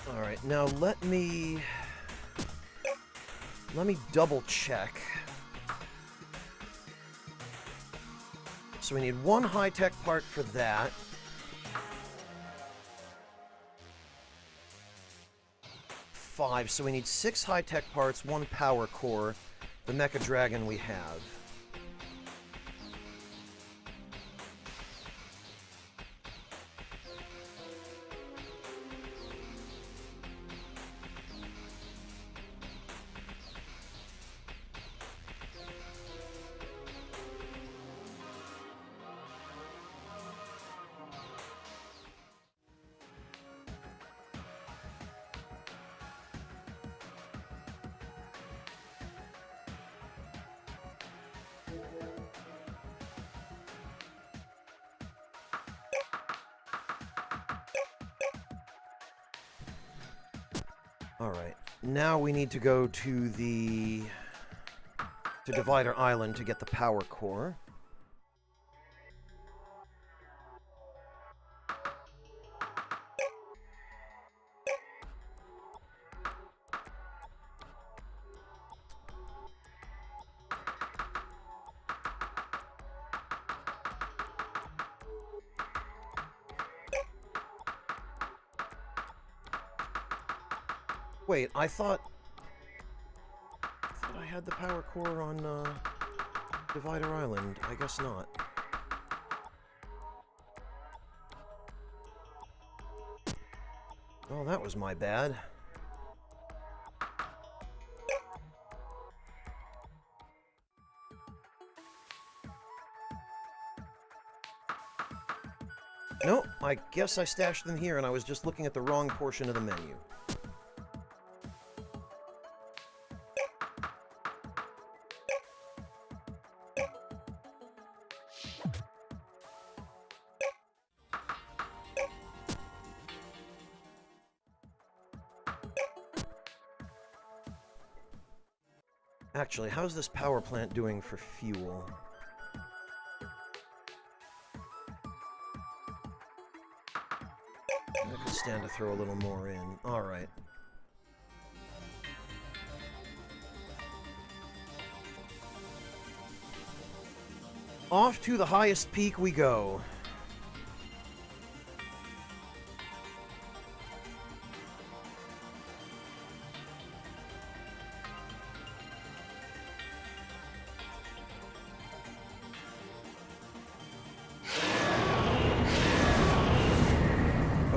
Speaker 1: Alright, now let me double check. So we need one high-tech part for that. Five, so we need 6 high-tech parts, 1 power core. The mecha dragon we have. Alright, now we need to go to Divider Island to get the power core. Wait, I thought I had the power core on Divider Island. I guess not. Oh, that was my bad. Nope, I guess I stashed them here and I was just looking at the wrong portion of the menu. Actually, how's this power plant doing for fuel? I could stand to throw a little more in. Alright. Off to the highest peak we go.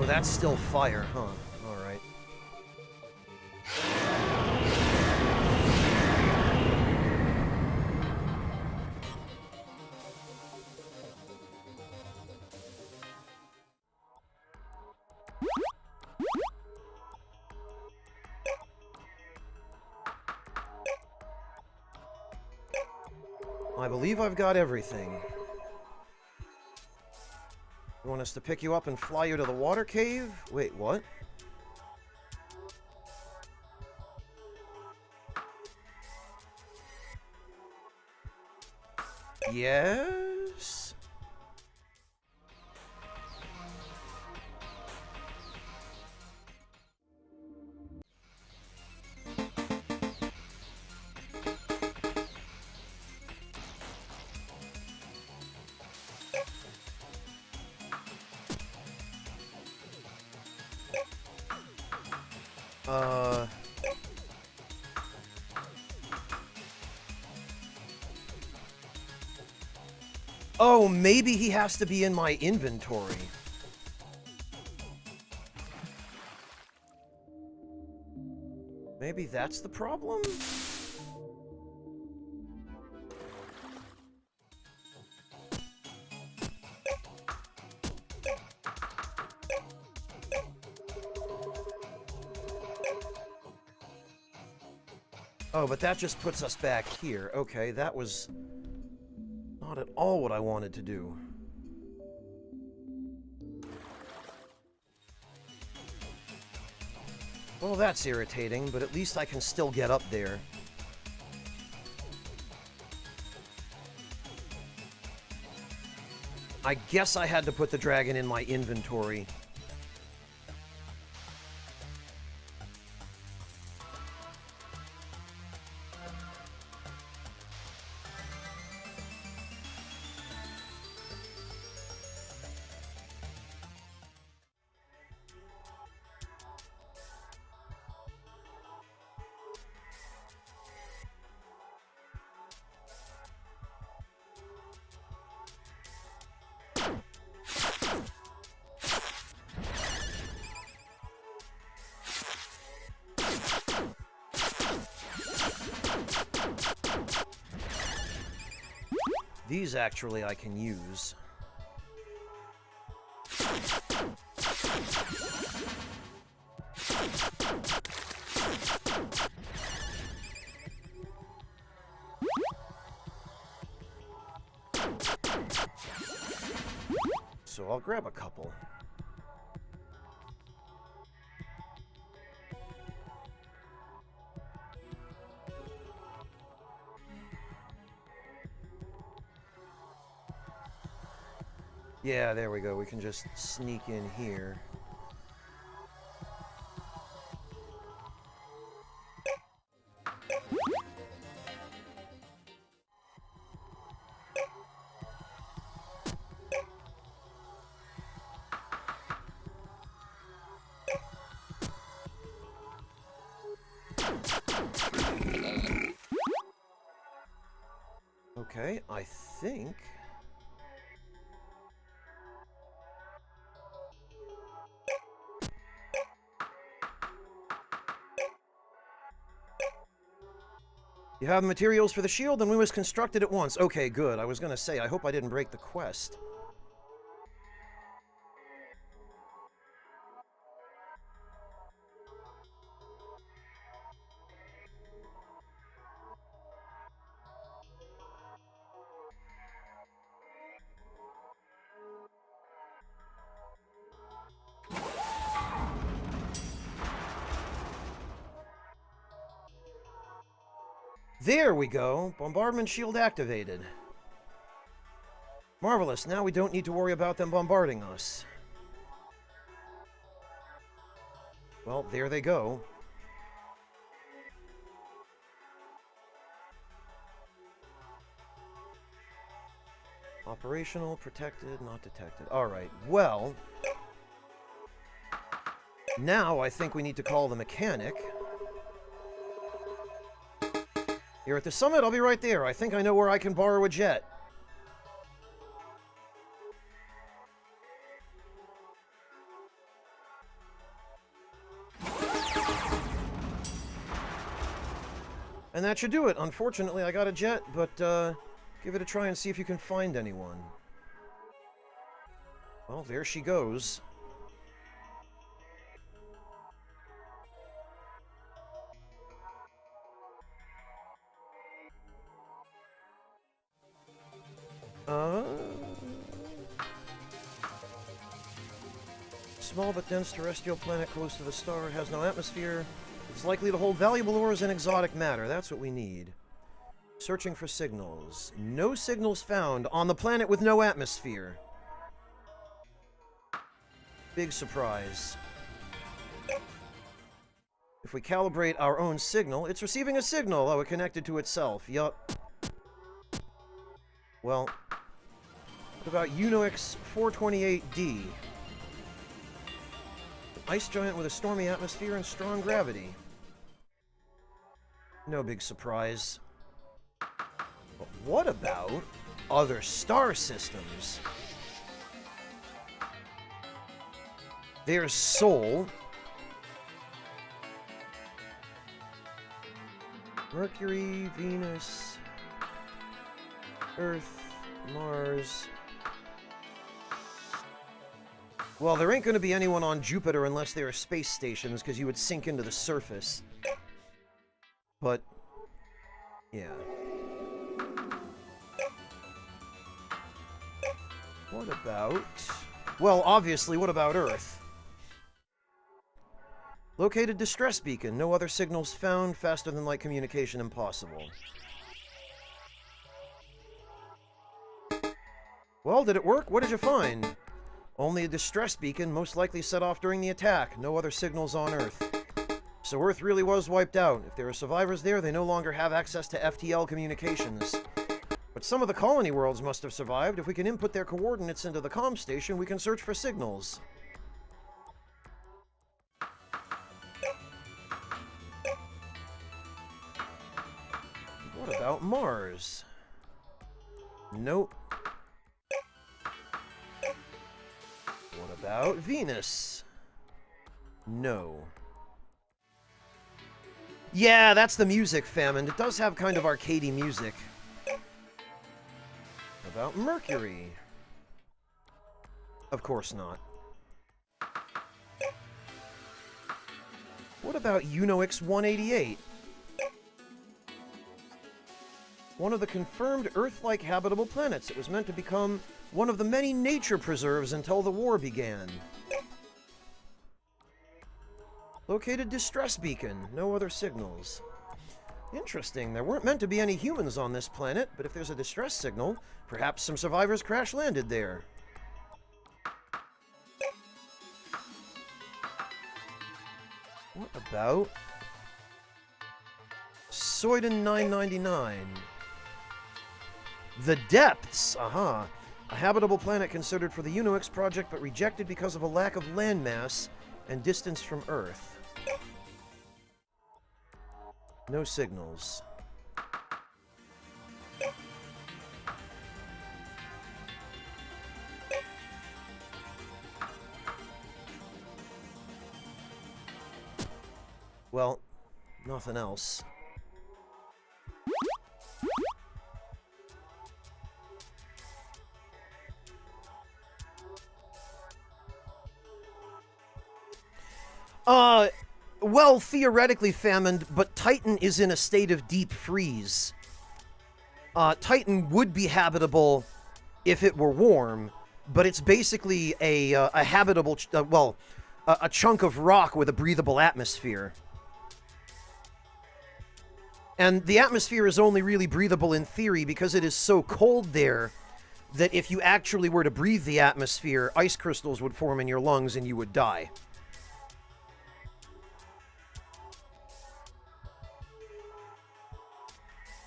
Speaker 1: That's still fire, huh? Alright. I believe I've got everything. You want us to pick you up and fly you to the water cave? Wait, what? Yes? Oh, maybe he has to be in my inventory. Maybe that's the problem? Oh, but that just puts us back here. Okay, that was not at all what I wanted to do. Well, that's irritating, but at least I can still get up there. I guess I had to put the dragon in my inventory. These, actually, I can use. So I'll grab a couple. Yeah, there we go. We can just sneak in here. Okay, I think... You have materials for the shield, then we must construct it at once. Okay, good. I was gonna say, I hope I didn't break the quest. There we go. Bombardment shield activated. Marvelous. Now we don't need to worry about them bombarding us. Well, there they go. Operational, protected, not detected. Alright, well... Now I think we need to call the mechanic. You're at the summit? I'll be right there. I think I know where I can borrow a jet. And that should do it. Unfortunately, I got a jet, but give it a try and see if you can find anyone. Well, there she goes. Small but dense terrestrial planet close to the star, has no atmosphere. It's likely to hold valuable ores and exotic matter. That's what we need. Searching for signals. No signals found on the planet with no atmosphere. Big surprise. If we calibrate our own signal, it's receiving a signal. Oh, it connected to itself. Yup. Well, what about UNOX 428D? Ice giant with a stormy atmosphere and strong gravity. No big surprise. But what about other star systems? There's Sol. Mercury, Venus, Earth, Mars. Well, there ain't going to be anyone on Jupiter unless there are space stations, because you would sink into the surface. But, yeah. What about... Well, obviously, what about Earth? Located distress beacon. No other signals found. Faster than light communication impossible. Well, did it work? What did you find? Only a distress beacon, most likely set off during the attack. No other signals on Earth. So Earth really was wiped out. If there are survivors there, they no longer have access to FTL communications. But some of the colony worlds must have survived. If we can input their coordinates into the comm station, we can search for signals. What about Mars? Nope. What about Venus? No. Yeah, that's the music, Famine. It does have kind of arcadey music. About Mercury? Of course not. What about UNOX 188? One of the confirmed Earth-like habitable planets. It was meant to become one of the many nature preserves until the war began. Located distress beacon. No other signals. Interesting. There weren't meant to be any humans on this planet, but if there's a distress signal, perhaps some survivors crash-landed there. What about Soyden 999? The Depths. Aha. A habitable planet considered for the UNOX project, but rejected because of a lack of landmass and distance from Earth. No signals. Well, nothing else. Well, theoretically famined, but Titan is in a state of deep freeze. Titan would be habitable if it were warm, but it's basically a habitable, a chunk of rock with a breathable atmosphere. And the atmosphere is only really breathable in theory because it is so cold there that if you actually were to breathe the atmosphere, ice crystals would form in your lungs and you would die.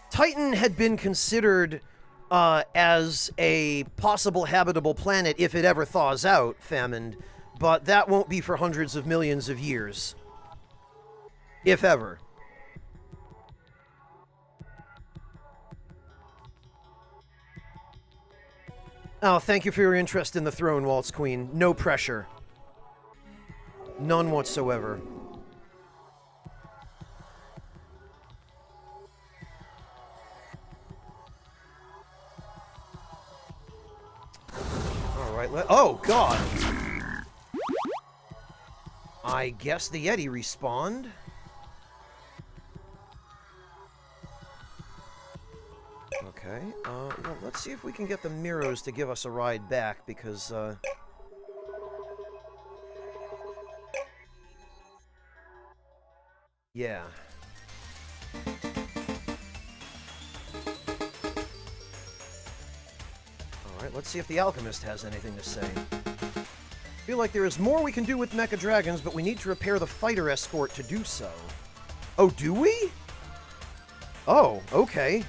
Speaker 1: Titan had been considered as a possible habitable planet if it ever thaws out, famined, but that won't be for hundreds of millions of years. If ever. Oh, thank you for your interest in the throne, Waltz Queen. No pressure. None whatsoever. Oh, God! I guess the Yeti respawned. Okay. Okay, well, let's see if we can get the Miros to give us a ride back, because, yeah. Alright, let's see if the Alchemist has anything to say. I feel like there is more we can do with Mecha Dragons, but we need to repair the fighter escort to do so. Oh, do we? Oh, okay.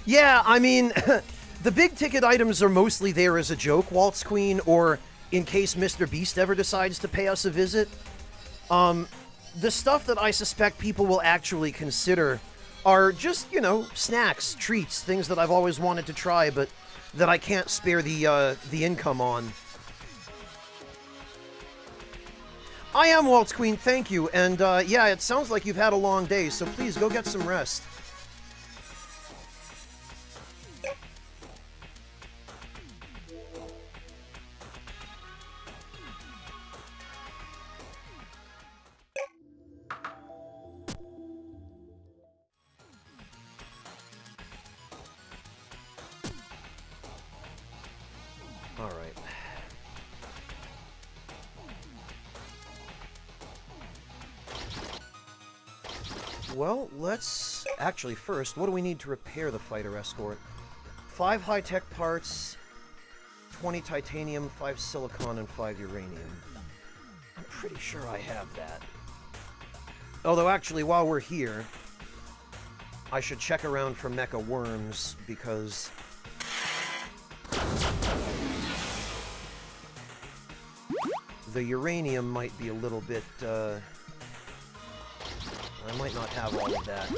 Speaker 1: Yeah, I mean, the big ticket items are mostly there as a joke, Waltz Queen, or in case Mr. Beast ever decides to pay us a visit. The stuff that I suspect people will actually consider are just, you know, snacks, treats, things that I've always wanted to try, but that I can't spare the income on. I am Waltz Queen, thank you, and yeah, it sounds like you've had a long day, so please go get some rest. Alright. Well, let's... Actually, first, what do we need to repair the fighter escort? 5 high-tech parts, 20 titanium, 5 silicon, and 5 uranium. I'm pretty sure I have that. Although, actually, while we're here, I should check around for mecha worms, because... the uranium might be a little bit, I might not have all of that.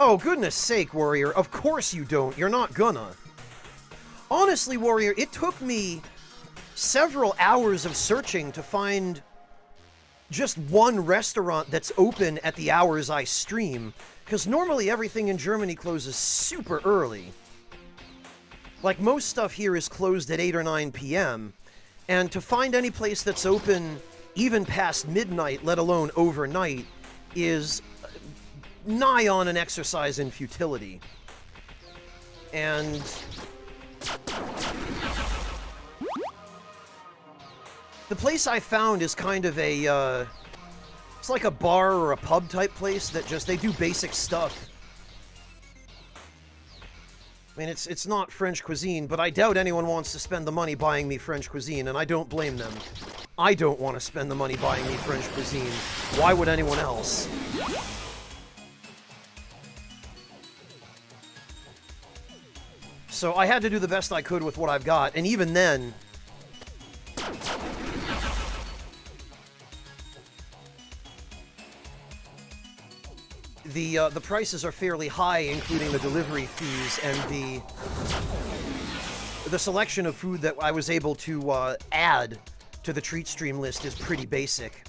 Speaker 1: Oh, goodness sake, Warrior, of course you don't. You're not gonna. Honestly, Warrior, it took me several hours of searching to find just one restaurant that's open at the hours I stream, because normally everything in Germany closes super early. Like, most stuff here is closed at 8 or 9 p.m., and to find any place that's open even past midnight, let alone overnight, is nigh on an exercise in futility. And... the place I found is kind of a, it's like a bar or a pub type place that just, they do basic stuff. I mean, it's not French cuisine, but I doubt anyone wants to spend the money buying me French cuisine, and I don't blame them. I don't want to spend the money buying me French cuisine. Why would anyone else? So I had to do the best I could with what I've got, and even then... the prices are fairly high, including the delivery fees, and the selection of food that I was able to add to the treat stream list is pretty basic.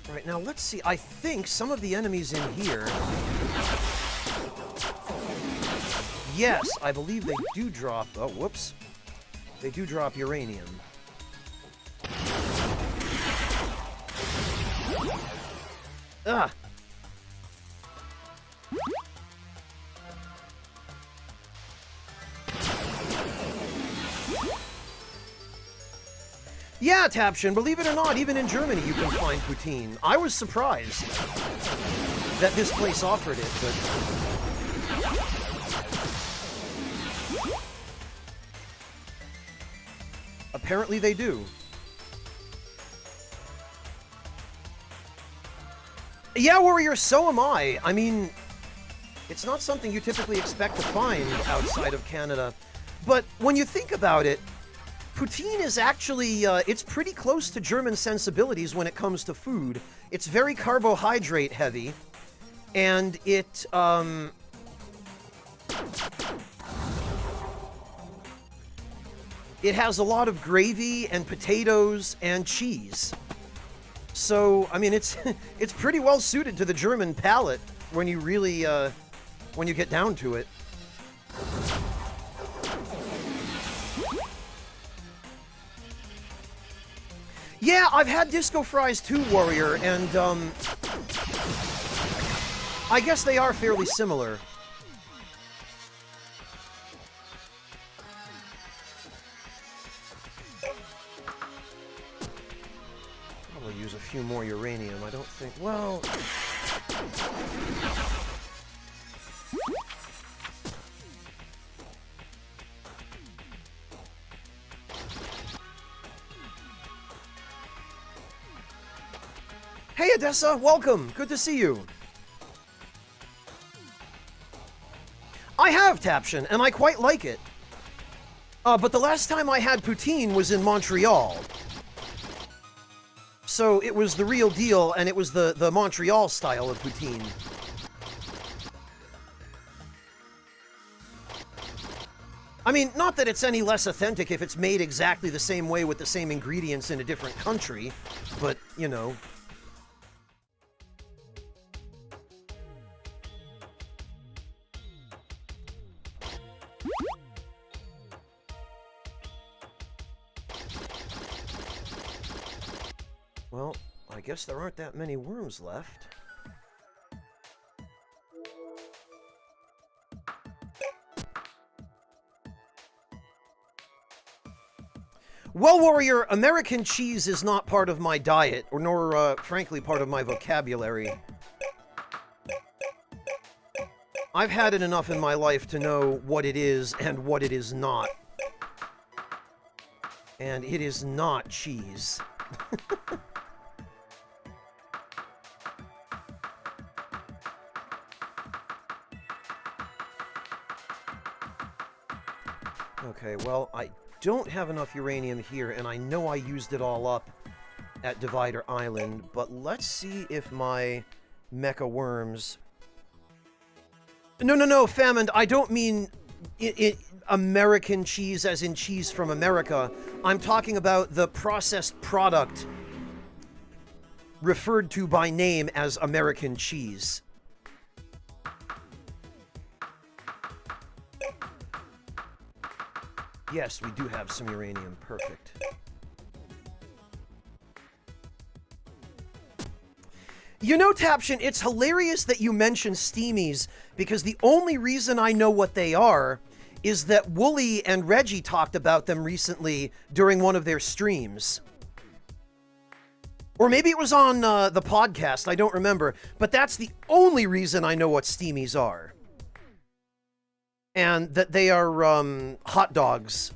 Speaker 1: Right, now let's see. I think some of the enemies in here... Yes, I believe they do drop... Oh, whoops. They do drop uranium. Ah! Yeah, Tapshin, believe it or not, even in Germany you can find poutine. I was surprised that this place offered it, but... apparently they do. Yeah, Warrior, so am I. I mean, it's not something you typically expect to find outside of Canada. But when you think about it, poutine is actually, it's pretty close to German sensibilities when it comes to food. It's very carbohydrate heavy, and it has a lot of gravy and potatoes and cheese. So, I mean, it's it's pretty well suited to the German palate when you really, when you get down to it. Yeah, I've had disco fries too, Warrior, and I guess they are fairly similar. Probably use a few more uranium. I don't think. Well. Hey, Odessa, welcome. Good to see you. I have Taption, and I quite like it. But the last time I had poutine was in Montreal. So it was the real deal, and it was the Montreal style of poutine. I mean, not that it's any less authentic if it's made exactly the same way with the same ingredients in a different country, but, you know. Well, I guess there aren't that many worms left. Well, Warrior, American cheese is not part of my diet, or nor, frankly, part of my vocabulary. I've had it enough in my life to know what it is and what it is not. And it is not cheese. Okay, well, I don't have enough uranium here, and I know I used it all up at Divider Island, but let's see if my mecha worms... No, Famine, I don't mean American cheese as in cheese from America. I'm talking about the processed product referred to by name as American cheese. Yes, we do have some uranium. Perfect. You know, Taption, it's hilarious that you mention Steamies, because the only reason I know what they are is that Wooly and Reggie talked about them recently during one of their streams. Or maybe it was on the podcast, I don't remember. But that's the only reason I know what Steamies are. And that they are hot dogs,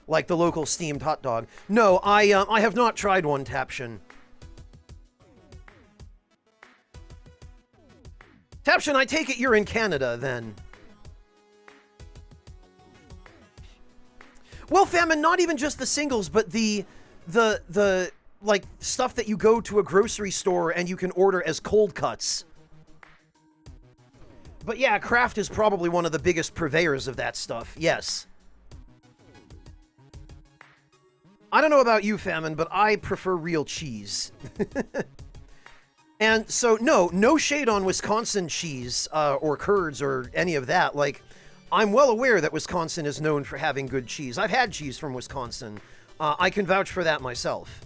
Speaker 1: like the local steamed hot dog. No, I have not tried one, Taption. Taption, I take it you're in Canada, then. Well, Famine, not even just the singles, but the like, stuff that you go to a grocery store and you can order as cold cuts. But yeah, Kraft is probably one of the biggest purveyors of that stuff, yes. I don't know about you, Famine, but I prefer real cheese. And so, no shade on Wisconsin cheese, or curds, or any of that. Like, I'm well aware that Wisconsin is known for having good cheese. I've had cheese from Wisconsin. I can vouch for that myself.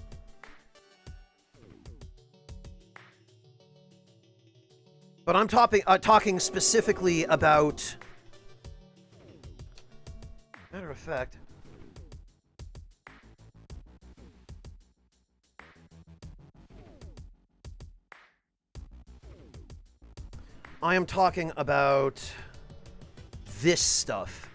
Speaker 1: But I'm talking specifically about... Matter of fact... I am talking about this stuff.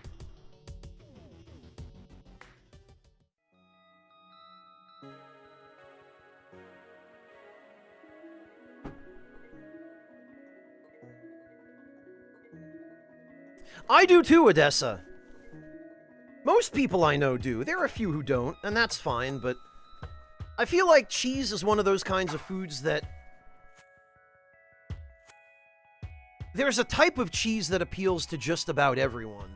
Speaker 1: I do too, Odessa. Most people I know do. There are a few who don't, and that's fine, but I feel like cheese is one of those kinds of foods that... There's a type of cheese that appeals to just about everyone.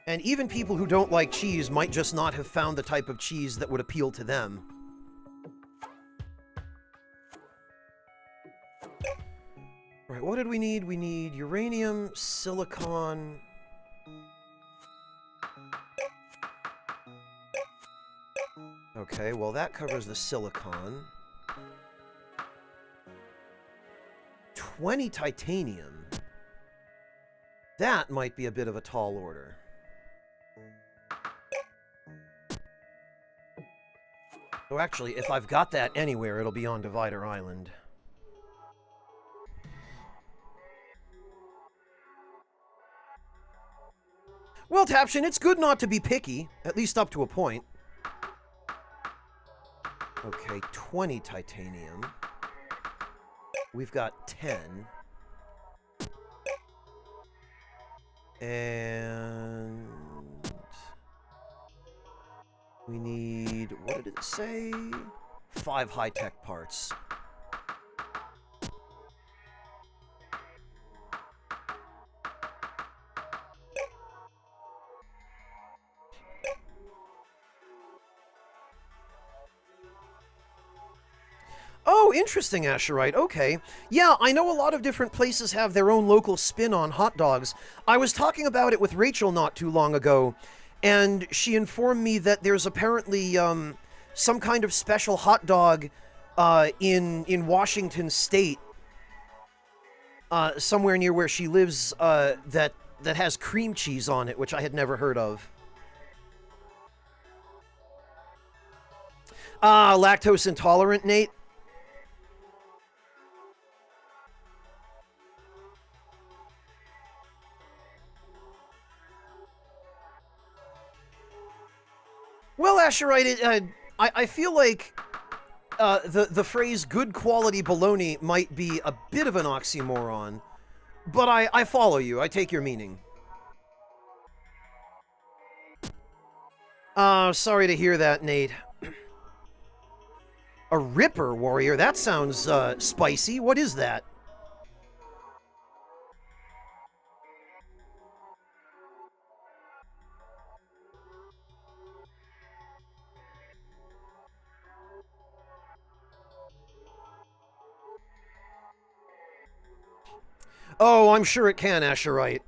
Speaker 1: And even people who don't like cheese might just not have found the type of cheese that would appeal to them. Right, what did we need? We need uranium, silicon... Okay, well that covers the silicon. 20 titanium. That might be a bit of a tall order. So actually, if I've got that anywhere, it'll be on Divider Island. Well, Taption, it's good not to be picky, at least up to a point. Okay, 20 titanium. We've got 10. And... we need... what did it say? 5 high-tech parts. Oh, interesting, Asherite. Okay. Yeah, I know a lot of different places have their own local spin on hot dogs. I was talking about it with Rachel not too long ago, and she informed me that there's apparently some kind of special hot dog in Washington State, somewhere near where she lives, that has cream cheese on it, which I had never heard of. Lactose intolerant, Nate? Well, Asherite, I feel like the phrase good quality baloney might be a bit of an oxymoron, but I follow you. I take your meaning. Sorry to hear that, Nate. A Ripper warrior? That sounds spicy. What is that? Oh, I'm sure it can, Asherite.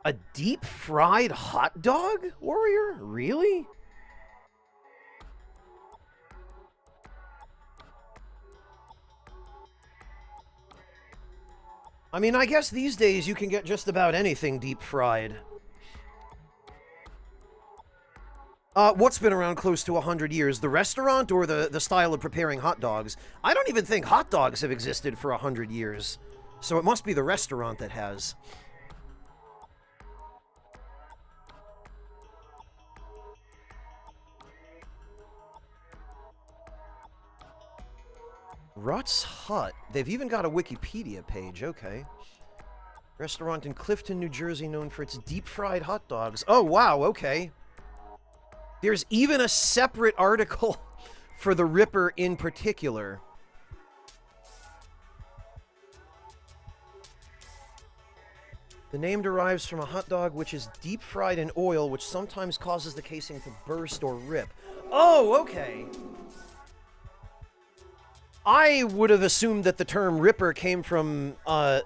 Speaker 1: A deep-fried hot dog, warrior? Really? I mean, I guess these days you can get just about anything deep-fried. What's been around close to 100 years? The restaurant or the style of preparing hot dogs? I don't even think hot dogs have existed for 100 years. So it must be the restaurant that has. Rutt's Hut. They've even got a Wikipedia page, okay. Restaurant in Clifton, New Jersey, known for its deep-fried hot dogs. Oh, wow, okay. There's even a separate article for the Ripper in particular. The name derives from a hot dog which is deep-fried in oil, which sometimes causes the casing to burst or rip. Oh, okay. I would have assumed that the term Ripper came from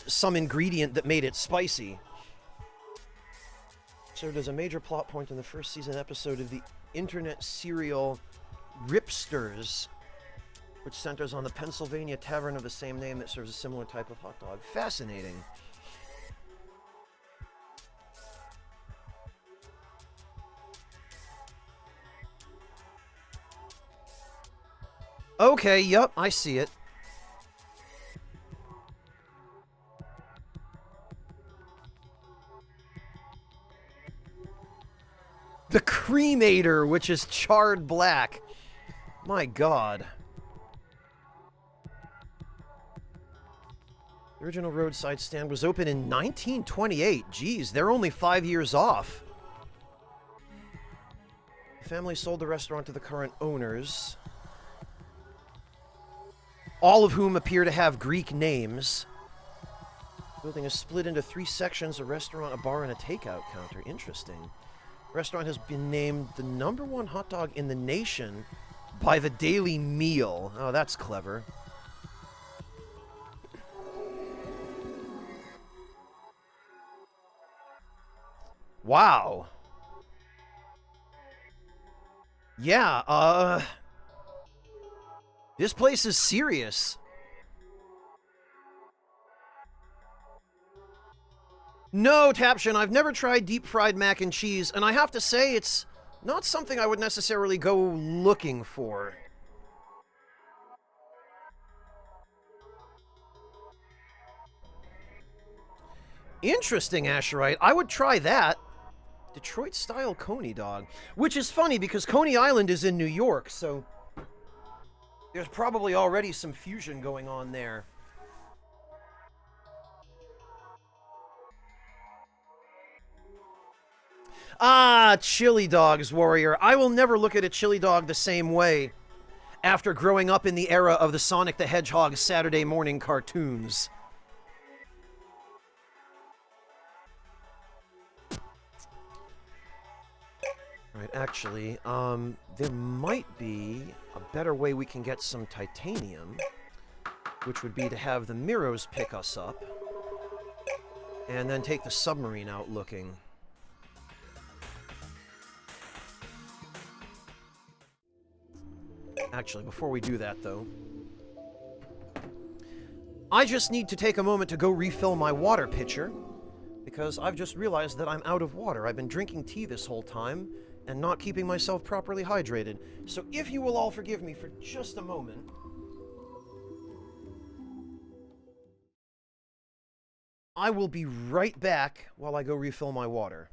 Speaker 1: some ingredient that made it spicy. Served as a major plot point in the first season episode of the internet serial Ripsters, which centers on the Pennsylvania tavern of the same name that serves a similar type of hot dog. Fascinating. Okay, yep, I see it. The cremator, which is charred black. My God. The original roadside stand was open in 1928. Geez, they're only 5 years off. The family sold the restaurant to the current owners, all of whom appear to have Greek names. The building is split into 3 sections, a restaurant, a bar, and a takeout counter. Interesting. The restaurant has been named the #1 hot dog in the nation by the Daily Meal. Oh, that's clever. Wow. Yeah, this place is serious. No, Taption, I've never tried deep-fried mac and cheese, and I have to say it's not something I would necessarily go looking for. Interesting, Asherite. I would try that. Detroit-style Coney dog. Which is funny, because Coney Island is in New York, so there's probably already some fusion going on there. Ah, chili dogs, warrior. I will never look at a chili dog the same way after growing up in the era of the Sonic the Hedgehog Saturday morning cartoons. Right, actually, there might be a better way we can get some titanium, which would be to have the Miros pick us up and then take the submarine out looking. Actually, before we do that, though, I just need to take a moment to go refill my water pitcher, because I've just realized that I'm out of water. I've been drinking tea this whole time and not keeping myself properly hydrated. So if you will all forgive me for just a moment. I will be right back while I go refill my water.